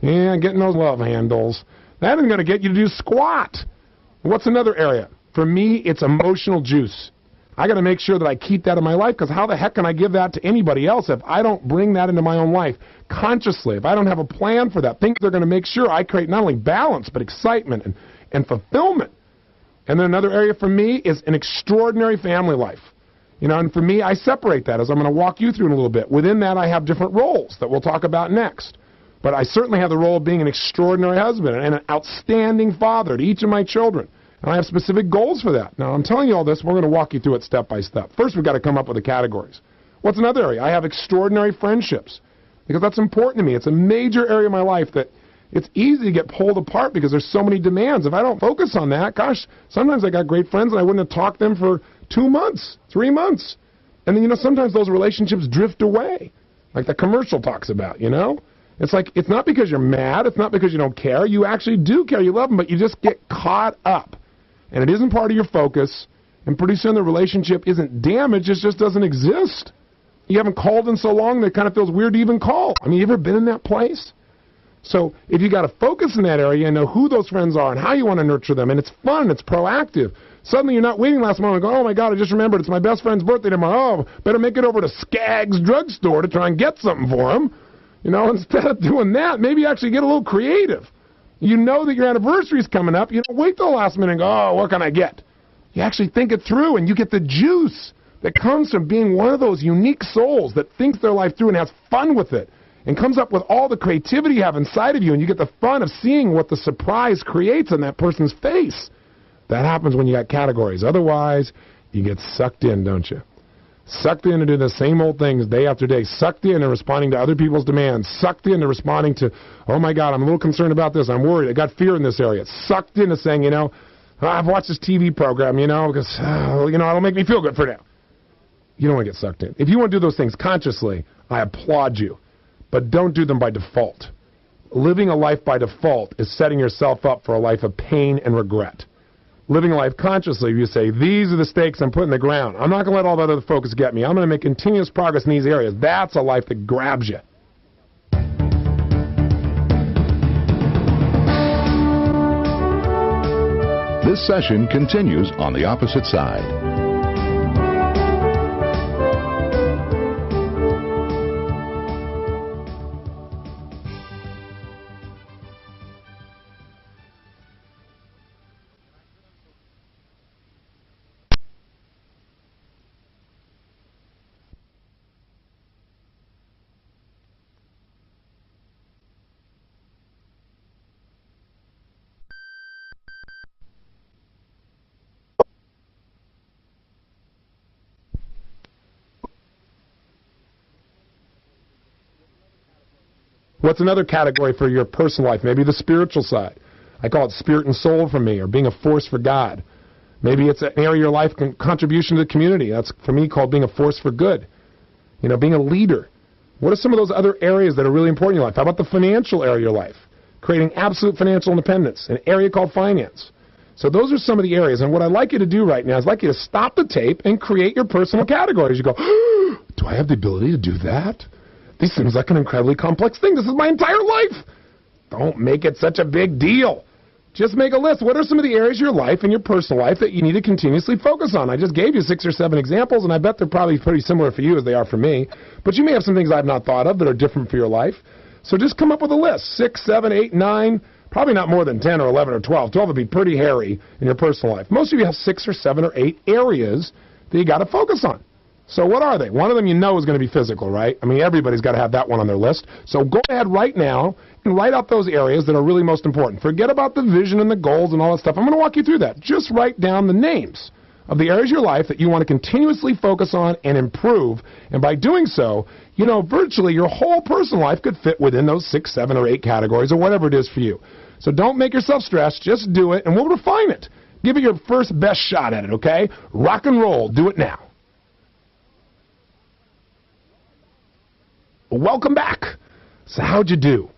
getting those love handles. That isn't going to get you to do squat. What's another area? For me, it's emotional juice. I got to make sure that I keep that in my life, because how the heck can I give that to anybody else if I don't bring that into my own life consciously, if I don't have a plan for that? Things are going to make sure I create not only balance, but excitement and fulfillment. And then another area for me is an extraordinary family life. And for me, I separate that, as I'm going to walk you through in a little bit. Within that, I have different roles that we'll talk about next. But I certainly have the role of being an extraordinary husband and an outstanding father to each of my children. And I have specific goals for that. Now, I'm telling you all this. We're going to walk you through it step by step. First, we've got to come up with the categories. What's another area? I have extraordinary friendships, because that's important to me. It's a major area of my life that it's easy to get pulled apart because there's so many demands. If I don't focus on that, gosh, sometimes I got great friends and I wouldn't have talked to them for 2 months, 3 months. And then, sometimes those relationships drift away, like the commercial talks about, It's like, it's not because you're mad, it's not because you don't care. You actually do care, you love them, but you just get caught up. And it isn't part of your focus, and pretty soon the relationship isn't damaged, it just doesn't exist. You haven't called in so long that it kind of feels weird to even call. I mean, you ever been in that place? So if you got to focus in that area and know who those friends are and how you want to nurture them, and it's fun, it's proactive. Suddenly you're not waiting last moment and go, oh my God, I just remembered it's my best friend's birthday tomorrow. Oh, better make it over to Skaggs drugstore to try and get something for him. Instead of doing that, maybe actually get a little creative. You know that your anniversary's coming up. You don't wait till the last minute and go, oh, what can I get? You actually think it through, and you get the juice that comes from being one of those unique souls that thinks their life through and has fun with it, and comes up with all the creativity you have inside of you, and you get the fun of seeing what the surprise creates on that person's face. That happens when you got categories. Otherwise, you get sucked in, don't you? Sucked in to do the same old things day after day. Sucked in to responding to other people's demands. Sucked in to responding to, oh my God, I'm a little concerned about this. I'm worried. I got fear in this area. Sucked into saying, I've watched this TV program, because, it'll make me feel good for now. You don't want to get sucked in. If you want to do those things consciously, I applaud you. But don't do them by default. Living a life by default is setting yourself up for a life of pain and regret. Living a life consciously, you say, these are the stakes I'm putting in the ground. I'm not going to let all that other focus get me. I'm going to make continuous progress in these areas. That's a life that grabs you. This session continues on the opposite side. What's another category for your personal life? Maybe the spiritual side. I call it spirit and soul for me, or being a force for God. Maybe it's an area of your life, contribution to the community. That's, for me, called being a force for good. Being a leader. What are some of those other areas that are really important in your life? How about the financial area of your life? Creating absolute financial independence, an area called finance. So those are some of the areas. And what I'd like you to do right now is I'd like you to stop the tape and create your personal categories. You go, do I have the ability to do that? This seems like an incredibly complex thing. This is my entire life. Don't make it such a big deal. Just make a list. What are some of the areas of your life and your personal life that you need to continuously focus on? I just gave you 6 or 7 examples, and I bet they're probably pretty similar for you as they are for me. But you may have some things I've not thought of that are different for your life. So just come up with a list. 6, 7, 8, 9, probably not more than 10 or 11 or 12. 12 would be pretty hairy in your personal life. Most of you have 6 or 7 or 8 areas that you got to focus on. So what are they? One of them is going to be physical, right? I mean, everybody's got to have that one on their list. So go ahead right now and write out those areas that are really most important. Forget about the vision and the goals and all that stuff. I'm going to walk you through that. Just write down the names of the areas of your life that you want to continuously focus on and improve. And by doing so, virtually your whole personal life could fit within those 6, 7, or 8 categories or whatever it is for you. So don't make yourself stressed. Just do it, and we'll refine it. Give it your first best shot at it, okay? Rock and roll. Do it now. Welcome back. So how'd you do?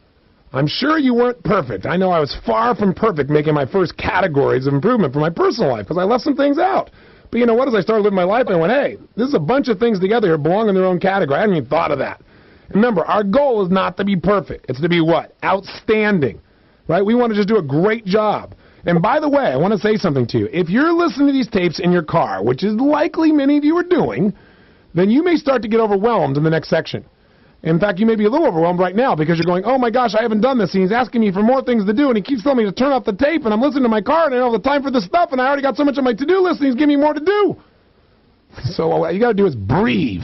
I'm sure you weren't perfect. I know I was far from perfect making my first categories of improvement for my personal life because I left some things out. But you know what? As I started living my life, I went, hey, this is a bunch of things together here belong in their own category. I hadn't even thought of that. Remember, our goal is not to be perfect. It's to be what? Outstanding. Right? We want to just do a great job. And by the way, I want to say something to you. If you're listening to these tapes in your car, which is likely many of you are doing, then you may start to get overwhelmed in the next section. In fact, you may be a little overwhelmed right now because you're going, oh my gosh, I haven't done this, and he's asking me for more things to do, and he keeps telling me to turn off the tape, and I'm listening to my car, and I don't have the time for this stuff, and I already got so much on my to-do list, and he's giving me more to do. So what you got to do is breathe,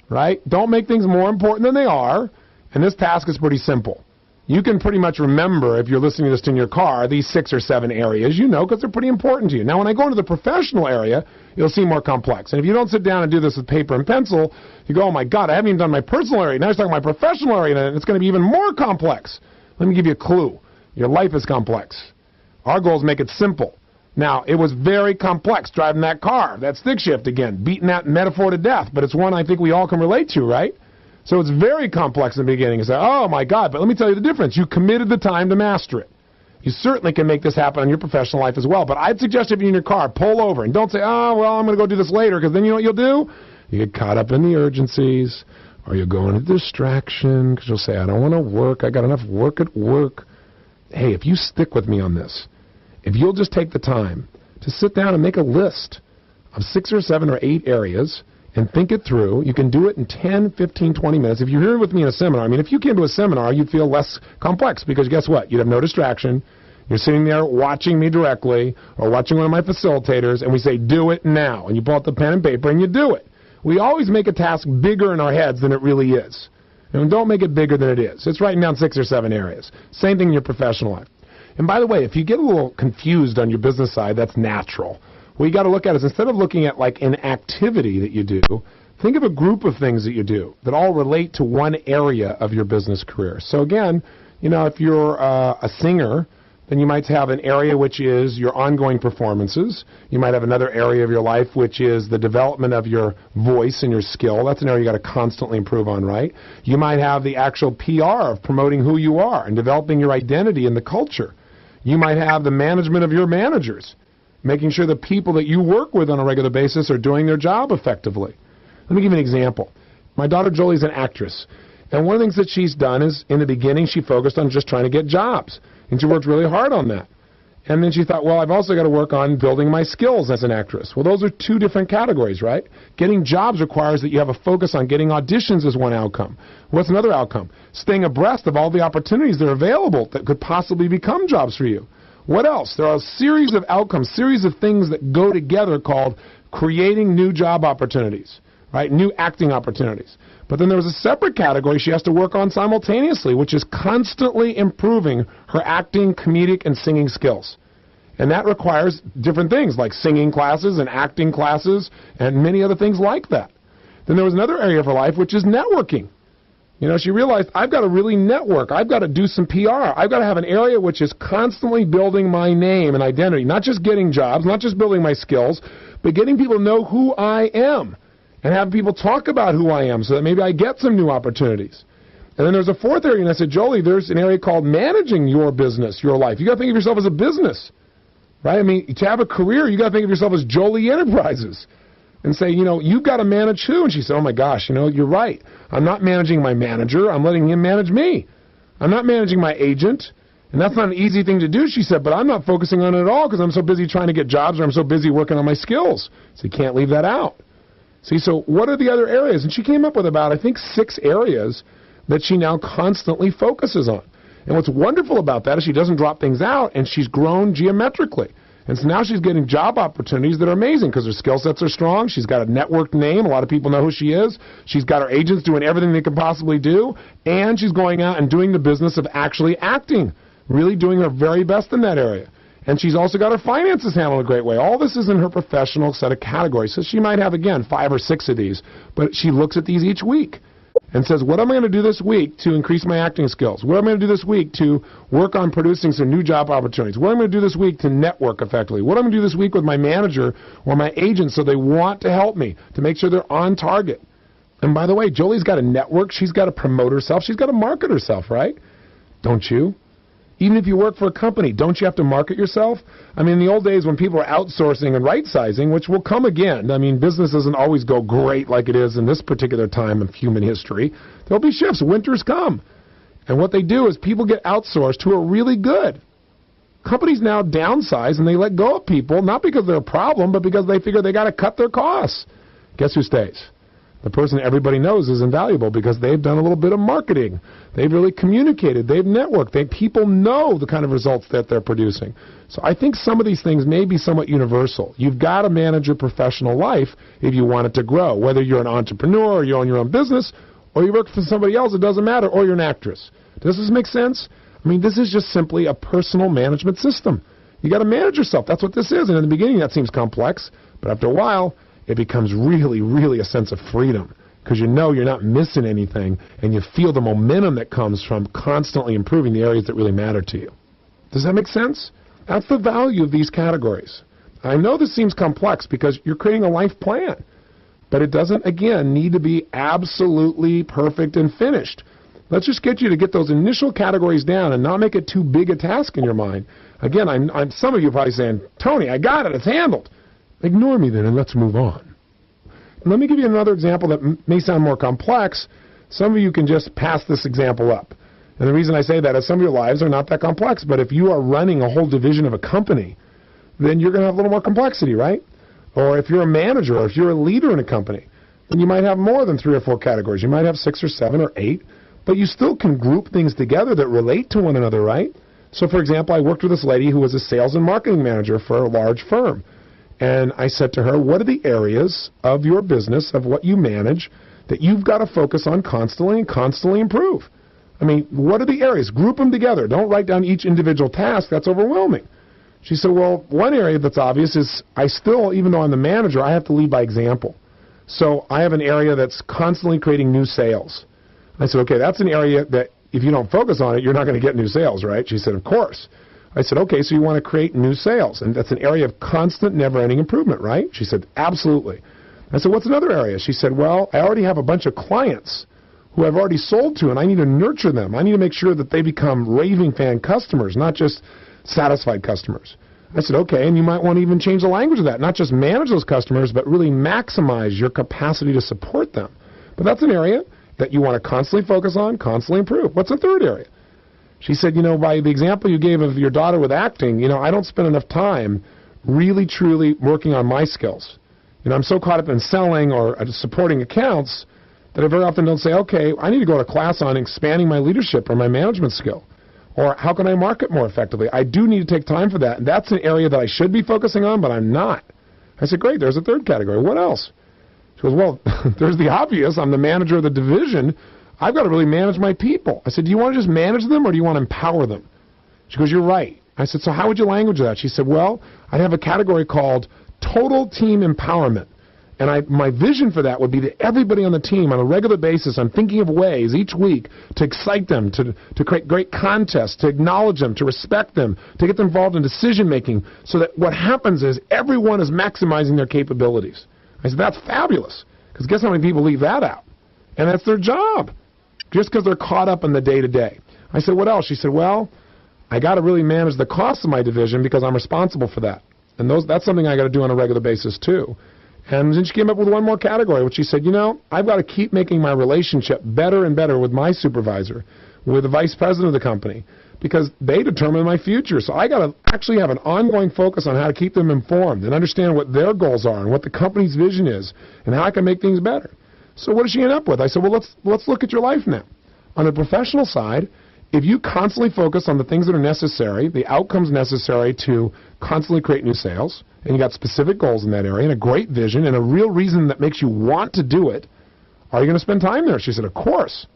right? Don't make things more important than they are. And this task is pretty simple. You can pretty much remember, if you're listening to this in your car, these 6 or 7 areas, you know, because they're pretty important to you. Now, when I go into the professional area, it'll seem more complex. And if you don't sit down and do this with paper and pencil, you go, oh, my God, I haven't even done my personal area. Now I'm talking my professional area, and it's going to be even more complex. Let me give you a clue. Your life is complex. Our goal is to make it simple. Now, it was very complex driving that car, that stick shift again, beating that metaphor to death, but it's one I think we all can relate to, right? So it's very complex in the beginning. You say, oh, my God, but let me tell you the difference. You committed the time to master it. You certainly can make this happen in your professional life as well, but I'd suggest if you're in your car, pull over and don't say, oh, well, I'm going to go do this later, because then you know what you'll do? You get caught up in the urgencies, or you'll go into distraction, because you'll say, I don't want to work. I got enough work at work. Hey, if you stick with me on this, if you'll just take the time to sit down and make a list of 6 or 7 or 8 areas and think it through, you can do it in 10, 15, 20 minutes. If you're here with me in a seminar, I mean, if you came to a seminar, you'd feel less complex because guess what? You'd have no distraction. You're sitting there watching me directly or watching one of my facilitators, and we say, do it now. And you pull out the pen and paper and you do it. We always make a task bigger in our heads than it really is. And don't make it bigger than it is. It's writing down 6 or 7 areas. Same thing in your professional life. And by the way, if you get a little confused on your business side, that's natural. What you got to look at is instead of looking at like an activity that you do, think of a group of things that you do that all relate to one area of your business career. So again, you know, if you're a singer, then you might have an area which is your ongoing performances. You might have another area of your life which is the development of your voice and your skill. That's an area you got to constantly improve on, right? You might have the actual PR of promoting who you are and developing your identity in the culture. You might have the management of your managers, making sure the people that you work with on a regular basis are doing their job effectively. Let me give you an example. My daughter Jolie's an actress, and one of the things that she's done is, in the beginning, she focused on just trying to get jobs, and she worked really hard on that. And then she thought, well, I've also got to work on building my skills as an actress. Well, those are 2 different categories, right? Getting jobs requires that you have a focus on getting auditions as one outcome. What's another outcome? Staying abreast of all the opportunities that are available that could possibly become jobs for you. What else? There are a series of outcomes, series of things that go together called creating new job opportunities, right? New acting opportunities. But then there's a separate category she has to work on simultaneously, which is constantly improving her acting, comedic, and singing skills. And that requires different things like singing classes and acting classes and many other things like that. Then there was another area of her life, which is networking. You know, she realized, I've got to really network. I've got to do some PR. I've got to have an area which is constantly building my name and identity, not just getting jobs, not just building my skills, but getting people to know who I am and have people talk about who I am so that maybe I get some new opportunities. And then there's a 4th area, and I said, Jolie, there's an area called managing your business, your life. You got to think of yourself as a business, right? I mean, to have a career, you got to think of yourself as Jolie Enterprises. And say, you know, you've got to manage who? And she said, oh, my gosh, you know, you're right. I'm not managing my manager. I'm letting him manage me. I'm not managing my agent. And that's not an easy thing to do, she said, but I'm not focusing on it at all because I'm so busy trying to get jobs or I'm so busy working on my skills. So you can't leave that out. See, so what are the other areas? And she came up with about, I think, 6 areas that she now constantly focuses on. And what's wonderful about that is she doesn't drop things out, and she's grown geometrically. And so now she's getting job opportunities that are amazing because her skill sets are strong. She's got a networked name. A lot of people know who she is. She's got her agents doing everything they can possibly do. And she's going out and doing the business of actually acting, really doing her very best in that area. And she's also got her finances handled a great way. All this is in her professional set of categories. So she might have, again, 5 or 6 of these. But she looks at these each week and says, what am I going to do this week to increase my acting skills? What am I going to do this week to work on producing some new job opportunities? What am I going to do this week to network effectively? What am I going to do this week with my manager or my agent so they want to help me to make sure they're on target? And by the way, Jolie's got to network. She's got to promote herself. She's got to market herself, right? Don't you? Even if you work for a company, don't you have to market yourself? I mean, in the old days when people were outsourcing and right-sizing, which will come again, I mean, business doesn't always go great like it is in this particular time of human history. There'll be shifts. Winters come. And what they do is people get outsourced who are really good. Companies now downsize and they let go of people, not because they're a problem, but because they figure they got to cut their costs. Guess who stays? The person everybody knows is invaluable because they've done a little bit of marketing. They've really communicated. They've networked. People know the kind of results that they're producing. So I think some of these things may be somewhat universal. You've got to manage your professional life if you want it to grow. Whether you're an entrepreneur or you own your own business or you work for somebody else, it doesn't matter, or you're an actress. Does this make sense? I mean, this is just simply a personal management system. You got to manage yourself. That's what this is. And in the beginning, that seems complex. But after a while, it becomes really, really a sense of freedom because you know you're not missing anything and you feel the momentum that comes from constantly improving the areas that really matter to you. Does that make sense? That's the value of these categories. I know this seems complex because you're creating a life plan, but it doesn't, again, need to be absolutely perfect and finished. Let's just get you to get those initial categories down and not make it too big a task in your mind. Again, some of you are probably saying, Tony, I got it. It's handled. Ignore me then and let's move on. Let me give you another example that may sound more complex. Some of you can just pass this example up. And the reason I say that is some of your lives are not that complex, but if you are running a whole division of a company, then you're going to have a little more complexity, right? Or if you're a manager or if you're a leader in a company, then you might have more than 3 or 4 categories. You might have 6 or 7 or 8, but you still can group things together that relate to one another, right? So, for example, I worked with this lady who was a sales and marketing manager for a large firm. And I said to her, what are the areas of your business, of what you manage, that you've got to focus on constantly and constantly improve? I mean, what are the areas? Group them together. Don't write down each individual task. That's overwhelming. She said, well, one area that's obvious is I still, even though I'm the manager, I have to lead by example. So I have an area that's constantly creating new sales. I said, okay, that's an area that if you don't focus on it, you're not going to get new sales, right? She said, of course. I said, okay, so you want to create new sales, and that's an area of constant, never-ending improvement, right? She said, absolutely. I said, what's another area? She said, well, I already have a bunch of clients who I've already sold to, and I need to nurture them. I need to make sure that they become raving fan customers, not just satisfied customers. I said, okay, and you might want to even change the language of that, not just manage those customers, but really maximize your capacity to support them. But that's an area that you want to constantly focus on, constantly improve. What's the third area? She said, by the example you gave of your daughter with acting, I don't spend enough time really, truly working on my skills. I'm so caught up in selling or supporting accounts that I very often don't say, okay, I need to go to class on expanding my leadership or my management skill. Or how can I market more effectively? I do need to take time for that. And that's an area that I should be focusing on, but I'm not. I said, great, there's a third category. What else? She goes, well, there's the obvious. I'm the manager of the division. I've got to really manage my people. I said, do you want to just manage them or do you want to empower them? She goes, you're right. I said, so how would you language that? She said, well, I'd have a category called total team empowerment. And my vision for that would be that everybody on the team on a regular basis, I'm thinking of ways each week to excite them, to create great contests, to acknowledge them, to respect them, to get them involved in decision making so that what happens is everyone is maximizing their capabilities. I said, that's fabulous. Because guess how many people leave that out? And that's their job. Just because they're caught up in the day-to-day. I said, what else? She said, well, I got to really manage the costs of my division because I'm responsible for that. And that's something I got to do on a regular basis, too. And then she came up with one more category, which she said, I've got to keep making my relationship better and better with my supervisor, with the vice president of the company, because they determine my future. So I got to actually have an ongoing focus on how to keep them informed and understand what their goals are and what the company's vision is and how I can make things better. So what does she end up with? I said, well, let's look at your life now. On the professional side, if you constantly focus on the things that are necessary, the outcomes necessary to constantly create new sales, and you got specific goals in that area and a great vision and a real reason that makes you want to do it, are you going to spend time there? She said, of course.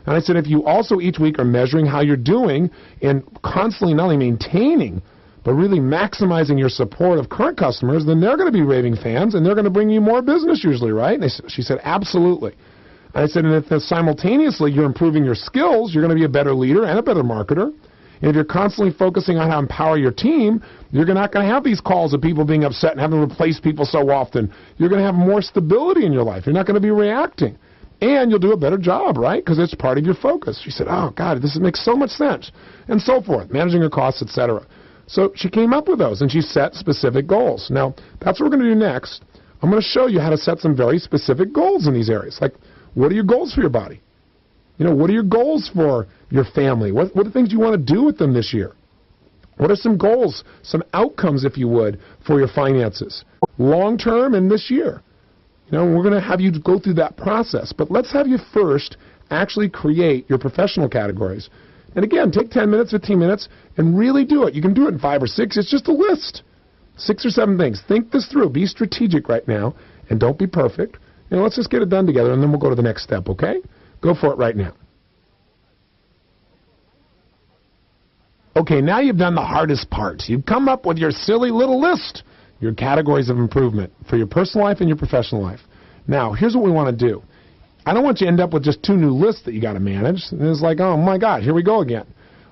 And I said, if you also each week are measuring how you're doing and constantly not only maintaining, but really maximizing your support of current customers, then they're going to be raving fans, and they're going to bring you more business usually, right? And she said, absolutely. And I said, and if simultaneously you're improving your skills, you're going to be a better leader and a better marketer. And if you're constantly focusing on how to empower your team, you're not going to have these calls of people being upset and having to replace people so often. You're going to have more stability in your life. You're not going to be reacting. And you'll do a better job, right? Because it's part of your focus. She said, oh, God, this makes so much sense. And so forth, managing her costs, etc. So she came up with those, and she set specific goals. Now, that's what we're going to do next. I'm going to show you how to set some very specific goals in these areas. Like, what are your goals for your body? What are your goals for your family? What are the things you want to do with them this year? What are some goals, some outcomes, if you would, for your finances? Long term and this year. You know, we're going to have you go through that process. But let's have you first actually create your professional categories. And again, take 10 minutes, 15 minutes, and really do it. You can do it in 5 or 6. It's just a list. 6 or 7 things. Think this through. Be strategic right now, and don't be perfect. You know, let's just get it done together, and then we'll go to the next step, okay? Go for it right now. Okay, now you've done the hardest part. You've come up with your silly little list, your categories of improvement for your personal life and your professional life. Now, here's what we want to do. I don't want you to end up with just 2 new lists that you got to manage. And it's like, oh my God, here we go again.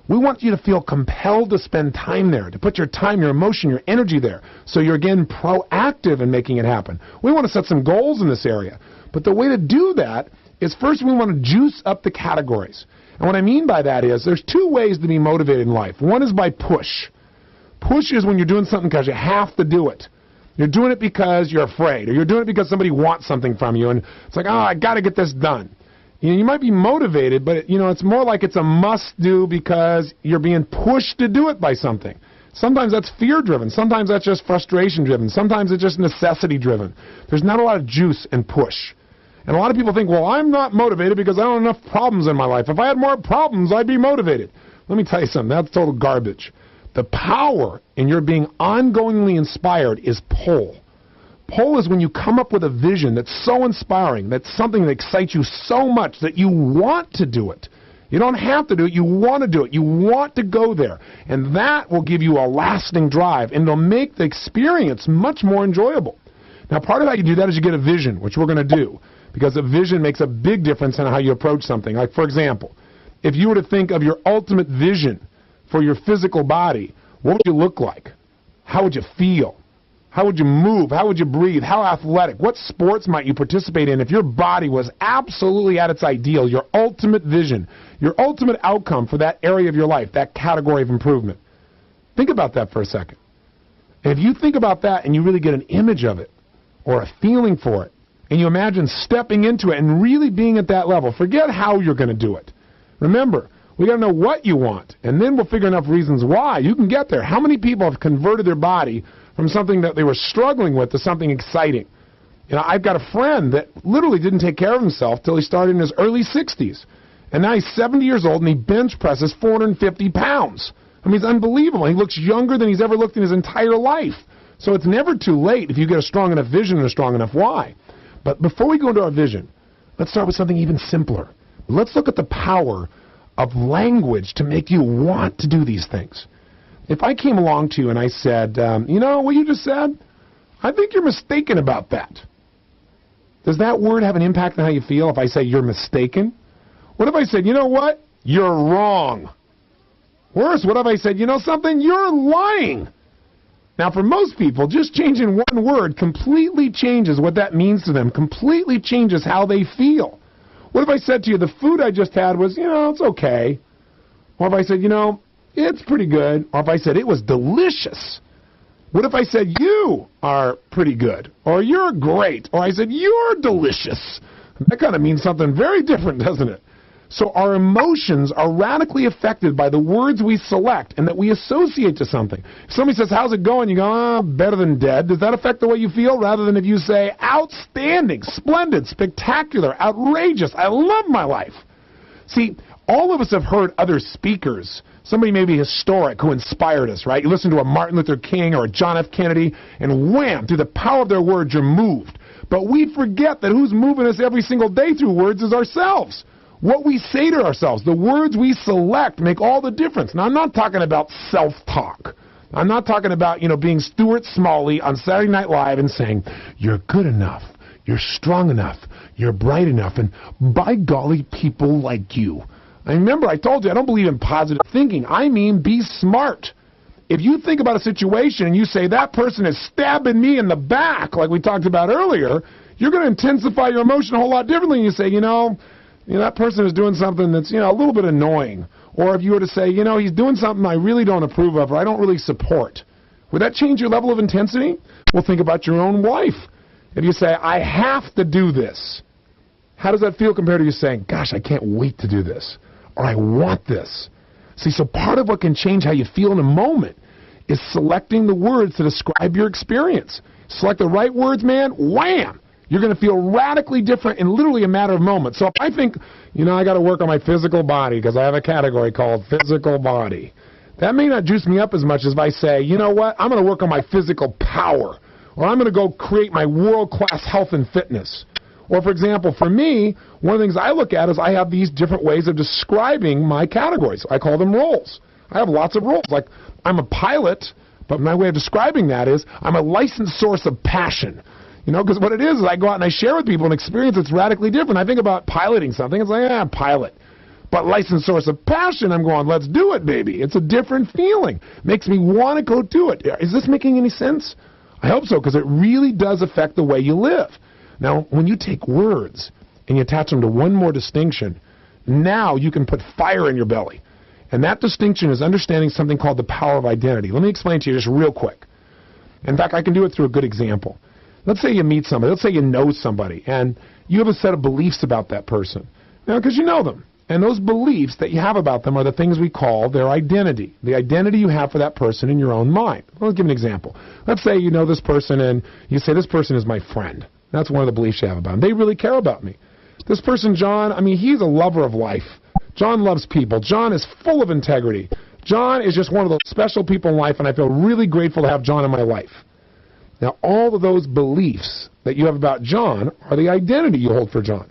We want you to feel compelled to spend time there, to put your time, your emotion, your energy there. So you're, again, proactive in making it happen. We want to set some goals in this area. But the way to do that is first we want to juice up the categories. And what I mean by that is there's 2 ways to be motivated in life. One is by push. Push is when you're doing something because you have to do it. You're doing it because you're afraid, or you're doing it because somebody wants something from you, and it's like, oh, I got to get this done. You know, you might be motivated, but you know, it's more like it's a must-do because you're being pushed to do it by something. Sometimes that's fear-driven. Sometimes that's just frustration-driven. Sometimes it's just necessity-driven. There's not a lot of juice and push. And a lot of people think, well, I'm not motivated because I don't have enough problems in my life. If I had more problems, I'd be motivated. Let me tell you something. That's total garbage. The power in your being ongoingly inspired is pull. Pull is when you come up with a vision that's so inspiring, that's something that excites you so much that you want to do it. You don't have to do it. You want to do it. You want to go there. And that will give you a lasting drive, and it'll make the experience much more enjoyable. Now, part of how you do that is you get a vision, which we're going to do, because a vision makes a big difference in how you approach something. Like, for example, if you were to think of your ultimate vision for your physical body, what would you look like? How would you feel? How would you move? How would you breathe? How athletic? What sports might you participate in if your body was absolutely at its ideal, your ultimate vision, your ultimate outcome for that area of your life, that category of improvement? Think about that for a second. And if you think about that and you really get an image of it or a feeling for it, and you imagine stepping into it and really being at that level, forget how you're going to do it. Remember, we got to know what you want, and then we'll figure enough reasons why you can get there. How many people have converted their body from something that they were struggling with to something exciting? You know, I've got a friend that literally didn't take care of himself till he started in his early 60s. And now he's 70 years old, and he bench presses 450 pounds. I mean, it's unbelievable. He looks younger than he's ever looked in his entire life. So it's never too late if you get a strong enough vision and a strong enough why. But before we go into our vision, let's start with something even simpler. Let's look at the power of language to make you want to do these things. If I came along to you and I said, you know what you just said? I think you're mistaken about that. Does that word have an impact on how you feel if I say you're mistaken? What if I said, you know what? You're wrong. Worse, what if I said, you know something? You're lying. Now, for most people, just changing one word completely changes what that means to them, completely changes how they feel. What if I said to you, the food I just had was, you know, it's okay. Or if I said, you know, it's pretty good. Or if I said, it was delicious. What if I said, you are pretty good? Or you're great? Or I said, you're delicious. That kind of means something very different, doesn't it? So our emotions are radically affected by the words we select and that we associate to something. If somebody says, how's it going? You go, oh, better than dead. Does that affect the way you feel? Rather than if you say, outstanding, splendid, spectacular, outrageous, I love my life. See, all of us have heard other speakers, somebody maybe historic who inspired us, right? You listen to a Martin Luther King or a John F. Kennedy, and wham, through the power of their words, you're moved. But we forget that who's moving us every single day through words is ourselves. What we say to ourselves, the words we select make all the difference. Now, I'm not talking about self-talk. I'm not talking about, you know, being Stuart Smalley on Saturday Night Live and saying, you're good enough, you're strong enough, you're bright enough, and by golly, people like you. And remember, I told you, I don't believe in positive thinking. I mean, be smart. If you think about a situation and you say, that person is stabbing me in the back, like we talked about earlier, you're going to intensify your emotion a whole lot differently. And you say, you know, that person is doing something that's, you know, a little bit annoying. Or if you were to say, you know, he's doing something I really don't approve of or I don't really support. Would that change your level of intensity? Well, think about your own wife. If you say, I have to do this, how does that feel compared to you saying, gosh, I can't wait to do this, or I want this? See, so part of what can change how you feel in a moment is selecting the words to describe your experience. Select the right words, man, wham! You're going to feel radically different in literally a matter of moments. So if I think, I got to work on my physical body because I have a category called physical body, that may not juice me up as much as if I say, you know what, I'm going to work on my physical power, or I'm going to go create my world-class health and fitness. Or, for example, for me, one of the things I look at is I have these different ways of describing my categories. I call them roles. I have lots of roles. Like, I'm a pilot, but my way of describing that is I'm a licensed source of passion. Because what it is I go out and I share with people an experience that's radically different. I think about piloting something. It's like, pilot. But licensed source of passion, I'm going, let's do it, baby. It's a different feeling. Makes me want to go do it. Is this making any sense? I hope so, because it really does affect the way you live. Now, when you take words and you attach them to one more distinction, now you can put fire in your belly. And that distinction is understanding something called the power of identity. Let me explain to you just real quick. In fact, I can do it through a good example. Let's say you meet somebody. Let's say you know somebody, and you have a set of beliefs about that person. Now, because you know them. And those beliefs that you have about them are the things we call their identity. The identity you have for that person in your own mind. Let's give an example. Let's say you know this person, and you say, this person is my friend. That's one of the beliefs you have about them. They really care about me. This person, John, he's a lover of life. John loves people. John is full of integrity. John is just one of those special people in life, and I feel really grateful to have John in my life. Now, all of those beliefs that you have about John are the identity you hold for John.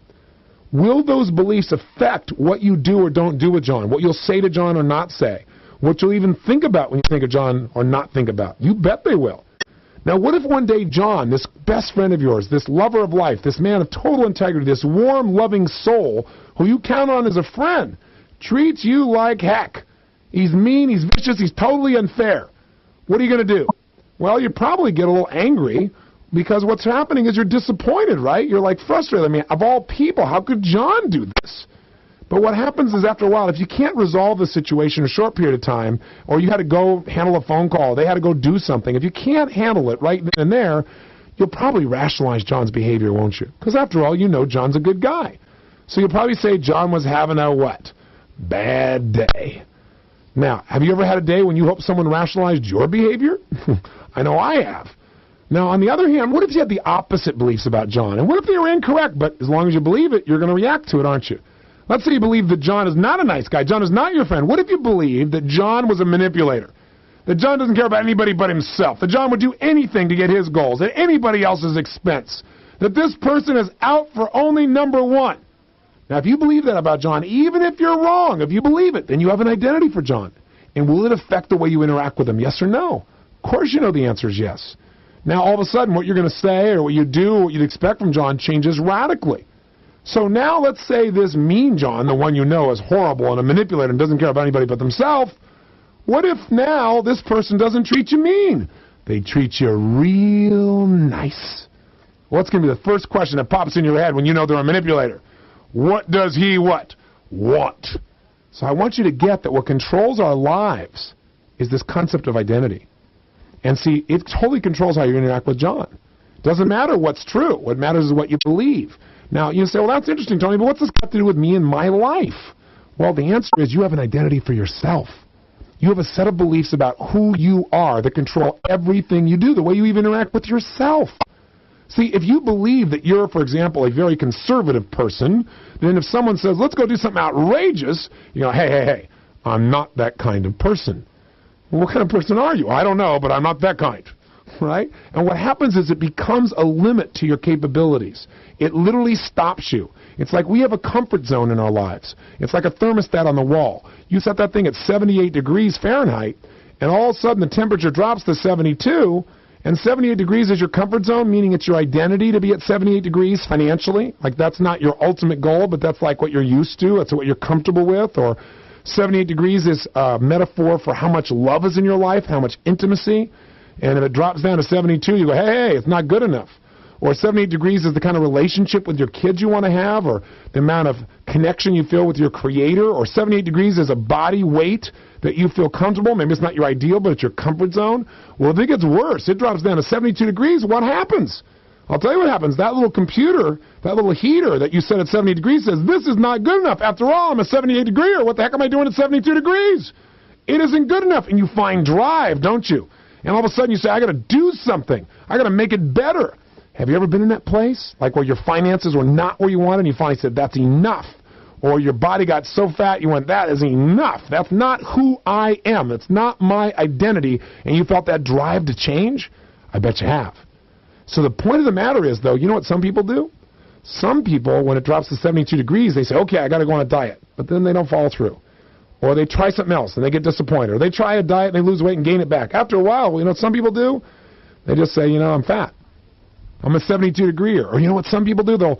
Will those beliefs affect what you do or don't do with John? What you'll say to John or not say? What you'll even think about when you think of John or not think about? You bet they will. Now, what if one day John, this best friend of yours, this lover of life, this man of total integrity, this warm, loving soul who you count on as a friend, treats you like heck? He's mean, he's vicious, he's totally unfair. What are you going to do? Well, you probably get a little angry because what's happening is you're disappointed, right? You're like frustrated. Of all people, how could John do this? But what happens is after a while, if you can't resolve the situation in a short period of time, or you had to go handle a phone call, they had to go do something, if you can't handle it right then and there, you'll probably rationalize John's behavior, won't you? Because after all, you know John's a good guy. So you'll probably say John was having a what? Bad day. Now, have you ever had a day when you hope someone rationalized your behavior? I know I have. Now, on the other hand, what if you had the opposite beliefs about John? And what if they were incorrect, but as long as you believe it, you're going to react to it, aren't you? Let's say you believe that John is not a nice guy. John is not your friend. What if you believe that John was a manipulator? That John doesn't care about anybody but himself? That John would do anything to get his goals at anybody else's expense? That this person is out for only number one? Now, if you believe that about John, even if you're wrong, if you believe it, then you have an identity for John. And will it affect the way you interact with him, yes or no? Of course you know the answer is yes. Now, all of a sudden, what you're going to say or what you do or what you'd expect from John changes radically. So now let's say this mean John, the one you know is horrible and a manipulator and doesn't care about anybody but themselves, what if now this person doesn't treat you mean? They treat you real nice. What's going to be the first question that pops in your head when you know they're a manipulator? What does he what? Want. So I want you to get that what controls our lives is this concept of identity. And see, it totally controls how you interact with John. Doesn't matter what's true. What matters is what you believe. Now, you say, well, that's interesting, Tony, but what's this got to do with me and my life? Well, the answer is you have an identity for yourself. You have a set of beliefs about who you are that control everything you do, the way you even interact with yourself. See, if you believe that you're, for example, a very conservative person, then if someone says, let's go do something outrageous, you go, hey, I'm not that kind of person. Well, what kind of person are you? I don't know, but I'm not that kind. Right? And what happens is it becomes a limit to your capabilities. It literally stops you. It's like we have a comfort zone in our lives. It's like a thermostat on the wall. You set that thing at 78 degrees Fahrenheit, and all of a sudden the temperature drops to 72, and 78 degrees is your comfort zone, meaning it's your identity to be at 78 degrees financially. Like that's not your ultimate goal, but that's like what you're used to. That's what you're comfortable with. Or 78 degrees is a metaphor for how much love is in your life, how much intimacy. And if it drops down to 72, you go, hey, it's not good enough. Or 78 degrees is the kind of relationship with your kids you want to have, or the amount of connection you feel with your creator. Or 78 degrees is a body weight that you feel comfortable. Maybe it's not your ideal, but it's your comfort zone. Well, if it gets worse, it drops down to 72 degrees, what happens? I'll tell you what happens. That little computer, that little heater that you set at 70 degrees says, this is not good enough. After all, I'm a 78 degreer. What the heck am I doing at 72 degrees? It isn't good enough. And you find drive, don't you? And all of a sudden you say, I got to do something. I got to make it better. Have you ever been in that place? Like where your finances were not where you wanted and you finally said, that's enough. Or your body got so fat you went, that is enough. That's not who I am. It's not my identity. And you felt that drive to change? I bet you have. So the point of the matter is, though, you know what some people do? Some people, when it drops to 72 degrees, they say, okay, I got to go on a diet. But then they don't follow through. Or they try something else and they get disappointed. Or they try a diet and they lose weight and gain it back. After a while, you know what some people do? They just say, I'm fat. I'm a 72-degreer. Or you know what some people do? They'll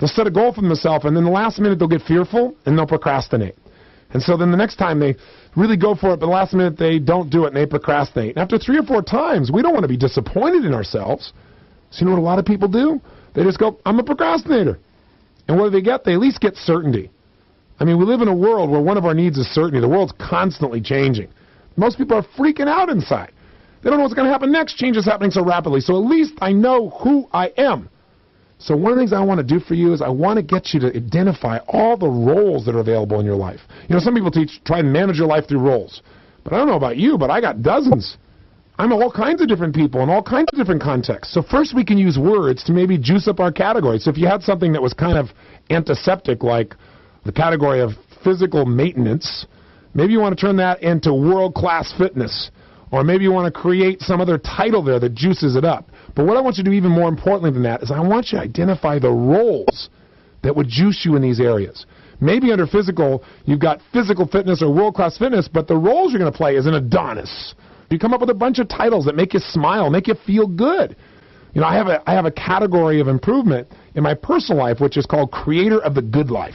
set a goal for themselves, and then the last minute they'll get fearful, and they'll procrastinate. And so then the next time they really go for it, but the last minute they don't do it, and they procrastinate. And after 3 or 4 times, we don't want to be disappointed in ourselves. So you know what a lot of people do? They just go, I'm a procrastinator. And what do they get? They at least get certainty. I mean, we live in a world where one of our needs is certainty. The world's constantly changing. Most people are freaking out inside. They don't know what's going to happen next. Change is happening so rapidly. So at least I know who I am. So one of the things I want to do for you is I want to get you to identify all the roles that are available in your life. Some people try and manage your life through roles. But I don't know about you, but I got dozens. I'm all kinds of different people in all kinds of different contexts. So first we can use words to maybe juice up our categories. So if you had something that was kind of antiseptic, like the category of physical maintenance, maybe you want to turn that into world-class fitness. Or maybe you want to create some other title there that juices it up. But what I want you to do even more importantly than that is I want you to identify the roles that would juice you in these areas. Maybe under physical, you've got physical fitness or world-class fitness, but the roles you're going to play is an Adonis. You come up with a bunch of titles that make you smile, make you feel good. I have a category of improvement in my personal life, which is called Creator of the Good Life.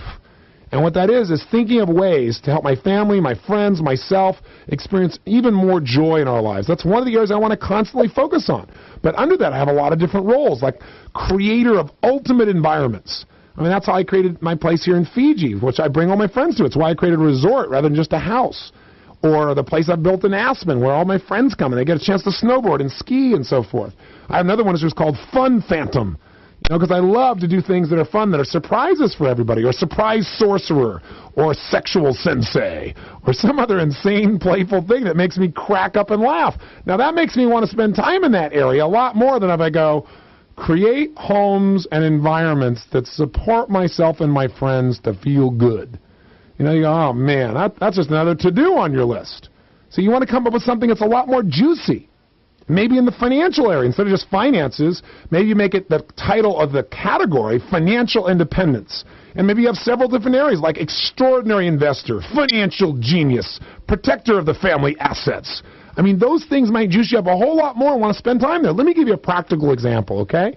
And what that is thinking of ways to help my family, my friends, myself experience even more joy in our lives. That's one of the areas I want to constantly focus on. But under that, I have a lot of different roles, like creator of ultimate environments. I mean, that's how I created my place here in Fiji, which I bring all my friends to. It's why I created a resort rather than just a house. Or the place I built in Aspen, where all my friends come and they get a chance to snowboard and ski and so forth. I have another one that's just called Fun Phantom. Because I love to do things that are fun, that are surprises for everybody, or surprise sorcerer, or sexual sensei, or some other insane, playful thing that makes me crack up and laugh. Now, that makes me want to spend time in that area a lot more than if I go, create homes and environments that support myself and my friends to feel good. You go, oh, man, that's just another to-do on your list. So you want to come up with something that's a lot more juicy. Maybe in the financial area, instead of just finances, maybe you make it the title of the category, financial independence. And maybe you have several different areas like extraordinary investor, financial genius, protector of the family assets. I mean, those things might juice you up a whole lot more and want to spend time there. Let me give you a practical example, okay?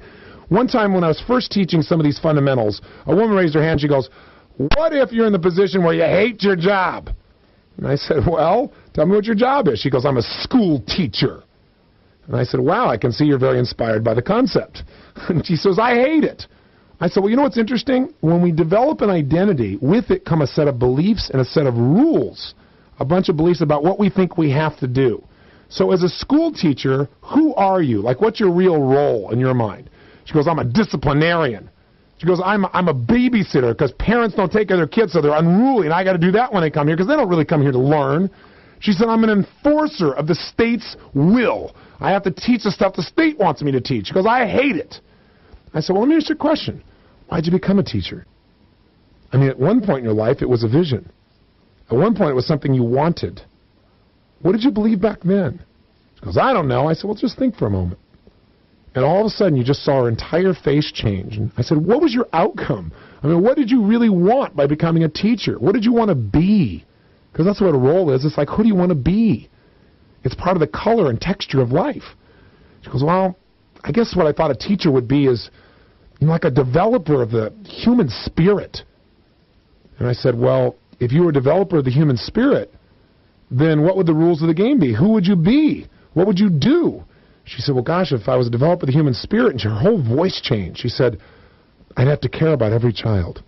One time when I was first teaching some of these fundamentals, a woman raised her hand. She goes, what if you're in the position where you hate your job? And I said, well, tell me what your job is. She goes, I'm a school teacher. And I said, wow, I can see you're very inspired by the concept. And she says, I hate it. I said, well, you know what's interesting? When we develop an identity, with it come a set of beliefs and a set of rules, a bunch of beliefs about what we think we have to do. So as a school teacher, who are you? Like, what's your real role in your mind? She goes, I'm a disciplinarian. She goes, I'm a babysitter because parents don't take care of their kids, so they're unruly, and I got to do that when they come here because they don't really come here to learn. She said, I'm an enforcer of the state's will. I have to teach the stuff the state wants me to teach. She goes, I hate it. I said, well, let me ask you a question. Why'd you become a teacher? I mean, at one point in your life, it was a vision. At one point, it was something you wanted. What did you believe back then? She goes, I don't know. I said, well, just think for a moment. And all of a sudden, you just saw her entire face change. And I said, what was your outcome? I mean, what did you really want by becoming a teacher? What did you want to be? Because that's what a role is. It's like, who do you want to be? It's part of the color and texture of life. She goes, well, I guess what I thought a teacher would be is like a developer of the human spirit. And I said, well, if you were a developer of the human spirit, then what would the rules of the game be? Who would you be? What would you do? She said, well, gosh, if I was a developer of the human spirit, and her whole voice changed. She said, I'd have to care about every child.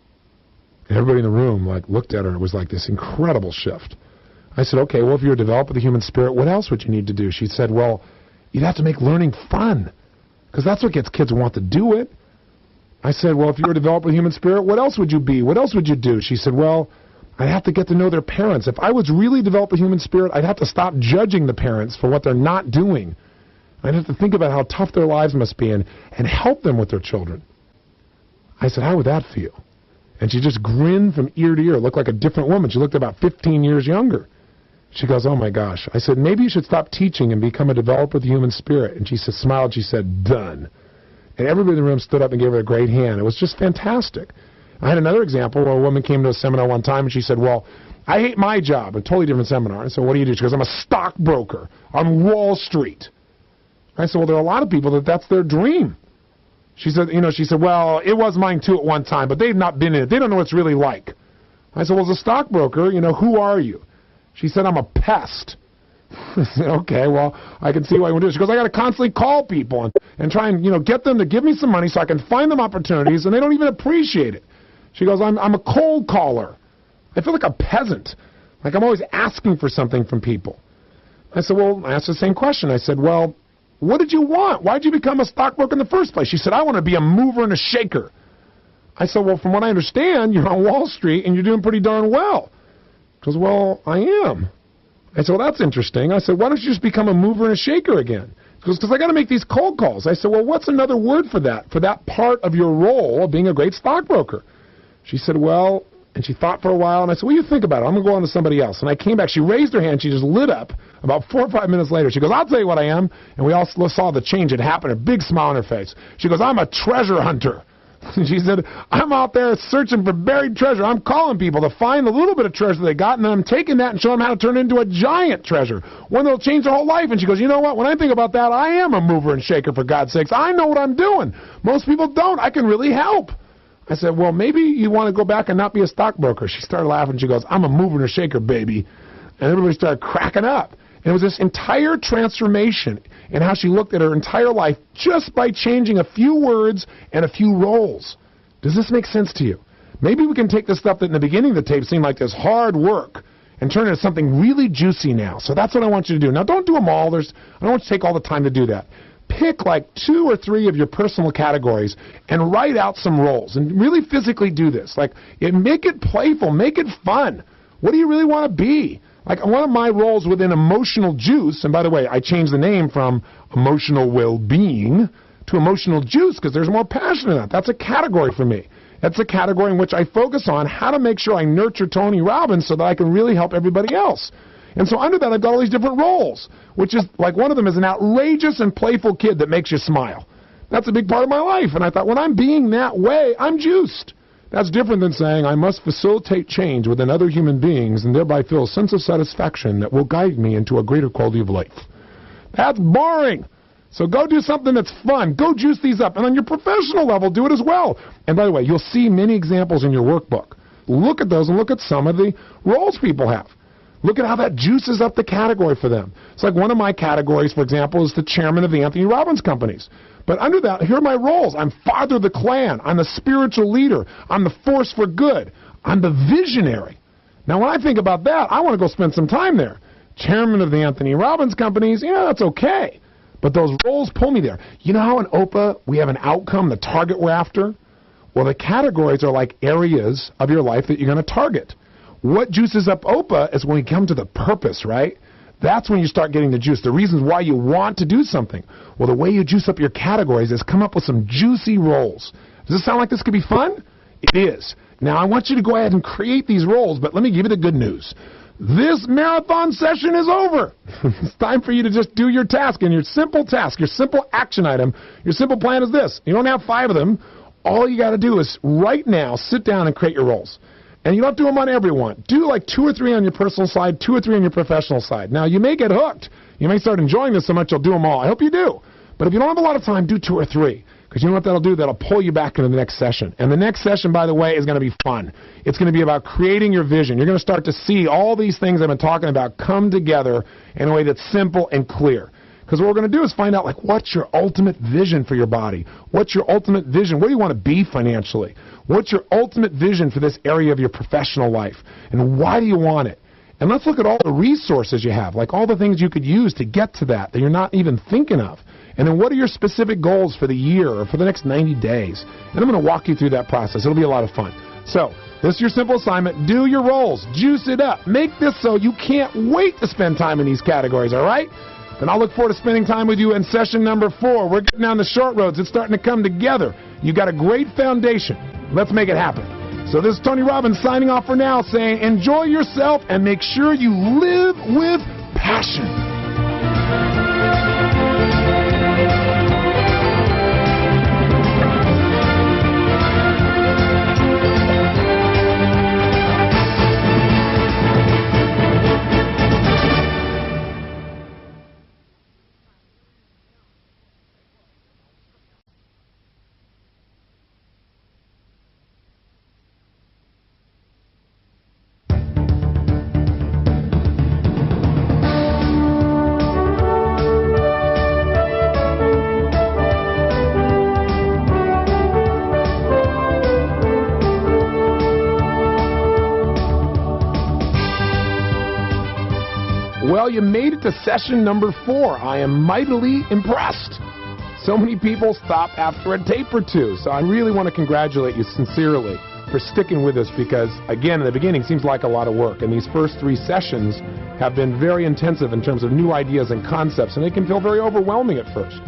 And everybody in the room looked at her. It was like this incredible shift. I said, okay, well, if you're a developer of the human spirit, what else would you need to do? She said, well, you'd have to make learning fun, because that's what gets kids to want to do it. I said, well, if you're a developer of the human spirit, what else would you be? What else would you do? She said, well, I'd have to get to know their parents. If I was really developing human spirit, I'd have to stop judging the parents for what they're not doing. I'd have to think about how tough their lives must be and help them with their children. I said, how would that feel? And she just grinned from ear to ear, looked like a different woman. She looked about 15 years younger. She goes, oh my gosh. I said, maybe you should stop teaching and become a developer of the human spirit. And she said, smiled, she said, done. And everybody in the room stood up and gave her a great hand. It was just fantastic. I had another example where a woman came to a seminar one time and she said, well, I hate my job. A totally different seminar. I said, what do you do? She goes, I'm a stockbroker on Wall Street. I said, well, there are a lot of people that's their dream. She said, well, it was mine too at one time, but they've not been in it. They don't know what it's really like. I said, well, as a stockbroker, who are you? She said, I'm a pest. I said, okay, well, I can see why you want to do this. She goes, I got to constantly call people and try and, get them to give me some money so I can find them opportunities, and they don't even appreciate it. She goes, I'm a cold caller. I feel like a peasant. Like I'm always asking for something from people. I said, well, I asked the same question. I said, well, what did you want? Why did you become a stockbroker in the first place? She said, I want to be a mover and a shaker. I said, well, from what I understand, you're on Wall Street and you're doing pretty darn well. She goes, well, I am. I said, well, that's interesting. I said, why don't you just become a mover and a shaker again? She goes, because I got to make these cold calls. I said, well, what's another word for that part of your role of being a great stockbroker? She said, well, and she thought for a while, and I said, well, you think about it. I'm going to go on to somebody else. And I came back. She raised her hand. She just lit up. About 4 or 5 minutes later, she goes, I'll tell you what I am. And we all saw the change had happened, a big smile on her face. She goes, I'm a treasure hunter. She said, I'm out there searching for buried treasure. I'm calling people to find the little bit of treasure they got, and then I'm taking that and showing them how to turn it into a giant treasure, one that will change their whole life. And she goes, you know what? When I think about that, I am a mover and shaker, for God's sakes. I know what I'm doing. Most people don't. I can really help. I said, well, maybe you want to go back and not be a stockbroker. She started laughing. She goes, I'm a mover and a shaker, baby. And everybody started cracking up. And it was this entire transformation in how she looked at her entire life just by changing a few words and a few roles. Does this make sense to you? Maybe we can take the stuff that in the beginning of the tape seemed like this hard work and turn it into something really juicy now. So that's what I want you to do. Now, don't do them all. I don't want you to take all the time to do that. Pick like 2 or 3 of your personal categories and write out some roles and really physically do this. Like, make it playful, make it fun. What do you really want to be? Like, one of my roles within Emotional Juice, and by the way, I changed the name from Emotional Well-Being to Emotional Juice because there's more passion in that. That's a category for me. That's a category in which I focus on how to make sure I nurture Tony Robbins so that I can really help everybody else. And so under that, I've got all these different roles, which is like one of them is an outrageous and playful kid that makes you smile. That's a big part of my life. And I thought, when I'm being that way, I'm juiced. That's different than saying I must facilitate change within other human beings and thereby feel a sense of satisfaction that will guide me into a greater quality of life. That's boring. So go do something that's fun. Go juice these up. And on your professional level, do it as well. And by the way, you'll see many examples in your workbook. Look at those and look at some of the roles people have. Look at how that juices up the category for them. It's like one of my categories, for example, is the chairman of the Anthony Robbins companies. But under that, here are my roles. I'm father of the clan. I'm the spiritual leader. I'm the force for good. I'm the visionary. Now, when I think about that, I want to go spend some time there. Chairman of the Anthony Robbins companies, that's okay. But those roles pull me there. You know how in OPA we have an outcome, the target we're after? Well, the categories are like areas of your life that you're going to target. What juices up OPA is when we come to the purpose, right? That's when you start getting the juice, the reasons why you want to do something. Well, the way you juice up your categories is come up with some juicy roles. Does this sound like this could be fun? It is. Now, I want you to go ahead and create these roles, but let me give you the good news. This marathon session is over. It's time for you to just do your task, and your simple task, your simple action item, your simple plan is this. You don't have 5 of them. All you got to do is right now sit down and create your roles. And you don't do them on everyone. Do like 2 or 3 on your personal side, 2 or 3 on your professional side. Now, you may get hooked. You may start enjoying this so much you'll do them all. I hope you do. But if you don't have a lot of time, do 2 or 3. Because you know what that'll do? That'll pull you back into the next session. And the next session, by the way, is going to be fun. It's going to be about creating your vision. You're going to start to see all these things I've been talking about come together in a way that's simple and clear. Because what we're going to do is find out, like, what's your ultimate vision for your body? What's your ultimate vision? Where do you want to be financially? What's your ultimate vision for this area of your professional life? And why do you want it? And let's look at all the resources you have, like all the things you could use to get to that you're not even thinking of. And then what are your specific goals for the year or for the next 90 days? And I'm going to walk you through that process. It'll be a lot of fun. So this is your simple assignment. Do your roles. Juice it up. Make this so you can't wait to spend time in these categories, all right? then I'll look forward to spending time with you in session number 4. We're getting down the short roads. It's starting to come together. You got a great foundation. Let's make it happen. So this is Tony Robbins signing off for now, saying enjoy yourself and make sure you live with passion. Well, you made it to session number 4. I am mightily impressed. So many people stop after a tape or two. So I really want to congratulate you sincerely for sticking with us because, again, in the beginning, it seems like a lot of work. And these first 3 sessions have been very intensive in terms of new ideas and concepts, and they can feel very overwhelming at first.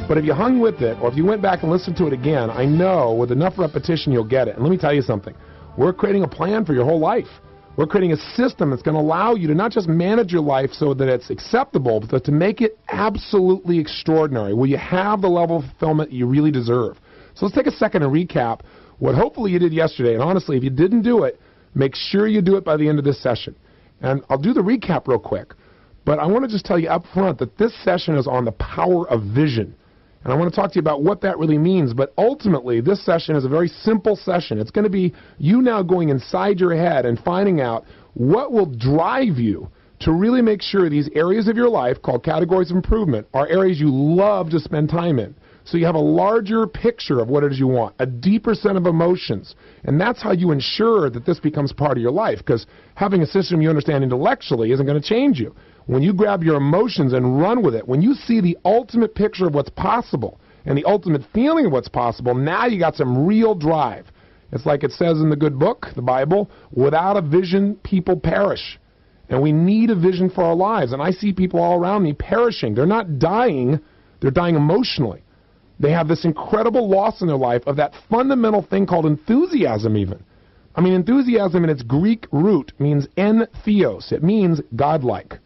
But if you hung with it, or if you went back and listened to it again, I know with enough repetition you'll get it. And let me tell you something. We're creating a plan for your whole life. We're creating a system that's going to allow you to not just manage your life so that it's acceptable, but to make it absolutely extraordinary, where you have the level of fulfillment you really deserve. So let's take a second and recap what hopefully you did yesterday. And honestly, if you didn't do it, make sure you do it by the end of this session. And I'll do the recap real quick. But I want to just tell you up front that this session is on the power of vision. And I want to talk to you about what that really means. But ultimately, this session is a very simple session. It's going to be you now going inside your head and finding out what will drive you to really make sure these areas of your life, called categories of improvement, are areas you love to spend time in. So you have a larger picture of what it is you want, a deeper set of emotions. And that's how you ensure that this becomes part of your life, because having a system you understand intellectually isn't going to change you. When you grab your emotions and run with it, when you see the ultimate picture of what's possible and the ultimate feeling of what's possible, now you got some real drive. It's like it says in the good book, the Bible, without a vision, people perish. And we need a vision for our lives. And I see people all around me perishing. They're not dying, they're dying emotionally. They have this incredible loss in their life of that fundamental thing called enthusiasm even. I mean, enthusiasm in its Greek root means entheos. It means godlike.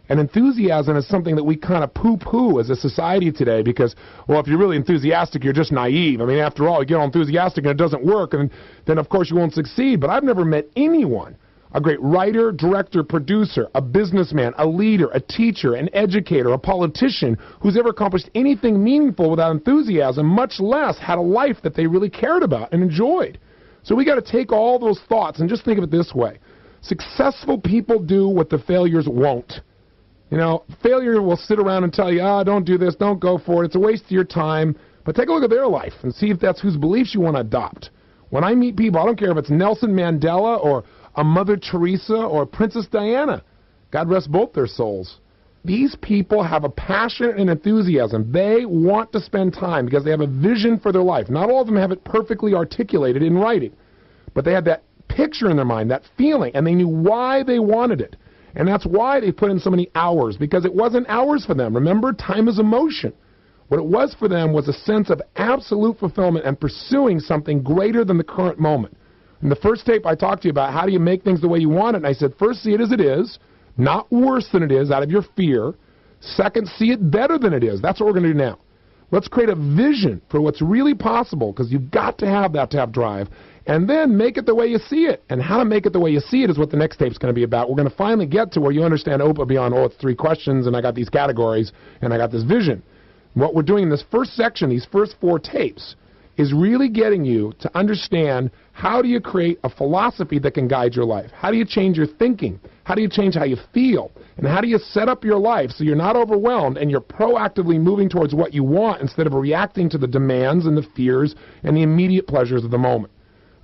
And enthusiasm is something that we kind of poo-poo as a society today because, well, if you're really enthusiastic, you're just naive. I mean, after all, you get all enthusiastic and it doesn't work, and then, of course, you won't succeed. But I've never met anyone, a great writer, director, producer, a businessman, a leader, a teacher, an educator, a politician, who's ever accomplished anything meaningful without enthusiasm, much less had a life that they really cared about and enjoyed. So we got to take all those thoughts and just think of it this way. Successful people do what the failures won't. You know, failure will sit around and tell you, don't do this, don't go for it, it's a waste of your time. But take a look at their life and see if that's whose beliefs you want to adopt. When I meet people, I don't care if it's Nelson Mandela or a Mother Teresa or Princess Diana. God rest both their souls. These people have a passion and enthusiasm. They want to spend time because they have a vision for their life. Not all of them have it perfectly articulated in writing, but they had that picture in their mind, that feeling, and they knew why they wanted it. And that's why they put in so many hours, because it wasn't hours for them. Remember, time is emotion. What it was for them was a sense of absolute fulfillment and pursuing something greater than the current moment. In the first tape, I talked to you about how do you make things the way you want it, and I said, first, see it as it is, not worse than it is out of your fear. Second, see it better than it is. That's what we're going to do now. Let's create a vision for what's really possible, because you've got to have that to have drive. And then make it the way you see it. And how to make it the way you see it is what the next tape's going to be about. We're going to finally get to where you understand OPA beyond, it's 3 questions, and I got these categories, and I got this vision. What we're doing in this first section, these first 4 tapes, is really getting you to understand how do you create a philosophy that can guide your life. How do you change your thinking? How do you change how you feel? And how do you set up your life so you're not overwhelmed and you're proactively moving towards what you want instead of reacting to the demands and the fears and the immediate pleasures of the moment.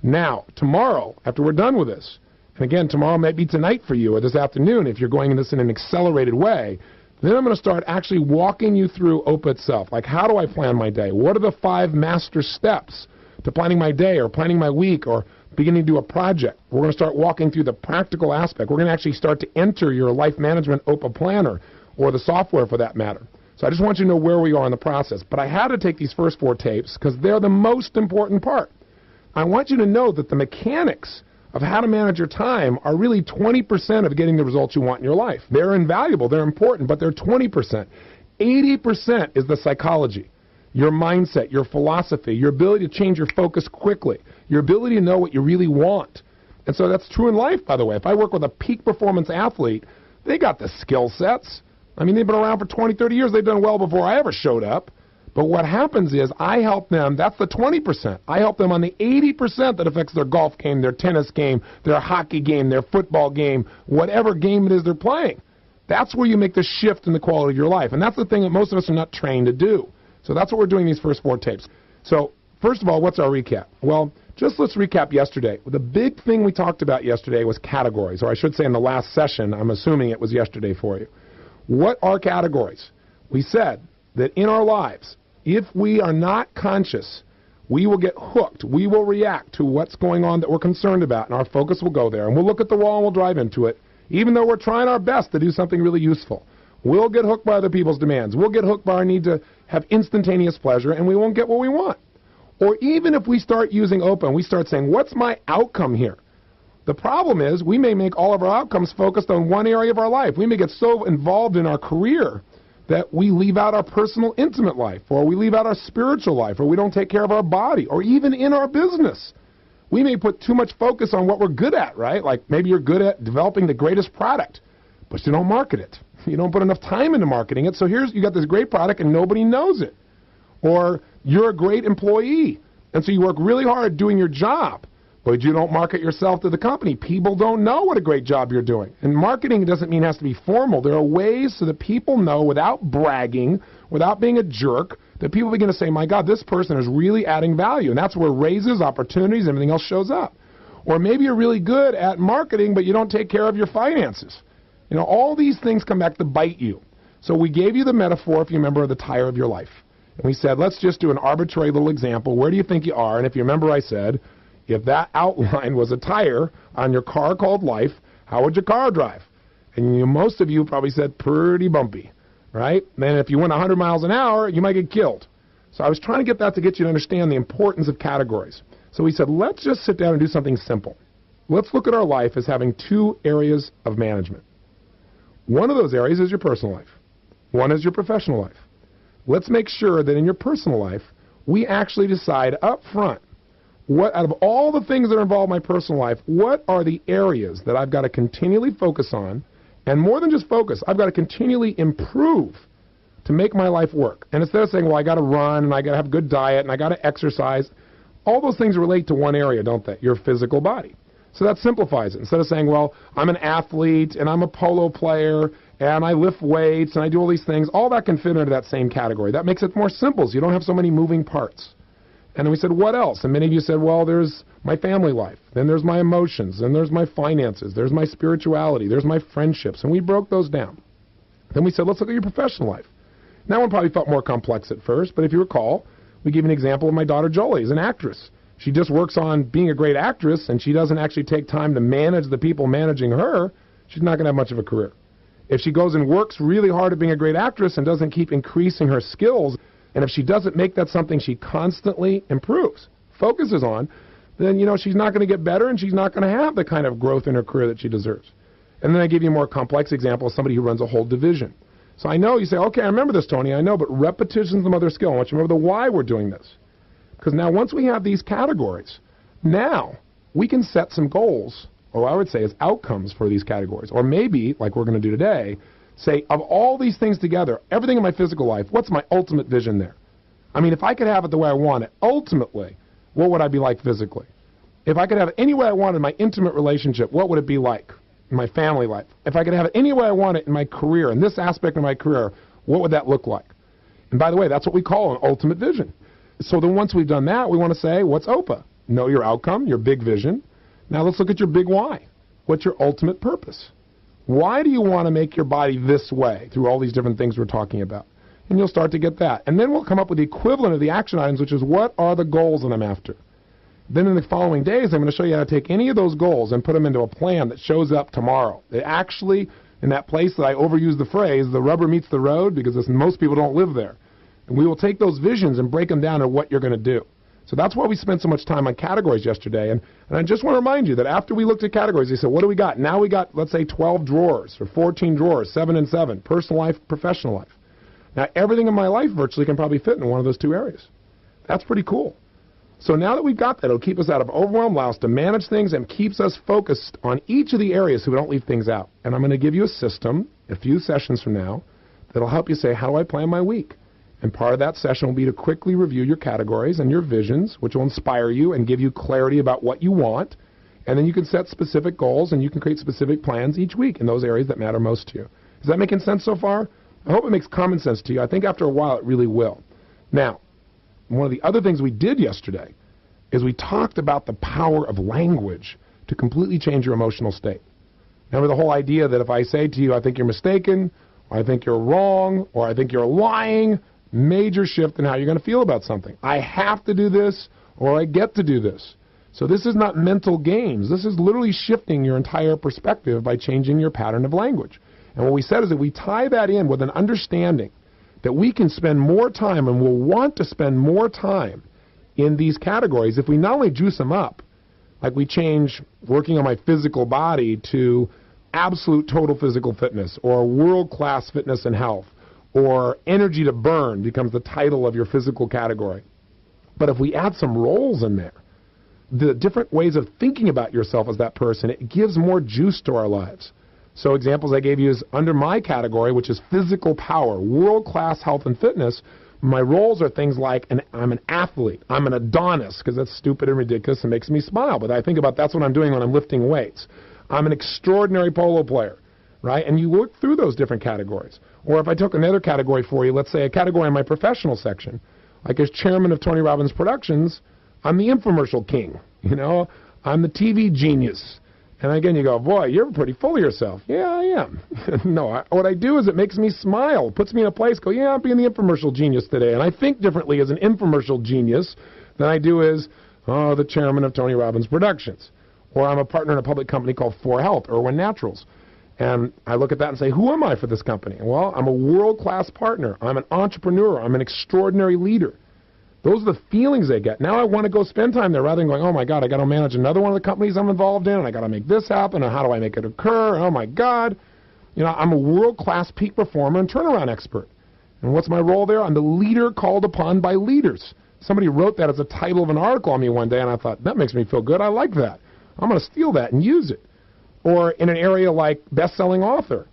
Now, tomorrow, after we're done with this, and again, tomorrow might be tonight for you or this afternoon if you're going in this in an accelerated way, then I'm going to start actually walking you through OPA itself. Like, how do I plan my day? What are the 5 master steps to planning my day or planning my week or beginning to do a project? We're going to start walking through the practical aspect. We're going to actually start to enter your life management OPA planner. or the software for that matter. So I just want you to know where we are in the process. But I had to take these first 4 tapes because they're the most important part. I want you to know that the mechanics of how to manage your time are really 20% of getting the results you want in your life. They're invaluable, they're important, but they're 20%. 80% is the psychology, your mindset, your philosophy, your ability to change your focus quickly, your ability to know what you really want. And so that's true in life, by the way. If I work with a peak performance athlete, they got the skill sets. I mean, they've been around for 20, 30 years. They've done well before I ever showed up. But what happens is I help them, that's the 20%. I help them on the 80% that affects their golf game, their tennis game, their hockey game, their football game, whatever game it is they're playing. That's where you make the shift in the quality of your life. And that's the thing that most of us are not trained to do. So that's what we're doing these first 4 tapes. So first of all, what's our recap? Well, just let's recap yesterday. The big thing we talked about yesterday was categories, or I should say in the last session, I'm assuming it was yesterday for you. What are categories? We said that in our lives, if we are not conscious, we will get hooked. We will react to what's going on that we're concerned about, and our focus will go there. And we'll look at the wall and we'll drive into it, even though we're trying our best to do something really useful. We'll get hooked by other people's demands. We'll get hooked by our need to have instantaneous pleasure, and we won't get what we want. Or even if we start using open, we start saying, what's my outcome here? The problem is we may make all of our outcomes focused on one area of our life. We may get so involved in our career that we leave out our personal, intimate life, or we leave out our spiritual life, or we don't take care of our body, or even in our business. We may put too much focus on what we're good at, right? Like maybe you're good at developing the greatest product, but you don't market it. You don't put enough time into marketing it, so you got this great product and nobody knows it. Or you're a great employee, and so you work really hard doing your job, but you don't market yourself to the company. People don't know what a great job you're doing. And marketing doesn't mean it has to be formal. There are ways so that people know without bragging, without being a jerk, that people begin to say, my God, this person is really adding value. And that's where raises, opportunities, everything else shows up. Or maybe you're really good at marketing, but you don't take care of your finances. You know, all these things come back to bite you. So we gave you the metaphor, if you remember, of the tire of your life. And we said, let's just do an arbitrary little example. Where do you think you are? And if you remember, I said, if that outline was a tire on your car called life, how would your car drive? And most of you probably said pretty bumpy, right? Then if you went 100 miles an hour, you might get killed. So I was trying to get that to get you to understand the importance of categories. So we said, let's just sit down and do something simple. Let's look at our life as having 2 areas of management. One of those areas is your personal life. One is your professional life. Let's make sure that in your personal life, we actually decide up front, what out of all the things that are involved in my personal life, what are the areas that I've got to continually focus on, and more than just focus, I've got to continually improve to make my life work. And instead of saying, well, I got to run, and I got to have a good diet, and I got to exercise, all those things relate to one area, don't they? Your physical body. So that simplifies it. Instead of saying, well, I'm an athlete, and I'm a polo player, and I lift weights, and I do all these things, all that can fit into that same category. That makes it more simple, so you don't have so many moving parts. And then we said, what else? And many of you said, well, there's my family life, then there's my emotions, then there's my finances, there's my spirituality, there's my friendships, and we broke those down. Then we said, let's look at your professional life. That one probably felt more complex at first, but if you recall, we gave an example of my daughter Jolie as an actress. She just works on being a great actress, and she doesn't actually take time to manage the people managing her. She's not going to have much of a career. If she goes and works really hard at being a great actress and doesn't keep increasing her skills, and if she doesn't make that something she constantly improves, focuses on, then, she's not going to get better, and she's not going to have the kind of growth in her career that she deserves. And then I give you a more complex example of somebody who runs a whole division. So I know you say, okay, I remember this, Tony, I know, but repetition is the mother of skill. I want you to remember the why we're doing this. Because now once we have these categories, now we can set some goals, or I would say as outcomes for these categories. Or maybe, like we're going to do today, say, of all these things together, everything in my physical life, what's my ultimate vision there? I mean, if I could have it the way I want it, ultimately, what would I be like physically? If I could have it any way I wanted in my intimate relationship, what would it be like in my family life? If I could have it any way I want it in my career, in this aspect of my career, what would that look like? And by the way, that's what we call an ultimate vision. So then once we've done that, we want to say, what's OPA? Know your outcome, your big vision. Now let's look at your big why. What's your ultimate purpose? Why do you want to make your body this way through all these different things we're talking about? And you'll start to get that. And then we'll come up with the equivalent of the action items, which is what are the goals that I'm after? Then in the following days, I'm going to show you how to take any of those goals and put them into a plan that shows up tomorrow. It actually in that place that I overuse the phrase, the rubber meets the road, because most people don't live there. And we will take those visions and break them down to what you're going to do. So that's why we spent so much time on categories yesterday. And I just want to remind you that after we looked at categories, they said, what do we got? Now we got, let's say, 12 drawers or 14 drawers, 7 and 7, personal life, professional life. Now, everything in my life virtually can probably fit in one of those two areas. That's pretty cool. So now that we've got that, it'll keep us out of overwhelm, allow us to manage things, and keeps us focused on each of the areas so we don't leave things out. And I'm going to give you a system a few sessions from now that'll help you say, how do I plan my week? And part of that session will be to quickly review your categories and your visions, which will inspire you and give you clarity about what you want. And then you can set specific goals and you can create specific plans each week in those areas that matter most to you. Is that making sense so far? I hope it makes common sense to you. I think after a while it really will. Now, one of the other things we did yesterday is we talked about the power of language to completely change your emotional state. Remember the whole idea that if I say to you, I think you're mistaken, or I think you're wrong, or I think you're lying, major shift in how you're going to feel about something. I have to do this, or I get to do this. So this is not mental games. This is literally shifting your entire perspective by changing your pattern of language. And what we said is that we tie that in with an understanding that we can spend more time and will want to spend more time in these categories if we not only juice them up, like we change working on my physical body to absolute total physical fitness, or world-class fitness and health, or energy to burn becomes the title of your physical category. But if we add some roles in there, the different ways of thinking about yourself as that person, it gives more juice to our lives. So examples I gave you is under my category, which is physical power, world-class health and fitness. My roles are things like I'm an athlete, I'm an Adonis, because that's stupid and ridiculous and makes me smile. But I think about that's what I'm doing when I'm lifting weights. I'm an extraordinary polo player, right? And you look through those different categories. Or if I took another category for you, let's say a category in my professional section, like as chairman of Tony Robbins Productions, I'm the infomercial king, you know? I'm the TV genius. And again, you go, boy, you're pretty full of yourself. Yeah, I am. No, what I do is it makes me smile, puts me in a place, go, yeah, I'm being the infomercial genius today. And I think differently as an infomercial genius than I do as, the chairman of Tony Robbins Productions. Or I'm a partner in a public company called 4Health, Irwin Naturals. And I look at that and say, who am I for this company? Well, I'm a world-class partner. I'm an entrepreneur. I'm an extraordinary leader. Those are the feelings they get. Now I want to go spend time there rather than going, oh, my God, I got to manage another one of the companies I'm involved in, and I got to make this happen, and how do I make it occur? And, oh, my God. You know, I'm a world-class peak performer and turnaround expert. And what's my role there? I'm the leader called upon by leaders. Somebody wrote that as a title of an article on me one day, and I thought, that makes me feel good. I like that. I'm going to steal that and use it. Or in an area like best-selling author.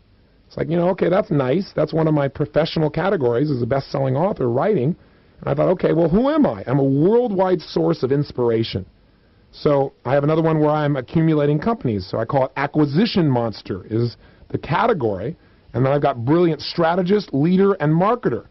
It's like, you know, okay, that's nice. That's one of my professional categories is a best-selling author, writing. And I thought, okay, well, who am I? I'm a worldwide source of inspiration. So I have another one where I'm accumulating companies. So I call it acquisition monster is the category. And then I've got brilliant strategist, leader, and marketer.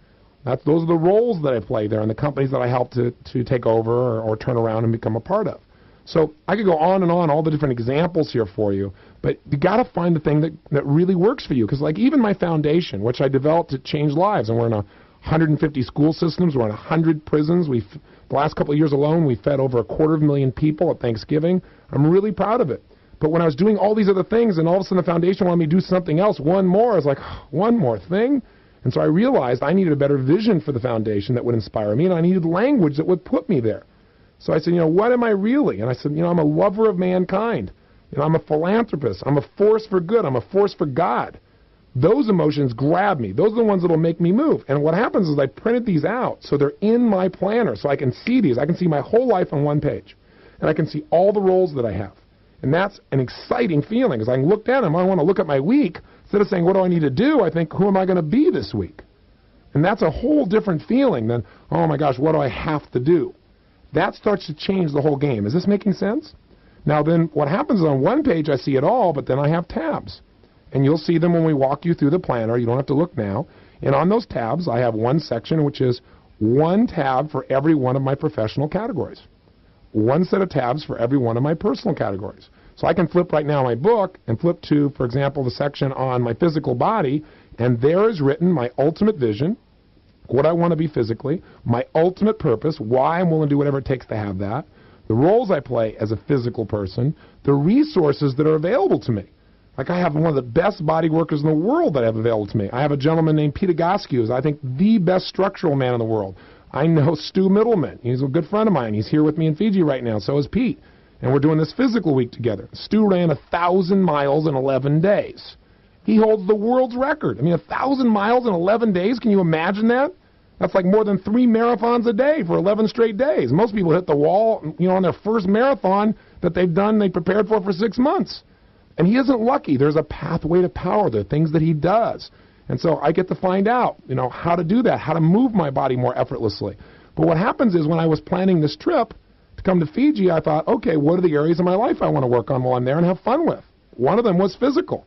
Those are the roles that I play there in the companies that I help to take over or turn around and become a part of. So I could go on and on, all the different examples here for you, but you got to find the thing that really works for you. Because like even my foundation, which I developed to change lives, and we're in 150 school systems, we're in 100 prisons. The last couple of years alone, we fed over 250,000 people at Thanksgiving. I'm really proud of it. But when I was doing all these other things, and all of a sudden the foundation wanted me to do something else, one more, I was like, one more thing? And so I realized I needed a better vision for the foundation that would inspire me, and I needed language that would put me there. So I said, you know, what am I really? And I said, you know, I'm a lover of mankind. You know, I'm a philanthropist. I'm a force for good. I'm a force for God. Those emotions grab me. Those are the ones that will make me move. And what happens is I printed these out so they're in my planner so I can see these. I can see my whole life on one page. And I can see all the roles that I have. And that's an exciting feeling because I can look down and I want to look at my week. Instead of saying, what do I need to do? I think, who am I going to be this week? And that's a whole different feeling than, oh my gosh, what do I have to do? That starts to change the whole game. Is this making sense? Now then, what happens is on one page I see it all, but then I have tabs. And you'll see them when we walk you through the planner. You don't have to look now. And on those tabs, I have one section, which is one tab for every one of my professional categories. One set of tabs for every one of my personal categories. So I can flip right now my book and flip to, for example, the section on my physical body, and there is written my ultimate vision, what I want to be physically, my ultimate purpose, why I'm willing to do whatever it takes to have that, the roles I play as a physical person, the resources that are available to me. Like, I have one of the best body workers in the world that I have available to me. I have a gentleman named Peter Gosky, who's, I think, the best structural man in the world. I know Stu Middleman. He's a good friend of mine. He's here with me in Fiji right now. So is Pete. And we're doing this physical week together. Stu ran 1,000 miles in 11 days. He holds the world's record. I mean, 1,000 miles in 11 days. Can you imagine that? That's like more than 3 marathons a day for 11 straight days. Most people hit the wall, on their first marathon that they've done, they prepared for 6 months. And he isn't lucky. There's a pathway to power. There are things that he does. And so I get to find out, how to do that, how to move my body more effortlessly. But what happens is when I was planning this trip to come to Fiji, I thought, okay, what are the areas of my life I want to work on while I'm there and have fun with? One of them was physical.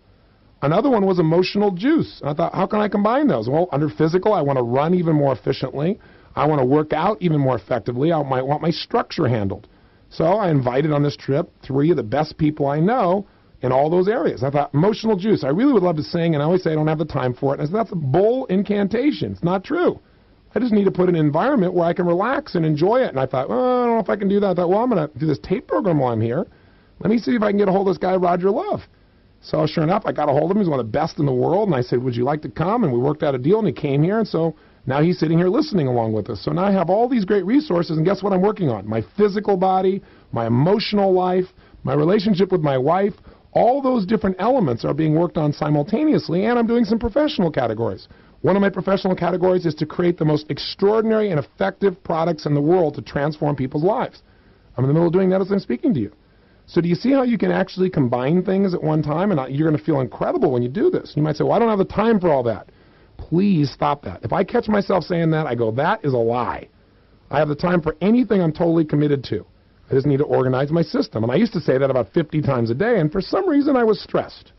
Another one was emotional juice. And I thought, how can I combine those? Well, under physical, I want to run even more efficiently. I want to work out even more effectively. I might want my structure handled. So I invited on this trip 3 of the best people I know in all those areas. I thought, emotional juice. I really would love to sing, and I always say I don't have the time for it. And I said, that's a bull incantation. It's not true. I just need to put an environment where I can relax and enjoy it. And I thought, well, I don't know if I can do that. I thought, well, I'm going to do this tape program while I'm here. Let me see if I can get a hold of this guy, Roger Love. So sure enough, I got a hold of him. He's one of the best in the world. And I said, would you like to come? And we worked out a deal, and he came here. And so now he's sitting here listening along with us. So now I have all these great resources, and guess what I'm working on? My physical body, my emotional life, my relationship with my wife. All those different elements are being worked on simultaneously, and I'm doing some professional categories. One of my professional categories is to create the most extraordinary and effective products in the world to transform people's lives. I'm in the middle of doing that as I'm speaking to you. So do you see how you can actually combine things at one time, and you're going to feel incredible when you do this? You might say, well, I don't have the time for all that. Please stop that. If I catch myself saying that, I go, that is a lie. I have the time for anything I'm totally committed to. I just need to organize my system. And I used to say that about 50 times a day, and for some reason I was stressed.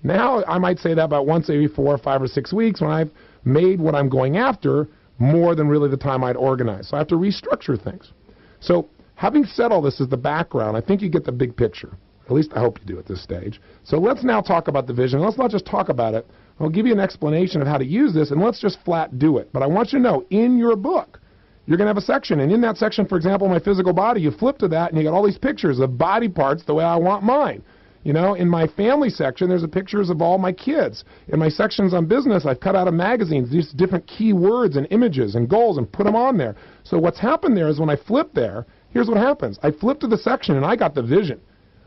Now I might say that about once every 4 or 5 or 6 weeks when I've made what I'm going after more than really the time I'd organize. So I have to restructure things. So having said all this as the background, I think you get the big picture. At least I hope you do at this stage. So let's now talk about the vision. Let's not just talk about it. I'll give you an explanation of how to use this, and let's just flat do it. But I want you to know, in your book, you're going to have a section, and in that section, for example, my physical body, you flip to that, and you got all these pictures of body parts the way I want mine. In my family section, there's pictures of all my kids. In my sections on business, I've cut out of magazines these different key words and images and goals and put them on there. So what's happened there is when I flip there, here's what happens. I flip to the section, and I got the vision.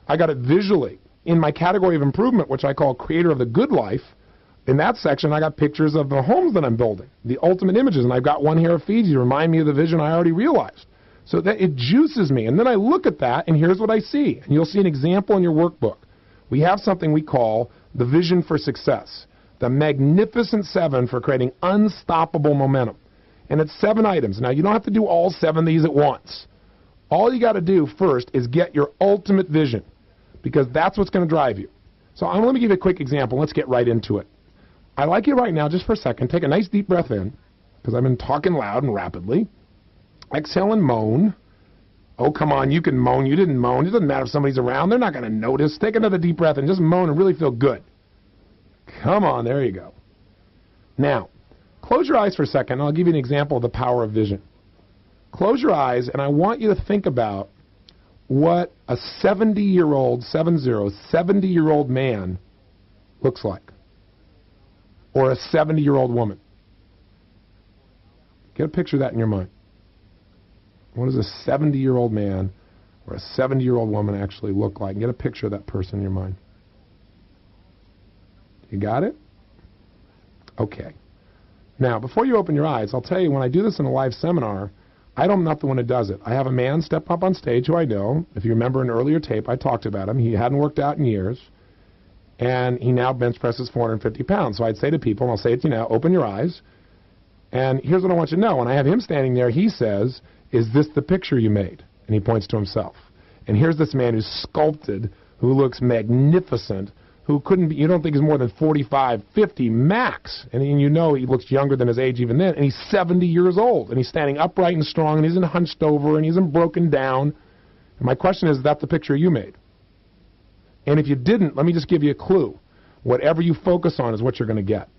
I got it visually. In my category of improvement, which I call Creator of the Good Life, in that section, I got pictures of the homes that I'm building, the ultimate images, and I've got one here of Fiji to remind me of the vision I already realized. So that it juices me, and then I look at that, and here's what I see. And you'll see an example in your workbook. We have something we call the Vision for Success, the Magnificent 7 for creating unstoppable momentum. And it's 7 items. Now, you don't have to do all 7 of these at once. All you got to do first is get your ultimate vision, because that's what's going to drive you. So let me give you a quick example. Let's get right into it. I'd like you right now, just for a second, take a nice deep breath in, because I've been talking loud and rapidly. Exhale and moan. Oh, come on, you can moan. You didn't moan. It doesn't matter if somebody's around. They're not going to notice. Take another deep breath and just moan and really feel good. Come on, there you go. Now, close your eyes for a second, and I'll give you an example of the power of vision. Close your eyes, and I want you to think about what a 70-year-old, 70-year-old man looks like. Or a 70-year-old woman. Get a picture of that in your mind. What does a 70-year-old man or a 70-year-old woman actually look like? Get a picture of that person in your mind. You got it? Okay. Now, before you open your eyes, I'll tell you, when I do this in a live seminar, I'm not the one who does it. I have a man step up on stage who I know. If you remember an earlier tape, I talked about him. He hadn't worked out in years. And he now bench presses 450 pounds. So I'd say to people, and I'll say it to you now, open your eyes. And here's what I want you to know. When I have him standing there, he says, is this the picture you made? And he points to himself. And here's this man who's sculpted, who looks magnificent, who couldn't be, you don't think is more than 45, 50 max. And you know he looks younger than his age even then. And he's 70 years old. And he's standing upright and strong, and he isn't hunched over, and he isn't broken down. And my question is that the picture you made? And if you didn't, let me just give you a clue. Whatever you focus on is what you're going to get.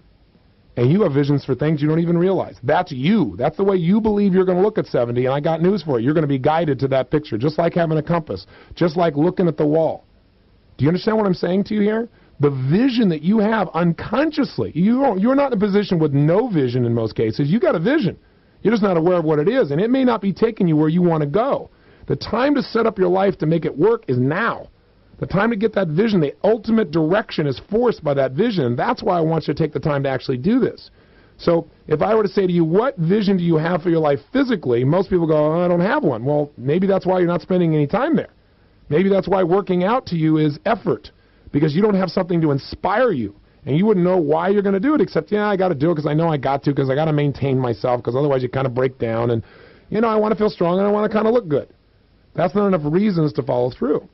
And you have visions for things you don't even realize. That's you. That's the way you believe you're going to look at 70, and I got news for you. You're going to be guided to that picture, just like having a compass, just like looking at the wall. Do you understand what I'm saying to you here? the vision that you have unconsciously. You're not in a position with no vision in most cases. You got a vision. You're just not aware of what it is, and it may not be taking you where you want to go. The time to set up your life to make it work is now. The time to get that vision, the ultimate direction is forced by that vision, and that's why I want you to take the time to actually do this. So if I were to say to you, what vision do you have for your life physically? Most people go, oh, I don't have one. Well, maybe that's why you're not spending any time there. Maybe that's why working out to you is effort, because you don't have something to inspire you. And you wouldn't know why you're going to do it, except, yeah, I got to do it because I know I got to, because I got to maintain myself, because otherwise you kind of break down. And, I want to feel strong and I want to kind of look good. That's not enough reasons to follow through.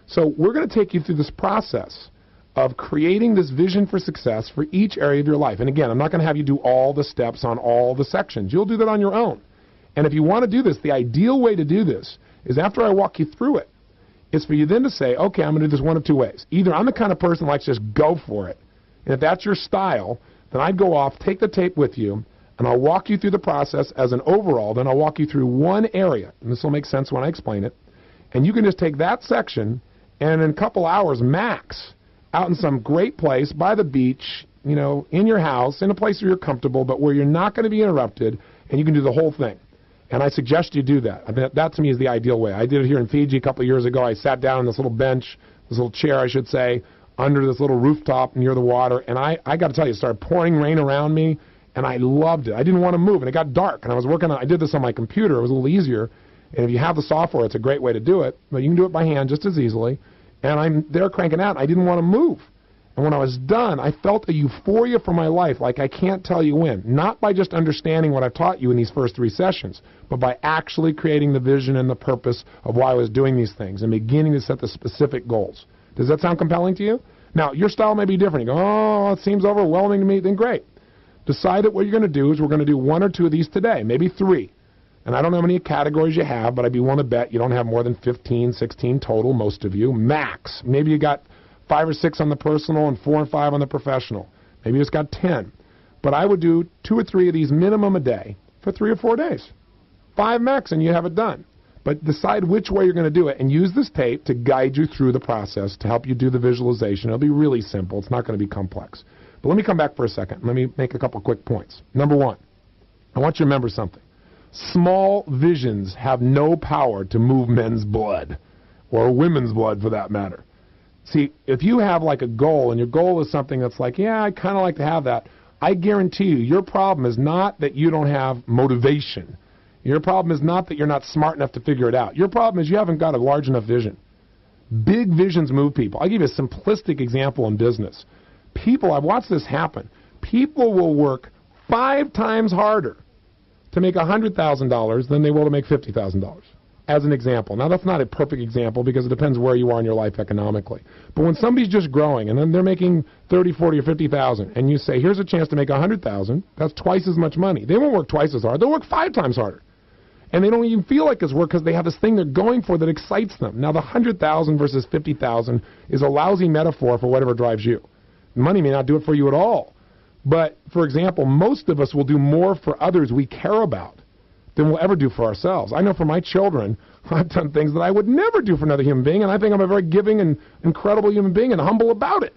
So we're going to take you through this process of creating this vision for success for each area of your life. And again, I'm not going to have you do all the steps on all the sections. You'll do that on your own. And if you want to do this, the ideal way to do this is after I walk you through it, is for you then to say, okay, I'm going to do this one of two ways. Either I'm the kind of person that likes to just go for it, and if that's your style, then I'd go off, take the tape with you, and I'll walk you through the process as an overall. Then I'll walk you through one area, and this will make sense when I explain it. And you can just take that section, and in a couple hours max, out in some great place, by the beach, in your house, in a place where you're comfortable, but where you're not going to be interrupted, and you can do the whole thing. And I suggest you do that. I mean, that to me is the ideal way. I did it here in Fiji a couple of years ago. I sat down on this little bench, this little chair, I should say, under this little rooftop near the water, and I got to tell you, it started pouring rain around me, and I loved it. I didn't want to move, and it got dark, and I was working on, I did this on my computer. It was a little easier, and if you have the software, it's a great way to do it, but you can do it by hand just as easily, and I'm there cranking out, and I didn't want to move. And when I was done, I felt a euphoria for my life like I can't tell you when. Not by just understanding what I've taught you in these first 3 sessions, but by actually creating the vision and the purpose of why I was doing these things and beginning to set the specific goals. Does that sound compelling to you? Now, your style may be different. You go, oh, it seems overwhelming to me. Then great. Decide that what you're going to do is we're going to do 1 or 2 of these today, maybe 3. And I don't know how many categories you have, but I'd be willing to bet you don't have more than 15, 16 total, most of you, max. Maybe you got 5 or 6 on the personal and 4 or 5 on the professional. Maybe you just got 10. But I would do 2 or 3 of these minimum a day for 3 or 4 days. 5 max, and you have it done. But decide which way you're going to do it, and use this tape to guide you through the process to help you do the visualization. It'll be really simple. It's not going to be complex. But let me come back for a second. Let me make a couple quick points. Number 1, I want you to remember something. Small visions have no power to move men's blood, or women's blood for that matter. See, if you have like a goal, and your goal is something that's like, yeah, I kind of like to have that, I guarantee you, your problem is not that you don't have motivation. Your problem is not that you're not smart enough to figure it out. Your problem is you haven't got a large enough vision. Big visions move people. I'll give you a simplistic example in business. People, I've watched this happen. People will work 5 times harder to make $100,000 than they will to make $50,000. As an example. Now, that's not a perfect example because it depends where you are in your life economically. But when somebody's just growing and then they're making 30, 40, or 50,000, and you say, here's a chance to make 100,000, that's twice as much money. They won't work twice as hard. They'll work 5 times harder. And they don't even feel like it's work because they have this thing they're going for that excites them. Now, the 100,000 versus 50,000 is a lousy metaphor for whatever drives you. Money may not do it for you at all. But, for example, most of us will do more for others we care about than we'll ever do for ourselves. I know for my children, I've done things that I would never do for another human being, and I think I'm a very giving and incredible human being and humble about it.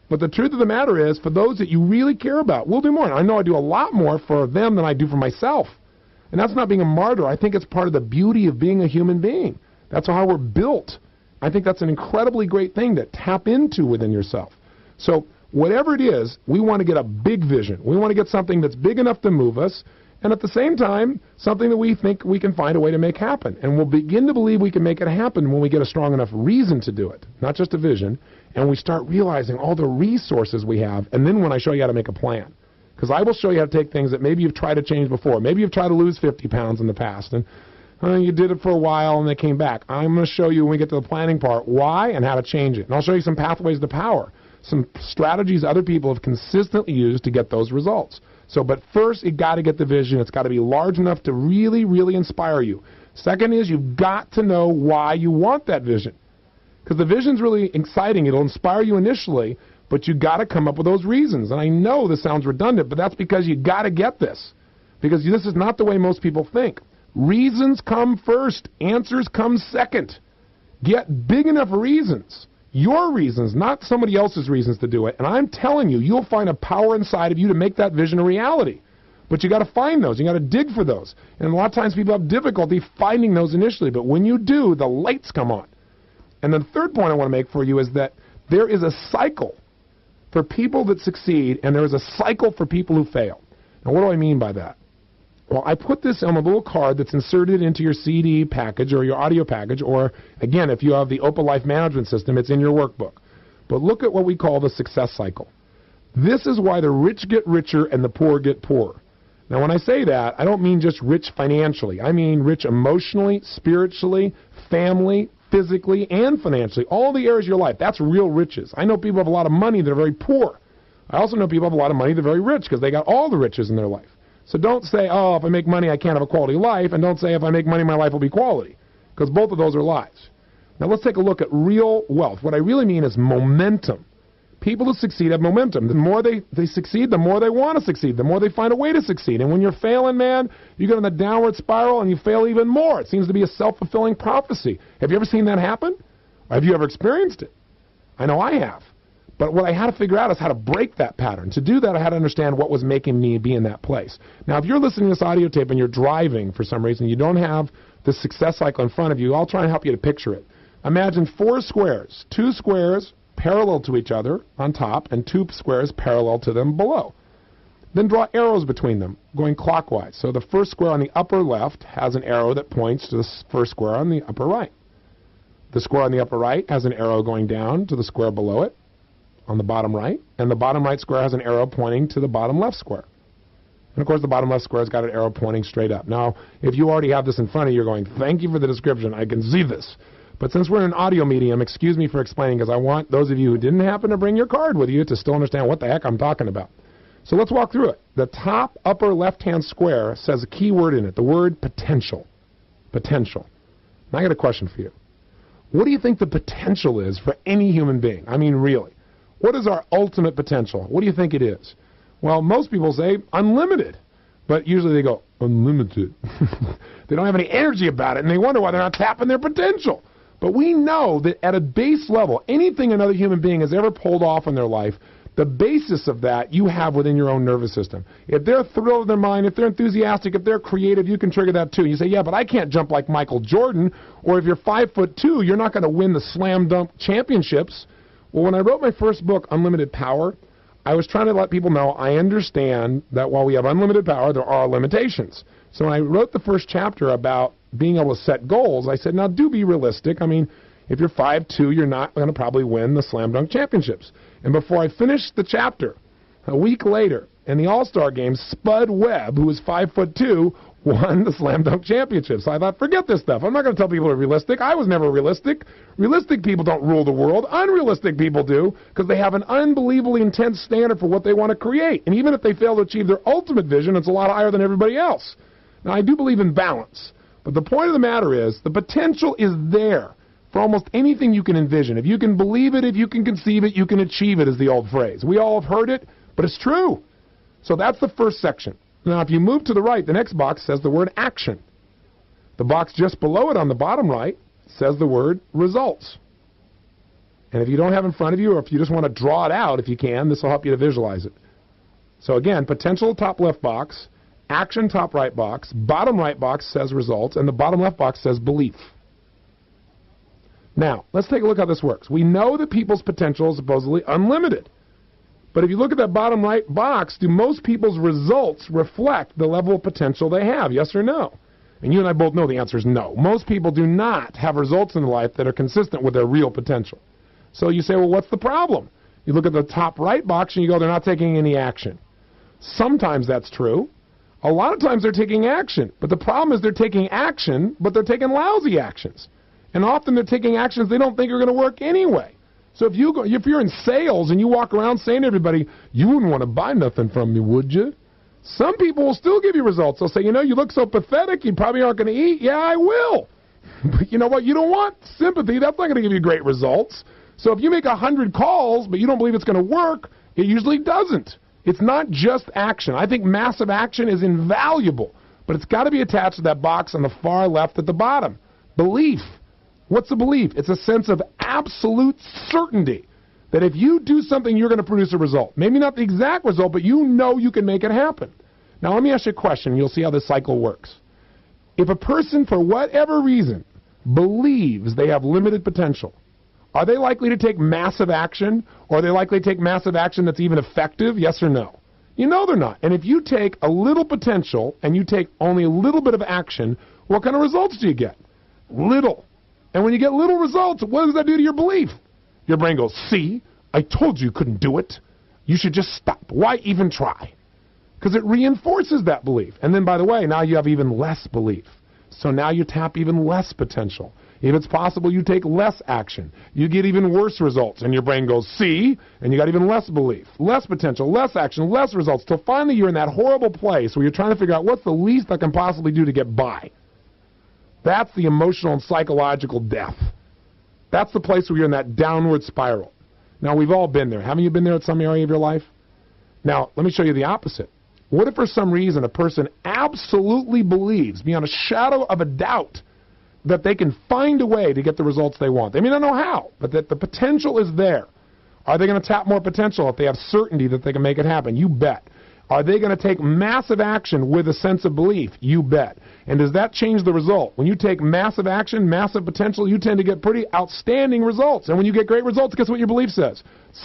But the truth of the matter is, for those that you really care about, we'll do more. And I know I do a lot more for them than I do for myself. And that's not being a martyr. I think it's part of the beauty of being a human being. That's how we're built. I think that's an incredibly great thing to tap into within yourself. So whatever it is, we want to get a big vision. We want to get something that's big enough to move us, and at the same time, something that we think we can find a way to make happen. And we'll begin to believe we can make it happen when we get a strong enough reason to do it, not just a vision, and we start realizing all the resources we have, and then when I show you how to make a plan. Because I will show you how to take things that maybe you've tried to change before. Maybe you've tried to lose 50 pounds in the past, and you did it for a while and they came back. I'm going to show you when we get to the planning part why and how to change it. And I'll show you some pathways to power, some strategies other people have consistently used to get those results. So, but first, you've got to get the vision. It's got to be large enough to really, really inspire you. Second is you've got to know why you want that vision. Because the vision's really exciting. It'll inspire you initially, but you've got to come up with those reasons. And I know this sounds redundant, but that's because you've got to get this. Because this is not the way most people think. Reasons come first. Answers come second. Get big enough reasons. your reasons, not somebody else's reasons to do it. And I'm telling you, you'll find a power inside of you to make that vision a reality. But you got to find those. You got to dig for those. And a lot of times people have difficulty finding those initially. But when you do, the lights come on. And the third point I want to make for you is that there is a cycle for people that succeed, and there is a cycle for people who fail. Now, what do I mean by that? Well, I put this on a little card that's inserted into your CD package or your audio package, or, again, if you have the Opal Life Management System, it's in your workbook. But look at what we call the success cycle. This is why the rich get richer and the poor get poorer. Now, when I say that, I don't mean just rich financially. I mean rich emotionally, spiritually, family, physically, and financially. All the areas of your life. That's real riches. I know people who have a lot of money that are very poor. I also know people who have a lot of money that are very rich because they got all the riches in their life. So don't say, oh, if I make money, I can't have a quality life, and don't say, if I make money, my life will be quality, because both of those are lies. Now, let's take a look at real wealth. What I really mean is momentum. People who succeed have momentum. The more they succeed, the more they want to succeed, the more they find a way to succeed. And when you're failing, man, you get in the downward spiral and you fail even more. It seems to be a self-fulfilling prophecy. Have you ever seen that happen? Or have you ever experienced it? I know I have. But what I had to figure out is how to break that pattern. To do that, I had to understand what was making me be in that place. Now, if you're listening to this audio tape and you're driving for some reason, you don't have the success cycle in front of you, I'll try and help you to picture it. Imagine 4 squares, 2 squares parallel to each other on top, and 2 squares parallel to them below. Then draw arrows between them, going clockwise. So the first square on the upper left has an arrow that points to the first square on the upper right. The square on the upper right has an arrow going down to the square below it on the bottom right, and the bottom right square has an arrow pointing to the bottom left square. And of course the bottom left square has got an arrow pointing straight up. Now, if you already have this in front of you, you're going, thank you for the description, I can see this. But since we're in an audio medium, excuse me for explaining, because I want those of you who didn't happen to bring your card with you to still understand what the heck I'm talking about. So let's walk through it. The top upper left-hand square says a key word in it, the word potential. Potential. Now I got a question for you. What do you think the potential is for any human being? I mean, really. What is our ultimate potential? What do you think it is? Well, most people say unlimited, but usually they go, unlimited. They don't have any energy about it, and they wonder why they're not tapping their potential. But we know that at a base level, anything another human being has ever pulled off in their life, the basis of that you have within your own nervous system. If they're thrilled in their mind, if they're enthusiastic, if they're creative, you can trigger that too. You say, yeah, but I can't jump like Michael Jordan, or if you're 5'2", you're not going to win the slam dunk championships. Well, when I wrote my first book, Unlimited Power, I was trying to let people know I understand that while we have unlimited power, there are limitations. So when I wrote the first chapter about being able to set goals, I said, now do be realistic. I mean, if you're 5'2", you're not going to probably win the slam dunk championships. And before I finished the chapter, a week later, in the All-Star game, Spud Webb, who was 5'2", won the slam dunk championship. So I thought, forget this stuff. I'm not going to tell people they're realistic. I was never realistic. Realistic people don't rule the world. Unrealistic people do, because they have an unbelievably intense standard for what they want to create. And even if they fail to achieve their ultimate vision, it's a lot higher than everybody else. Now, I do believe in balance. But the point of the matter is, the potential is there for almost anything you can envision. If you can believe it, if you can conceive it, you can achieve it, is the old phrase. We all have heard it, but it's true. So that's the first section. Now, if you move to the right, the next box says the word action. The box just below it on the bottom right says the word results. And if you don't have it in front of you, or if you just want to draw it out, if you can, this will help you to visualize it. So again, potential top left box, action top right box, bottom right box says results, and the bottom left box says belief. Now, let's take a look how this works. We know that people's potential is supposedly unlimited. But if you look at that bottom right box, do most people's results reflect the level of potential they have, yes or no? And you and I both know the answer is no. Most people do not have results in their life that are consistent with their real potential. So you say, well, what's the problem? You look at the top right box and you go, they're not taking any action. Sometimes that's true. A lot of times they're taking action. But the problem is they're taking action, but they're taking lousy actions. And often they're taking actions they don't think are going to work anyway. So if you're in sales and you walk around saying to everybody, you wouldn't want to buy nothing from me, would you? Some people will still give you results. They'll say, you know, you look so pathetic, you probably aren't going to eat. Yeah, I will. But you know what? You don't want sympathy. That's not going to give you great results. So if you make 100 calls, but you don't believe it's going to work, it usually doesn't. It's not just action. I think massive action is invaluable, but it's got to be attached to that box on the far left at the bottom. Belief. What's the belief? It's a sense of absolute certainty that if you do something, you're going to produce a result. Maybe not the exact result, but you know you can make it happen. Now, let me ask you a question. You'll see how this cycle works. If a person, for whatever reason, believes they have limited potential, are they likely to take massive action, or are they likely to take massive action that's even effective? Yes or no? You know they're not. And if you take a little potential and you take only a little bit of action, what kind of results do you get? Little. And when you get little results, what does that do to your belief? Your brain goes, see, I told you couldn't do it. You should just stop. Why even try? Because it reinforces that belief. And then, by the way, now you have even less belief. So now you tap even less potential. If it's possible, you take less action. You get even worse results. And your brain goes, see, and you got even less belief, less potential, less action, less results, till finally you're in that horrible place where you're trying to figure out what's the least I can possibly do to get by. That's the emotional and psychological death. That's the place where you're in that downward spiral. Now, we've all been there. Haven't you been there at some area of your life? Now, let me show you the opposite. What if for some reason a person absolutely believes, beyond a shadow of a doubt, that they can find a way to get the results they want? They may not know how, but that the potential is there. Are they going to tap more potential if they have certainty that they can make it happen? You bet. Are they going to take massive action with a sense of belief? You bet. And does that change the result? When you take massive action, massive potential, you tend to get pretty outstanding results. And when you get great results, guess what your belief says?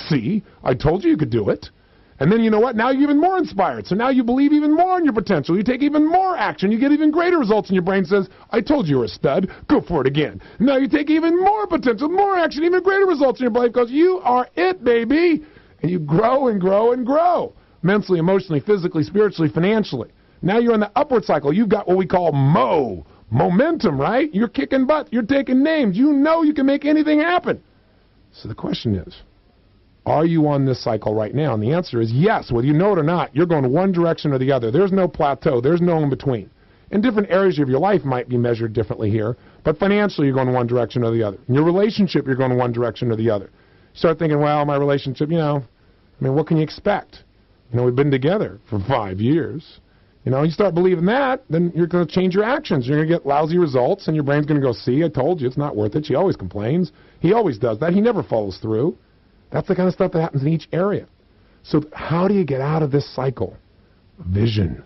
See, I told you could do it. And then you know what? Now you're even more inspired. So now you believe even more in your potential. You take even more action. You get even greater results. And your brain says, I told you were a stud. Go for it again. Now you take even more potential, more action, even greater results. And your brain goes, you are it, baby. And you grow and grow and grow. Mentally, emotionally, physically, spiritually, financially. Now you're in the upward cycle. You've got what we call momentum, right? You're kicking butt. You're taking names. You know you can make anything happen. So the question is, are you on this cycle right now? And the answer is yes. Whether you know it or not, you're going one direction or the other. There's no plateau. There's no in between. And different areas of your life might be measured differently here, but financially you're going one direction or the other. In your relationship, you're going one direction or the other. You start thinking, well, my relationship, what can you expect? We've been together for 5 years. You start believing that, then you're going to change your actions. You're going to get lousy results, and your brain's going to go, see, I told you, it's not worth it. She always complains. He always does that. He never follows through. That's the kind of stuff that happens in each area. So how do you get out of this cycle? Vision.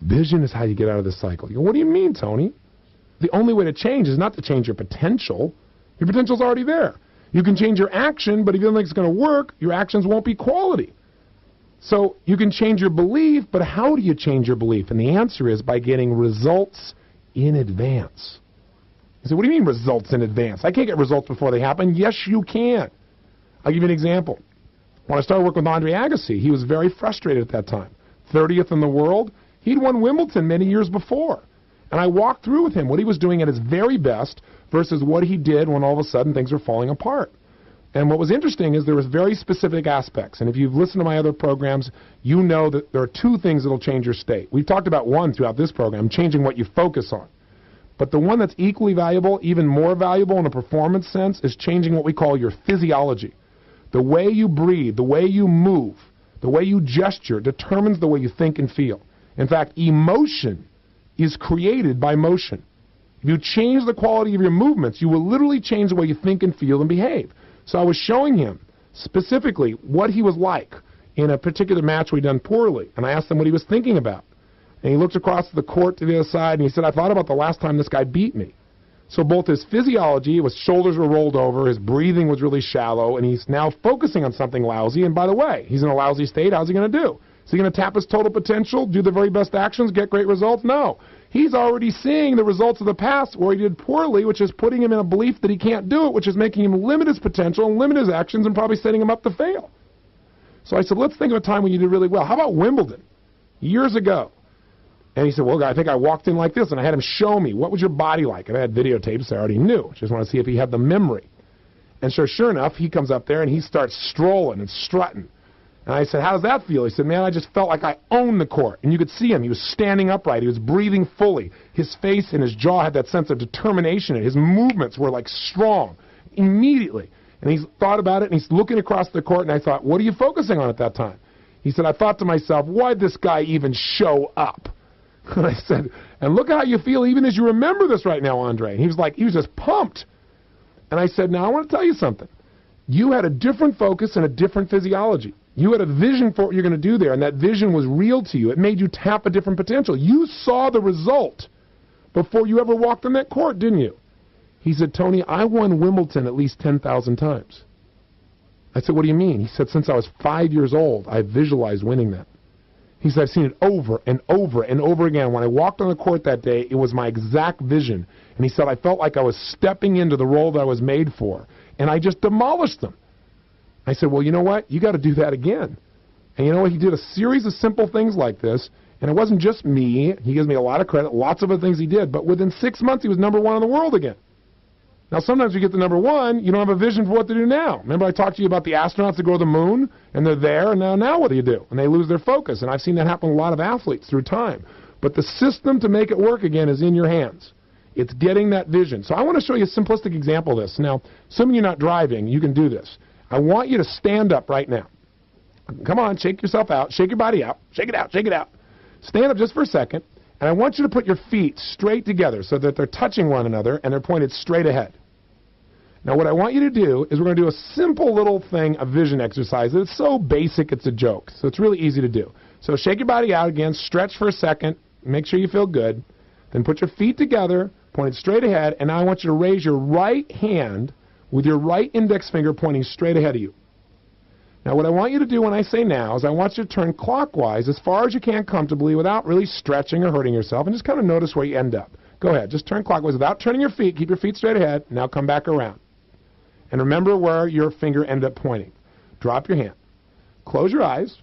Vision is how you get out of this cycle. What do you mean, Tony? The only way to change is not to change your potential. Your potential's already there. You can change your action, but if you don't think it's going to work, your actions won't be quality. So you can change your belief, but how do you change your belief? And the answer is by getting results in advance. You say, what do you mean results in advance? I can't get results before they happen. Yes, you can. I'll give you an example. When I started working with Andre Agassi, he was very frustrated at that time. 30th in the world. He'd won Wimbledon many years before. And I walked through with him what he was doing at his very best versus what he did when all of a sudden things were falling apart. And what was interesting is there was very specific aspects. And if you've listened to my other programs, you know that there are two things that will change your state. We've talked about one throughout this program, changing what you focus on. But the one that's equally valuable, even more valuable in a performance sense, is changing what we call your physiology. The way you breathe, the way you move, the way you gesture determines the way you think and feel. In fact, emotion is created by motion. If you change the quality of your movements, you will literally change the way you think and feel and behave. So I was showing him specifically what he was like in a particular match we'd done poorly. And I asked him what he was thinking about. And he looked across the court to the other side and he said, I thought about the last time this guy beat me. So both his physiology, his shoulders were rolled over, his breathing was really shallow, and he's now focusing on something lousy. And by the way, he's in a lousy state. How's he going to do? Is he going to tap his total potential, do the very best actions, get great results? No. He's already seeing the results of the past where he did poorly, which is putting him in a belief that he can't do it, which is making him limit his potential and limit his actions and probably setting him up to fail. So I said, let's think of a time when you did really well. How about Wimbledon? Years ago. And he said, well, I think I walked in like this, and I had him show me, what was your body like? And I had videotapes I already knew. Just wanted to see if he had the memory. And so sure enough, he comes up there and he starts strolling and strutting. And I said, how does that feel? He said, man, I just felt like I owned the court. And you could see him. He was standing upright. He was breathing fully. His face and his jaw had that sense of determination. His movements were like strong immediately. And he's thought about it, and he's looking across the court, and I thought, what are you focusing on at that time? He said, I thought to myself, why'd this guy even show up? And I said, and look how you feel even as you remember this right now, Andre. And he was like, he was just pumped. And I said, now I want to tell you something. You had a different focus and a different physiology. You had a vision for what you're going to do there, and that vision was real to you. It made you tap a different potential. You saw the result before you ever walked on that court, didn't you? He said, Tony, I won Wimbledon at least 10,000 times. I said, what do you mean? He said, since I was 5 years old, I visualized winning that. He said, I've seen it over and over and over again. When I walked on the court that day, it was my exact vision. And he said, I felt like I was stepping into the role that I was made for. And I just demolished them. I said, well, you know what? You got to do that again. And you know what? He did a series of simple things like this. And it wasn't just me. He gives me a lot of credit. Lots of other things he did. But within 6 months, he was #1 in the world again. Now, sometimes you get to #1, you don't have a vision for what to do now. Remember I talked to you about the astronauts that go to the moon, and they're there, and now what do? And they lose their focus. And I've seen that happen to a lot of athletes through time. But the system to make it work again is in your hands. It's getting that vision. So I want to show you a simplistic example of this. Now, assuming you're not driving, you can do this. I want you to stand up right now. Come on, shake yourself out. Shake your body out. Shake it out. Shake it out. Stand up just for a second. And I want you to put your feet straight together so that they're touching one another and they're pointed straight ahead. Now what I want you to do is we're going to do a simple little thing, a vision exercise. It's so basic it's a joke. So it's really easy to do. So shake your body out again, stretch for a second, make sure you feel good. Then put your feet together, pointed straight ahead, and now I want you to raise your right hand with your right index finger pointing straight ahead of you. Now what I want you to do when I say now is I want you to turn clockwise as far as you can comfortably without really stretching or hurting yourself, and just kind of notice where you end up. Go ahead, just turn clockwise without turning your feet. Keep your feet straight ahead. Now come back around. And remember where your finger ended up pointing. Drop your hand. Close your eyes.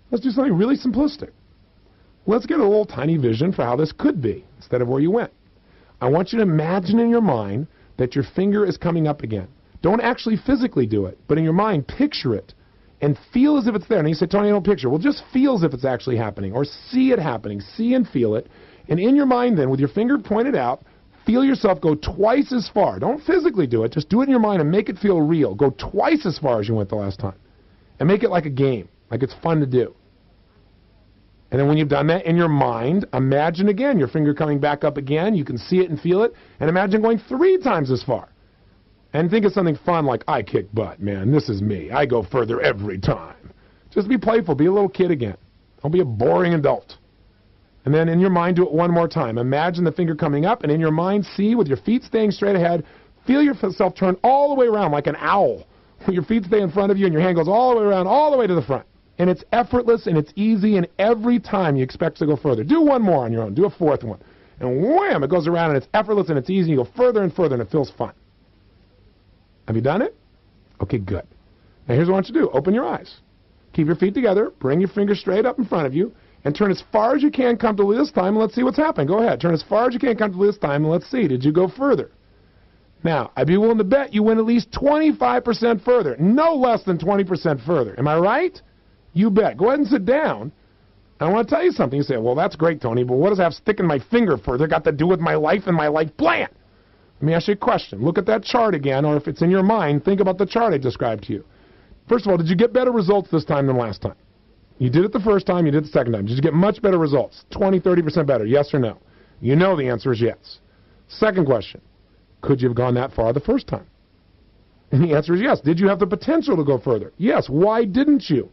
Let's do something really simplistic. Let's get a little tiny vision for how this could be instead of where you went. I want you to imagine in your mind that your finger is coming up again. Don't actually physically do it, but in your mind, picture it and feel as if it's there. And you say, Tony, I don't picture. Well, just feel as if it's actually happening or see it happening. See and feel it. And in your mind then, with your finger pointed out, feel yourself go twice as far. Don't physically do it. Just do it in your mind and make it feel real. Go twice as far as you went the last time. And make it like a game, like it's fun to do. And then when you've done that in your mind, imagine again your finger coming back up again. You can see it and feel it. And imagine going 3 times as far. And think of something fun like, I kick butt, man. This is me. I go further every time. Just be playful. Be a little kid again. Don't be a boring adult. And then in your mind, do it one more time. Imagine the finger coming up, and in your mind, see with your feet staying straight ahead, feel yourself turn all the way around like an owl. Your feet stay in front of you, and your hand goes all the way around, all the way to the front. And it's effortless, and it's easy, and every time you expect to go further. Do one more on your own. Do a 4th one. And wham, it goes around, and it's effortless, and it's easy. You go further and further, and it feels fun. Have you done it? Okay, good. Now here's what I want you to do. Open your eyes. Keep your feet together. Bring your fingers straight up in front of you. And turn as far as you can comfortably this time, and let's see what's happening. Go ahead. Turn as far as you can comfortably this time, and let's see. Did you go further? Now, I'd be willing to bet you went at least 25% further. No less than 20% further. Am I right? You bet. Go ahead and sit down. I want to tell you something. You say, well, that's great, Tony, but what does that have sticking my finger further got to do with my life and my life plan? Let me ask you a question. Look at that chart again, or if it's in your mind, think about the chart I described to you. First of all, did you get better results this time than last time? You did it the first time, you did it the second time. Did you get much better results? 20, 30% better, yes or no? You know the answer is yes. Second question, could you have gone that far the first time? And the answer is yes. Did you have the potential to go further? Yes. Why didn't you?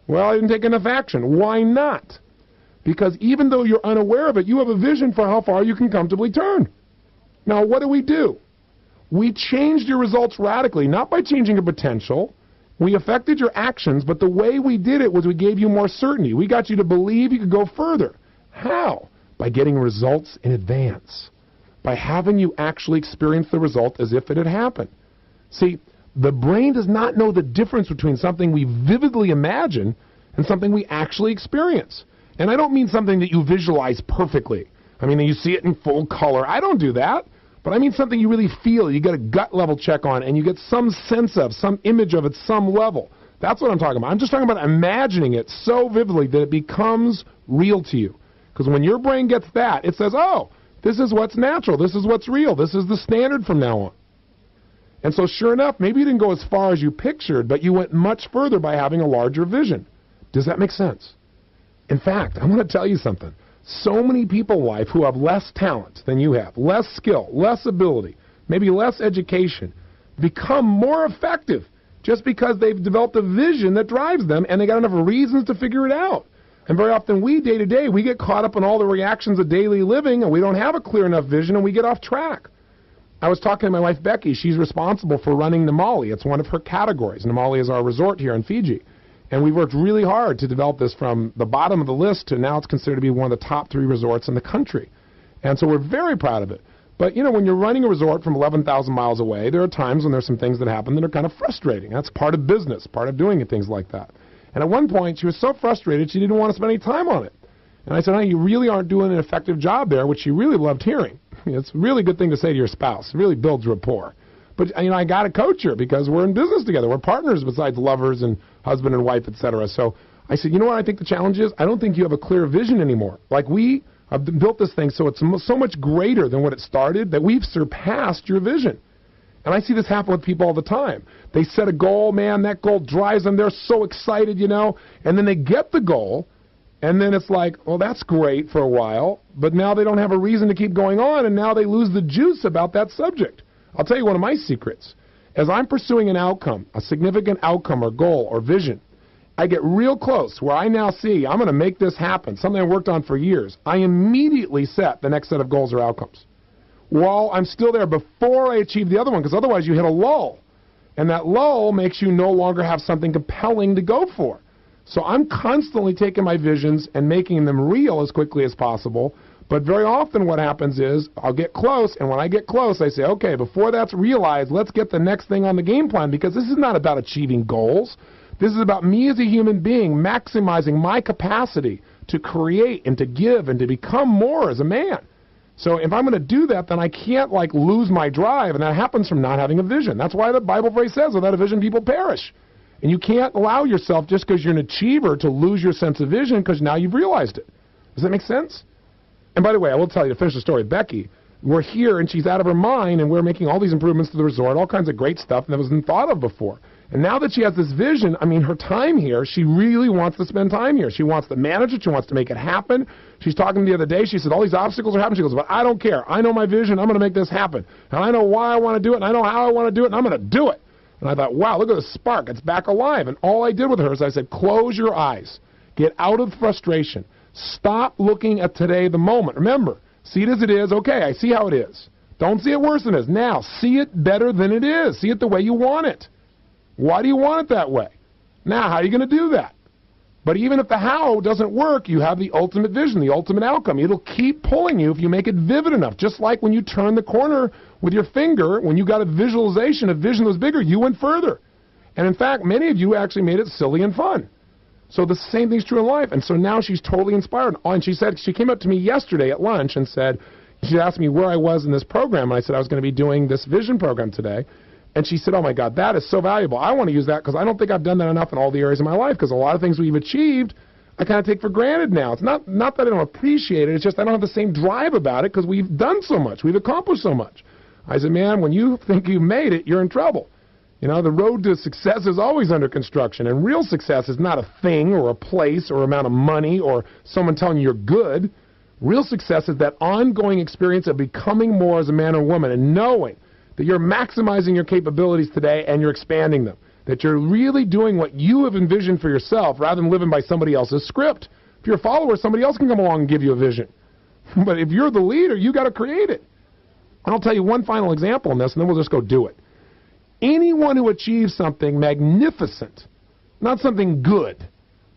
Well, I didn't take enough action. Why not? Because even though you're unaware of it, you have a vision for how far you can comfortably turn. Now, what do? We changed your results radically, not by changing your potential. We affected your actions, but the way we did it was we gave you more certainty. We got you to believe you could go further. How? By getting results in advance. By having you actually experience the result as if it had happened. See, the brain does not know the difference between something we vividly imagine and something we actually experience. And I don't mean something that you visualize perfectly. I mean, you see it in full color. I don't do that. But I mean something you really feel, you get a gut level check on, and you get some sense of, some image of at some level. That's what I'm talking about. I'm just talking about imagining it so vividly that it becomes real to you. Because when your brain gets that, it says, oh, this is what's natural, this is what's real, this is the standard from now on. And so sure enough, maybe you didn't go as far as you pictured, but you went much further by having a larger vision. Does that make sense? In fact, I'm going to tell you something. So many people in life who have less talent than you have, less skill, less ability, maybe less education, become more effective just because they've developed a vision that drives them and they got enough reasons to figure it out. And very often we, day to day, we get caught up in all the reactions of daily living and we don't have a clear enough vision and we get off track. I was talking to my wife, Becky. She's responsible for running Namali. It's one of her categories. Namali is our resort here in Fiji. And we've worked really hard to develop this from the bottom of the list to now it's considered to be one of the top 3 resorts in the country. And so we're very proud of it. But, you know, when you're running a resort from 11,000 miles away, there are times when there's some things that happen that are kind of frustrating. That's part of business, part of doing things like that. And at one point, she was so frustrated, she didn't want to spend any time on it. And I said, honey, you really aren't doing an effective job there, which she really loved hearing. It's a really good thing to say to your spouse. It really builds rapport. But, you know, I got to coach her because we're in business together. We're partners besides lovers and husband and wife, etc. So I said, you know what I think the challenge is? I don't think you have a clear vision anymore. Like we have built this thing so it's so much greater than what it started that we've surpassed your vision. And I see this happen with people all the time. They set a goal, man, that goal drives them. They're so excited, you know, and then they get the goal, and then it's like, well, that's great for a while, but now they don't have a reason to keep going on, and now they lose the juice about that subject. I'll tell you one of my secrets. As I'm pursuing an outcome, a significant outcome or goal or vision, I get real close where I now see I'm going to make this happen, something I worked on for years. I immediately set the next set of goals or outcomes while I'm still there before I achieve the other one, because otherwise you hit a lull. And that lull makes you no longer have something compelling to go for. So I'm constantly taking my visions and making them real as quickly as possible. But very often what happens is I'll get close, and when I get close, I say, okay, before that's realized, let's get the next thing on the game plan, because this is not about achieving goals. This is about me as a human being maximizing my capacity to create and to give and to become more as a man. So if I'm going to do that, then I can't like lose my drive, and that happens from not having a vision. That's why the Bible phrase says, without a vision, people perish. And you can't allow yourself, just because you're an achiever, to lose your sense of vision because now you've realized it. Does that make sense? And by the way, I will tell you, to finish the story, Becky, we're here and she's out of her mind and we're making all these improvements to the resort, all kinds of great stuff that wasn't thought of before. And now that she has this vision, I mean, her time here, she really wants to spend time here. She wants to manage it. She wants to make it happen. She's talking to me the other day. She said, all these obstacles are happening. She goes, but I don't care. I know my vision. I'm going to make this happen. And I know why I want to do it. And I know how I want to do it. And I'm going to do it. And I thought, wow, look at the spark. It's back alive. And all I did with her is I said, close your eyes. Get out of frustration. Stop looking at today, the moment. Remember, see it as it is. Okay, I see how it is. Don't see it worse than it is. Now, see it better than it is. See it the way you want it. Why do you want it that way? Now, how are you going to do that? But even if the how doesn't work, you have the ultimate vision, the ultimate outcome. It'll keep pulling you if you make it vivid enough. Just like when you turn the corner with your finger, when you got a visualization, a vision that was bigger, you went further. And in fact, many of you actually made it silly and fun. So the same thing's true in life. And so now she's totally inspired. And she said, she came up to me yesterday at lunch and said, she asked me where I was in this program. And I said I was going to be doing this vision program today. And she said, oh, my God, that is so valuable. I want to use that because I don't think I've done that enough in all the areas of my life, because a lot of things we've achieved I kind of take for granted now. It's not that I don't appreciate it. It's just I don't have the same drive about it because we've done so much. We've accomplished so much. I said, man, when you think you've made it, you're in trouble. You know, the road to success is always under construction, and real success is not a thing or a place or amount of money or someone telling you you're good. Real success is that ongoing experience of becoming more as a man or woman and knowing that you're maximizing your capabilities today and you're expanding them, that you're really doing what you have envisioned for yourself rather than living by somebody else's script. If you're a follower, somebody else can come along and give you a vision. But if you're the leader, you got to create it. And I'll tell you one final example on this, and then we'll just go do it. Anyone who achieves something magnificent, not something good,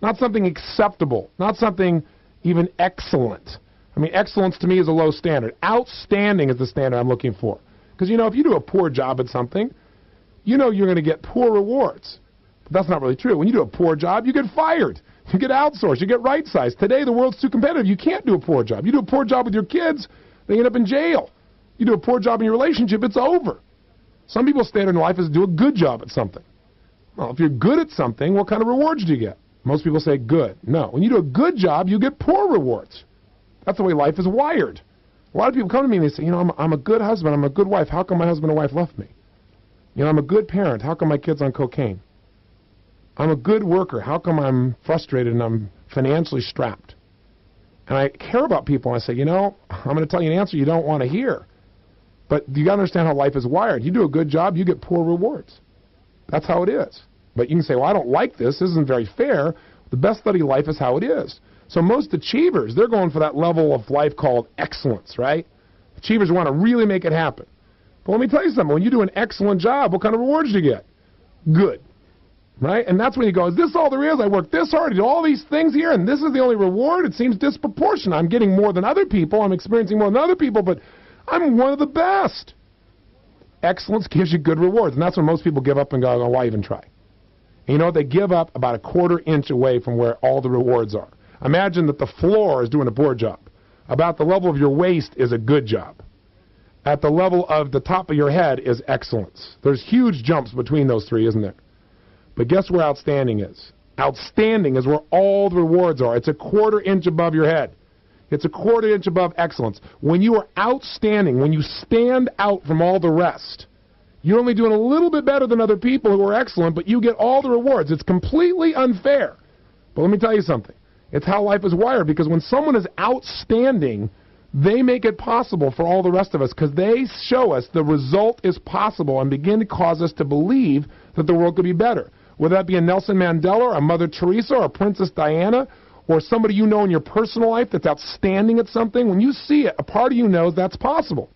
not something acceptable, not something even excellent. I mean, excellence to me is a low standard. Outstanding is the standard I'm looking for. Because, you know, if you do a poor job at something, you know you're going to get poor rewards. But that's not really true. When you do a poor job, you get fired. You get outsourced. You get right-sized. Today, the world's too competitive. You can't do a poor job. You do a poor job with your kids, they end up in jail. You do a poor job in your relationship, it's over. Some people's standard in life is to do a good job at something. Well, if you're good at something, what kind of rewards do you get? Most people say good. No. When you do a good job, you get poor rewards. That's the way life is wired. A lot of people come to me and they say, you know, I'm a good husband, I'm a good wife. How come my husband and wife left me? You know, I'm a good parent. How come my kid's on cocaine? I'm a good worker. How come I'm frustrated and I'm financially strapped? And I care about people. And I say, you know, I'm going to tell you an answer you don't want to hear. But you got to understand how life is wired. You do a good job, you get poor rewards. That's how it is. But you can say, well, I don't like this. This isn't very fair. The best study of life is how it is. So most achievers, they're going for that level of life called excellence, right? Achievers want to really make it happen. But let me tell you something. When you do an excellent job, what kind of rewards do you get? Good. Right? And that's when you go, is this all there is? I worked this hard, I did all these things here, and this is the only reward? It seems disproportionate. I'm getting more than other people. I'm experiencing more than other people, but I'm one of the best. Excellence gives you good rewards, and that's when most people give up and go, oh, why even try? And you know what? They give up about a quarter-inch away from where all the rewards are. Imagine that the floor is doing a poor job. About the level of your waist is a good job. At the level of the top of your head is excellence. There's huge jumps between those three, isn't there? But guess where outstanding is? Outstanding is where all the rewards are. It's a quarter-inch above your head. It's a quarter-inch above excellence. When you are outstanding, when you stand out from all the rest, you're only doing a little bit better than other people who are excellent, but you get all the rewards. It's completely unfair. But let me tell you something. It's how life is wired, because when someone is outstanding, they make it possible for all the rest of us, because they show us the result is possible and begin to cause us to believe that the world could be better. Whether that be a Nelson Mandela, or a Mother Teresa, or a Princess Diana, or somebody you know in your personal life that's outstanding at something, when you see it, a part of you knows that's possible.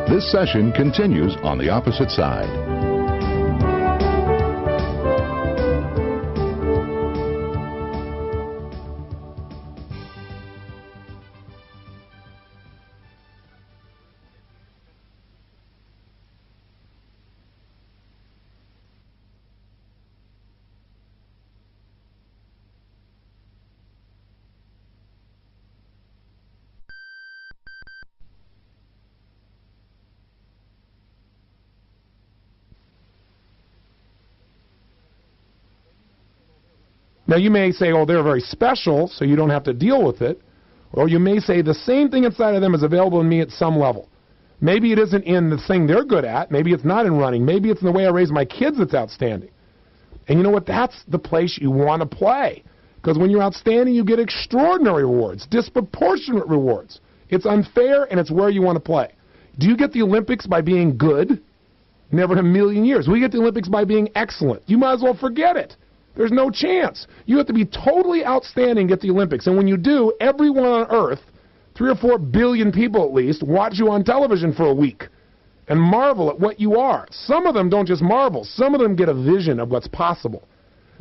This session continues on the opposite side. Now you may say, oh, they're very special, so you don't have to deal with it. Or you may say the same thing inside of them is available in me at some level. Maybe it isn't in the thing they're good at. Maybe it's not in running. Maybe it's in the way I raise my kids that's outstanding. And you know what? That's the place you want to play. Because when you're outstanding, you get extraordinary rewards, disproportionate rewards. It's unfair, and it's where you want to play. Do you get the Olympics by being good? Never in a million years. We get the Olympics by being excellent. You might as well forget it. There's no chance. You have to be totally outstanding to get the Olympics. And when you do, everyone on Earth, 3 or 4 billion people at least, watch you on television for a week and marvel at what you are. Some of them don't just marvel. Some of them get a vision of what's possible.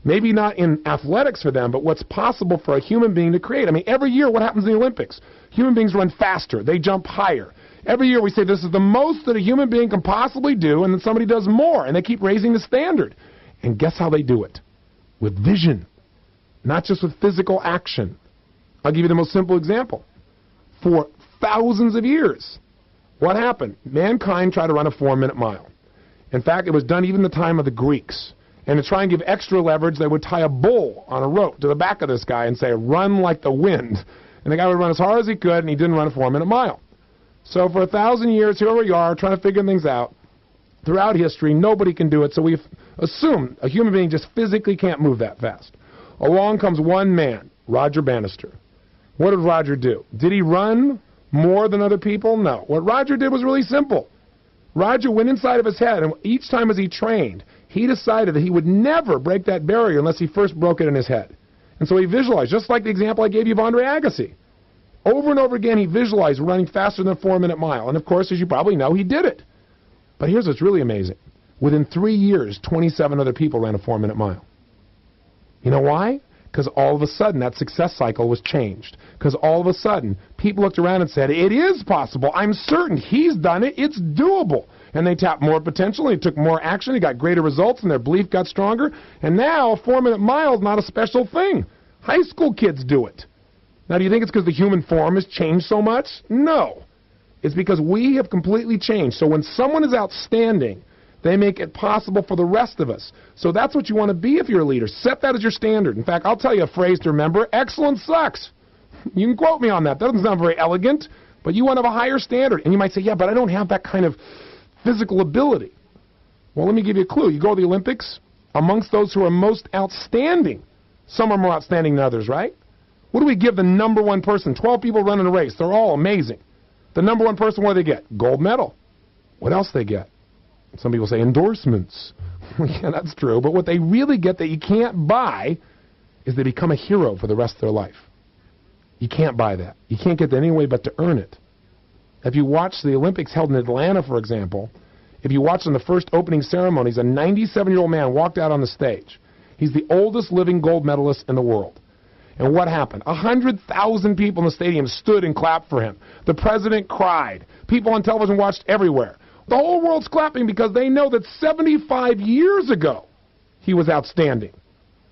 Maybe not in athletics for them, but what's possible for a human being to create. I mean, every year, what happens in the Olympics? Human beings run faster. They jump higher. Every year we say this is the most that a human being can possibly do, and then somebody does more, and they keep raising the standard. And guess how they do it? With vision, not just with physical action. I'll give you the most simple example. For thousands of years, what happened? Mankind tried to run a 4-minute mile. In fact, it was done even in the time of the Greeks. And to try and give extra leverage, they would tie a bull on a rope to the back of this guy and say, run like the wind. And the guy would run as hard as he could, and he didn't run a 4-minute mile. So for 1,000 years, here we are, trying to figure things out. Throughout history, nobody can do it, so we've assumed a human being just physically can't move that fast. Along comes one man, Roger Bannister. What did Roger do? Did he run more than other people? No. What Roger did was really simple. Roger went inside of his head, and each time as he trained, he decided that he would never break that barrier unless he first broke it in his head. And so he visualized, just like the example I gave you of Andre Agassi. Over and over again, he visualized running faster than a 4-minute mile. And of course, as you probably know, he did it. But here's what's really amazing. Within 3 years, 27 other people ran a 4-minute mile. You know why? Because all of a sudden that success cycle was changed. Because all of a sudden people looked around and said, it is possible. I'm certain he's done it. It's doable. And they tapped more potential. They took more action. They got greater results, and their belief got stronger. And now a 4-minute mile is not a special thing. High school kids do it. Now, do you think it's because the human form has changed so much? No. It's because we have completely changed. So when someone is outstanding, they make it possible for the rest of us. So that's what you want to be if you're a leader. Set that as your standard. In fact, I'll tell you a phrase to remember. Excellence sucks. You can quote me on that. That doesn't sound very elegant, but you want to have a higher standard. And you might say, yeah, but I don't have that kind of physical ability. Well, let me give you a clue. You go to the Olympics, amongst those who are most outstanding, some are more outstanding than others, right? What do we give the number one person? 12 people running a race. They're all amazing. The number one person, what do they get? Gold medal. What else they get? Some people say endorsements. Yeah, that's true. But what they really get that you can't buy is they become a hero for the rest of their life. You can't buy that. You can't get that any way but to earn it. If you watch the Olympics held in Atlanta, for example, if you watch in the first opening ceremonies, a 97-year-old man walked out on the stage. He's the oldest living gold medalist in the world. And what happened? 100,000 people in the stadium stood and clapped for him. The president cried. People on television watched everywhere. The whole world's clapping because they know that 75 years ago he was outstanding.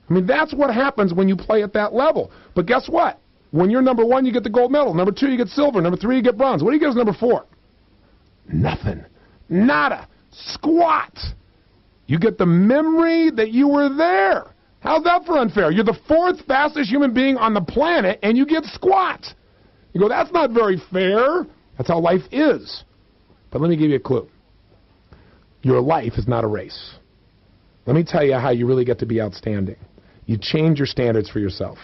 I mean, that's what happens when you play at that level. But guess what? When you're number one, you get the gold medal. Number two, you get silver. Number three, you get bronze. What do you get as number four? Nothing. Nada. Squat. You get the memory that you were there. How's that for unfair? You're the fourth fastest human being on the planet, and you get squat. You go, that's not very fair. That's how life is. But let me give you a clue. Your life is not a race. Let me tell you how you really get to be outstanding. You change your standards for yourself.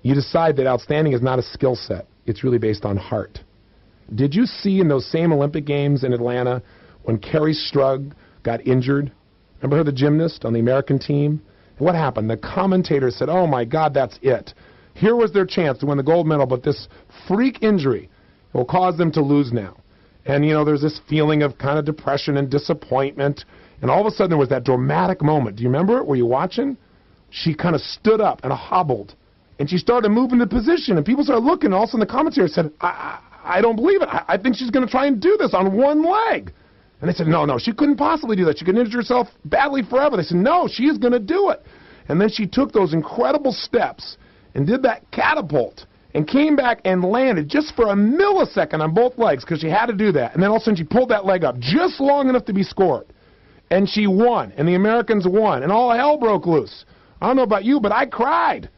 You decide that outstanding is not a skill set. It's really based on heart. Did you see in those same Olympic Games in Atlanta when Carrie Strug got injured? Remember her, the gymnast on the American team? And what happened? The commentators said, oh my God, that's it. Here was their chance to win the gold medal, but this freak injury will cause them to lose now. And, you know, there's this feeling of kind of depression and disappointment. And all of a sudden there was that dramatic moment. Do you remember it? Were you watching? She kind of stood up and hobbled. And she started moving the position. And people started looking. And all of a sudden the commentator said, I don't believe it. I think she's going to try and do this on one leg. And they said, no, she couldn't possibly do that. She could injure herself badly forever. They said, no, she is going to do it. And then she took those incredible steps and did that catapult and came back and landed just for a millisecond on both legs because she had to do that. And then all of a sudden she pulled that leg up just long enough to be scored. And she won. And the Americans won. And all hell broke loose. I don't know about you, but I cried.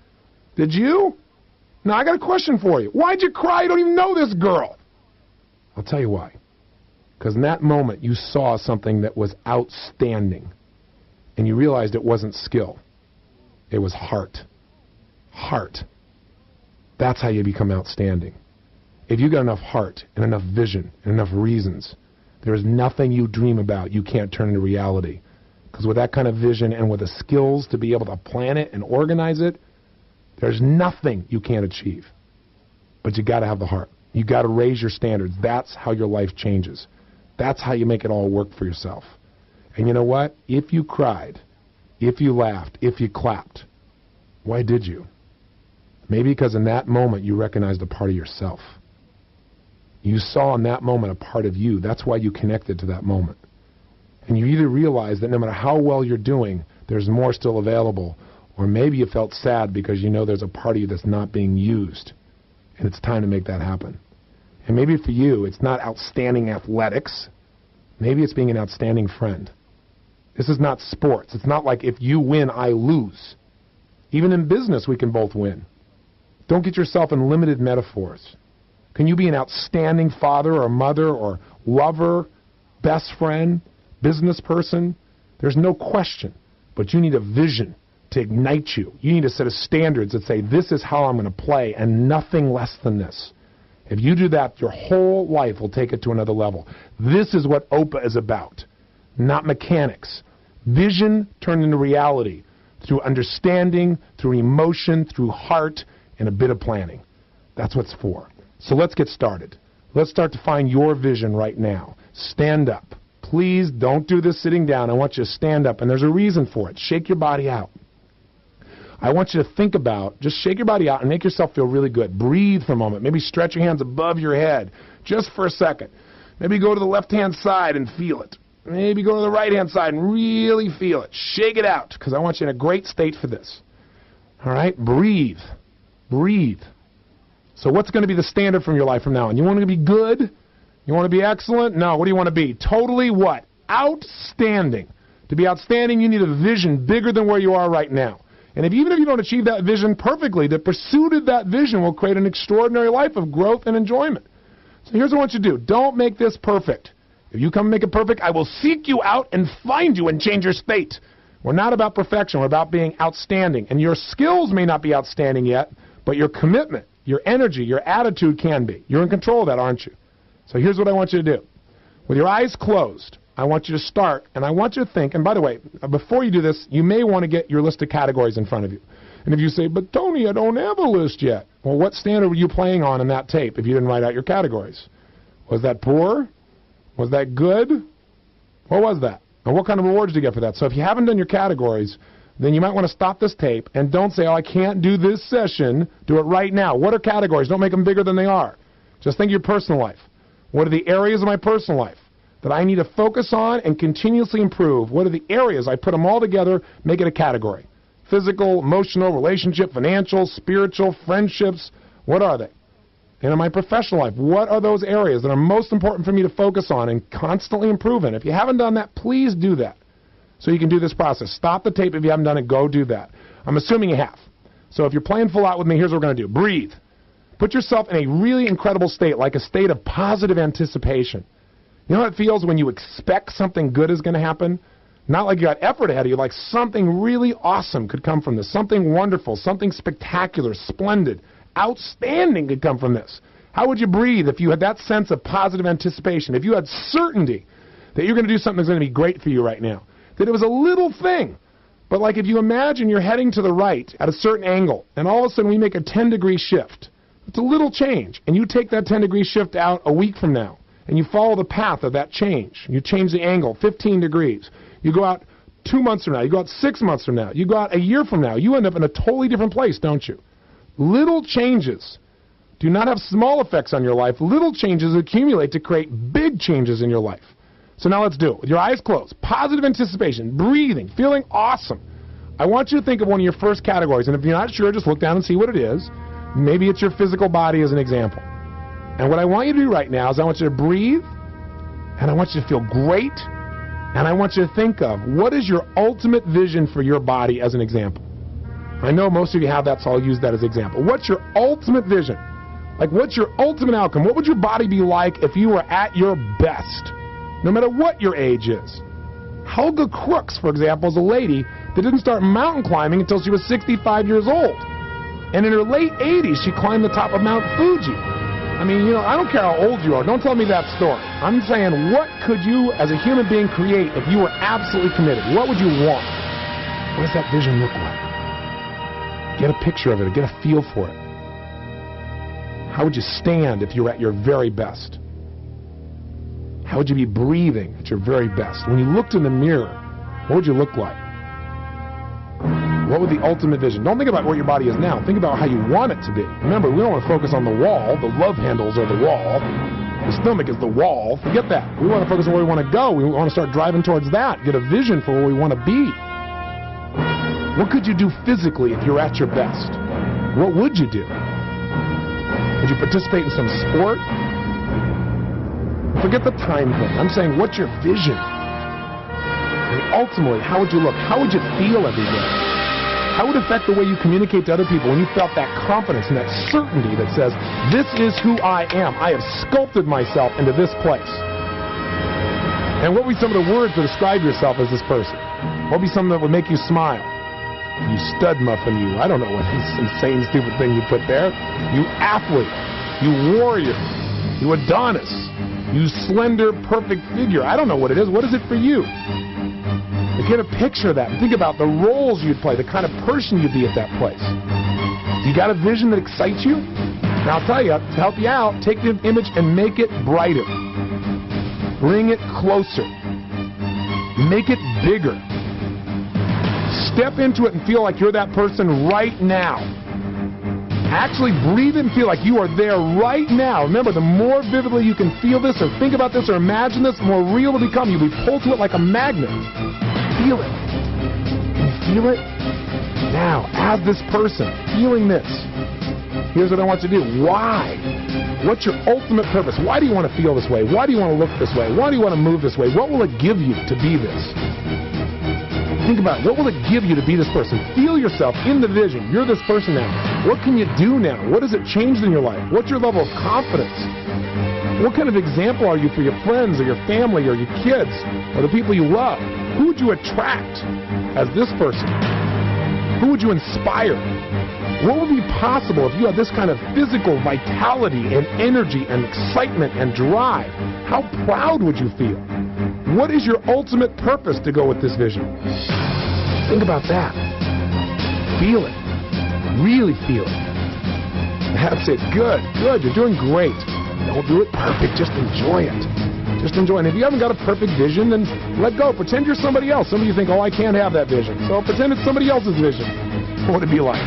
Did you? Now, I got a question for you. Why'd you cry? You don't even know this girl. I'll tell you why. Because in that moment, you saw something that was outstanding. And you realized it wasn't skill. It was heart. Heart. That's how you become outstanding. If you got enough heart and enough vision and enough reasons, there is nothing you dream about you can't turn into reality. Because with that kind of vision and with the skills to be able to plan it and organize it, there's nothing you can't achieve. But you got to have the heart. You got to raise your standards. That's how your life changes. That's how you make it all work for yourself. And you know what? If you cried, if you laughed, if you clapped, why did you? Maybe because in that moment you recognized a part of yourself. You saw in that moment a part of you. That's why you connected to that moment. And you either realize that no matter how well you're doing, there's more still available, or maybe you felt sad because you know there's a part of you that's not being used, and it's time to make that happen. And maybe for you, it's not outstanding athletics. Maybe it's being an outstanding friend. This is not sports. It's not like if you win, I lose. Even in business, we can both win. Don't get yourself in limited metaphors. Can you be an outstanding father or mother or lover, best friend, business person? There's no question. But you need a vision to ignite you. You need a set of standards that say, this is how I'm going to play and nothing less than this. If you do that, your whole life will take it to another level. This is what OPA is about, not mechanics. Vision turned into reality through understanding, through emotion, through heart, and a bit of planning. That's what it's for. So let's get started. Let's start to find your vision right now. Stand up. Please don't do this sitting down. I want you to stand up, and there's a reason for it. Shake your body out. I want you to think about, just shake your body out and make yourself feel really good. Breathe for a moment. Maybe stretch your hands above your head just for a second. Maybe go to the left-hand side and feel it. Maybe go to the right-hand side and really feel it. Shake it out, because I want you in a great state for this. All right? Breathe. Breathe. So what's going to be the standard from your life from now on? You want to be good? You want to be excellent? No. What do you want to be? Totally what? Outstanding. To be outstanding, you need a vision bigger than where you are right now. And even if you don't achieve that vision perfectly, the pursuit of that vision will create an extraordinary life of growth and enjoyment. So here's what I want you to do. Don't make this perfect. If you come and make it perfect, I will seek you out and find you and change your state. We're not about perfection. We're about being outstanding. And your skills may not be outstanding yet, But your commitment, your energy, your attitude can be. You're in control of that, aren't you? So here's what I want you to do. With your eyes closed, I want you to start, and I want you to think, and by the way, before you do this, you may want to get your list of categories in front of you. And if you say, but Tony, I don't have a list yet. Well, what standard were you playing on in that tape if you didn't write out your categories? Was that poor? Was that good? What was that? And what kind of rewards do you get for that? So if you haven't done your categories, then you might want to stop this tape and don't say, oh, I can't do this session. Do it right now. What are categories? Don't make them bigger than they are. Just think of your personal life. What are the areas of my personal life that I need to focus on and continuously improve? What are the areas? I put them all together, make it a category. Physical, emotional, relationship, financial, spiritual, friendships. What are they? And in my professional life, what are those areas that are most important for me to focus on and constantly improve in? If you haven't done that, please do that so you can do this process. Stop the tape if you haven't done it. Go do that. I'm assuming you have. So if you're playing full out with me, here's what we're going to do. Breathe. Put yourself in a really incredible state, like a state of positive anticipation. You know how it feels when you expect something good is going to happen? Not like you got effort ahead of you, like something really awesome could come from this. Something wonderful, something spectacular, splendid, outstanding could come from this. How would you breathe if you had that sense of positive anticipation? If you had certainty that you're going to do something that's going to be great for you right now? That it was a little thing. But like if you imagine you're heading to the right at a certain angle, and all of a sudden we make a 10-degree shift. It's a little change, and you take that 10-degree shift out a week from now, and you follow the path of that change. You change the angle 15 degrees. You go out 2 months from now. You go out 6 months from now. You go out a year from now. You end up in a totally different place, don't you? Little changes do not have small effects on your life. Little changes accumulate to create big changes in your life. So now let's do it. With your eyes closed, positive anticipation, breathing, feeling awesome. I want you to think of one of your first categories, and if you're not sure, just look down and see what it is. Maybe it's your physical body as an example. And what I want you to do right now is I want you to breathe, and I want you to feel great, and I want you to think of what is your ultimate vision for your body as an example. I know most of you have that, so I'll use that as an example. What's your ultimate vision? Like, what's your ultimate outcome? What would your body be like if you were at your best, no matter what your age is? Helga Crooks, for example, is a lady that didn't start mountain climbing until she was 65 years old. And in her late 80s, she climbed the top of Mount Fuji. I mean, you know, I don't care how old you are. Don't tell me that story. I'm saying, what could you, as a human being, create if you were absolutely committed? What would you want? What does that vision look like? Get a picture of it. Get a feel for it. How would you stand if you were at your very best? How would you be breathing at your very best? When you looked in the mirror, what would you look like? What would the ultimate vision? Don't think about what your body is now. Think about how you want it to be. Remember, we don't want to focus on the wall. The love handles are the wall. The stomach is the wall. Forget that. We want to focus on where we want to go. We want to start driving towards that. Get a vision for where we want to be. What could you do physically if you're at your best? What would you do? Would you participate in some sport? Forget the time thing. I'm saying, what's your vision? And ultimately, how would you look? How would you feel every day? How would it affect the way you communicate to other people when you felt that confidence and that certainty that says, this is who I am. I have sculpted myself into this place. And what would be some of the words to describe yourself as this person? What would be something that would make you smile? You stud muffin, you. I don't know what insane, stupid thing you put there. You athlete. You warrior. You Adonis. You slender, perfect figure. I don't know what it is. What is it for you? Get a picture of that. Think about the roles you'd play, the kind of person you'd be at that place. You got a vision that excites you? Now I'll tell you, to help you out, take the image and make it brighter. Bring it closer. Make it bigger. Step into it and feel like you're that person right now. Actually breathe and feel like you are there right now. Remember, the more vividly you can feel this or think about this or imagine this, the more real it will become. You'll be pulled to it like a magnet. Feel it. Can you feel it? Now, as this person, feeling this, here's what I want you to do. Why? What's your ultimate purpose? Why do you want to feel this way? Why do you want to look this way? Why do you want to move this way? What will it give you to be this? Think about it. What will it give you to be this person? Feel yourself in the vision. You're this person now. What can you do now? What has it changed in your life? What's your level of confidence? What kind of example are you for your friends or your family or your kids or the people you love? Who would you attract as this person? Who would you inspire? What would be possible if you had this kind of physical vitality and energy and excitement and drive? How proud would you feel? What is your ultimate purpose to go with this vision? Think about that. Feel it. Really feel it. That's it. Good. Good. You're doing great. Don't do it perfect. Just enjoy it. Just enjoy it. And if you haven't got a perfect vision, then let go. Pretend you're somebody else. Some of you think, oh, I can't have that vision. So pretend it's somebody else's vision. What would it be like?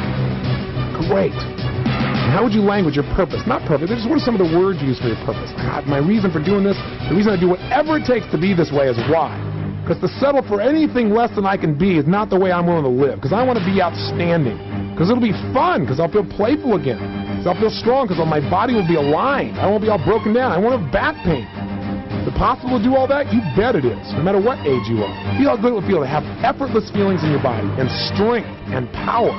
Great. And how would you language your purpose? Not perfect. What are some of the words you use for your purpose? God, my reason for doing this, the reason I do whatever it takes to be this way is why. Because to settle for anything less than I can be is not the way I'm willing to live. Because I want to be outstanding. Because it'll be fun. Because I'll feel playful again. Because I'll feel strong. Because my body will be aligned. I won't be all broken down. I won't have back pain. Is it possible to do all that? You bet it is, no matter what age you are. Feel how good it would feel to have effortless feelings in your body and strength and power.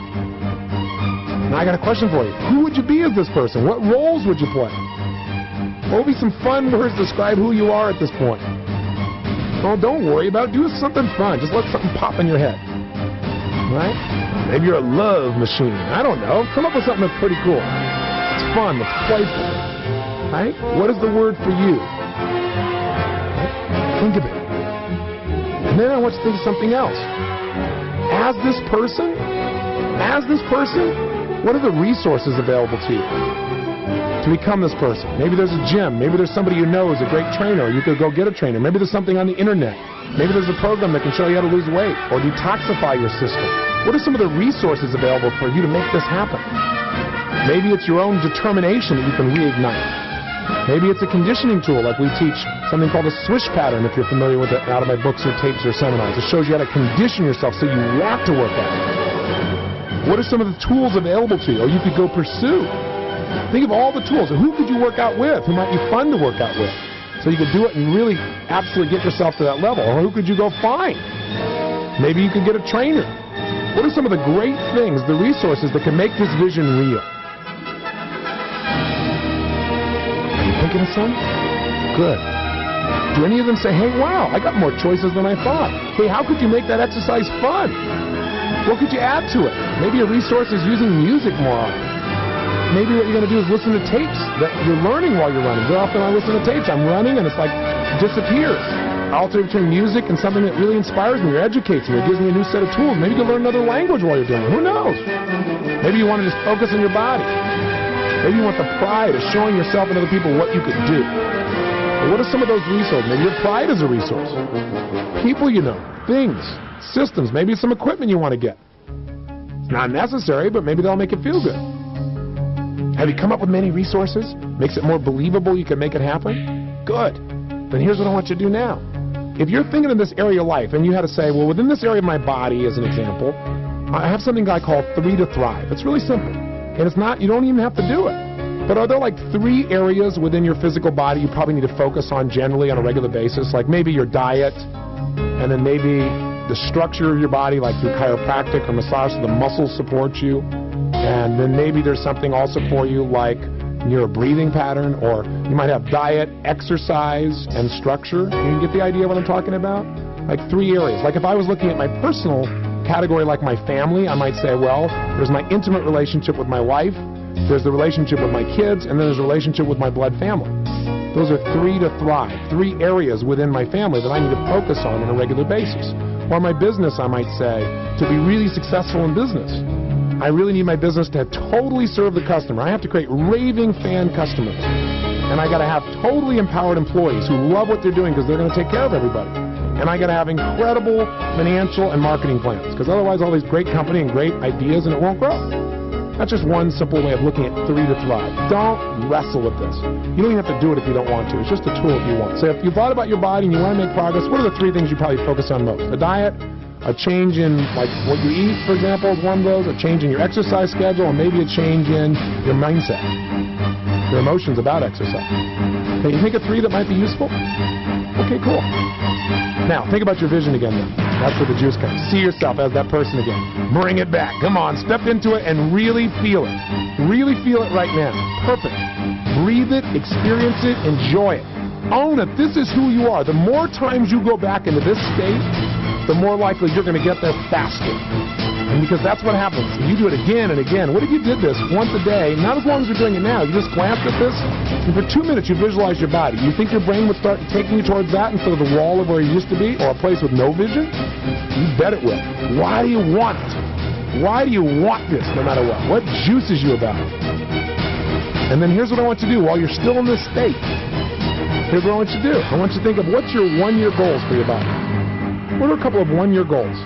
Now I got a question for you. Who would you be as this person? What roles would you play? What would be some fun words to describe who you are at this point? Oh, don't worry about it. Do something fun. Just let something pop in your head. Right? Maybe you're a love machine. I don't know. Come up with something that's pretty cool. It's fun. It's playful. Right? What is the word for you? Think of it. And then I want you to think of something else. As this person, what are the resources available to you to become this person? Maybe there's a gym. Maybe there's somebody you know is a great trainer. You could go get a trainer. Maybe there's something on the internet. Maybe there's a program that can show you how to lose weight or detoxify your system. What are some of the resources available for you to make this happen? Maybe it's your own determination that you can reignite. Maybe it's a conditioning tool, like we teach something called a swish pattern, if you're familiar with it out of my books or tapes or seminars. It shows you how to condition yourself so you want to work out. What are some of the tools available to you? Or you could go pursue. Think of all the tools. Who could you work out with? Who might be fun to work out with? So you could do it and really absolutely get yourself to that level. Or who could you go find? Maybe you could get a trainer. What are some of the great things, the resources that can make this vision real? Thinking of some? Good. Do any of them say, hey, wow, I got more choices than I thought? Hey, how could you make that exercise fun? What could you add to it? Maybe a resource is using music more often. Maybe what you're going to do is listen to tapes that you're learning while you're running. Very often I listen to tapes. I'm running and it's like disappears. I alternate between music and something that really inspires me or educates me or gives me a new set of tools. Maybe you can learn another language while you're doing it. Who knows? Maybe you want to just focus on your body. Maybe you want the pride of showing yourself and other people what you could do. But what are some of those resources? Maybe your pride is a resource. People you know, things, systems, maybe some equipment you want to get. It's not necessary, but maybe they'll make it feel good. Have you come up with many resources? Makes it more believable you can make it happen? Good. Then here's what I want you to do now. If you're thinking in this area of your life and you had to say, well, within this area of my body, as an example, I have something I call 3 to Thrive. It's really simple. And it's not, you don't even have to do it. But are there like 3 areas within your physical body you probably need to focus on generally on a regular basis? Like maybe your diet, and then maybe the structure of your body, like through chiropractic or massage, so the muscles support you. And then maybe there's something also for you like your breathing pattern, or you might have diet, exercise, and structure. You can get the idea of what I'm talking about? Like 3 areas. Like if I was looking at my personal category like my family, I might say, well, there's my intimate relationship with my wife, there's the relationship with my kids, and then there's a relationship with my blood family. Those are 3 to Thrive, 3 areas within my family that I need to focus on a regular basis. Or my business, I might say, to be really successful in business, I really need my business to totally serve the customer. I have to create raving fan customers. And I got to have totally empowered employees who love what they're doing because they're going to take care of everybody. And I got to have incredible financial and marketing plans, because otherwise all these great company and great ideas and it won't grow. That's just one simple way of looking at 3 to Thrive. Don't wrestle with this. You don't even have to do it if you don't want to. It's just a tool if you want. So if you thought about your body and you want to make progress, what are the 3 things you probably focus on most? A diet, a change in like what you eat, for example, is one of those, a change in your exercise schedule, or maybe a change in your mindset, your emotions about exercise. Can you think of 3 that might be useful? Okay, cool. Now, think about your vision again then. That's where the juice comes. See yourself as that person again. Bring it back. Come on, step into it and really feel it. Really feel it right now. Perfect. Breathe it, experience it, enjoy it. Own it. This is who you are. The more times you go back into this state, the more likely you're going to get there faster. And because that's what happens. You do it again and again. What if you did this once a day, not as long as you're doing it now, you just glanced at this, and for 2 minutes you visualize your body. You think your brain would start taking you towards that instead of the wall of where you used to be, or a place with no vision? You bet it will. Why do you want it? Why do you want this no matter what? What juices you about it? And then here's what I want you to do while you're still in this state. Here's what I want you to do. I want you to think of what's your 1-year goals for your body. What are a couple of 1-year goals?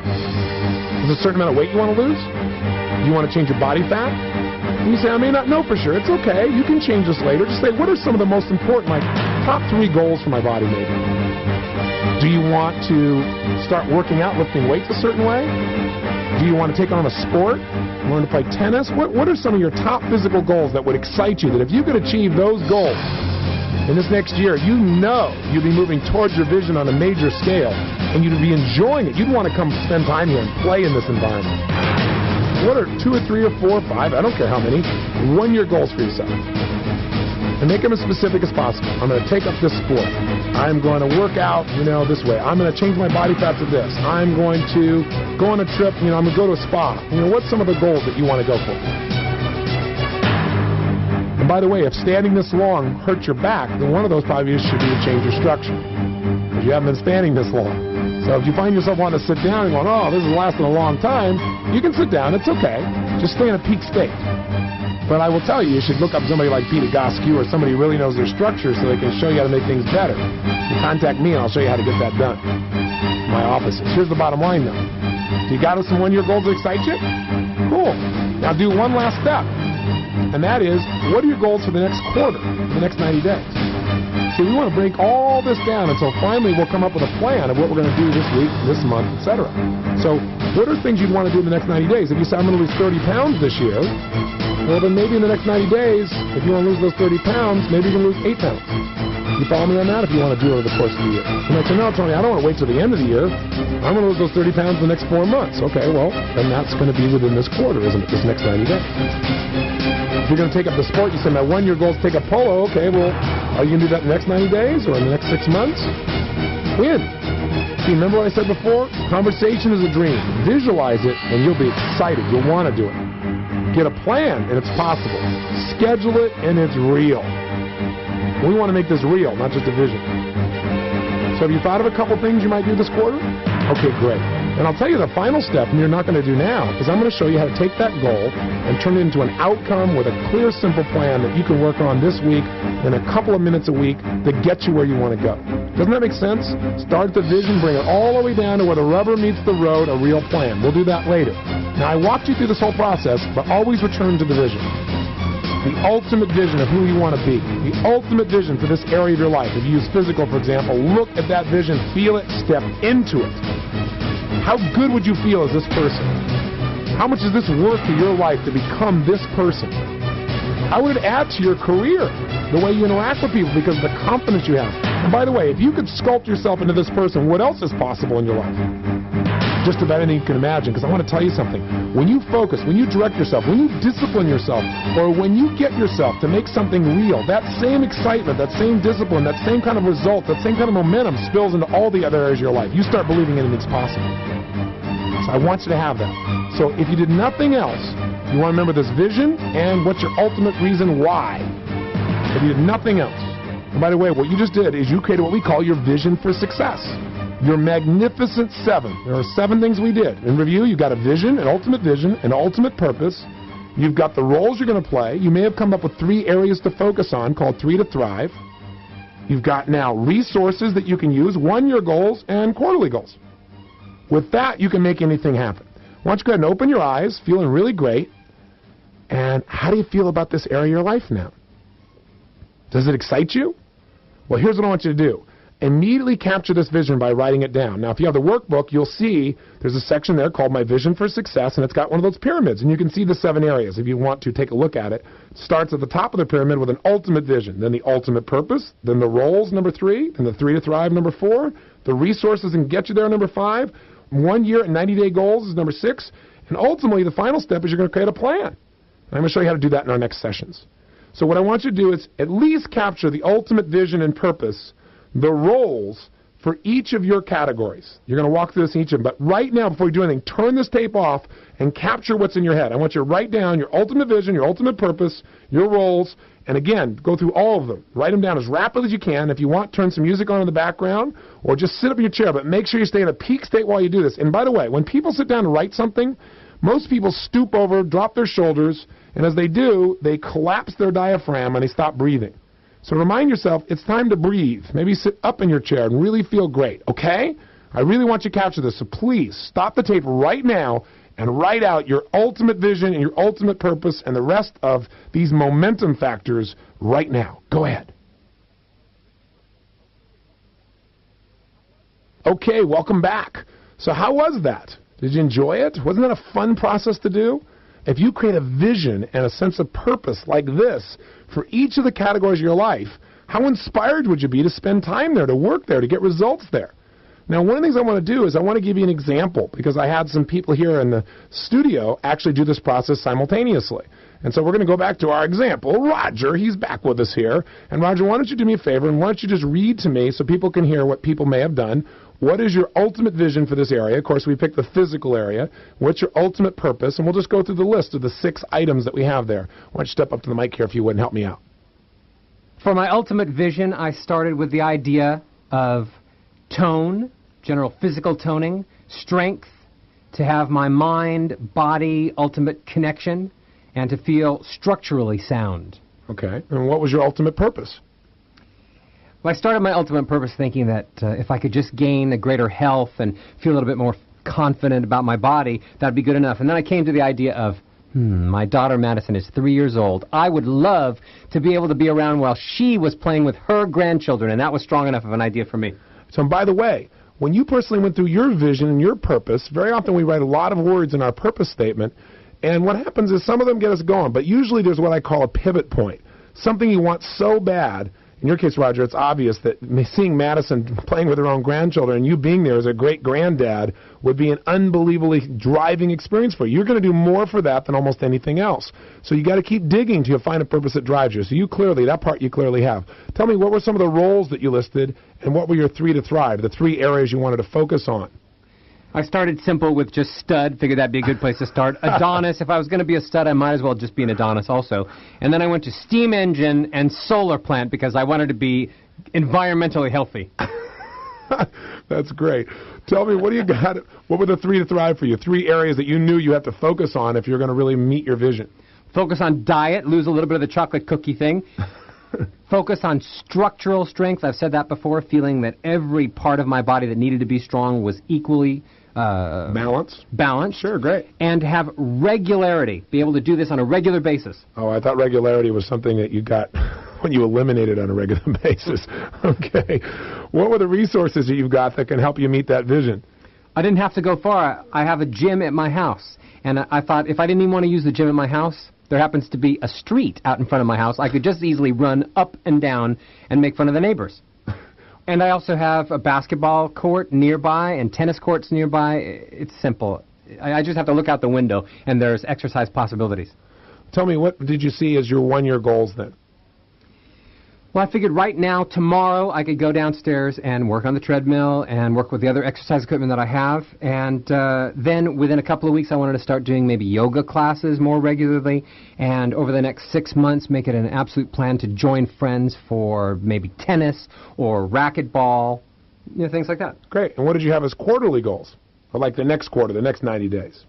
Is there a certain amount of weight you want to lose? Do you want to change your body fat? And you say, I may not know for sure. It's okay. You can change this later. Just say, what are some of the most important, like, top 3 goals for my body maybe? Do you want to start working out, lifting weights a certain way? Do you want to take on a sport? Learn to play tennis? What are some of your top physical goals that would excite you, that if you could achieve those goals in this next year, you know you'd be moving towards your vision on a major scale, and you'd be enjoying it. You'd want to come spend time here and play in this environment. What are 2 or 3 or 4 or 5, I don't care how many, 1-year goals for yourself? And make them as specific as possible. I'm going to take up this sport. I'm going to work out, this way. I'm going to change my body fat to this. I'm going to go on a trip, I'm going to go to a spa. What's some of the goals that you want to go for? And by the way, if standing this long hurts your back, then one of those probably should be to change your structure, because you haven't been standing this long. So if you find yourself wanting to sit down and going, oh, this is lasting a long time, you can sit down. It's okay. Just stay in a peak state. But I will tell you, you should look up somebody like Peter Goskew or somebody who really knows their structure so they can show you how to make things better. You contact me and I'll show you how to get that done. My offices. Here's the bottom line, though. So you got some 1-year goals that excite you? Cool. Now do one last step. And that is, what are your goals for the next quarter, for the next 90 days? See, we want to break all this down until finally we'll come up with a plan of what we're going to do this week, this month, etc. So what are things you'd want to do in the next 90 days? If you say, I'm going to lose 30 pounds this year, well, then maybe in the next 90 days, if you want to lose those 30 pounds, maybe you can lose 8 pounds. You follow me on that if you want to do it over the course of the year. You might say, no, Tony, I don't want to wait till the end of the year. I'm going to lose those 30 pounds in the next 4 months. Okay, well, then that's going to be within this quarter, isn't it, this next 90 days? If you're going to take up the sport, you say, my 1-year goal is to take up polo. Okay, well, are you going to do that in the next 90 days or in the next 6 months? Win. See, remember what I said before? Conversation is a dream. Visualize it, and you'll be excited. You'll want to do it. Get a plan, and it's possible. Schedule it, and it's real. We want to make this real, not just a vision. So have you thought of a couple things you might do this quarter? Okay, great. And I'll tell you the final step, and you're not going to do now, is I'm going to show you how to take that goal and turn it into an outcome with a clear, simple plan that you can work on this week in a couple of minutes a week that gets you where you want to go. Doesn't that make sense? Start the vision, bring it all the way down to where the rubber meets the road, a real plan. We'll do that later. Now, I walked you through this whole process, but always return to the vision. The ultimate vision of who you want to be. The ultimate vision for this area of your life. If you use physical, for example, look at that vision, feel it, step into it. How good would you feel as this person? How much is this worth to your life to become this person? How would it add to your career, the way you interact with people because of the confidence you have? And by the way, if you could sculpt yourself into this person, what else is possible in your life? Just about anything you can imagine, because I want to tell you something. When you focus, when you direct yourself, when you discipline yourself, or when you get yourself to make something real, that same excitement, that same discipline, that same kind of result, that same kind of momentum spills into all the other areas of your life. You start believing anything's possible. So I want you to have that. So if you did nothing else, you want to remember this vision and what's your ultimate reason why. If you did nothing else. And by the way, what you just did is you created what we call your vision for success. Your magnificent 7. There are 7 things we did. In review, you've got a vision, an ultimate purpose. You've got the roles you're going to play. You may have come up with 3 areas to focus on called 3 to Thrive. You've got now resources that you can use, 1-year goals and quarterly goals. With that, you can make anything happen. Why don't you go ahead and open your eyes, feeling really great. And how do you feel about this area of your life now? Does it excite you? Well, here's what I want you to do. Immediately capture this vision by writing it down. Now, if you have the workbook, you'll see there's a section there called My Vision for Success, and it's got one of those pyramids, and you can see the 7 areas if you want to take a look at it. It starts at the top of the pyramid with an ultimate vision, then the ultimate purpose, then the roles, number 3, then the 3 to Thrive, number 4, the resources and get you there, number 5, 1 year and 90-day goals is number 6, and ultimately the final step is you're going to create a plan. And I'm going to show you how to do that in our next sessions. So what I want you to do is at least capture the ultimate vision and purpose, the roles for each of your categories. You're going to walk through this in each of them. But right now, before you do anything, turn this tape off and capture what's in your head. I want you to write down your ultimate vision, your ultimate purpose, your roles, and again, go through all of them. Write them down as rapidly as you can. If you want, turn some music on in the background, or just sit up in your chair, but make sure you stay in a peak state while you do this. And by the way, when people sit down to write something, most people stoop over, drop their shoulders, and as they do, they collapse their diaphragm and they stop breathing. So remind yourself, it's time to breathe. Maybe sit up in your chair and really feel great, okay? I really want you to capture this, so please stop the tape right now and write out your ultimate vision and your ultimate purpose and the rest of these momentum factors right now. Go ahead. Okay, welcome back. So how was that? Did you enjoy it? Wasn't that a fun process to do? If you create a vision and a sense of purpose like this for each of the categories of your life, how inspired would you be to spend time there, to work there, to get results there? Now, one of the things I want to do is I want to give you an example, because I had some people here in the studio actually do this process simultaneously. And so we're going to go back to our example. Roger, he's back with us here. And Roger, why don't you do me a favor, and why don't you just read to me so people can hear what people may have done. What is your ultimate vision for this area? Of course, we picked the physical area. What's your ultimate purpose? And we'll just go through the list of the 6 items that we have there. Why don't you step up to the mic here if you would and help me out. For my ultimate vision, I started with the idea of tone, general physical toning, strength, to have my mind, body, ultimate connection, and to feel structurally sound. Okay. And what was your ultimate purpose? Well, I started my ultimate purpose thinking that if I could just gain a greater health and feel a little bit more confident about my body, that would be good enough. And then I came to the idea of, my daughter Madison is 3 years old. I would love to be able to be around while she was playing with her grandchildren, and that was strong enough of an idea for me. So, by the way, when you personally went through your vision and your purpose, very often we write a lot of words in our purpose statement, and what happens is some of them get us going, but usually there's what I call a pivot point, something you want so bad. In your case, Roger, it's obvious that seeing Madison playing with her own grandchildren and you being there as a great-granddad would be an unbelievably driving experience for you. You're going to do more for that than almost anything else. So you got to keep digging till you find a purpose that drives you. So you clearly, that part you clearly have. Tell me, what were some of the roles that you listed, and what were your 3 to thrive, the 3 areas you wanted to focus on? I started simple with just stud, figured that'd be a good place to start. Adonis, if I was going to be a stud, I might as well just be an Adonis also. And then I went to steam engine and solar plant because I wanted to be environmentally healthy. That's great. Tell me, what do you got? What were the 3 to thrive for you? 3 areas that you knew you had to focus on if you're going to really meet your vision. Focus on diet, lose a little bit of the chocolate cookie thing. Focus on structural strength. I've said that before, feeling that every part of my body that needed to be strong was equally Balance. Sure, great. And have regularity. Be able to do this on a regular basis. Oh, I thought regularity was something that you got when you eliminated on a regular basis. Okay. What were the resources that you've got that can help you meet that vision? I didn't have to go far. I have a gym at my house. And I thought if I didn't even want to use the gym at my house, there happens to be a street out in front of my house. I could just easily run up and down and make fun of the neighbors. And I also have a basketball court nearby and tennis courts nearby. It's simple. I just have to look out the window, and there's exercise possibilities. Tell me, what did you see as your one-year goals then? Well, I figured right now, tomorrow, I could go downstairs and work on the treadmill and work with the other exercise equipment that I have. And then within a couple of weeks, I wanted to start doing maybe yoga classes more regularly. And over the next 6 months, make it an absolute plan to join friends for maybe tennis or racquetball, things like that. Great. And what did you have as quarterly goals? Or like the next quarter, the next 90 days?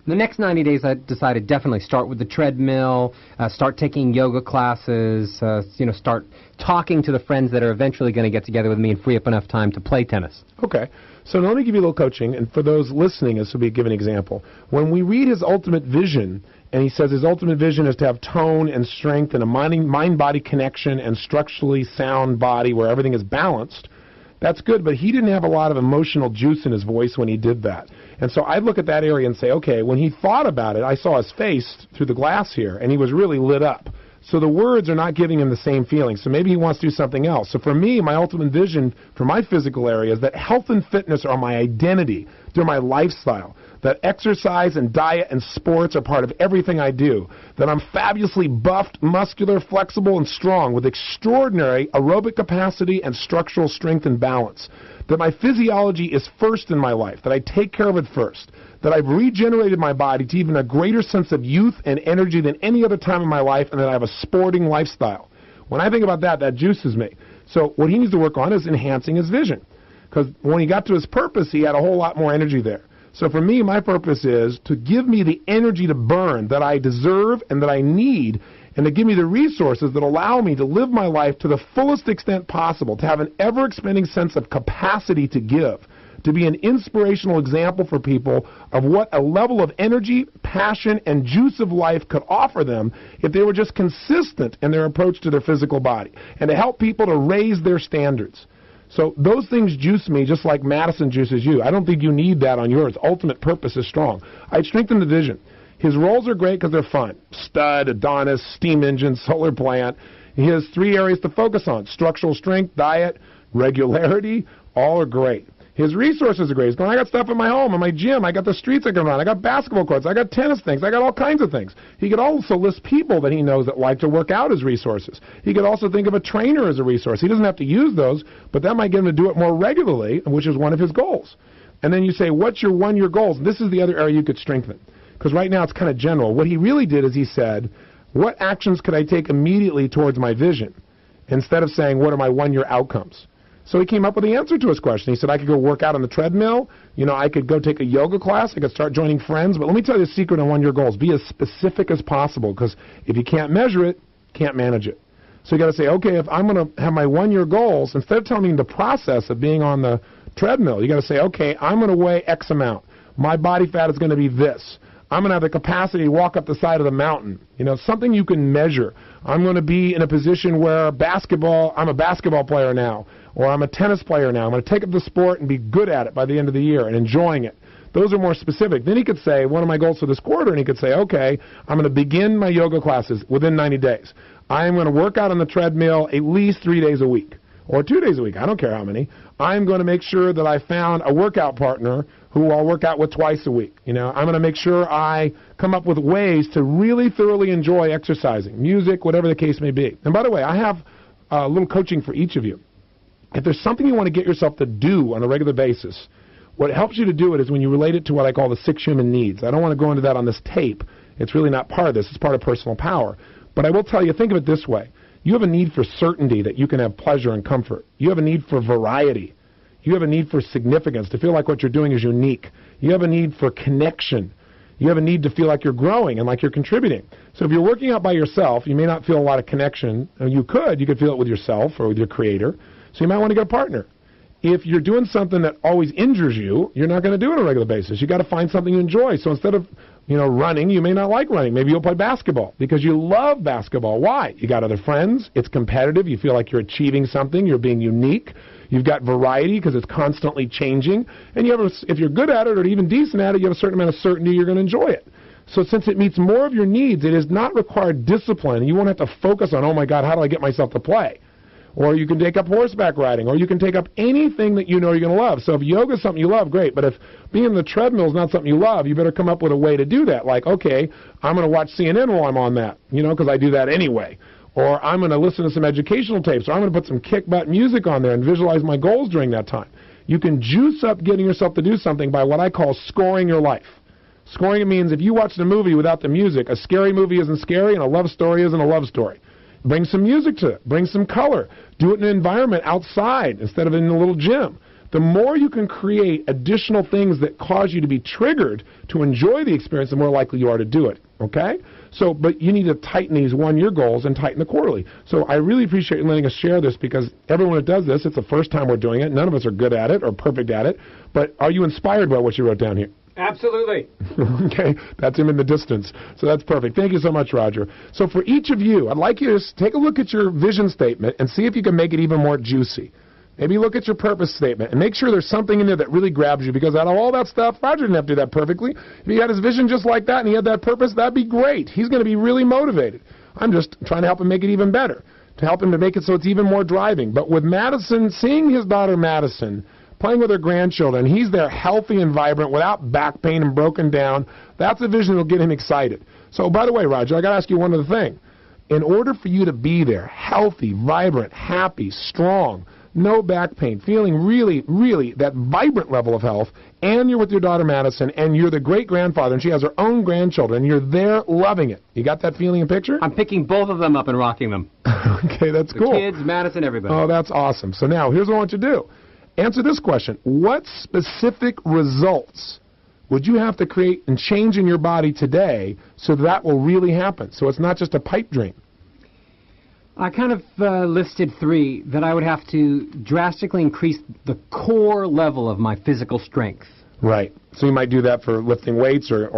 The next 90 days, I decided definitely start with the treadmill, start taking yoga classes, start talking to the friends that are eventually going to get together with me and free up enough time to play tennis. Okay. So now let me give you a little coaching, and for those listening, this will be give an example. When we read his ultimate vision, and he says his ultimate vision is to have tone and strength and a mind-body connection and structurally sound body where everything is balanced, that's good, but he didn't have a lot of emotional juice in his voice when he did that. And so I'd look at that area and say, okay, when he thought about it, I saw his face through the glass here, and he was really lit up. So the words are not giving him the same feeling. So maybe he wants to do something else. So for me, my ultimate vision for my physical area is that health and fitness are my identity. They're my lifestyle. that exercise and diet and sports are part of everything I do, that I'm fabulously buffed, muscular, flexible, and strong with extraordinary aerobic capacity and structural strength and balance, that my physiology is first in my life, that I take care of it first, that I've regenerated my body to even a greater sense of youth and energy than any other time in my life, and that I have a sporting lifestyle. When I think about that, that juices me. So what he needs to work on is enhancing his vision. Because when he got to his purpose, he had a whole lot more energy there. So for me, my purpose is to give me the energy to burn that I deserve and that I need, and to give me the resources that allow me to live my life to the fullest extent possible, to have an ever-expanding sense of capacity to give, to be an inspirational example for people of what a level of energy, passion, and juice of life could offer them if they were just consistent in their approach to their physical body, and to help people to raise their standards. So those things juice me just like Madison juices you. I don't think you need that on yours. Ultimate purpose is strong. I'd strengthen the vision. His roles are great because they're fun. Stud, Adonis, steam engine, solar plant. He has 3 areas to focus on: structural strength, diet, regularity. All are great. His resources are great. He's going, I got stuff in my home, in my gym. I got the streets I can run. I got basketball courts. I got tennis things. I got all kinds of things. He could also list people that he knows that like to work out as resources. He could also think of a trainer as a resource. He doesn't have to use those, but that might get him to do it more regularly, which is one of his goals. And then you say, what's your one-year goals? This is the other area you could strengthen. Because right now it's kind of general. What he really did is he said, what actions could I take immediately towards my vision? Instead of saying, what are my one-year outcomes? So he came up with the answer to his question. He said, I could go work out on the treadmill. You know, I could go take a yoga class. I could start joining friends. But let me tell you the secret on one-year goals. Be as specific as possible, because if you can't measure it, can't manage it. So you got to say, okay, if I'm going to have my one-year goals, instead of telling me the process of being on the treadmill, you got to say, okay, I'm going to weigh X amount. My body fat is going to be this. I'm going to have the capacity to walk up the side of the mountain. You know, something you can measure. I'm going to be in a position where I'm a basketball player now, or I'm a tennis player now. I'm going to take up the sport and be good at it by the end of the year and enjoying it. Those are more specific. Then he could say, one of my goals for this quarter, and he could say, okay, I'm going to begin my yoga classes within 90 days. I'm going to work out on the treadmill at least 3 days a week, or 2 days a week. I don't care how many. I'm going to make sure that I found a workout partner who I'll work out with twice a week. You know, I'm going to make sure I come up with ways to really thoroughly enjoy exercising, music, whatever the case may be. And by the way, I have a little coaching for each of you. If there's something you want to get yourself to do on a regular basis, what helps you to do it is when you relate it to what I call the 6 human needs. I don't want to go into that on this tape. It's really not part of this. It's part of personal power. But I will tell you, think of it this way. You have a need for certainty that you can have pleasure and comfort. You have a need for variety. You have a need for significance, to feel like what you're doing is unique. You have a need for connection. You have a need to feel like you're growing and like you're contributing. So if you're working out by yourself, you may not feel a lot of connection. You could feel it with yourself or with your creator. So you might want to get a partner. If you're doing something that always injures you, you're not going to do it on a regular basis. You've got to find something you enjoy. So instead of running, you may not like running. Maybe you'll play basketball because you love basketball. Why? You got other friends. It's competitive. You feel like you're achieving something. You're being unique. You've got variety because it's constantly changing. And if you're good at it or even decent at it, you have a certain amount of certainty you're going to enjoy it. So since it meets more of your needs, it is not required discipline. You won't have to focus on, oh my God, how do I get myself to play? Or you can take up horseback riding, or you can take up anything that you know you're going to love. So if yoga is something you love, great. But if being on the treadmill is not something you love, you better come up with a way to do that. Like, okay, I'm going to watch CNN while I'm on that, because I do that anyway. Or I'm going to listen to some educational tapes, or I'm going to put some kick-butt music on there and visualize my goals during that time. You can juice up getting yourself to do something by what I call scoring your life. Scoring, it means if you watch a movie without the music, a scary movie isn't scary and a love story isn't a love story. Bring some music to it. Bring some color. Do it in an environment outside instead of in a little gym. The more you can create additional things that cause you to be triggered to enjoy the experience, the more likely you are to do it. Okay? So, but you need to tighten these one-year goals and tighten the quarterly. So I really appreciate you letting us share this, because everyone that does this, it's the first time we're doing it. None of us are good at it or perfect at it. But are you inspired by what you wrote down here? Absolutely. Okay, that's him in the distance. So that's perfect. Thank you so much, Roger. So for each of you, I'd like you to take a look at your vision statement and see if you can make it even more juicy. Maybe look at your purpose statement and make sure there's something in there that really grabs you, because out of all that stuff, Roger didn't have to do that perfectly. If he had his vision just like that and he had that purpose, that'd be great. He's going to be really motivated. I'm just trying to help him make it even better, to help him to make it so it's even more driving. But with Madison, seeing his daughter Madison playing with her grandchildren. He's there healthy and vibrant without back pain and broken down. That's a vision that will get him excited. So, by the way, Roger, I got to ask you one other thing. In order for you to be there, healthy, vibrant, happy, strong, no back pain, feeling really, really that vibrant level of health, and you're with your daughter Madison, and you're the great-grandfather, and she has her own grandchildren, and you're there loving it. You got that feeling and picture? I'm picking both of them up and rocking them. Okay, that's cool. The kids, Madison, everybody. Oh, that's awesome. So now, here's what I want you to do. Answer this question. What specific results would you have to create and change in your body today so that will really happen? So it's not just a pipe dream. I kind of listed 3 that I would have to drastically increase the core level of my physical strength. Right. So you might do that for lifting weights or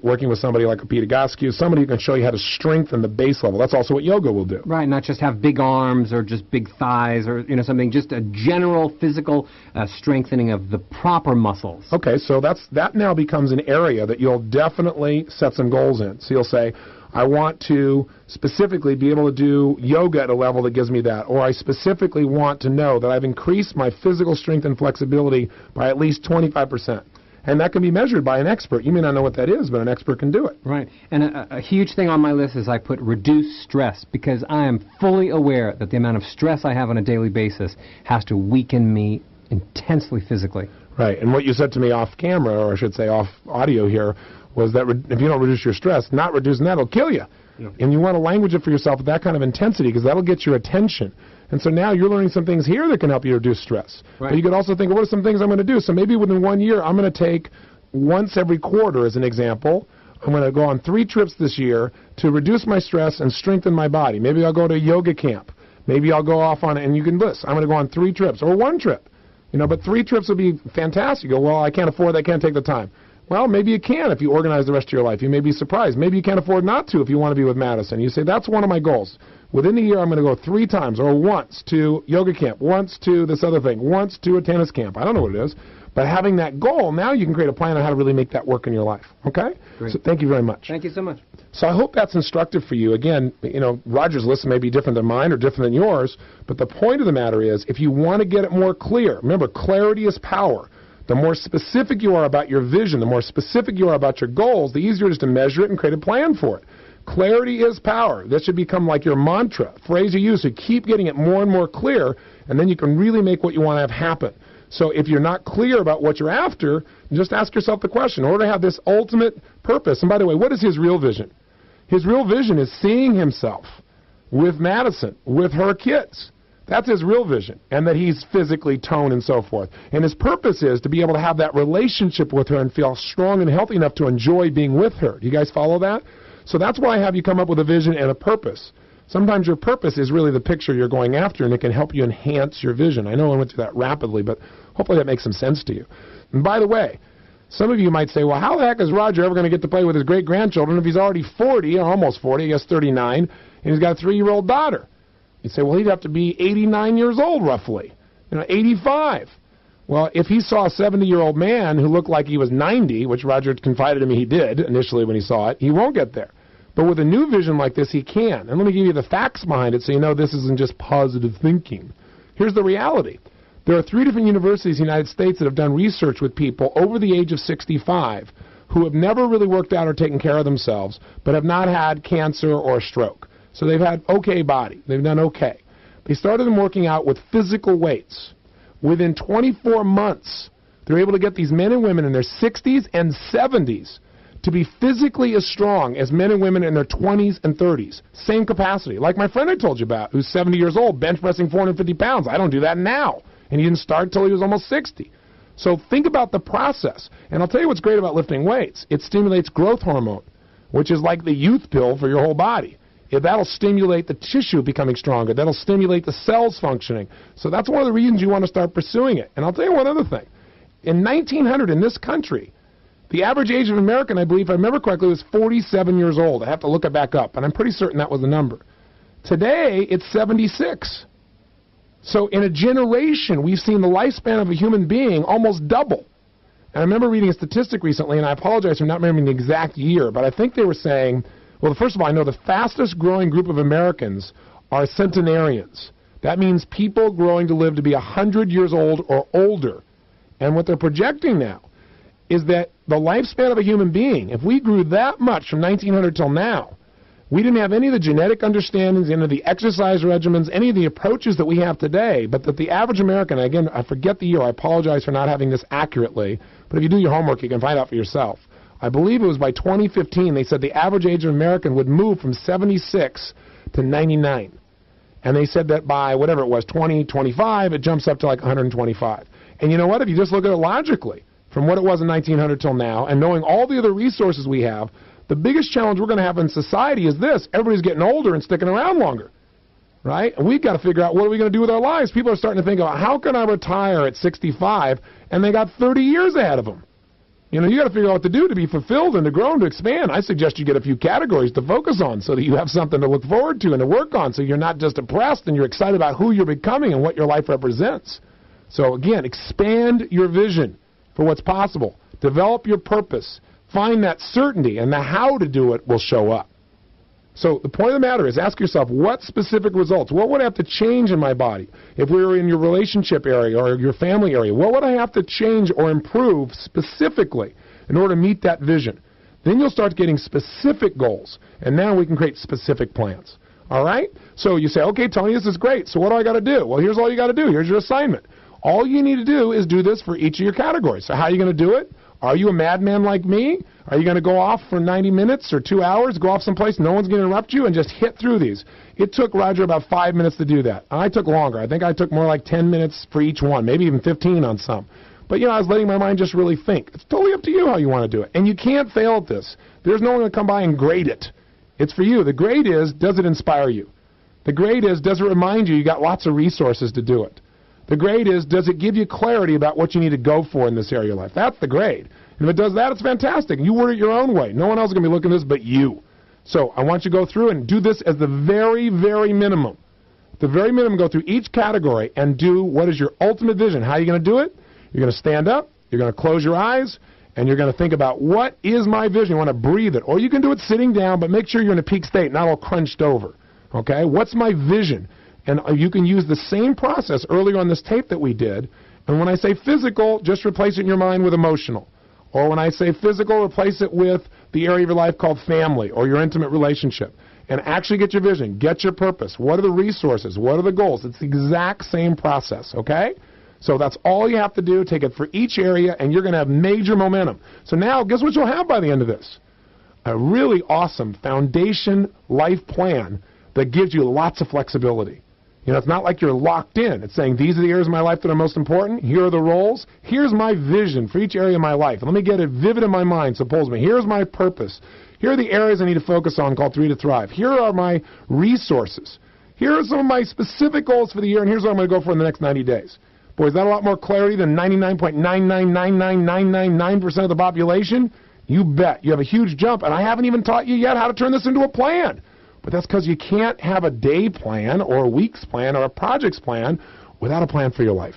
working with somebody like a Peter Gaskew, somebody who can show you how to strengthen the base level. That's also what yoga will do. Right, not just have big arms or just big thighs or something, just a general physical strengthening of the proper muscles. Okay, so that now becomes an area that you'll definitely set some goals in. So you'll say, I want to specifically be able to do yoga at a level that gives me that, or I specifically want to know that I've increased my physical strength and flexibility by at least 25%. And that can be measured by an expert. You may not know what that is, but an expert can do it. Right. And a huge thing on my list is I put reduce stress, because I am fully aware that the amount of stress I have on a daily basis has to weaken me intensely physically. Right. And what you said to me off camera, or I should say off audio here, was that if you don't reduce your stress, not reducing that will kill you. Yeah. And you want to language it for yourself with that kind of intensity, because that'll get your attention. And so now you're learning some things here that can help you reduce stress. Right. But you could also think, well, what are some things I'm going to do? So maybe within 1 year, I'm going to take once every quarter, as an example, I'm going to go on 3 trips this year to reduce my stress and strengthen my body. Maybe I'll go to a yoga camp. Maybe I'll go off on it, and you can list. I'm going to go on 3 trips, or 1 trip. But 3 trips would be fantastic. You go, well, I can't afford that, I can't take the time. Well, maybe you can if you organize the rest of your life. You may be surprised. Maybe you can't afford not to if you want to be with Madison. You say, that's one of my goals. Within a year, I'm going to go 3 times, or once to yoga camp, once to this other thing, once to a tennis camp. I don't know what it is. But having that goal, now you can create a plan on how to really make that work in your life. Okay? Great. So thank you very much. Thank you so much. So I hope that's instructive for you. Again, Roger's list may be different than mine or different than yours, but the point of the matter is, if you want to get it more clear, remember, clarity is power. The more specific you are about your vision, the more specific you are about your goals, the easier it is to measure it and create a plan for it. Clarity is power. This should become like your mantra, phrase you use. So keep getting it more and more clear, and then you can really make what you want to have happen. So if you're not clear about what you're after, just ask yourself the question, in order to have this ultimate purpose, and by the way, what is his real vision? His real vision is seeing himself with Madison, with her kids. That's his real vision, and that he's physically toned and so forth. And his purpose is to be able to have that relationship with her and feel strong and healthy enough to enjoy being with her. Do you guys follow that? So that's why I have you come up with a vision and a purpose. Sometimes your purpose is really the picture you're going after, and it can help you enhance your vision. I know I went through that rapidly, but hopefully that makes some sense to you. And by the way, some of you might say, well, how the heck is Roger ever going to get to play with his great-grandchildren if he's already 40, or almost 40, I guess 39, and he's got a 3-year-old daughter? You'd say, well, he'd have to be 89 years old, roughly, 85. Well, if he saw a 70-year-old man who looked like he was 90, which Roger confided to me he did initially when he saw it, he won't get there. But with a new vision like this, he can. And let me give you the facts behind it so you know this isn't just positive thinking. Here's the reality. There are 3 different universities in the United States that have done research with people over the age of 65 who have never really worked out or taken care of themselves, but have not had cancer or a stroke. So they've had okay body. They've done okay. They started them working out with physical weights. Within 24 months, they're able to get these men and women in their 60s and 70s to be physically as strong as men and women in their 20s and 30s. Same capacity. Like my friend I told you about, who's 70 years old, bench pressing 450 pounds. I don't do that now. And he didn't start until he was almost 60. So think about the process. And I'll tell you what's great about lifting weights. It stimulates growth hormone, which is like the youth pill for your whole body. That'll stimulate the tissue becoming stronger. That'll stimulate the cells functioning. So that's one of the reasons you want to start pursuing it. And I'll tell you one other thing. In 1900, in this country, the average age of an American, I believe, if I remember correctly, was 47 years old. I have to look it back up, and I'm pretty certain that was the number. Today, it's 76. So in a generation, we've seen the lifespan of a human being almost double. And I remember reading a statistic recently, and I apologize for not remembering the exact year, but I think they were saying, well, first of all, I know the fastest growing group of Americans are centenarians. That means people growing to live to be 100 years old or older. And what they're projecting now is that the lifespan of a human being, if we grew that much from 1900 till now, we didn't have any of the genetic understandings, any of the exercise regimens, any of the approaches that we have today, but that the average American, again, I forget the year, I apologize for not having this accurately, but if you do your homework, you can find out for yourself. I believe it was by 2015, they said the average age of an American would move from 76 to 99. And they said that by whatever it was, 2025, it jumps up to like 125. And you know what? If you just look at it logically, from what it was in 1900 till now, and knowing all the other resources we have, the biggest challenge we're going to have in society is this. Everybody's getting older and sticking around longer, right? And we've got to figure out what are we going to do with our lives. People are starting to think about how can I retire at 65, and they got 30 years ahead of them. You know, you got to figure out what to do to be fulfilled and to grow and to expand. I suggest you get a few categories to focus on so that you have something to look forward to and to work on, so you're not just depressed and you're excited about who you're becoming and what your life represents. So again, expand your vision for what's possible. Develop your purpose. Find that certainty, and the how to do it will show up. So the point of the matter is, ask yourself, what specific results? What would I have to change in my body? If we were in your relationship area or your family area, what would I have to change or improve specifically in order to meet that vision? Then you'll start getting specific goals, and now we can create specific plans. All right? So you say, okay, Tony, this is great. So what do I got to do? Well, here's all you got to do. Here's your assignment. All you need to do is do this for each of your categories. So how are you going to do it? Are you a madman like me? Are you going to go off for 90 minutes or 2 hours, go off someplace, no one's going to interrupt you, and just hit through these? It took Roger about 5 minutes to do that. I took longer. I think I took more like 10 minutes for each one, maybe even 15 on some. But, you know, I was letting my mind just really think. It's totally up to you how you want to do it. And you can't fail at this. There's no one going to come by and grade it. It's for you. The grade is, does it inspire you? The grade is, does it remind you got lots of resources to do it? The grade is, does it give you clarity about what you need to go for in this area of life? That's the grade. And if it does that, it's fantastic. You word it your own way. No one else is going to be looking at this but you. So I want you to go through and do this as the very, very minimum. The very minimum, go through each category and do what is your ultimate vision. How are you going to do it? You're going to stand up, you're going to close your eyes, and you're going to think about, what is my vision? You want to breathe it. Or you can do it sitting down, but make sure you're in a peak state, not all crunched over. Okay? What's my vision? And you can use the same process earlier on this tape that we did. And when I say physical, just replace it in your mind with emotional. Or when I say physical, replace it with the area of your life called family or your intimate relationship. And actually get your vision, get your purpose. What are the resources? What are the goals? It's the exact same process, okay? So that's all you have to do. Take it for each area, and you're going to have major momentum. So now, guess what you'll have by the end of this? A really awesome foundation life plan that gives you lots of flexibility. You know, it's not like you're locked in. It's saying, these are the areas of my life that are most important. Here are the roles. Here's my vision for each area of my life. Let me get it vivid in my mind so it pulls me. Here's my purpose. Here are the areas I need to focus on called 3 to Thrive. Here are my resources. Here are some of my specific goals for the year, and here's what I'm going to go for in the next 90 days. Boy, is that a lot more clarity than 99.9999999% of the population? You bet. You have a huge jump, and I haven't even taught you yet how to turn this into a plan. But that's because you can't have a day plan or a week's plan or a project's plan without a plan for your life.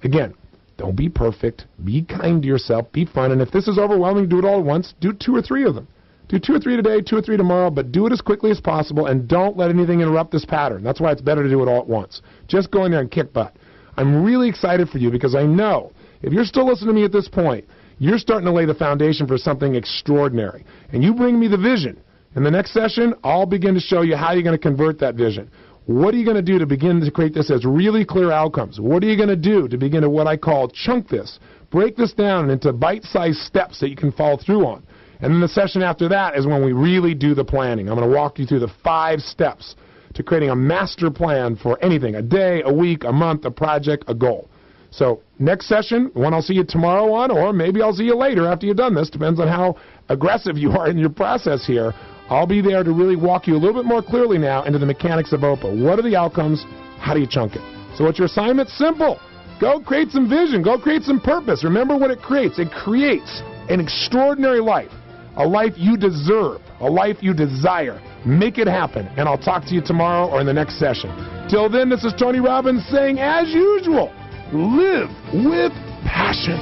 Again, don't be perfect. Be kind to yourself. Be fun. And if this is overwhelming, do it all at once. Do 2 or 3 of them. Do 2 or 3 today, 2 or 3 tomorrow, but do it as quickly as possible, and don't let anything interrupt this pattern. That's why it's better to do it all at once. Just go in there and kick butt. I'm really excited for you because I know if you're still listening to me at this point, you're starting to lay the foundation for something extraordinary. And you bring me the vision. In the next session, I'll begin to show you how you're going to convert that vision. What are you going to do to begin to create this as really clear outcomes? What are you going to do to begin to what I call chunk this? Break this down into bite-sized steps that you can follow through on. And then the session after that is when we really do the planning. I'm going to walk you through the 5 steps to creating a master plan for anything, a day, a week, a month, a project, a goal. So next session, one I'll see you tomorrow on, or maybe I'll see you later after you've done this. Depends on how aggressive you are in your process here. I'll be there to really walk you a little bit more clearly now into the mechanics of OPA. What are the outcomes? How do you chunk it? So what's your assignment? Simple. Go create some vision. Go create some purpose. Remember what it creates. It creates an extraordinary life, a life you deserve, a life you desire. Make it happen. And I'll talk to you tomorrow or in the next session. Till then, this is Tony Robbins saying, as usual, live with passion.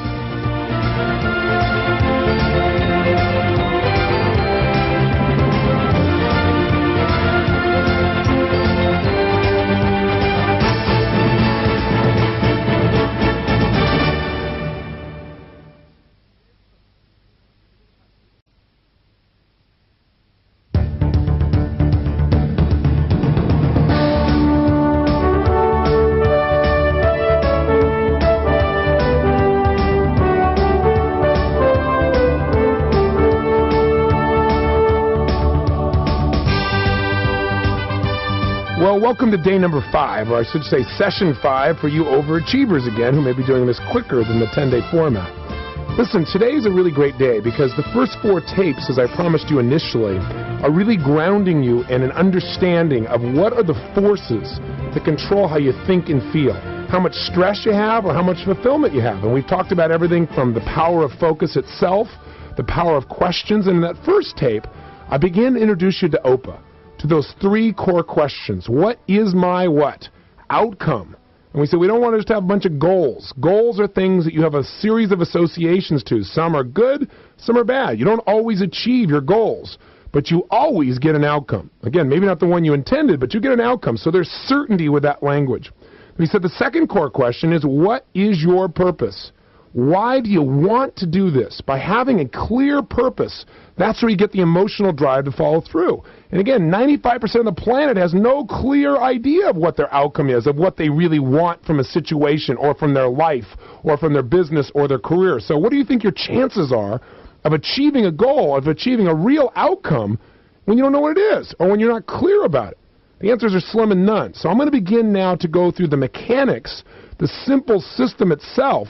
Well, welcome to day number 5, or I should say session 5 for you overachievers again who may be doing this quicker than the 10-day format. Listen, today is a really great day because the first 4 tapes, as I promised you initially, are really grounding you in an understanding of what are the forces that control how you think and feel, how much stress you have or how much fulfillment you have. And we've talked about everything from the power of focus itself, the power of questions, and in that first tape, I began to introduce you to OPA, to those 3 core questions. What is my what? Outcome. And we said we don't want to just have a bunch of goals. Goals are things that you have a series of associations to. Some are good, some are bad. You don't always achieve your goals, but you always get an outcome. Again, maybe not the one you intended, but you get an outcome. So there's certainty with that language. We said the second core question is, what is your purpose? Why do you want to do this? By having a clear purpose, that's where you get the emotional drive to follow through. And again, 95% of the planet has no clear idea of what their outcome is, of what they really want from a situation or from their life or from their business or their career. So what do you think your chances are of achieving a goal, of achieving a real outcome when you don't know what it is or when you're not clear about it? The answers are slim and none. So I'm going to begin now to go through the mechanics, the simple system itself.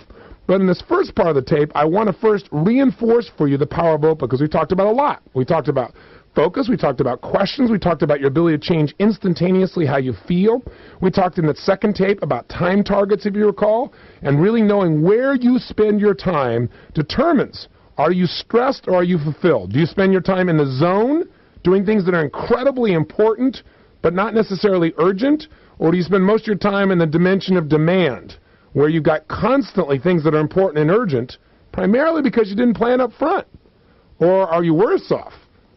But in this first part of the tape, I want to first reinforce for you the power of OPA, because we talked about a lot. We talked about focus, we talked about questions, we talked about your ability to change instantaneously how you feel. We talked in that second tape about time targets, if you recall, and really knowing where you spend your time determines, are you stressed or are you fulfilled? Do you spend your time in the zone, doing things that are incredibly important, but not necessarily urgent, or do you spend most of your time in the dimension of demand, where you've got constantly things that are important and urgent, primarily because you didn't plan up front? Or are you worse off?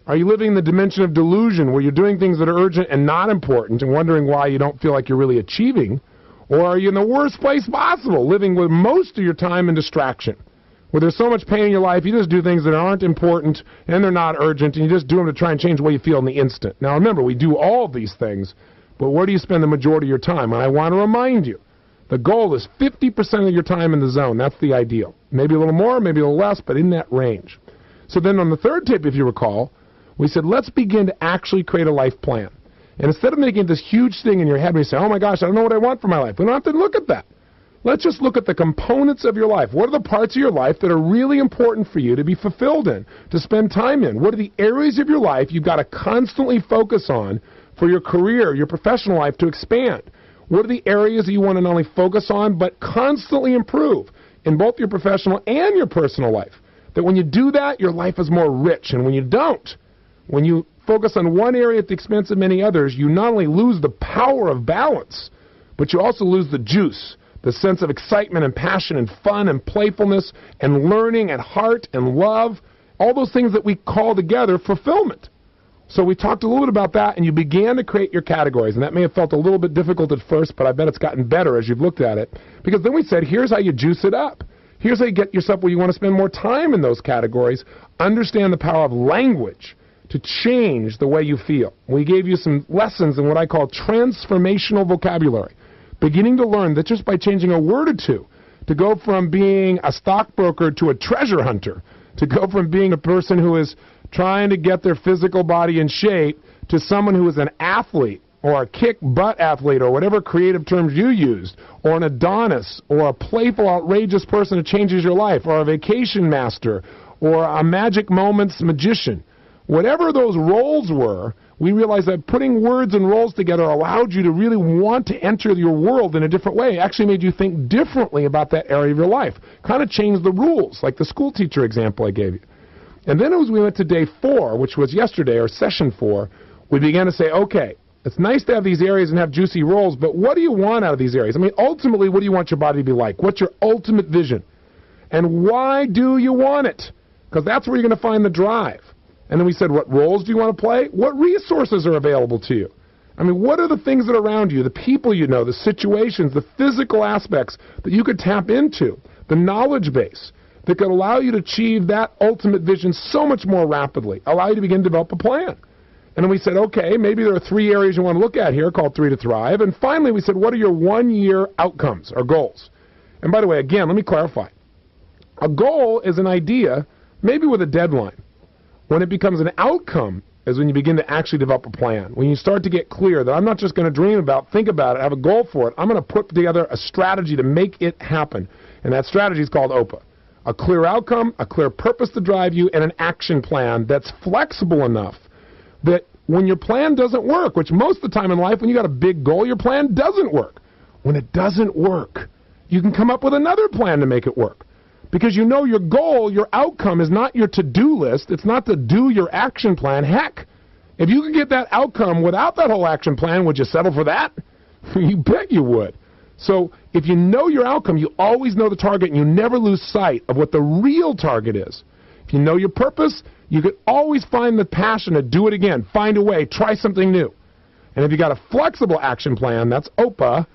Are you living in the dimension of delusion, where you're doing things that are urgent and not important and wondering why you don't feel like you're really achieving? Or are you in the worst place possible, living with most of your time in distraction, where there's so much pain in your life, you just do things that aren't important and they're not urgent, and you just do them to try and change the way you feel in the instant? Now remember, we do all of these things, but where do you spend the majority of your time? And I want to remind you, the goal is 50% of your time in the zone. That's the ideal. Maybe a little more, maybe a little less, but in that range. So then on the third tape, if you recall, we said, let's begin to actually create a life plan. And instead of making this huge thing in your head where you say, oh my gosh, I don't know what I want for my life, we don't have to look at that. Let's just look at the components of your life. What are the parts of your life that are really important for you to be fulfilled in, to spend time in? What are the areas of your life you've got to constantly focus on for your career, your professional life to expand? What are the areas that you want to not only focus on, but constantly improve in both your professional and your personal life? That when you do that, your life is more rich. And when you don't, when you focus on one area at the expense of many others, you not only lose the power of balance, but you also lose the juice, the sense of excitement and passion and fun and playfulness and learning and heart and love, all those things that we call together fulfillment. So we talked a little bit about that, and you began to create your categories. And that may have felt a little bit difficult at first, but I bet it's gotten better as you've looked at it. Because then we said, here's how you juice it up. Here's how you get yourself where you want to spend more time in those categories. Understand the power of language to change the way you feel. We gave you some lessons in what I call transformational vocabulary. Beginning to learn that just by changing a word or two, to go from being a stockbroker to a treasure hunter, to go from being a person who is trying to get their physical body in shape to someone who is an athlete or a kick-butt athlete or whatever creative terms you used, or an Adonis or a playful, outrageous person who changes your life, or a vacation master or a magic moments magician. Whatever those roles were, we realized that putting words and roles together allowed you to really want to enter your world in a different way. It actually made you think differently about that area of your life. Kind of changed the rules, like the school teacher example I gave you. And then as we went to day 4, which was yesterday, or session 4, we began to say, okay, it's nice to have these areas and have juicy roles, but what do you want out of these areas? I mean, ultimately, what do you want your body to be like? What's your ultimate vision? And why do you want it? Because that's where you're going to find the drive. And then we said, what roles do you want to play? What resources are available to you? I mean, what are the things that are around you, the people you know, the situations, the physical aspects that you could tap into, the knowledge base that could allow you to achieve that ultimate vision so much more rapidly, allow you to begin to develop a plan. And then we said, okay, maybe there are 3 areas you want to look at here called 3 to Thrive. And finally, we said, what are your 1-year outcomes or goals? And by the way, again, let me clarify. A goal is an idea, maybe with a deadline. When it becomes an outcome, is when you begin to actually develop a plan. When you start to get clear that I'm not just going to dream about, think about it, have a goal for it. I'm going to put together a strategy to make it happen. And that strategy is called OPA. A clear outcome, a clear purpose to drive you, and an action plan that's flexible enough that when your plan doesn't work, which most of the time in life when you got a big goal, your plan doesn't work. When it doesn't work, you can come up with another plan to make it work. Because you know your goal, your outcome is not your to-do list. It's not to do your action plan. Heck, if you could get that outcome without that whole action plan, would you settle for that? You bet you would. So if you know your outcome, you always know the target, and you never lose sight of what the real target is. If you know your purpose, you can always find the passion to do it again, find a way, try something new. And if you got a flexible action plan, that's OPA,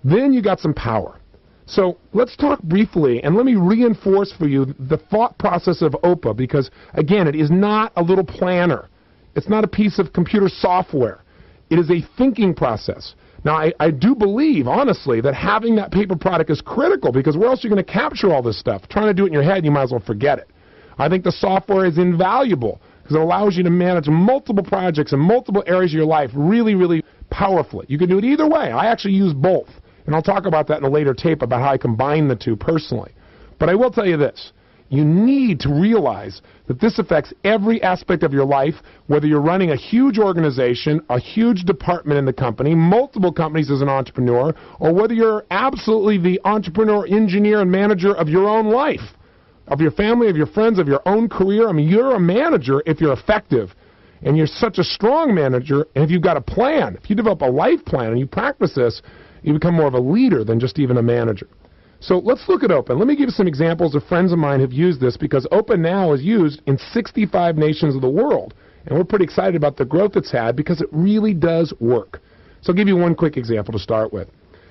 then you got some power. So let's talk briefly, and let me reinforce for you the thought process of OPA, because, again, it is not a little planner. It's not a piece of computer software. It is a thinking process. Now, I do believe, honestly, that having that paper product is critical, because where else are you going to capture all this stuff? Trying to do it in your head, you might as well forget it. I think the software is invaluable, because it allows you to manage multiple projects in multiple areas of your life really, really powerfully. You can do it either way. I actually use both. And I'll talk about that in a later tape about how I combine the two personally. But I will tell you this. You need to realize that this affects every aspect of your life, whether you're running a huge organization, a huge department in the company, multiple companies as an entrepreneur, or whether you're absolutely the entrepreneur, engineer, and manager of your own life, of your family, of your friends, of your own career. I mean, you're a manager if you're effective. And you're such a strong manager, and if you've got a plan, if you develop a life plan and you practice this, you become more of a leader than just even a manager. So let's look at OPA. Let me give you some examples of friends of mine who've used this, because OPA now is used in 65 nations of the world. And we're pretty excited about the growth it's had, because it really does work. So I'll give you one quick example to start with.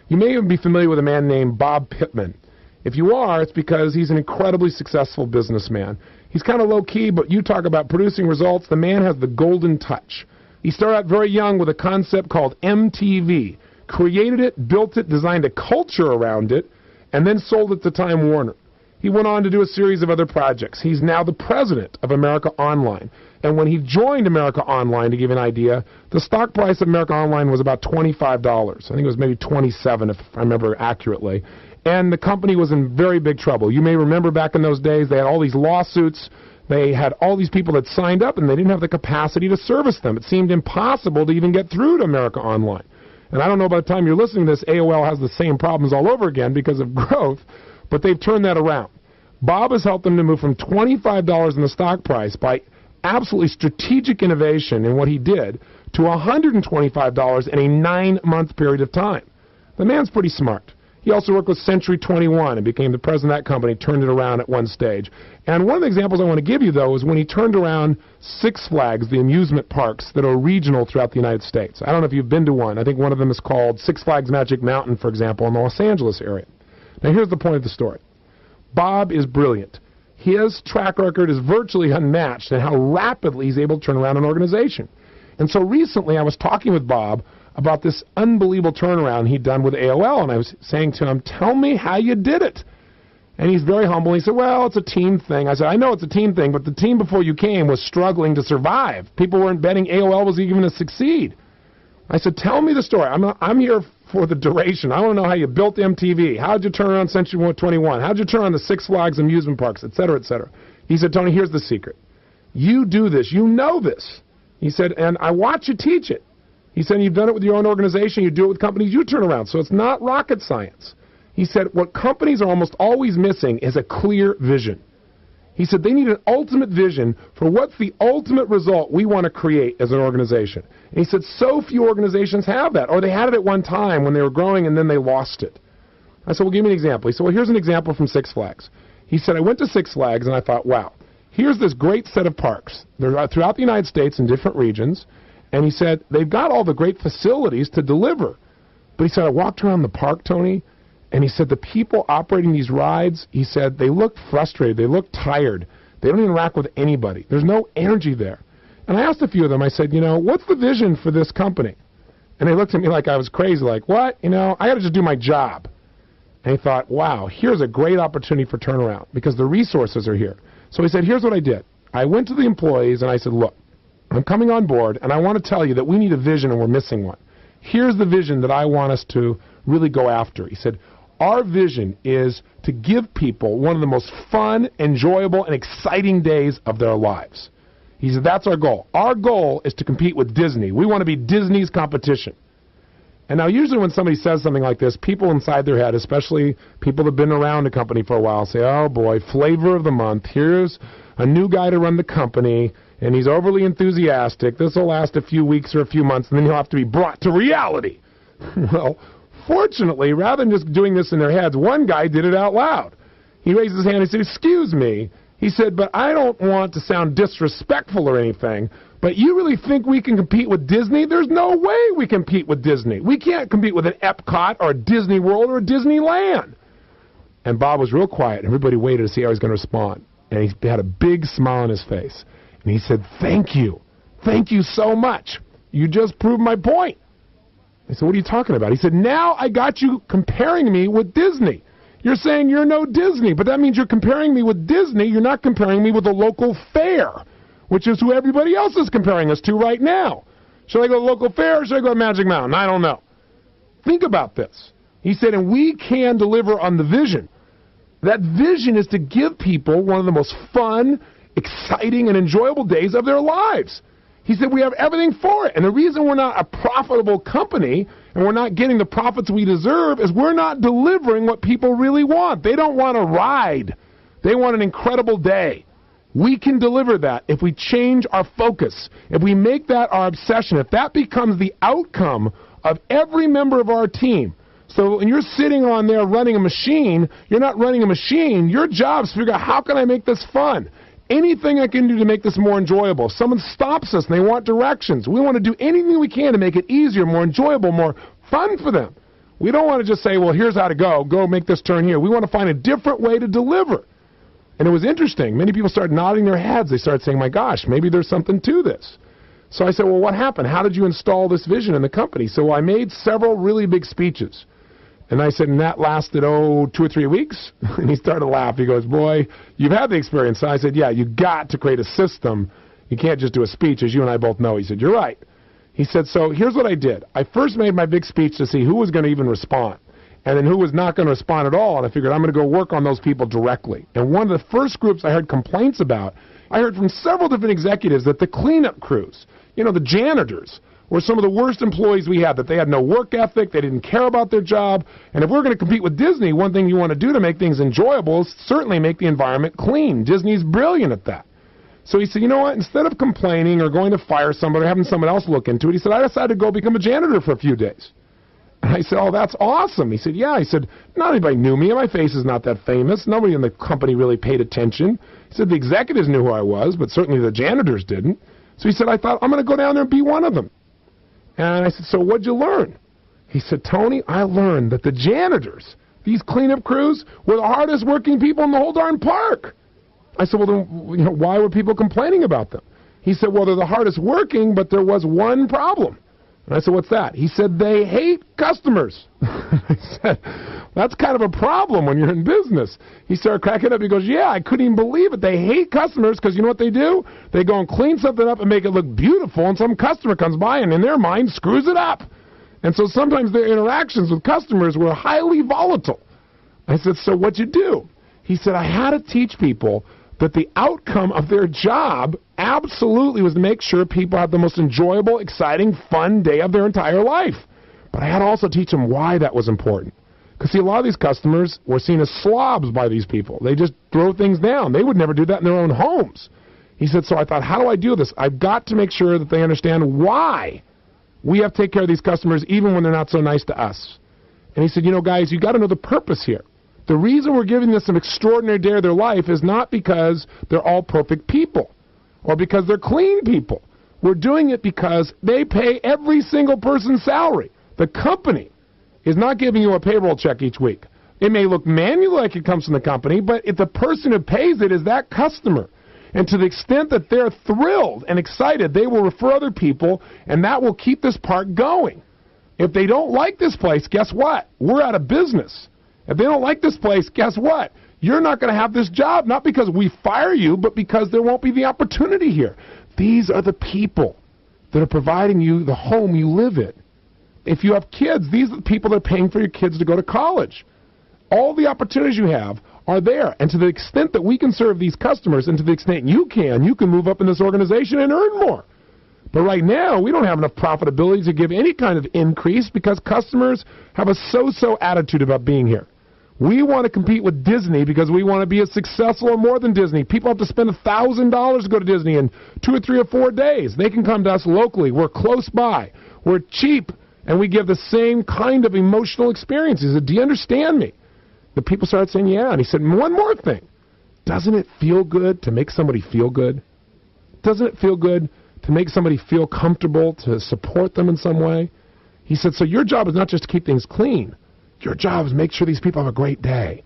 You may even be familiar with a man named Bob Pittman. If you are, it's because he's an incredibly successful businessman. He's kind of low-key, but you talk about producing results. The man has the golden touch. He started out very young with a concept called MTV. Created it, built it, designed a culture around it, and then sold it to Time Warner. He went on to do a series of other projects. He's now the president of America Online. And when he joined America Online, to give you an idea, the stock price of America Online was about $25. I think it was maybe $27 if I remember accurately. And the company was in very big trouble. You may remember back in those days, they had all these lawsuits. They had all these people that signed up, and they didn't have the capacity to service them. It seemed impossible to even get through to America Online. And I don't know by the time you're listening to this, AOL has the same problems all over again because of growth, but they've turned that around. Bob has helped them to move from $25 in the stock price by absolutely strategic innovation in what he did to $125 in a 9-month period of time. The man's pretty smart. He also worked with Century 21 and became the president of that company, turned it around at one stage. And one of the examples I want to give you, though, is when he turned around Six Flags, the amusement parks that are regional throughout the United States. I don't know if you've been to one. I think one of them is called Six Flags Magic Mountain, for example, in the Los Angeles area. Now, here's the point of the story. Bob is brilliant. His track record is virtually unmatched in how rapidly he's able to turn around an organization. And so recently I was talking with Bob about this unbelievable turnaround he'd done with AOL, and I was saying to him, tell me how you did it. And he's very humble. He said, well, it's a team thing. I said, I know it's a team thing, but the team before you came was struggling to survive. People weren't betting AOL was even going to succeed. I said, tell me the story. I'm here for the duration. I want to know how you built MTV. How did you turn around Century 21? How did you turn on the Six Flags amusement parks, et cetera, et cetera. He said, Tony, here's the secret. You do this. You know this. He said, and I watch you teach it. He said, you've done it with your own organization, you do it with companies you turn around, so it's not rocket science. He said, what companies are almost always missing is a clear vision. He said, they need an ultimate vision for what's the ultimate result we want to create as an organization. And he said, so few organizations have that, or they had it at one time when they were growing and then they lost it. I said, well, give me an example. He said, well, here's an example from Six Flags. He said, I went to Six Flags and I thought, wow, here's this great set of parks. They're throughout the United States in different regions. And he said, they've got all the great facilities to deliver. But he said, I walked around the park, Tony, and he said, the people operating these rides, he said, they look frustrated. They look tired. They don't interact with anybody. There's no energy there. And I asked a few of them, I said, what's the vision for this company? And they looked at me like I was crazy, like, what? I got to just do my job. And he thought, wow, here's a great opportunity for turnaround because the resources are here. So he said, here's what I did. I went to the employees and I said, look, I'm coming on board, and I want to tell you that we need a vision and we're missing one. Here's the vision that I want us to really go after. He said, our vision is to give people one of the most fun, enjoyable, and exciting days of their lives. He said, that's our goal. Our goal is to compete with Disney. We want to be Disney's competition. And now usually when somebody says something like this, people inside their head, especially people that have been around a company for a while, say, oh boy, flavor of the month. Here's a new guy to run the company, and he's overly enthusiastic. This will last a few weeks or a few months, and then he'll have to be brought to reality. Well, fortunately, rather than just doing this in their heads, one guy did it out loud. He raised his hand and he said, excuse me. He said, but I don't want to sound disrespectful or anything, but you really think we can compete with Disney? There's no way we compete with Disney. We can't compete with an Epcot or a Disney World or a Disneyland. And Bob was real quiet. Everybody waited to see how he was going to respond. And he had a big smile on his face. And he said, thank you. Thank you so much. You just proved my point. I said, what are you talking about? He said, now I got you comparing me with Disney. You're saying you're no Disney, but that means you're comparing me with Disney. You're not comparing me with the local fair, which is who everybody else is comparing us to right now. Should I go to the local fair or should I go to Magic Mountain? I don't know. Think about this. He said, and we can deliver on the vision. That vision is to give people one of the most fun, exciting, and enjoyable days of their lives. He said, we have everything for it. And the reason we're not a profitable company and we're not getting the profits we deserve is we're not delivering what people really want. They don't want a ride. They want an incredible day. We can deliver that if we change our focus, if we make that our obsession, if that becomes the outcome of every member of our team. So when you're sitting on there running a machine, you're not running a machine. Your job is to figure out, how can I make this fun? Anything I can do to make this more enjoyable. If someone stops us and they want directions, we want to do anything we can to make it easier, more enjoyable, more fun for them. We don't want to just say, well, here's how to go. Go make this turn here. We want to find a different way to deliver. And it was interesting. Many people started nodding their heads. They started saying, my gosh, maybe there's something to this. So I said, well, what happened? How did you install this vision in the company? So I made several really big speeches. And I said, and that lasted, 2 or 3 weeks? And he started to laugh. He goes, boy, you've had the experience. So I said, yeah, you got to create a system. You can't just do a speech, as you and I both know. He said, you're right. He said, so here's what I did. I first made my big speech to see who was going to even respond, and then who was not going to respond at all. And I figured I'm going to go work on those people directly. And one of the first groups I heard complaints about, I heard from several different executives that the cleanup crews, the janitors, were some of the worst employees we had, that they had no work ethic, they didn't care about their job. And if we're going to compete with Disney, one thing you want to do to make things enjoyable is certainly make the environment clean. Disney's brilliant at that. So he said, you know what, instead of complaining or going to fire somebody or having someone else look into it, he said, I decided to go become a janitor for a few days. And I said, oh, that's awesome. He said, yeah. He said, not anybody knew me. My face is not that famous. Nobody in the company really paid attention. He said, the executives knew who I was, but certainly the janitors didn't. So he said, I thought, I'm going to go down there and be one of them. And I said, so what'd you learn? He said, Tony, I learned that the janitors, these cleanup crews, were the hardest working people in the whole darn park. I said, well, then, why were people complaining about them? He said, well, they're the hardest working, but there was one problem. And I said, what's that? He said, they hate customers. I said, that's kind of a problem when you're in business. He started cracking up. He goes, yeah, I couldn't even believe it. They hate customers because you know what they do? They go and clean something up and make it look beautiful, and some customer comes by and in their mind screws it up. And so sometimes their interactions with customers were highly volatile. I said, so what'd you do? He said, I had to teach people that the outcome of their job absolutely was to make sure people had the most enjoyable, exciting, fun day of their entire life. But I had to also teach them why that was important. Because, see, a lot of these customers were seen as slobs by these people. They just throw things down. They would never do that in their own homes. He said, so I thought, how do I do this? I've got to make sure that they understand why we have to take care of these customers even when they're not so nice to us. And he said, guys, you got to know the purpose here. The reason we're giving this an extraordinary day of their life is not because they're all perfect people or because they're clean people. We're doing it because they pay every single person's salary. The company is not giving you a payroll check each week. It may look manually like it comes from the company, but if the person who pays it is that customer. And to the extent that they're thrilled and excited, they will refer other people, and that will keep this park going. If they don't like this place, guess what? We're out of business. If they don't like this place, guess what? You're not going to have this job, not because we fire you, but because there won't be the opportunity here. These are the people that are providing you the home you live in. If you have kids, these are the people that are paying for your kids to go to college. All the opportunities you have are there. And to the extent that we can serve these customers, and to the extent you can move up in this organization and earn more. But right now, we don't have enough profitability to give any kind of increase because customers have a so-so attitude about being here. We want to compete with Disney because we want to be as successful or more than Disney. People have to spend $1,000 to go to Disney in 2 or 3 or 4 days. They can come to us locally. We're close by. We're cheap. And we give the same kind of emotional experience. He said, do you understand me? The people started saying, yeah. And he said, one more thing. Doesn't it feel good to make somebody feel good? Doesn't it feel good to make somebody feel comfortable, to support them in some way? He said, so your job is not just to keep things clean. Your job is to make sure these people have a great day.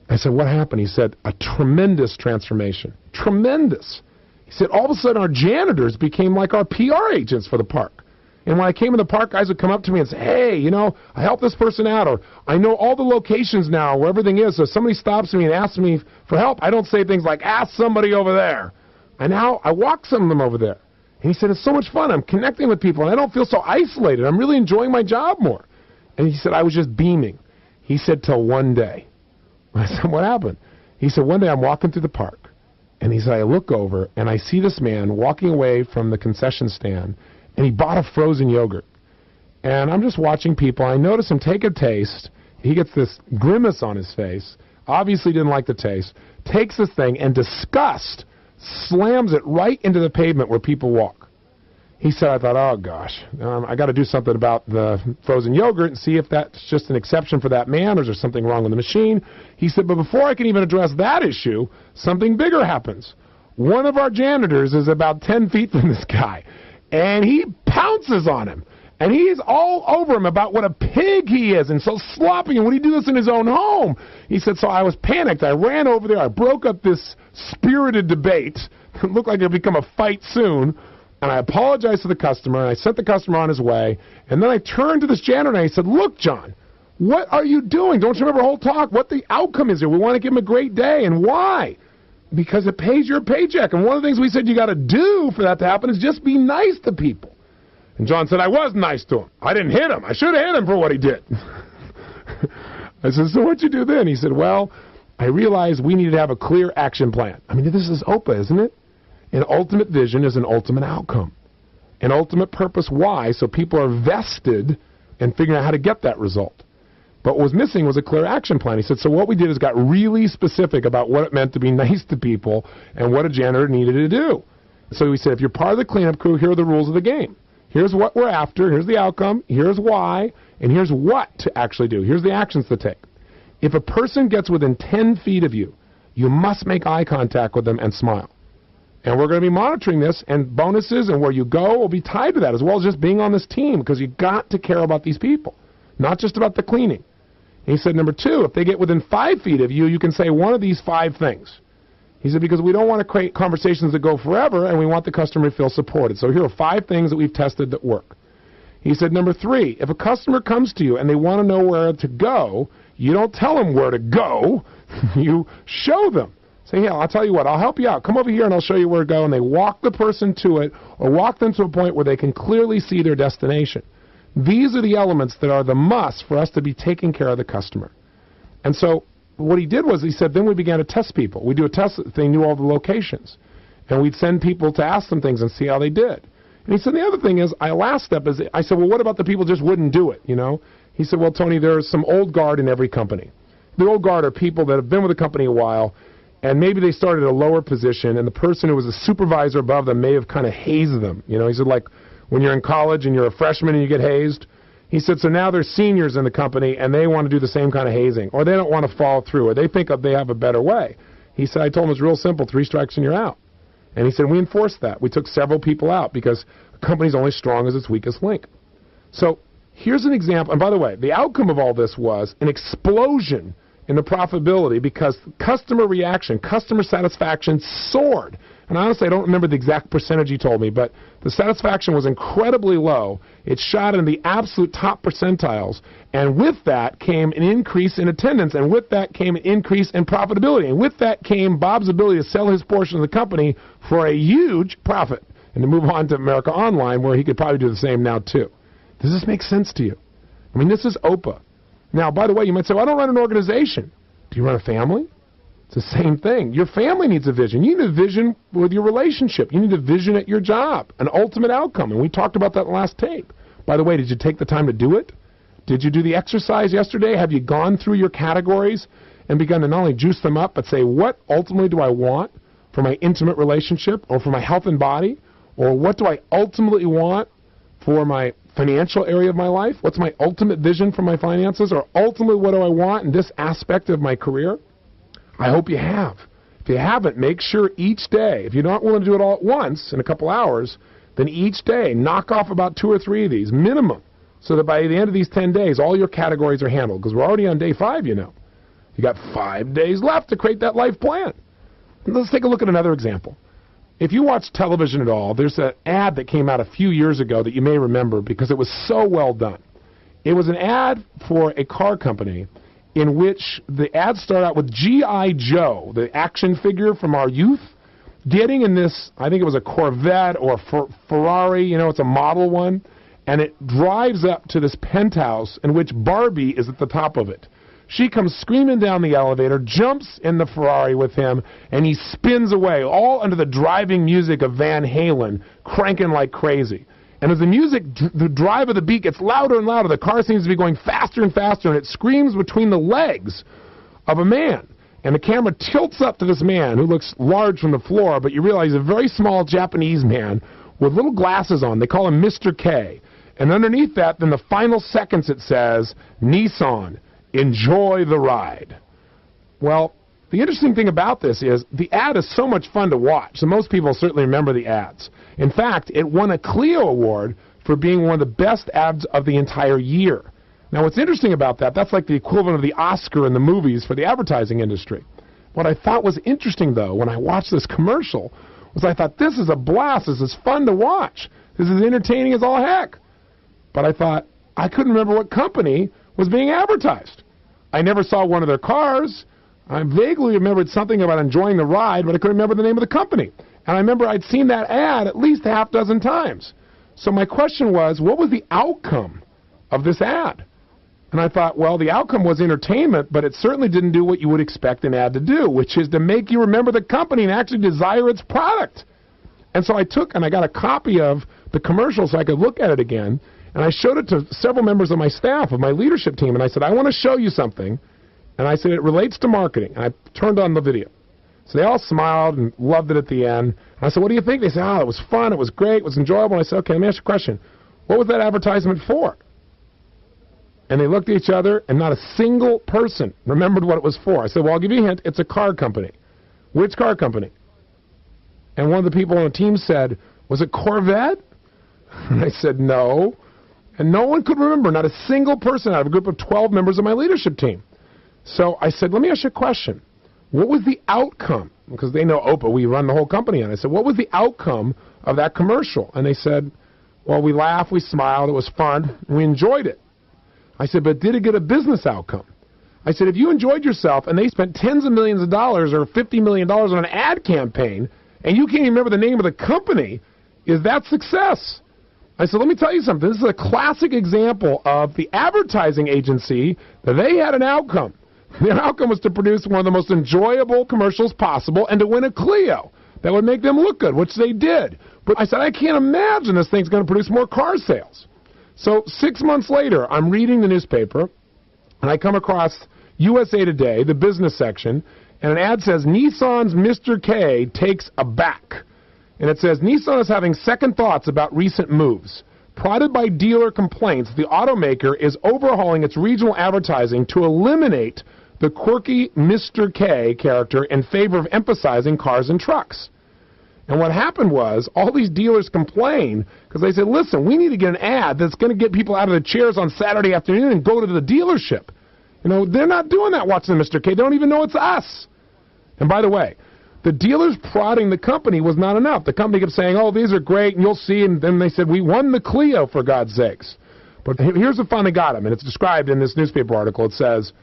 I said, what happened? He said, a tremendous transformation. Tremendous. He said, all of a sudden our janitors became like our PR agents for the park. And when I came in the park, guys would come up to me and say, hey, you know, I helped this person out, or I know all the locations now where everything is. So if somebody stops me and asks me for help, I don't say things like, ask somebody over there. And now I walk some of them over there. And he said, it's so much fun. I'm connecting with people, and I don't feel so isolated. I'm really enjoying my job more. And he said, I was just beaming. He said, till one day. I said, what happened? He said, one day I'm walking through the park, and he said, I look over, and I see this man walking away from the concession stand, and he bought a frozen yogurt. And I'm just watching people. I notice him take a taste. He gets this grimace on his face. Obviously didn't like the taste. Takes this thing and disgust slams it right into the pavement where people walk. He said, I thought, oh gosh, I got to do something about the frozen yogurt and see if that's just an exception for that man or is there something wrong with the machine. He said, but before I can even address that issue, something bigger happens. One of our janitors is about 10 feet from this guy. And he pounces on him. And he's all over him about what a pig he is and so sloppy. And would he do this in his own home? He said, so I was panicked. I ran over there. I broke up this spirited debate. It looked like it would become a fight soon. And I apologized to the customer. And I sent the customer on his way. And then I turned to this janitor and I said, look, John, what are you doing? Don't you remember our whole talk? What the outcome is here? We want to give him a great day. And why? Because it pays your paycheck. And one of the things we said you got to do for that to happen is just be nice to people. And John said, I was nice to him. I didn't hit him. I should have hit him for what he did. I said, so what'd you do then? He said, well, I realized we needed to have a clear action plan. I mean, this is OPA, isn't it? An ultimate vision is an ultimate outcome. An ultimate purpose, why? So people are vested in figuring out how to get that result. But what was missing was a clear action plan. He said, so what we did is got really specific about what it meant to be nice to people and what a janitor needed to do. So we said, if you're part of the cleanup crew, here are the rules of the game. Here's what we're after, here's the outcome, here's why, and here's what to actually do. Here's the actions to take. If a person gets within 10 feet of you, you must make eye contact with them and smile. And we're going to be monitoring this, and bonuses and where you go will be tied to that, as well as just being on this team, because you've got to care about these people, not just about the cleaning. And he said, number 2, if they get within 5 feet of you, you can say one of these 5 things. He said, because we don't want to create conversations that go forever, and we want the customer to feel supported. So here are 5 things that we've tested that work. He said, number 3, if a customer comes to you and they want to know where to go, you don't tell them where to go. You show them. Say, yeah, I'll tell you what, I'll help you out. Come over here and I'll show you where to go. And they walk the person to it or walk them to a point where they can clearly see their destination. These are the elements that are the must for us to be taking care of the customer. And so what he did was he said, then we began to test people. We do a test, they knew all the locations. And we'd send people to ask them things and see how they did. And he said, the other thing is, last step is, I said, well, what about the people just wouldn't do it, you know? He said, well, Tony, there's some old guard in every company. The old guard are people that have been with the company a while, and maybe they started at a lower position, and the person who was a supervisor above them may have kind of hazed them. You know, he said, like when you're in college and you're a freshman and you get hazed. He said, so now there's seniors in the company, and they want to do the same kind of hazing, or they don't want to follow through, or they think they have a better way. He said, I told him it's real simple, 3 strikes and you're out. And he said, we enforced that. We took several people out because the company's only strong as its weakest link. So here's an example. And by the way, the outcome of all this was an explosion in the profitability because customer reaction, customer satisfaction soared And honestly, I don't remember the exact percentage he told me, but the satisfaction was incredibly low. It shot in the absolute top percentiles. And with that came an increase in attendance. And with that came an increase in profitability. And with that came Bob's ability to sell his portion of the company for a huge profit. And to move on to America Online, where he could probably do the same now, too. Does this make sense to you? I mean, this is OPA. Now, by the way, you might say, well, I don't run an organization. Do you run a family? It's the same thing. Your family needs a vision. You need a vision with your relationship. You need a vision at your job, an ultimate outcome. And we talked about that in the last tape. By the way, did you take the time to do it? Did you do the exercise yesterday? Have you gone through your categories and begun to not only juice them up, but say, what ultimately do I want for my intimate relationship or for my health and body? Or what do I ultimately want for my financial area of my life? What's my ultimate vision for my finances? Or ultimately, what do I want in this aspect of my career? I hope you have. If you haven't, make sure each day, if you're not willing to do it all at once in a couple hours, then each day knock off about 2 or 3 of these, minimum, so that by the end of these 10 days, all your categories are handled. Because we're already on day 5, you know. You got 5 days left to create that life plan. Let's take a look at another example. If you watch television at all, there's an ad that came out a few years ago that you may remember because it was so well done. It was an ad for a car company in which the ad started out with G.I. Joe, the action figure from our youth, getting in this, I think it was a Corvette or Ferrari, you know, it's a model one, and it drives up to this penthouse in which Barbie is at the top of it. She comes screaming down the elevator, jumps in the Ferrari with him, and he spins away, all under the driving music of Van Halen, cranking like crazy. And as the music, the drive of the beat gets louder and louder, the car seems to be going faster and faster, and it screams between the legs of a man. And the camera tilts up to this man who looks large from the floor, but you realize he's a very small Japanese man with little glasses on. They call him Mr. K. And underneath that, in the final seconds, it says, Nissan, enjoy the ride. Well, the interesting thing about this is the ad is so much fun to watch. So most people certainly remember the ads. In fact, it won a Clio Award for being one of the best ads of the entire year. Now, what's interesting about that, that's like the equivalent of the Oscar in the movies for the advertising industry. What I thought was interesting, though, when I watched this commercial, was I thought, this is a blast. This is fun to watch. This is entertaining as all heck. But I thought, I couldn't remember what company was being advertised. I never saw one of their cars. I vaguely remembered something about enjoying the ride, but I couldn't remember the name of the company. And I remember I'd seen that ad at least a half dozen times. So my question was, what was the outcome of this ad? And I thought, well, the outcome was entertainment, but it certainly didn't do what you would expect an ad to do, which is to make you remember the company and actually desire its product. And so I took and I got a copy of the commercial so I could look at it again, and I showed it to several members of my staff, of my leadership team, and I said, I want to show you something. And I said, it relates to marketing. And I turned on the video. So they all smiled and loved it at the end. And I said, what do you think? They said, oh, it was fun, it was great, it was enjoyable. And I said, okay, let me ask you a question. What was that advertisement for? And they looked at each other, and not a single person remembered what it was for. I said, well, I'll give you a hint. It's a car company. Which car company? And one of the people on the team said, was it Corvette? And I said, no. And no one could remember, not a single person out of a group of 12 members of my leadership team. So I said, let me ask you a question. What was the outcome? Because they know OPA, we run the whole company. And I said, what was the outcome of that commercial? And they said, well, we laughed, we smiled, it was fun, and we enjoyed it. I said, but did it get a business outcome? I said, if you enjoyed yourself and they spent tens of millions of dollars or $50 million on an ad campaign and you can't even remember the name of the company, is that success? I said, let me tell you something. This is a classic example of the advertising agency that they had an outcome. Their outcome was to produce one of the most enjoyable commercials possible and to win a Clio that would make them look good, which they did. But I said, I can't imagine this thing's going to produce more car sales. So 6 months later, I'm reading the newspaper, and I come across USA Today, the business section, and an ad says, Nissan's Mr. K takes a back. And it says, Nissan is having second thoughts about recent moves. Prodded by dealer complaints, the automaker is overhauling its regional advertising to eliminate the quirky Mr. K character in favor of emphasizing cars and trucks. And what happened was, all these dealers complained because they said, listen, we need to get an ad that's going to get people out of their chairs on Saturday afternoon and go to the dealership. You know, they're not doing that watching Mr. K. They don't even know it's us. And by the way, The dealers prodding the company was not enough. The company kept saying, oh, these are great, and you'll see. And then they said, we won the Clio, for God's sakes. But here's what finally got them, and it's described in this newspaper article. It says,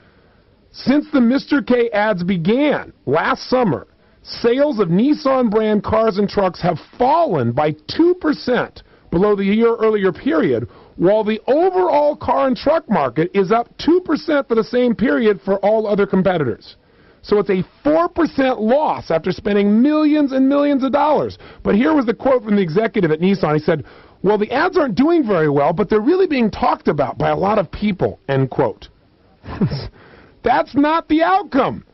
since the Mr. K ads began last summer, sales of Nissan brand cars and trucks have fallen by 2% below the year earlier period, while the overall car and truck market is up 2% for the same period for all other competitors. So it's a 4% loss after spending millions and millions of dollars. But here was the quote from the executive at Nissan. He said, well, the ads aren't doing very well, but they're really being talked about by a lot of people, end quote. That's not the outcome.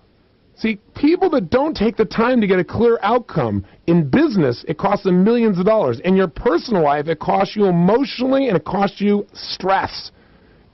See, people that don't take the time to get a clear outcome in business, it costs them millions of dollars. In your personal life, it costs you emotionally and it costs you stress.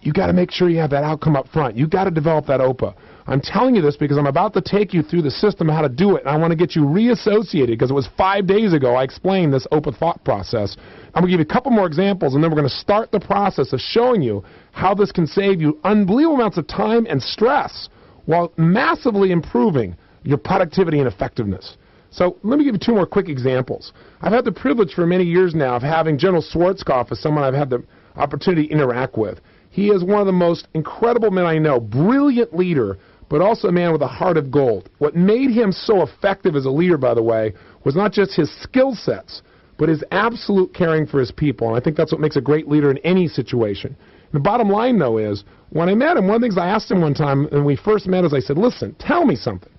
You got to make sure you have that outcome up front. You got to develop that OPA. I'm telling you this because I'm about to take you through the system of how to do it, and I want to get you reassociated because it was 5 days ago I explained this OPA thought process. I'm going to give you a couple more examples, and then we're going to start the process of showing you how this can save you unbelievable amounts of time and stress while massively improving your productivity and effectiveness. So let me give you 2 more quick examples. I've had the privilege for many years now of having General Schwarzkopf as someone I've had the opportunity to interact with. He is one of the most incredible men I know, brilliant leader, but also a man with a heart of gold. What made him so effective as a leader, by the way, was not just his skill sets, but his absolute caring for his people. And I think that's what makes a great leader in any situation. And the bottom line, though, is when I met him, one of the things I asked him one time when we first met is I said, listen, tell me something.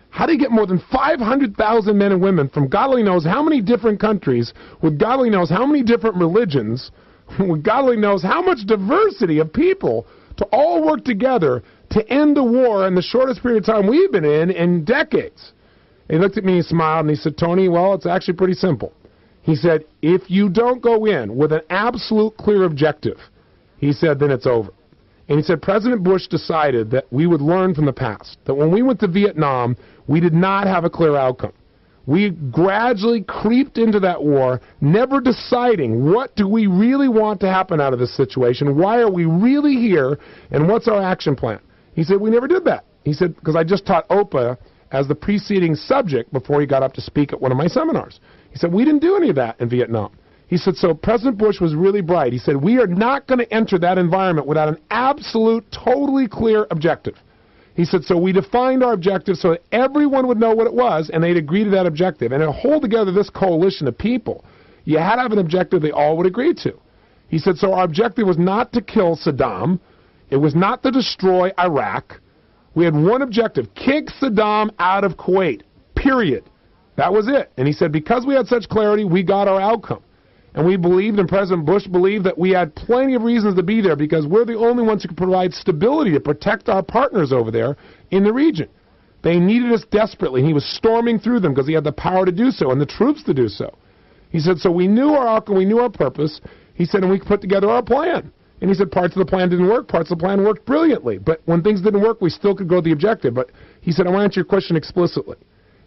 How do you get more than 500,000 men and women from God only knows how many different countries, with God only knows how many different religions, with God only knows how much diversity of people to all work together to end a war in the shortest period of time we've been in decades? And he looked at me and smiled and he said, Tony, well, it's actually pretty simple. He said, if you don't go in with an absolute clear objective, he said, then it's over. And he said, President Bush decided that we would learn from the past, that when we went to Vietnam, we did not have a clear outcome. We gradually creeped into that war, never deciding what do we really want to happen out of this situation, why are we really here, and what's our action plan. He said, we never did that. He said, because I just taught OPA as the preceding subject before he got up to speak at one of my seminars. He said, we didn't do any of that in Vietnam. He said, so President Bush was really bright. He said, we are not going to enter that environment without an absolute, totally clear objective. He said, so we defined our objective so that everyone would know what it was, and they'd agree to that objective. And to hold together this coalition of people, you had to have an objective they all would agree to. He said, so our objective was not to kill Saddam. It was not to destroy Iraq. We had one objective, kick Saddam out of Kuwait, period. That was it. And he said, because we had such clarity, we got our outcome. And we believed, and President Bush believed, that we had plenty of reasons to be there because we're the only ones who can provide stability to protect our partners over there in the region. They needed us desperately, and he was storming through them because he had the power to do so and the troops to do so. He said, so we knew our outcome, we knew our purpose. He said, and we put together our plan. And he said, parts of the plan didn't work, parts of the plan worked brilliantly. But when things didn't work, we still could go to the objective. But he said, I want to answer your question explicitly.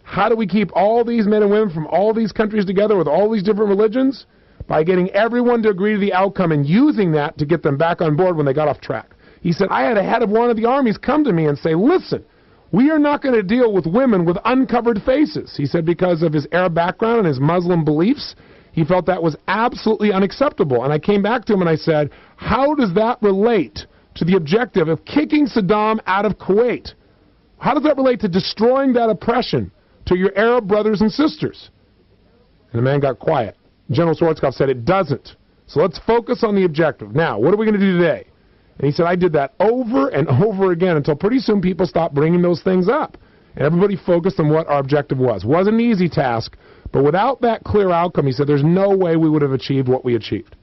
How do we keep all these men and women from all these countries together with all these different religions? By getting everyone to agree to the outcome and using that to get them back on board when they got off track. He said, I had a head of one of the armies come to me and say, listen, we are not going to deal with women with uncovered faces. He said because of his Arab background and his Muslim beliefs, he felt that was absolutely unacceptable. And I came back to him and I said, how does that relate to the objective of kicking Saddam out of Kuwait? How does that relate to destroying that oppression to your Arab brothers and sisters? And the man got quiet. General Schwarzkopf said, it doesn't. So let's focus on the objective. Now, what are we going to do today? And he said, I did that over and over again until pretty soon people stopped bringing those things up. And everybody focused on what our objective was. It wasn't an easy task, but without that clear outcome, he said, there's no way we would have achieved what we achieved.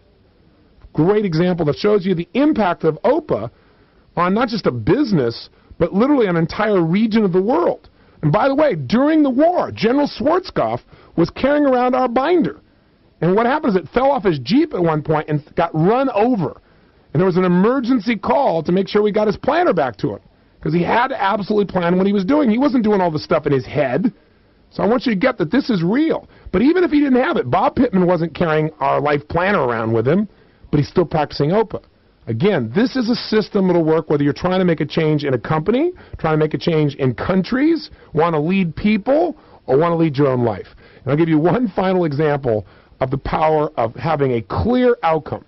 Great example that shows you the impact of OPA on not just a business, but literally an entire region of the world. And by the way, during the war, General Schwarzkopf was carrying around our binder. And what happened is it fell off his Jeep at one point and got run over. And there was an emergency call to make sure we got his planner back to him. Because he had to absolutely plan what he was doing. He wasn't doing all the stuff in his head. So I want you to get that this is real. But even if he didn't have it, Bob Pittman wasn't carrying our life planner around with him, but he's still practicing OPA. Again, this is a system that'll work whether you're trying to make a change in a company, trying to make a change in countries, want to lead people, or want to lead your own life. And I'll give you one final example of the power of having a clear outcome.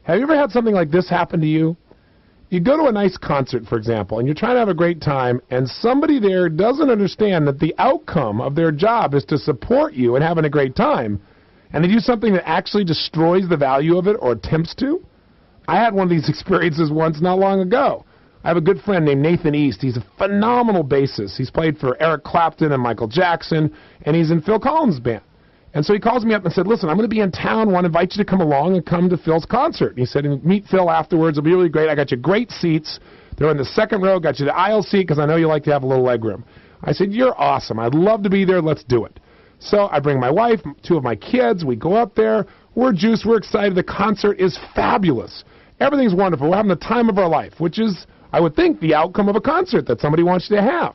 Have you ever had something like this happen to you? You go to a nice concert, for example, and you're trying to have a great time, and somebody there doesn't understand that the outcome of their job is to support you in having a great time, and they do something that actually destroys the value of it or attempts to. I had one of these experiences once not long ago. I have a good friend named Nathan East. He's a phenomenal bassist. He's played for Eric Clapton and Michael Jackson, and he's in Phil Collins' band. And so he calls me up and said, listen, I'm going to be in town. I want to invite you to come along and come to Phil's concert. And he said, meet Phil afterwards. It'll be really great. I got you great seats. They're in the second row. Got you the aisle seat because I know you like to have a little leg room. I said, you're awesome. I'd love to be there. Let's do it. So I bring my wife, 2 of my kids. We go up there. We're juiced. We're excited. The concert is fabulous. Everything's wonderful. We're having the time of our life, which is, I would think, the outcome of a concert that somebody wants you to have.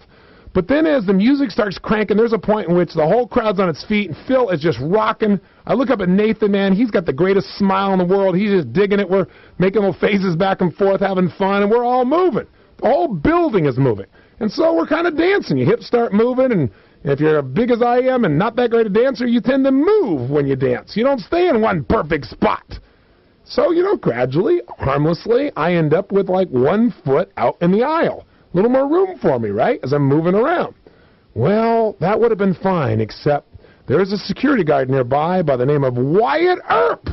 But then as the music starts cranking, there's a point in which the whole crowd's on its feet, and Phil is just rocking. I look up at Nathan, man. He's got the greatest smile in the world. He's just digging it. We're making little faces back and forth, having fun, and we're all moving. The whole building is moving. And so we're kind of dancing. Your hips start moving, and if you're as big as I am and not that great a dancer, you tend to move when you dance. You don't stay in one perfect spot. So, gradually, harmlessly, I end up with like 1 foot out in the aisle. A little more room for me, right, as I'm moving around. Well, that would have been fine, except there's a security guard nearby by the name of Wyatt Earp.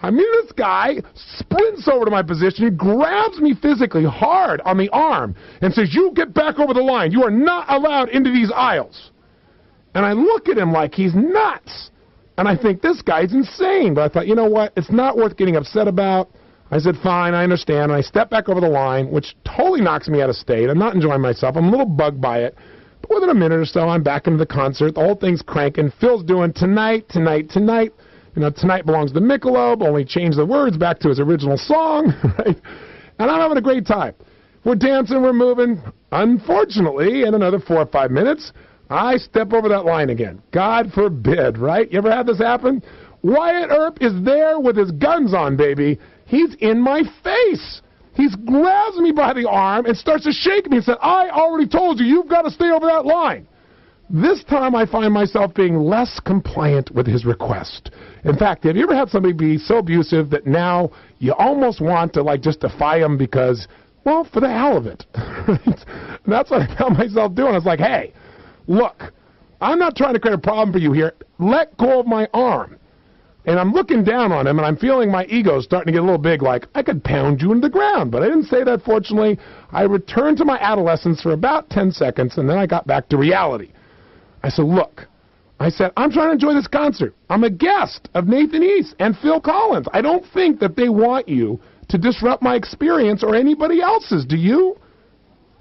I mean, this guy sprints over to my position. He grabs me physically hard on the arm and says, you get back over the line. You are not allowed into these aisles. And I look at him like he's nuts. And I think, this guy's insane. But I thought, you know what? It's not worth getting upset about. I said, fine, I understand. And I step back over the line, which totally knocks me out of state. I'm not enjoying myself. I'm a little bugged by it. But within a minute or so, I'm back into the concert. The whole thing's cranking. Phil's doing tonight, tonight, tonight. Tonight belongs to Michelob, only changed the words back to his original song. Right? And I'm having a great time. We're dancing, we're moving. Unfortunately, in another 4 or 5 minutes, I step over that line again. God forbid, right? You ever had this happen? Wyatt Earp is there with his guns on, baby. He's in my face. He grabs me by the arm and starts to shake me and said, I already told you, you've got to stay over that line. This time I find myself being less compliant with his request. In fact, have you ever had somebody be so abusive that now you almost want to just defy him because, well, for the hell of it. That's what I found myself doing. I was like, hey, look, I'm not trying to create a problem for you here. Let go of my arm. And I'm looking down on him, and I'm feeling my ego starting to get a little big, like, I could pound you into the ground. But I didn't say that, fortunately. I returned to my adolescence for about 10 seconds, and then I got back to reality. I said, look, I'm trying to enjoy this concert. I'm a guest of Nathan East and Phil Collins. I don't think that they want you to disrupt my experience or anybody else's. Do you?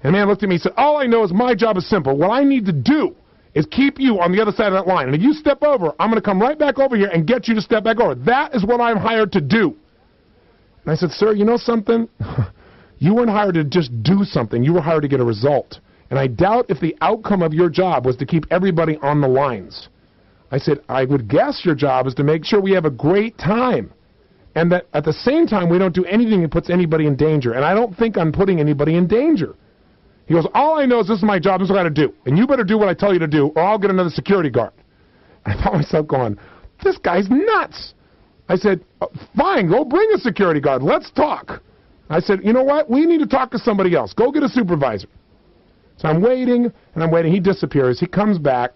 And the man looked at me and said, all I know is my job is simple. What I need to do is keep you on the other side of that line. And if you step over, I'm going to come right back over here and get you to step back over. That is what I'm hired to do. And I said, sir, you know something? You weren't hired to just do something. You were hired to get a result. And I doubt if the outcome of your job was to keep everybody on the lines. I said, I would guess your job is to make sure we have a great time. And that at the same time, we don't do anything that puts anybody in danger. And I don't think I'm putting anybody in danger. He goes, all I know is this is my job, this is what I got to do. And you better do what I tell you to do, or I'll get another security guard. I thought myself going, this guy's nuts. I said, fine, go bring a security guard. Let's talk. I said, you know what? We need to talk to somebody else. Go get a supervisor. So I'm waiting, and I'm waiting. He disappears. He comes back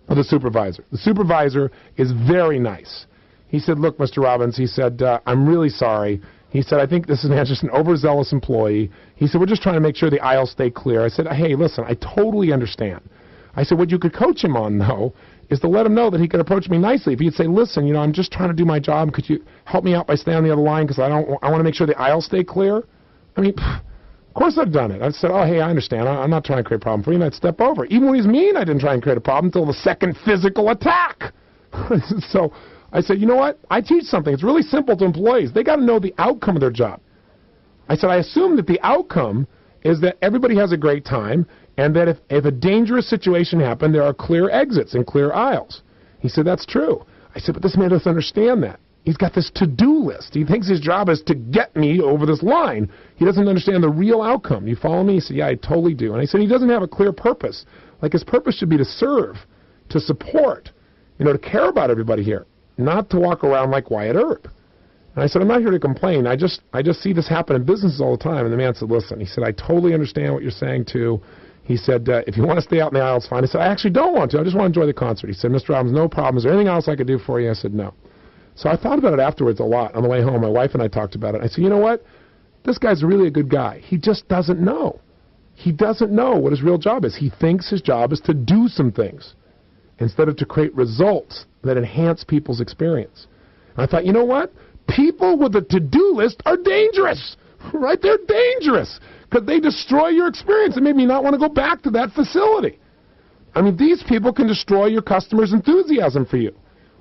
with a supervisor. The supervisor is very nice. He said, look, Mr. Robbins, he said, I'm really sorry. He said, I think this is just an overzealous employee. He said, we're just trying to make sure the aisles stay clear. I said, hey, listen, I totally understand. I said, what you could coach him on, though, is to let him know that he could approach me nicely. If he'd say, listen, I'm just trying to do my job. Could you help me out by staying on the other line because I want to make sure the aisles stay clear? I mean, of course I've done it. I said, oh, hey, I understand. I'm not trying to create a problem for you. And I'd step over. Even when he's mean, I didn't try and create a problem until the second physical attack. So I said, you know what? I teach something. It's really simple to employees. They got to know the outcome of their job. I said, I assume that the outcome is that everybody has a great time and that if a dangerous situation happened, there are clear exits and clear aisles. He said, that's true. I said, but this man doesn't understand that. He's got this to-do list. He thinks his job is to get me over this line. He doesn't understand the real outcome. You follow me? He said, yeah, I totally do. And I said, he doesn't have a clear purpose. Like his purpose should be to serve to support, to care about everybody here, not to walk around like Wyatt Earp. And I said, I'm not here to complain. I just see this happen in businesses all the time. And the man said, listen, he said, I totally understand what you're saying, too. He said, if you want to stay out in the aisle, it's fine. I said, I actually don't want to. I just want to enjoy the concert. He said, Mr. Robbins, no problem. Is there anything else I could do for you? I said, no. So I thought about it afterwards a lot. On the way home, my wife and I talked about it. I said, you know what? This guy's really a good guy. He just doesn't know. He doesn't know what his real job is. He thinks his job is to do some things instead of to create results that enhance people's experience. And I thought, you know what? People with a to-do list are dangerous, right? They're dangerous because they destroy your experience. It made me not want to go back to that facility. I mean, these people can destroy your customers' enthusiasm for you.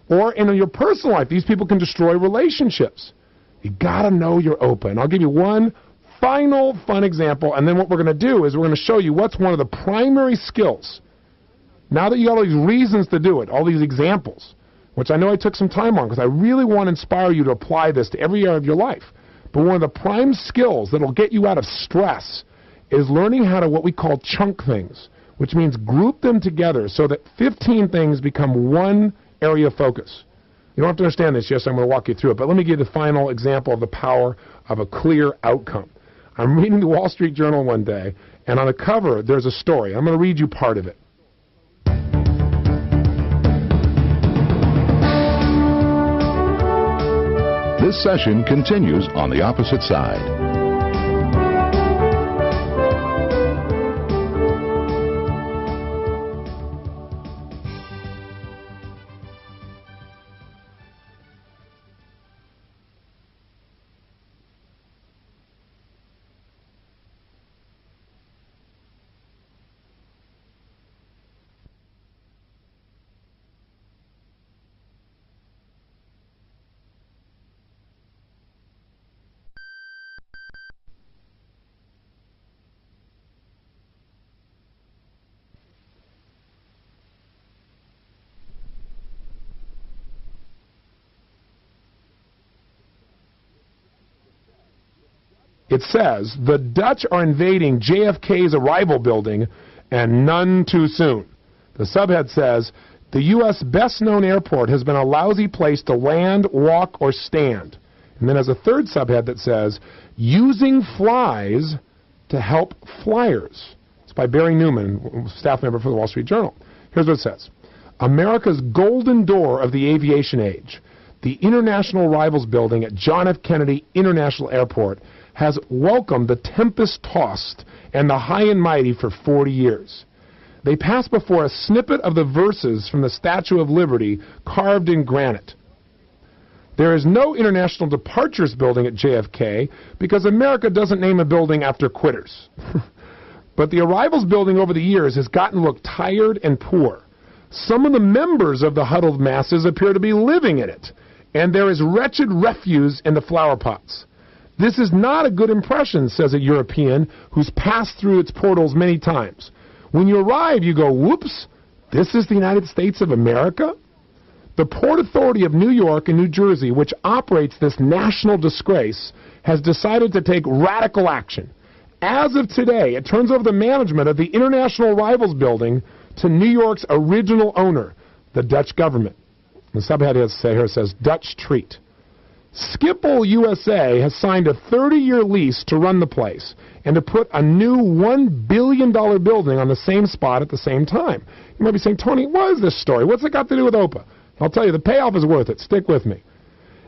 Or in your personal life, these people can destroy relationships. You got to know you're open. I'll give you one final fun example, and then what we're going to do is we're going to show you what's one of the primary skills. Now that you got all these reasons to do it, all these examples, which I know I took some time on because I really want to inspire you to apply this to every area of your life. But one of the prime skills that will get you out of stress is learning how to what we call chunk things, which means group them together so that 15 things become one area of focus. You don't have to understand this. Yes, I'm going to walk you through it. But let me give you the final example of the power of a clear outcome. I'm reading the Wall Street Journal one day, and on the cover, there's a story. I'm going to read you part of it. This session continues on the opposite side. It says, the Dutch are invading JFK's arrival building, and none too soon. The subhead says, the U.S. best-known airport has been a lousy place to land, walk, or stand. And then there's a third subhead that says, using flies to help flyers. It's by Barry Newman, staff member for the Wall Street Journal. Here's what it says. America's golden door of the aviation age, the International Arrivals Building at John F. Kennedy International Airport, has welcomed the tempest-tossed and the high and mighty for 40 years. They pass before a snippet of the verses from the Statue of Liberty carved in granite. There is no International Departures Building at JFK because America doesn't name a building after quitters. But the Arrivals Building over the years has gotten to look tired and poor. Some of the members of the huddled masses appear to be living in it, and there is wretched refuse in the flower pots. This is not a good impression, says a European who's passed through its portals many times. When you arrive, you go, whoops, this is the United States of America? The Port Authority of New York and New Jersey, which operates this national disgrace, has decided to take radical action. As of today, it turns over the management of the International Arrivals Building to New York's original owner, the Dutch government. The subhead here says, Dutch treat. Schiphol USA has signed a 30-year lease to run the place and to put a new $1 billion building on the same spot at the same time. You might be saying, Tony, what is this story? What's it got to do with OPA? I'll tell you, the payoff is worth it. Stick with me.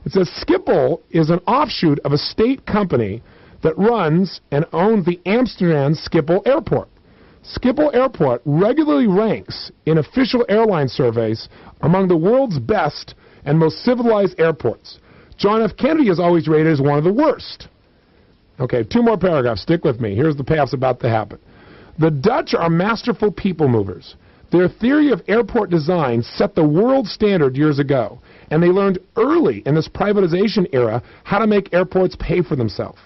It says Schiphol is an offshoot of a state company that runs and owns the Amsterdam Schiphol Airport. Schiphol Airport regularly ranks in official airline surveys among the world's best and most civilized airports. John F. Kennedy is always rated as one of the worst. Okay, 2 more paragraphs. Stick with me. Here's the payoffs about to happen. The Dutch are masterful people movers. Their theory of airport design set the world standard years ago, and they learned early in this privatization era how to make airports pay for themselves.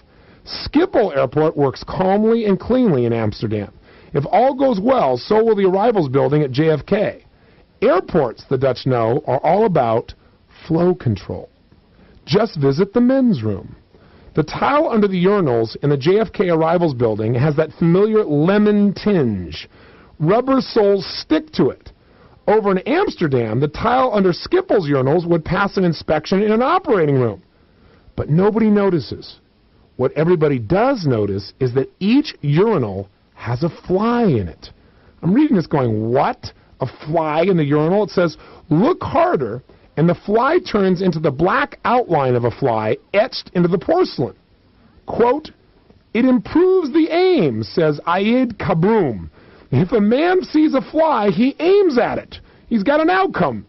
Schiphol Airport works calmly and cleanly in Amsterdam. If all goes well, so will the Arrivals Building at JFK. Airports, the Dutch know, are all about flow control. Just visit the men's room. The tile under the urinals in the JFK Arrivals Building has that familiar lemon tinge. Rubber soles stick to it. Over in Amsterdam, the tile under Skipper's urinals would pass an inspection in an operating room. But nobody notices. What everybody does notice is that each urinal has a fly in it. I'm reading this going, what? A fly in the urinal? It says, look harder, and the fly turns into the black outline of a fly etched into the porcelain. Quote, it improves the aim, says Ayed Kabroum. If a man sees a fly, he aims at it. He's got an outcome.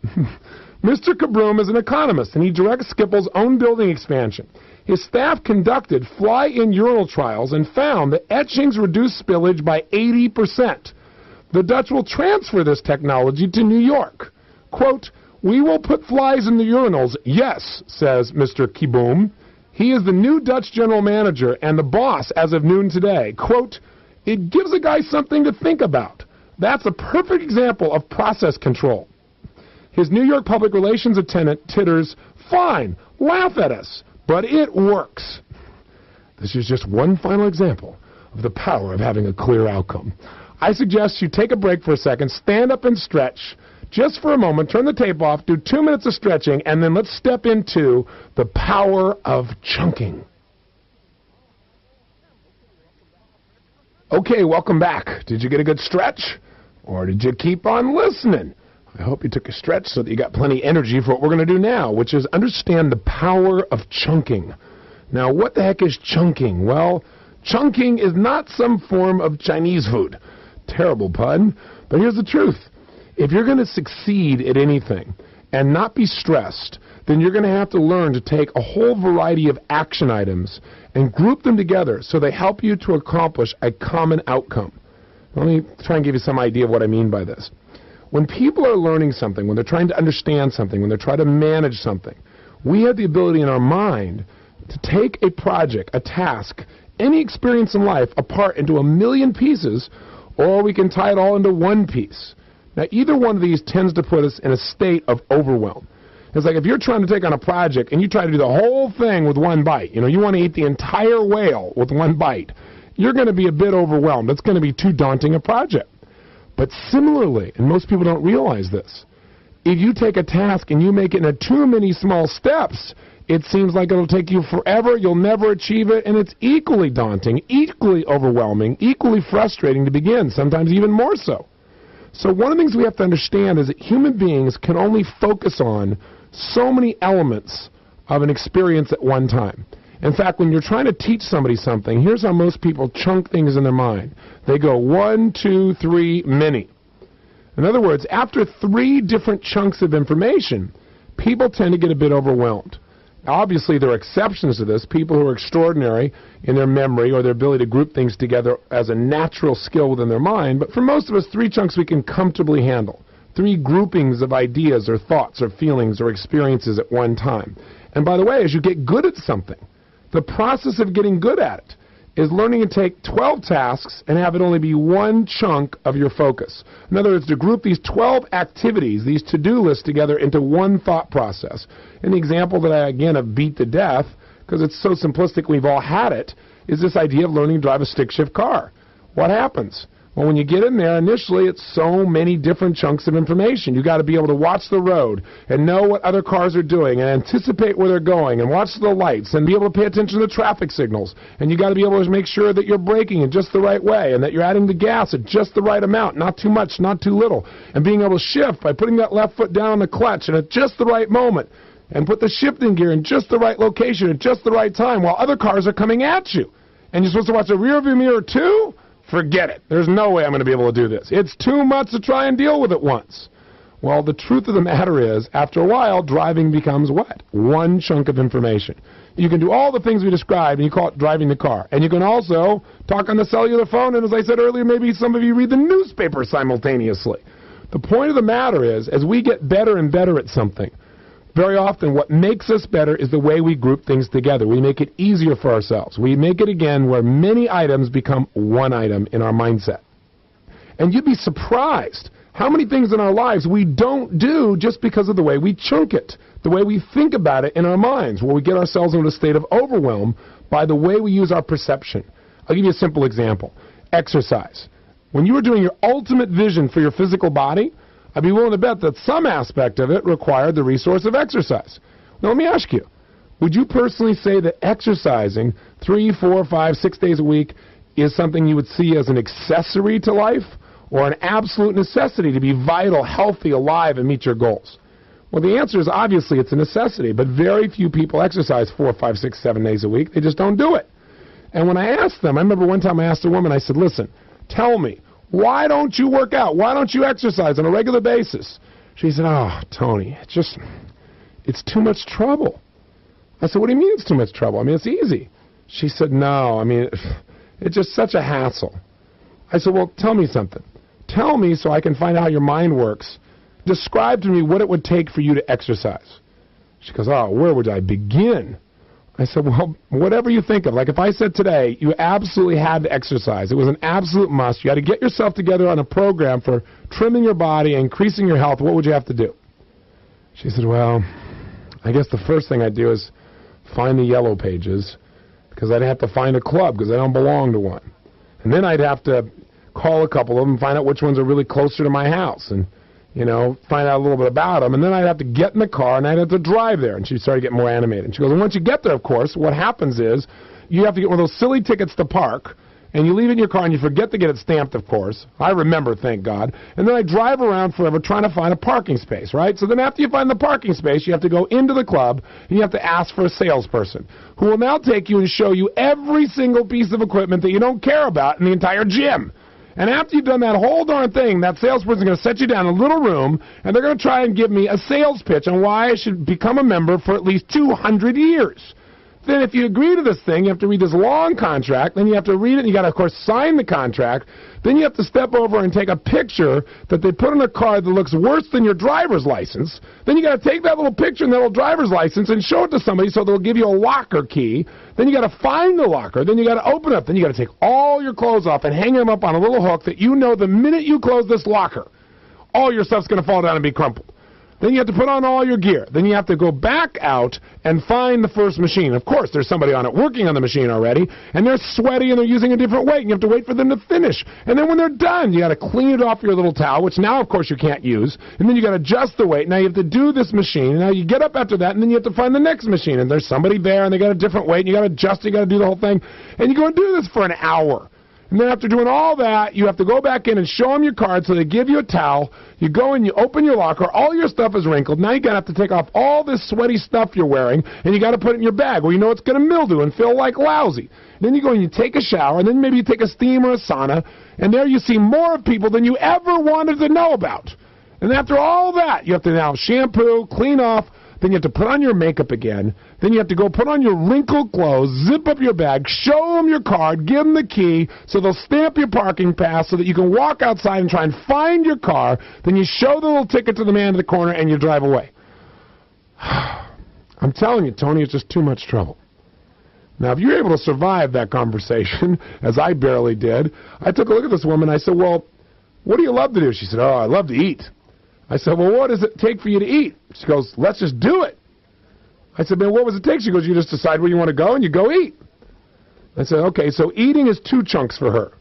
Mr. Kabroum is an economist, and he directs Skipper's own building expansion. His staff conducted fly-in urinal trials and found that etchings reduced spillage by 80%. The Dutch will transfer this technology to New York. Quote, we will put flies in the urinals, yes, says Mr. Kabroum. He is the new Dutch general manager and the boss as of noon today. Quote, it gives a guy something to think about. That's a perfect example of process control. His New York public relations attendant titters, fine, laugh at us, but it works. This is just one final example of the power of having a clear outcome. I suggest you take a break for a second, stand up and stretch, just for a moment, turn the tape off, do 2 minutes of stretching, and then let's step into the power of chunking. Okay, welcome back. Did you get a good stretch? Or did you keep on listening? I hope you took a stretch so that you got plenty of energy for what we're going to do now, which is understand the power of chunking. Now, what the heck is chunking? Well, chunking is not some form of Chinese food. Terrible pun, but here's the truth. If you're going to succeed at anything and not be stressed, then you're going to have to learn to take a whole variety of action items and group them together so they help you to accomplish a common outcome. Let me try and give you some idea of what I mean by this. When people are learning something, when they're trying to understand something, when they're trying to manage something, we have the ability in our mind to take a project, a task, any experience in life apart into a million pieces, or we can tie it all into one piece. Now, either one of these tends to put us in a state of overwhelm. It's like if you're trying to take on a project and you try to do the whole thing with one bite, you want to eat the entire whale with one bite, you're going to be a bit overwhelmed. It's going to be too daunting a project. But similarly, and most people don't realize this, if you take a task and you make it into too many small steps, it seems like it'll take you forever, you'll never achieve it, and it's equally daunting, equally overwhelming, equally frustrating to begin, sometimes even more so. So one of the things we have to understand is that human beings can only focus on so many elements of an experience at one time. In fact, when you're trying to teach somebody something, here's how most people chunk things in their mind. They go 1, 2, 3, many. In other words, after 3 different chunks of information, people tend to get a bit overwhelmed. Obviously, there are exceptions to this, people who are extraordinary in their memory or their ability to group things together as a natural skill within their mind, but for most of us, 3 chunks we can comfortably handle. 3 groupings of ideas or thoughts or feelings or experiences at one time. And by the way, as you get good at something, the process of getting good at it is learning to take 12 tasks and have it only be 1 chunk of your focus. In other words, to group these 12 activities, these to-do lists together into 1 thought process. And the example that I, again, have beat to death, because it's so simplistic, we've all had it, is this idea of learning to drive a stick-shift car. What happens? Well, when you get in there, initially it's so many different chunks of information. You've got to be able to watch the road and know what other cars are doing and anticipate where they're going and watch the lights and be able to pay attention to the traffic signals. And you've got to be able to make sure that you're braking in just the right way and that you're adding the gas at just the right amount, not too much, not too little. And being able to shift by putting that left foot down on the clutch and at just the right moment and put the shifting gear in just the right location at just the right time while other cars are coming at you. And you're supposed to watch the rearview mirror too? Forget it. There's no way I'm going to be able to do this. It's too much to try and deal with at once. Well, the truth of the matter is, after a while, driving becomes what? 1 chunk of information. You can do all the things we described, and you call it driving the car. And you can also talk on the cellular phone, and as I said earlier, maybe some of you read the newspaper simultaneously. The point of the matter is, as we get better and better at something, very often what makes us better is the way we group things together. We make it easier for ourselves. We make it, again, where many items become 1 item in our mindset. And you'd be surprised how many things in our lives we don't do just because of the way we chunk it, the way we think about it in our minds, where we get ourselves into a state of overwhelm by the way we use our perception. I'll give you a simple example. Exercise. When you are doing your ultimate vision for your physical body, I'd be willing to bet that some aspect of it required the resource of exercise. Now, let me ask you, would you personally say that exercising 3, 4, 5, 6 days a week is something you would see as an accessory to life or an absolute necessity to be vital, healthy, alive, and meet your goals? Well, the answer is obviously it's a necessity, but very few people exercise 4, 5, 6, 7 days a week. They just don't do it. And when I asked them, I remember one time I asked a woman, I said, listen, tell me, why don't you work out? Why don't you exercise on a regular basis? She said, oh, Tony, it's too much trouble. I said, what do you mean it's too much trouble? I mean, it's easy. She said, no, I mean, it's just such a hassle. I said, well, tell me something. Tell me so I can find out how your mind works. Describe to me what it would take for you to exercise. She goes, oh, where would I begin? I said, well, whatever you think of. Like if I said today, you absolutely had to exercise. It was an absolute must. You had to get yourself together on a program for trimming your body, increasing your health. What would you have to do? She said, well, I guess the first thing I'd do is find the yellow pages because I'd have to find a club because I don't belong to one. And then I'd have to call a couple of them and find out which ones are really closer to my house and, you know, find out a little bit about them. And then I'd have to get in the car and I'd have to drive there. And she started getting more animated. And she goes, and once you get there, of course, what happens is you have to get one of those silly tickets to park. And you leave it in your car and you forget to get it stamped, of course. I remember, thank God. And then I drive around forever trying to find a parking space, right? So then after you find the parking space, you have to go into the club and you have to ask for a salesperson who will now take you and show you every single piece of equipment that you don't care about in the entire gym. And after you've done that whole darn thing, that salesperson is going to set you down in a little room and they're going to try and give me a sales pitch on why I should become a member for at least 200 years. Then if you agree to this thing, you have to read this long contract, then you have to read it, and you got to, of course, sign the contract. Then you have to step over and take a picture that they put on a card that looks worse than your driver's license. Then you got to take that little picture and that little driver's license and show it to somebody so they'll give you a locker key. Then you got to find the locker. Then you got to open it up. Then you got to take all your clothes off and hang them up on a little hook that you know the minute you close this locker, all your stuff's going to fall down and be crumpled. Then you have to put on all your gear. Then you have to go back out and find the first machine. Of course, there's somebody on it working on the machine already, and they're sweaty and they're using a different weight, and you have to wait for them to finish. And then when they're done, you got to clean it off your little towel, which now, of course, you can't use. And then you got to adjust the weight. Now you have to do this machine. And now you get up after that, and then you have to find the next machine. And there's somebody there, and they got a different weight, and you got to adjust it, you got to do the whole thing. And you go and do this for an hour. And then after doing all that, you have to go back in and show them your card so they give you a towel. You go and you open your locker. All your stuff is wrinkled. Now you got to have to take off all this sweaty stuff you're wearing, and you got to put it in your bag where you know it's going to mildew and feel like lousy. Then you go and you take a shower, and then maybe you take a steam or a sauna, and there you see more people than you ever wanted to know about. And after all that, you have to now shampoo, clean off. Then you have to put on your makeup again. Then you have to go put on your wrinkled clothes, zip up your bag, show them your card, give them the key so they'll stamp your parking pass so that you can walk outside and try and find your car. Then you show the little ticket to the man in the corner and you drive away. I'm telling you, Tony, it's just too much trouble. Now, if you're able to survive that conversation, as I barely did, I took a look at this woman. I said, well, what do you love to do? She said, oh, I love to eat. I said, well, what does it take for you to eat? She goes, let's just do it. I said, man, what does it take? She goes, you just decide where you want to go and you go eat. I said, okay, so eating is 2 chunks for her.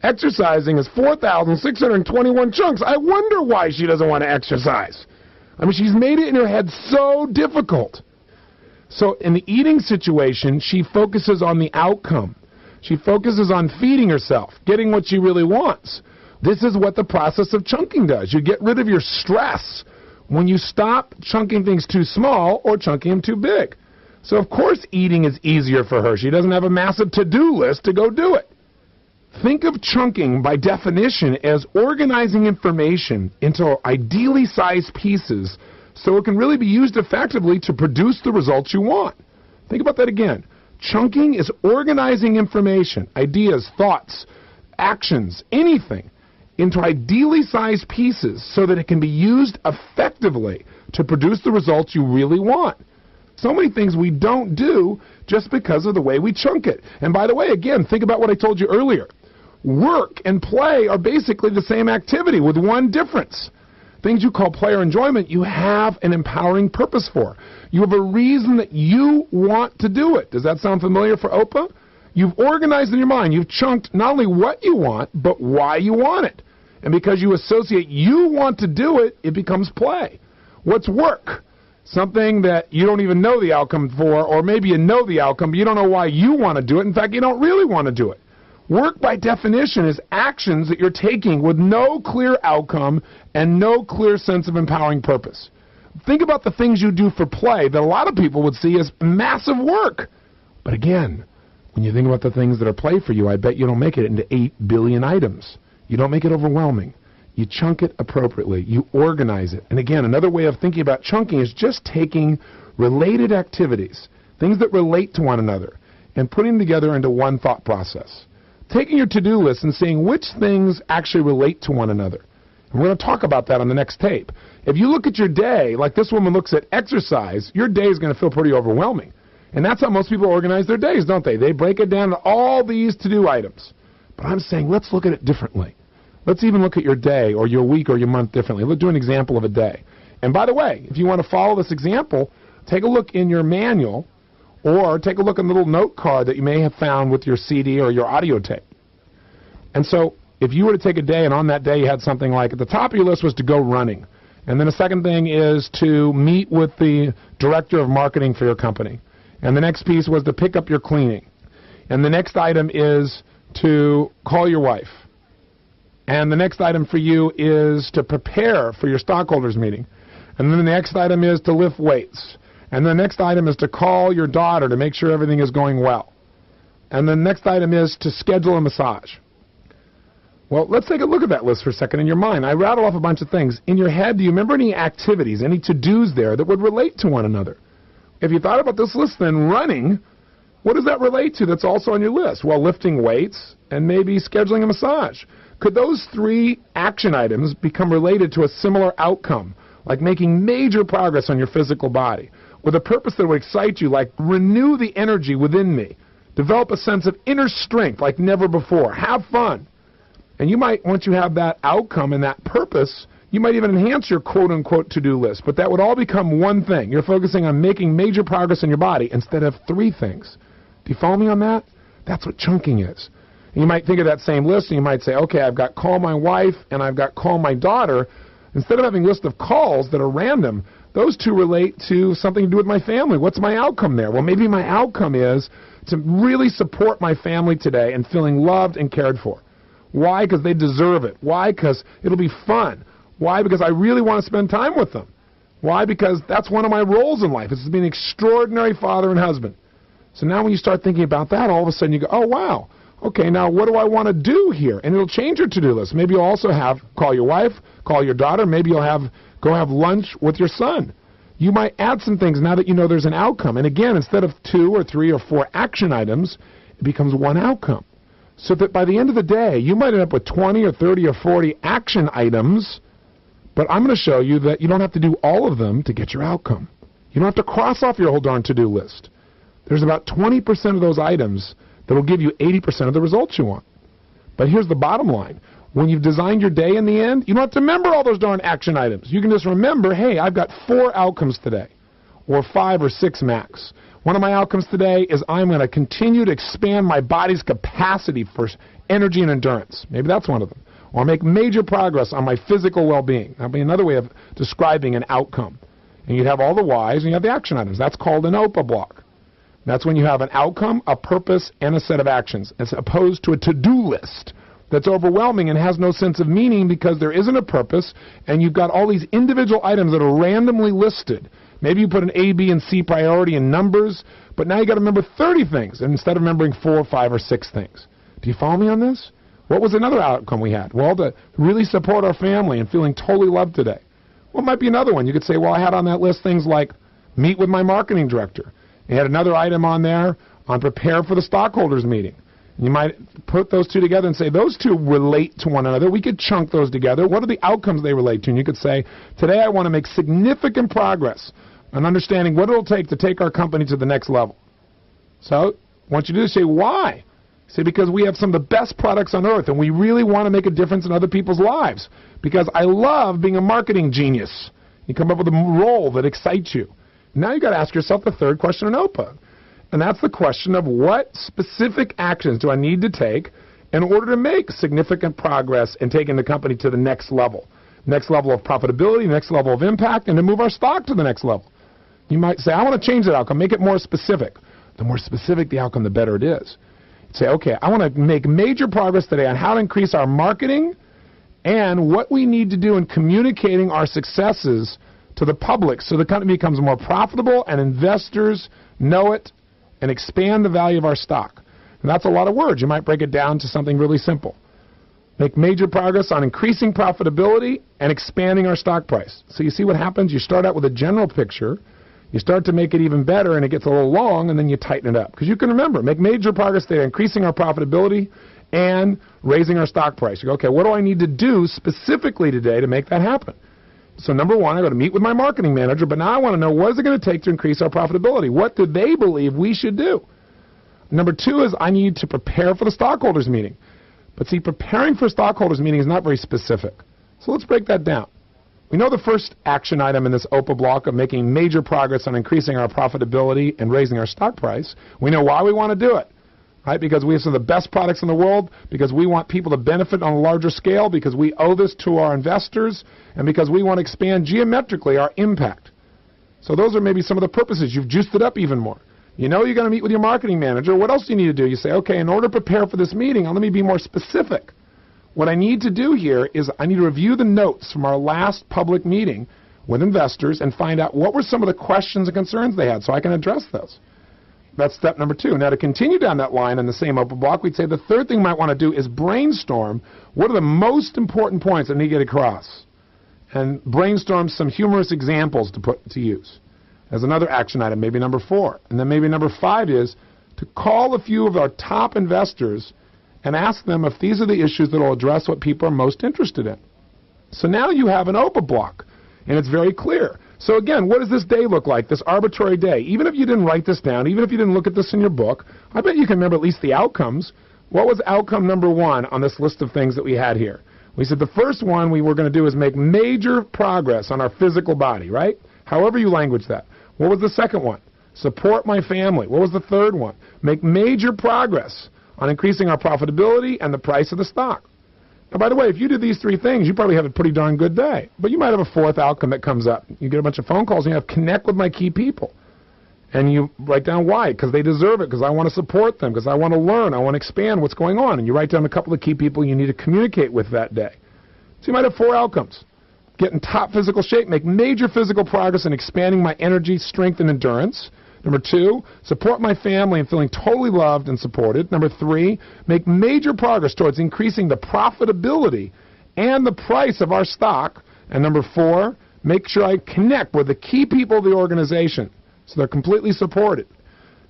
Exercising is 4,621 chunks. I wonder why she doesn't want to exercise. I mean, she's made it in her head so difficult. So in the eating situation, she focuses on the outcome. She focuses on feeding herself, getting what she really wants. This is what the process of chunking does. You get rid of your stress when you stop chunking things too small or chunking them too big. So, of course, eating is easier for her. She doesn't have a massive to-do list to go do it. Think of chunking, by definition, as organizing information into ideally sized pieces so it can really be used effectively to produce the results you want. Think about that again. Chunking is organizing information, ideas, thoughts, actions, anything, into ideally sized pieces so that it can be used effectively to produce the results you really want. So many things we don't do just because of the way we chunk it. And by the way, again, think about what I told you earlier. Work and play are basically the same activity with one difference. Things you call play or enjoyment, you have an empowering purpose for. You have a reason that you want to do it. Does that sound familiar for Oprah? You've organized in your mind. You've chunked not only what you want, but why you want it. And because you associate you want to do it, it becomes play. What's work? Something that you don't even know the outcome for, or maybe you know the outcome, but you don't know why you want to do it. In fact, you don't really want to do it. Work, by definition, is actions that you're taking with no clear outcome and no clear sense of empowering purpose. Think about the things you do for play that a lot of people would see as massive work. But again, when you think about the things that are play for you, I bet you don't make it into 8 billion items. You don't make it overwhelming. You chunk it appropriately. You organize it. And again, another way of thinking about chunking is just taking related activities, things that relate to one another, and putting them together into one thought process. Taking your to-do list and seeing which things actually relate to one another. And we're going to talk about that on the next tape. If you look at your day, like this woman looks at exercise, your day is going to feel pretty overwhelming. And that's how most people organize their days, don't they? They break it down to all these to-do items. But I'm saying let's look at it differently. Let's even look at your day or your week or your month differently. Let's do an example of a day. And by the way, if you want to follow this example, take a look in your manual or take a look at the little note card that you may have found with your CD or your audio tape. And so if you were to take a day and on that day you had something like at the top of your list was to go running. And then the second thing is to meet with the director of marketing for your company. And the next piece was to pick up your cleaning. And the next item is to call your wife. And the next item for you is to prepare for your stockholders meeting. And then the next item is to lift weights. And the next item is to call your daughter to make sure everything is going well. And the next item is to schedule a massage. Well, let's take a look at that list for a second in your mind. I rattled off a bunch of things. In your head, do you remember any activities, any to-dos there that would relate to one another? If you thought about this list, then running, what does that relate to that's also on your list? Well, lifting weights and maybe scheduling a massage. Could those 3 action items become related to a similar outcome, like making major progress on your physical body, with a purpose that would excite you, like renew the energy within me, develop a sense of inner strength like never before, have fun? And you might, once you have that outcome and that purpose, you might even enhance your quote-unquote to-do list, but that would all become one thing. You're focusing on making major progress in your body instead of 3 things. Do you follow me on that? That's what chunking is. And you might think of that same list and you might say, okay, I've got call my wife and I've got call my daughter. Instead of having a list of calls that are random, those 2 relate to something to do with my family. What's my outcome there? Well, maybe my outcome is to really support my family today and feeling loved and cared for. Why? Because they deserve it. Why? Because it'll be fun. Why? Because I really want to spend time with them. Why? Because that's one of my roles in life. It's to be an extraordinary father and husband. So now when you start thinking about that, all of a sudden you go, oh, wow. Okay, now what do I want to do here? And it'll change your to-do list. Maybe you'll also have call your wife, call your daughter. Maybe you'll go have lunch with your son. You might add some things now that you know there's an outcome. And again, instead of 2 or 3 or 4 action items, it becomes one outcome. So that by the end of the day, you might end up with 20 or 30 or 40 action items, but I'm going to show you that you don't have to do all of them to get your outcome. You don't have to cross off your whole darn to-do list. There's about 20% of those items that will give you 80% of the results you want. But here's the bottom line. When you've designed your day in the end, you don't have to remember all those darn action items. You can just remember, hey, I've got 4 outcomes today, or 5 or 6 max. One of my outcomes today is I'm going to continue to expand my body's capacity for energy and endurance. Maybe that's one of them. Or make major progress on my physical well-being. That would be another way of describing an outcome. And you'd have all the whys and you have the action items. That's called an OPA block. That's when you have an outcome, a purpose, and a set of actions, as opposed to a to-do list that's overwhelming and has no sense of meaning because there isn't a purpose, and you've got all these individual items that are randomly listed. Maybe you put an A, B, and C priority in numbers, but now you've got to remember 30 things instead of remembering 4, 5, or 6 things. Do you follow me on this? What was another outcome we had? Well, to really support our family and feeling totally loved today. What might be another one? You could say, well, I had on that list things like meet with my marketing director. You had another item on there on prepare for the stockholders meeting. You might put those 2 together and say those 2 relate to one another. We could chunk those together. What are the outcomes they relate to? And you could say, today I want to make significant progress on understanding what it'll take to take our company to the next level. So I want you to say, why? Say, because we have some of the best products on earth and we really want to make a difference in other people's lives. Because I love being a marketing genius. You come up with a role that excites you. Now you've got to ask yourself the third question in OPA. And that's the question of what specific actions do I need to take in order to make significant progress in taking the company to the next level of profitability, next level of impact, and to move our stock to the next level. You might say, I want to change that outcome, make it more specific. The more specific the outcome, the better it is. You'd say, okay, I want to make major progress today on how to increase our marketing and what we need to do in communicating our successes to the public so the company becomes more profitable and investors know it and expand the value of our stock. And that's a lot of words. You might break it down to something really simple. Make major progress on increasing profitability and expanding our stock price. So you see what happens? You start out with a general picture. You start to make it even better, and it gets a little long, and then you tighten it up. Because you can remember, make major progress there, increasing our profitability and raising our stock price. You go, okay, what do I need to do specifically today to make that happen? So number one, I got to meet with my marketing manager, but now I want to know what is it going to take to increase our profitability? What do they believe we should do? Number two is I need to prepare for the stockholders meeting. But see, preparing for a stockholders meeting is not very specific. So let's break that down. We know the first action item in this OPA block of making major progress on increasing our profitability and raising our stock price. We know why we want to do it, right? Because we have some of the best products in the world, because we want people to benefit on a larger scale, because we owe this to our investors, and because we want to expand geometrically our impact. So those are maybe some of the purposes. You've juiced it up even more. You know you're going to meet with your marketing manager. What else do you need to do? You say, okay, in order to prepare for this meeting, let me be more specific. What I need to do here is I need to review the notes from our last public meeting with investors and find out what were some of the questions and concerns they had so I can address those. That's step number two. Now, to continue down that line in the same OPA block, we'd say the third thing you might want to do is brainstorm what are the most important points that need to get across and brainstorm some humorous examples to use. As another action item, maybe number 4. And then maybe number 5 is to call a few of our top investors and ask them if these are the issues that will address what people are most interested in. So now you have an OPA block, and it's very clear. So again, what does this day look like, this arbitrary day? Even if you didn't write this down, even if you didn't look at this in your book, I bet you can remember at least the outcomes. What was outcome number 1 on this list of things that we had here? We said the first one we were going to do is make major progress on our physical body, right? However you language that. What was the second one? Support my family. What was the third one? Make major progress on increasing our profitability and the price of the stock. Now, by the way, if you did these 3 things, you probably have a pretty darn good day. But you might have a 4th outcome that comes up. You get a bunch of phone calls and you have connect with my key people. And you write down why, because they deserve it, because I want to support them, because I want to learn, I want to expand what's going on. And you write down a couple of key people you need to communicate with that day. So you might have 4 outcomes. Get in top physical shape, make major physical progress in expanding my energy, strength, and endurance. Number 2, support my family and feeling totally loved and supported. Number 3, make major progress towards increasing the profitability and the price of our stock. And number 4, make sure I connect with the key people of the organization so they're completely supported.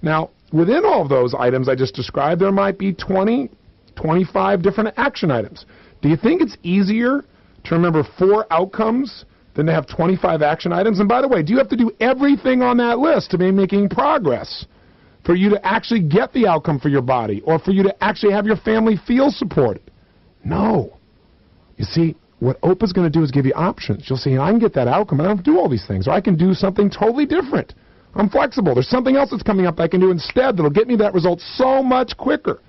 Now, within all of those items I just described, there might be 20, 25 different action items. Do you think it's easier to remember 4 outcomes than to have 25 action items? And by the way, do you have to do everything on that list to be making progress for you to actually get the outcome for your body or for you to actually have your family feel supported? No. You see, what OPA is going to do is give you options. You'll say, I can get that outcome, but I don't have to do all these things, or I can do something totally different. I'm flexible. There's something else that's coming up I can do instead that'll get me that result so much quicker.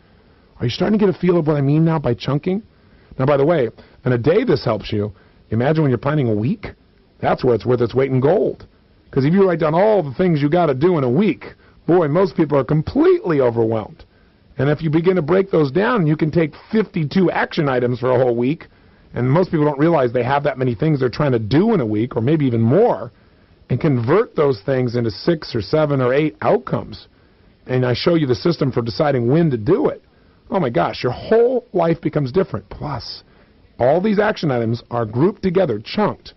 Are you starting to get a feel of what I mean now by chunking? Now, by the way, in a day this helps you. Imagine when you're planning a week. That's where it's worth its weight in gold. Because if you write down all the things you got to do in a week, boy, most people are completely overwhelmed. And if you begin to break those down, you can take 52 action items for a whole week, and most people don't realize they have that many things they're trying to do in a week, or maybe even more, and convert those things into 6 or 7 or 8 outcomes. And I show you the system for deciding when to do it. Oh my gosh, your whole life becomes different. Plus, all these action items are grouped together, chunked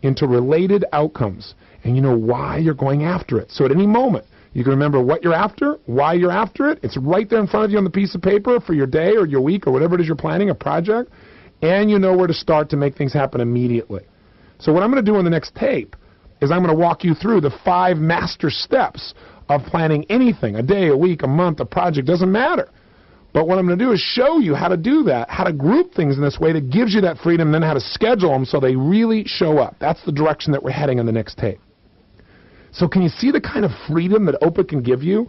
into related outcomes. And you know why you're going after it. So at any moment, you can remember what you're after, why you're after it. It's right there in front of you on the piece of paper for your day or your week or whatever it is you're planning, a project. And you know where to start to make things happen immediately. So what I'm going to do in the next tape is I'm going to walk you through the 5 master steps of planning anything, a day, a week, a month, a project, doesn't matter. But what I'm going to do is show you how to do that, how to group things in this way that gives you that freedom, and then how to schedule them so they really show up. That's the direction that we're heading in the next tape. So can you see the kind of freedom that OPA can give you?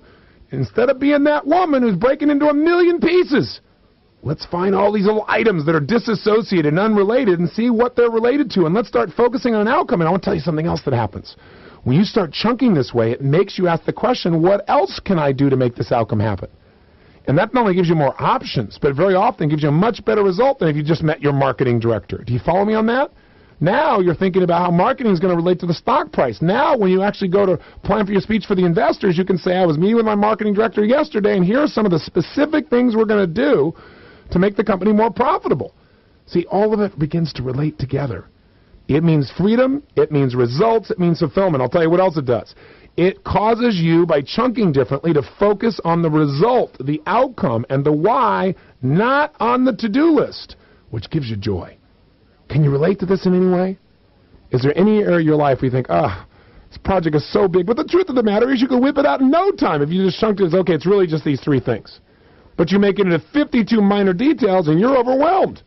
Instead of being that woman who's breaking into a million pieces, Let's find all these little items that are disassociated and unrelated and see what they're related to, and let's start focusing on an outcome. And I want to tell you something else that happens. When you start chunking this way, it makes you ask the question, what else can I do to make this outcome happen? And that not only gives you more options, but very often gives you a much better result than if you just met your marketing director. Do you follow me on that? Now you're thinking about how marketing is going to relate to the stock price. Now when you actually go to plan for your speech for the investors, you can say, I was meeting with my marketing director yesterday, and here are some of the specific things we're going to do to make the company more profitable. See, all of it begins to relate together. It means freedom, it means results, it means fulfillment. I'll tell you what else it does. It causes you, by chunking differently, to focus on the result, the outcome, and the why, not on the to-do list, which gives you joy. Can you relate to this in any way? Is there any area of your life where you think, this project is so big, but the truth of the matter is you can whip it out in no time if you just chunked it as, okay, it's really just these 3 things. But you make it into 52 minor details and you're overwhelmed.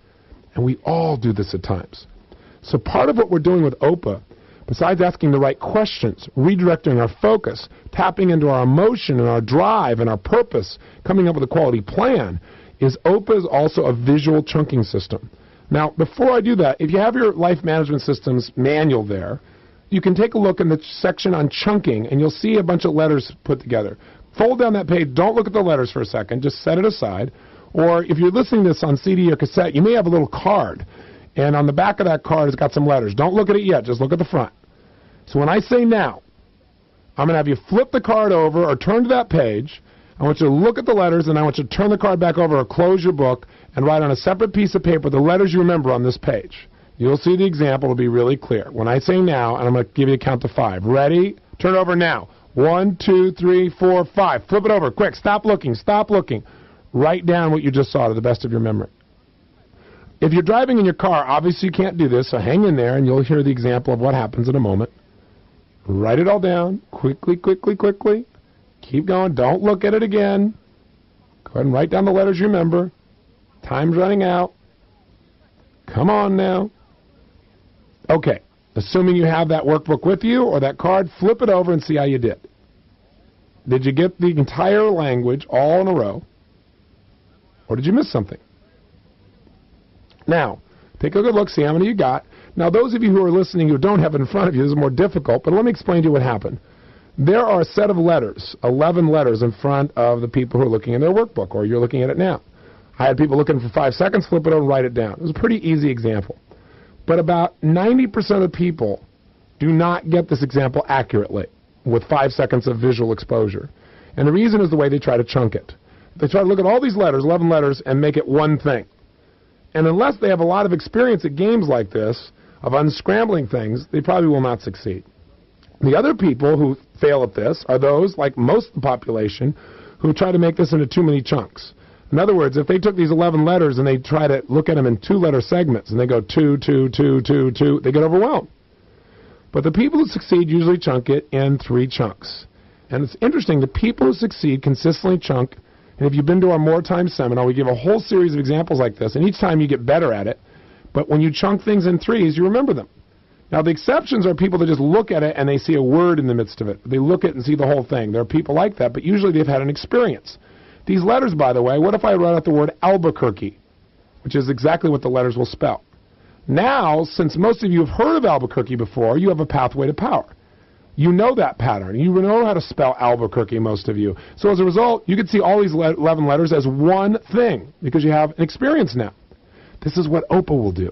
And we all do this at times. So part of what we're doing with OPA, besides asking the right questions, redirecting our focus, tapping into our emotion and our drive and our purpose, coming up with a quality plan, is OPA is also a visual chunking system. Now, before I do that, if you have your Life Management Systems manual there, you can take a look in the section on chunking, and you'll see a bunch of letters put together. Fold down that page. Don't look at the letters for a second. Just set it aside. Or if you're listening to this on CD or cassette, you may have a little card. And on the back of that card, it's got some letters. Don't look at it yet. Just look at the front. So when I say now, I'm going to have you flip the card over or turn to that page. I want you to look at the letters, and I want you to turn the card back over or close your book and write on a separate piece of paper the letters you remember on this page. You'll see the example. It'll be really clear. When I say now, and I'm going to give you a count to 5. Ready? Turn it over now. 1, 2, 3, 4, 5. Flip it over. Quick. Stop looking. Stop looking. Write down what you just saw to the best of your memory. If you're driving in your car, obviously you can't do this, so hang in there and you'll hear the example of what happens in a moment. Write it all down. Quickly, quickly, quickly. Keep going. Don't look at it again. Go ahead and write down the letters you remember. Time's running out. Come on now. Okay. Assuming you have that workbook with you or that card, flip it over and see how you did. Did you get the entire language all in a row? Or did you miss something? Now, take a good look, see how many you got. Now, those of you who are listening who don't have it in front of you, this is more difficult, but let me explain to you what happened. There are a set of letters, 11 letters in front of the people who are looking in their workbook, or you're looking at it now. I had people looking for 5 seconds, flip it over and write it down. It was a pretty easy example. But about 90% of the people do not get this example accurately with 5 seconds of visual exposure. And the reason is the way they try to chunk it. They try to look at all these letters, 11 letters, and make it one thing. And unless they have a lot of experience at games like this, of unscrambling things, they probably will not succeed. The other people who fail at this are those, like most of the population, who try to make this into too many chunks. In other words, if they took these 11 letters and they try to look at them in 2-letter segments, and they go 2, 2, 2, 2, 2, they get overwhelmed. But the people who succeed usually chunk it in 3 chunks. And it's interesting, the people who succeed consistently chunk, and if you've been to our More Time seminar, we give a whole series of examples like this, and each time you get better at it. But when you chunk things in 3s, you remember them. Now, the exceptions are people that just look at it and they see a word in the midst of it. They look at it and see the whole thing. There are people like that, but usually they've had an experience. These letters, by the way, what if I write out the word Albuquerque, which is exactly what the letters will spell? Now, since most of you have heard of Albuquerque before, you have a pathway to power. You know that pattern. You know how to spell Albuquerque, most of you. So as a result, you can see all these 11 letters as one thing because you have an experience now. This is what OPA will do.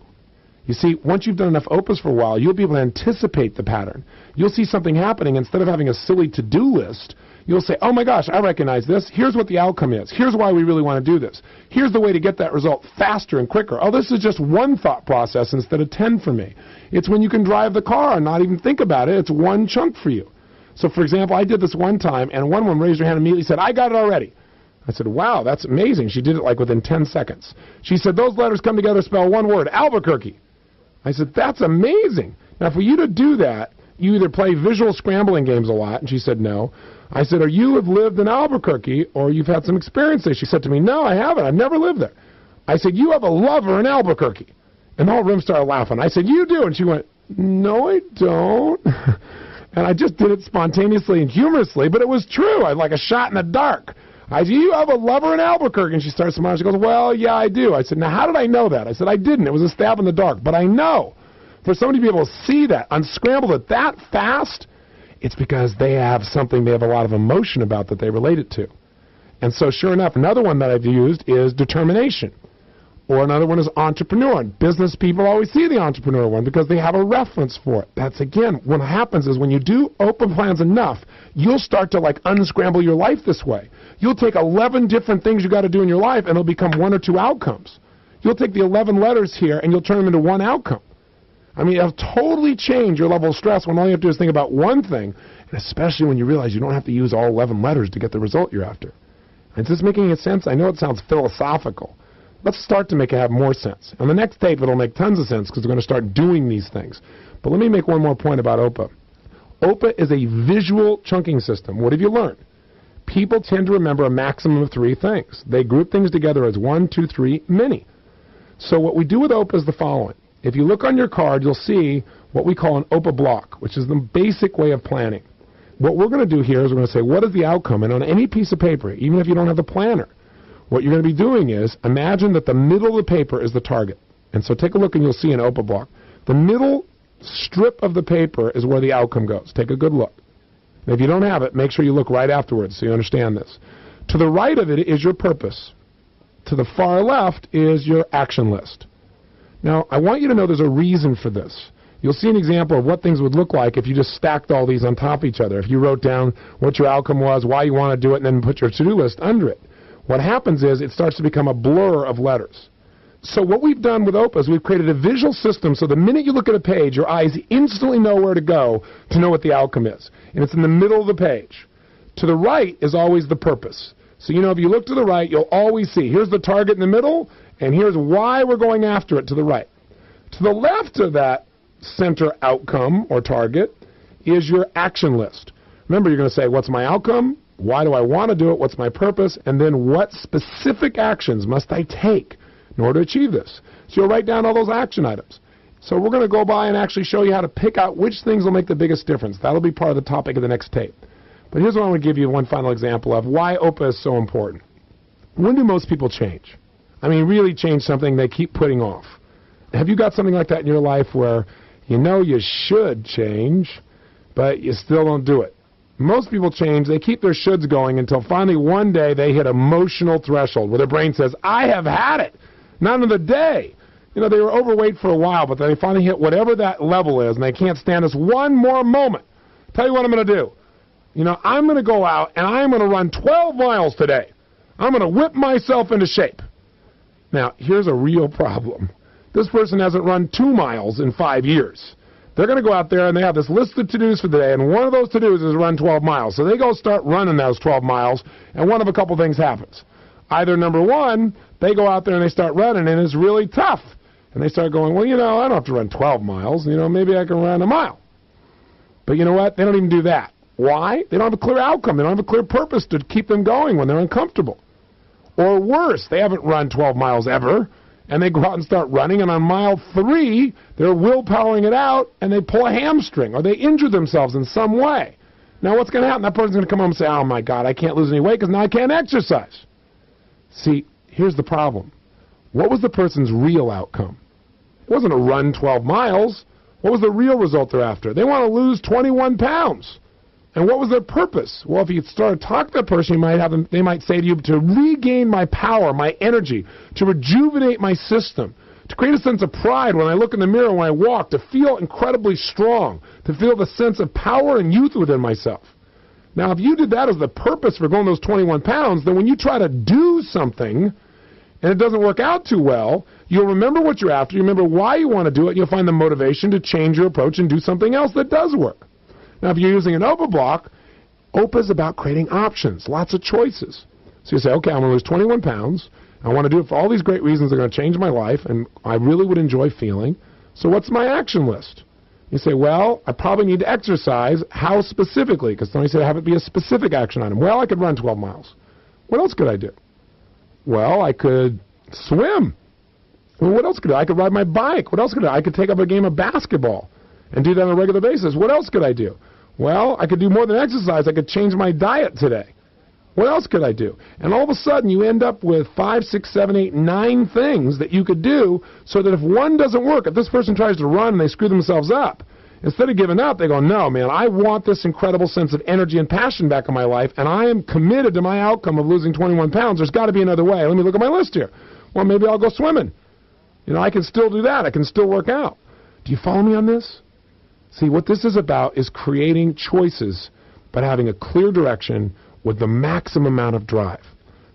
You see, once you've done enough OPAs for a while, you'll be able to anticipate the pattern. You'll see something happening. Instead of having a silly to-do list, you'll say, oh my gosh, I recognize this. Here's what the outcome is. Here's why we really want to do this. Here's the way to get that result faster and quicker. Oh, this is just one thought process instead of 10 for me. It's when you can drive the car and not even think about it. It's one chunk for you. So, for example, I did this one time, and one woman raised her hand and immediately said, I got it already. I said, wow, that's amazing. She did it like within 10 seconds. She said, those letters come together, spell one word, Albuquerque. I said, that's amazing. Now, for you to do that, you either play visual scrambling games a lot, and she said no. I said, or you have lived in Albuquerque, or you've had some experience there. She said to me, no, I haven't. I've never lived there. I said, you have a lover in Albuquerque. And the whole room started laughing. I said, you do. And she went, no, I don't. And I just did it spontaneously and humorously, but it was true. I like a shot in the dark. I said, you have a lover in Albuquerque. And she starts smiling. She goes, well, yeah, I do. I said, now, how did I know that? I said, I didn't. It was a stab in the dark. But I know. For somebody to be able to see that, unscramble it that fast, it's because they have something they have a lot of emotion about that they relate it to. And so, sure enough, another one that I've used is determination. Or another one is entrepreneur. And business people always see the entrepreneur one because they have a reference for it. That's, again, what happens is when you do open plans enough, you'll start to, like, unscramble your life this way. You'll take 11 different things you got to do in your life, and it'll become 1 or 2 outcomes. You'll take the 11 letters here, and you'll turn them into 1 outcome. I mean, it'll totally change your level of stress when all you have to do is think about one thing, and especially when you realize you don't have to use all 11 letters to get the result you're after. Is this making any sense? I know it sounds philosophical. Let's start to make it have more sense. On the next tape, it'll make tons of sense because we're going to start doing these things. But let me make one more point about OPA. OPA is a visual chunking system. What have you learned? People tend to remember a maximum of 3 things. They group things together as 1, 2, 3, many. So what we do with OPA is the following. If you look on your card, you'll see what we call an OPA block, which is the basic way of planning. What we're going to do here is we're going to say, what is the outcome? And on any piece of paper, even if you don't have the planner, what you're going to be doing is imagine that the middle of the paper is the target. And so take a look and you'll see an OPA block. The middle strip of the paper is where the outcome goes. Take a good look. And if you don't have it, make sure you look right afterwards so you understand this. To the right of it is your purpose. To the far left is your action list. Now, I want you to know there's a reason for this. You'll see an example of what things would look like if you just stacked all these on top of each other. If you wrote down what your outcome was, why you want to do it, and then put your to-do list under it. What happens is it starts to become a blur of letters. So what we've done with OPA is we've created a visual system so the minute you look at a page, your eyes instantly know where to go to know what the outcome is. And it's in the middle of the page. To the right is always the purpose. So, you know, if you look to the right, you'll always see, here's the target in the middle, and here's why we're going after it to the right. To the left of that center outcome or target is your action list. Remember, you're going to say, what's my outcome? Why do I want to do it? What's my purpose? And then what specific actions must I take in order to achieve this? So you'll write down all those action items. So we're going to go by and actually show you how to pick out which things will make the biggest difference. That'll be part of the topic of the next tape. But here's what I want to give you one final example of why OPA is so important. When do most people change? I mean, really change something they keep putting off. Have you got something like that in your life where you know you should change, but you still don't do it? Most people change, they keep their shoulds going until finally one day they hit emotional threshold where their brain says, I have had it. Not another day. You know, they were overweight for a while, but then they finally hit whatever that level is, and they can't stand this one more moment. Tell you what I'm going to do. You know, I'm going to go out, and I'm going to run 12 miles today. I'm going to whip myself into shape. Now, here's a real problem. This person hasn't run 2 miles in 5 years. They're going to go out there, and they have this list of to-dos for the day, and one of those to-dos is run 12 miles. So they go start running those 12 miles, and one of a couple things happens. Either, number one, they go out there and they start running, and it's really tough. And they start going, well, you know, I don't have to run 12 miles. You know, maybe I can run a mile. But you know what? They don't even do that. Why? They don't have a clear outcome. They don't have a clear purpose to keep them going when they're uncomfortable. Or worse, they haven't run 12 miles ever, and they go out and start running, and on mile 3, they're willpowering it out, and they pull a hamstring, or they injure themselves in some way. Now, what's going to happen? That person's going to come home and say, oh, my God, I can't lose any weight because now I can't exercise. See, here's the problem. What was the person's real outcome? It wasn't to run 12 miles. What was the real result they're after? They want to lose 21 pounds. And what was their purpose? Well, if you start to talk to that person, they might say to you, to regain my power, my energy, to rejuvenate my system, to create a sense of pride when I look in the mirror when I walk, to feel incredibly strong, to feel the sense of power and youth within myself. Now, if you did that as the purpose for going those 21 pounds, then when you try to do something and it doesn't work out too well, you'll remember what you're after, you remember why you want to do it, and you'll find the motivation to change your approach and do something else that does work. Now, if you're using an OPA block, OPA is about creating options, lots of choices. So you say, okay, I'm going to lose 21 pounds. I want to do it for all these great reasons that are going to change my life, and I really would enjoy feeling. So what's my action list? You say, well, I probably need to exercise. How specifically? Because somebody said have it be a specific action item. Well, I could run 12 miles. What else could I do? Well, I could swim. Well, what else could I do? I could ride my bike. What else could I do? I could take up a game of basketball and do that on a regular basis. What else could I do? Well, I could do more than exercise. I could change my diet today. What else could I do? And all of a sudden, you end up with 5, 6, 7, 8, 9 things that you could do so that if one doesn't work, if this person tries to run and they screw themselves up, instead of giving up, they go, no, man, I want this incredible sense of energy and passion back in my life, and I am committed to my outcome of losing 21 pounds. There's got to be another way. Let me look at my list here. Well, maybe I'll go swimming. You know, I can still do that. I can still work out. Do you follow me on this? See, what this is about is creating choices, but having a clear direction with the maximum amount of drive.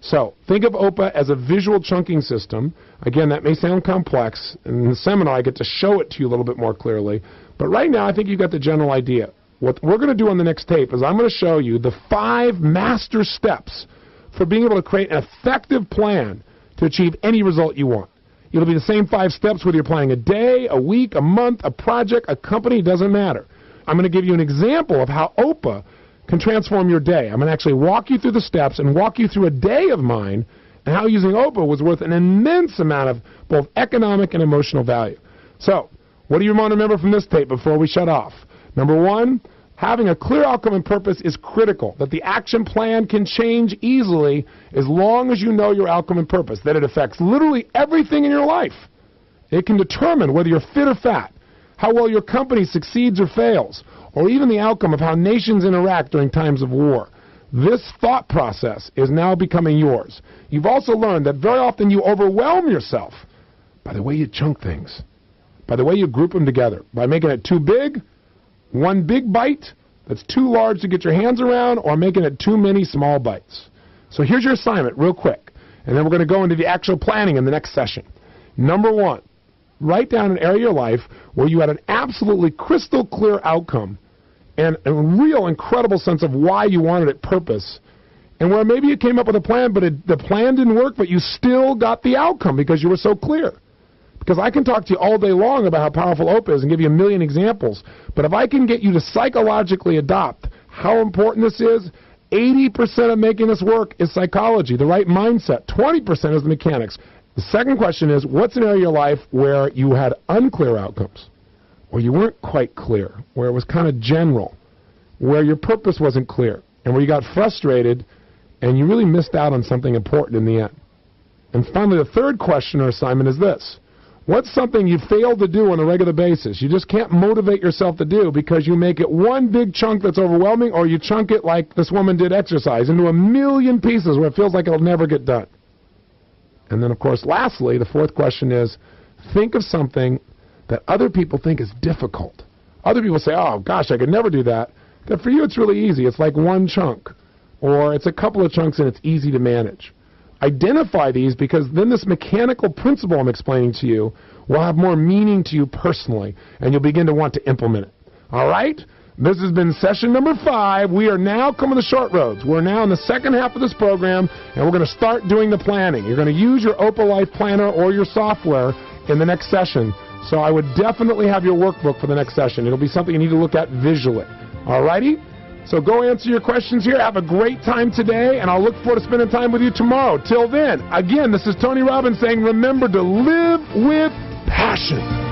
So think of OPA as a visual chunking system. Again, that may sound complex. In the seminar, I get to show it to you a little bit more clearly. But right now, I think you've got the general idea. What we're going to do on the next tape is I'm going to show you the 5 master steps for being able to create an effective plan to achieve any result you want. It'll be the same 5 steps whether you're planning a day, a week, a month, a project, a company, it doesn't matter. I'm going to give you an example of how OPA can transform your day. I'm going to actually walk you through the steps and walk you through a day of mine and how using OPA was worth an immense amount of both economic and emotional value. So, what do you want to remember from this tape before we shut off? Number 1, having a clear outcome and purpose is critical, that the action plan can change easily as long as you know your outcome and purpose, that it affects literally everything in your life. It can determine whether you're fit or fat, how well your company succeeds or fails, or even the outcome of how nations interact during times of war. This thought process is now becoming yours. You've also learned that very often you overwhelm yourself by the way you chunk things, by the way you group them together, by making it too big, one big bite that's too large to get your hands around, or making it too many small bites. So here's your assignment real quick, and then we're going to go into the actual planning in the next session. Number 1, write down an area of your life where you had an absolutely crystal clear outcome and a real incredible sense of why you wanted it, purpose, and where maybe you came up with a plan, but the plan didn't work, but you still got the outcome because you were so clear. Because I can talk to you all day long about how powerful OPA is and give you a million examples, but if I can get you to psychologically adopt how important this is, 80% of making this work is psychology, the right mindset. 20% is the mechanics. The second question is, what's an area of your life where you had unclear outcomes, where you weren't quite clear, where it was kind of general, where your purpose wasn't clear, and where you got frustrated and you really missed out on something important in the end? And finally, the third question or assignment is this. What's something you fail to do on a regular basis? You just can't motivate yourself to do because you make it one big chunk that's overwhelming, or you chunk it like this woman did exercise into a million pieces where it feels like it'll never get done. And then, of course, lastly, the fourth question is, think of something that other people think is difficult. Other people say, oh, gosh, I could never do that. But for you, it's really easy. It's like one chunk, or it's a couple of chunks, and it's easy to manage. Identify these, because then this mechanical principle I'm explaining to you will have more meaning to you personally, and you'll begin to want to implement it. All right? This has been session number 5. We are now coming to short roads. We're now in the second half of this program, and we're going to start doing the planning. You're going to use your OPA Life Planner or your software in the next session. So I would definitely have your workbook for the next session. It'll be something you need to look at visually. All righty? So go answer your questions here. Have a great time today, and I'll look forward to spending time with you tomorrow. Till then, again, this is Tony Robbins saying, remember to live with passion.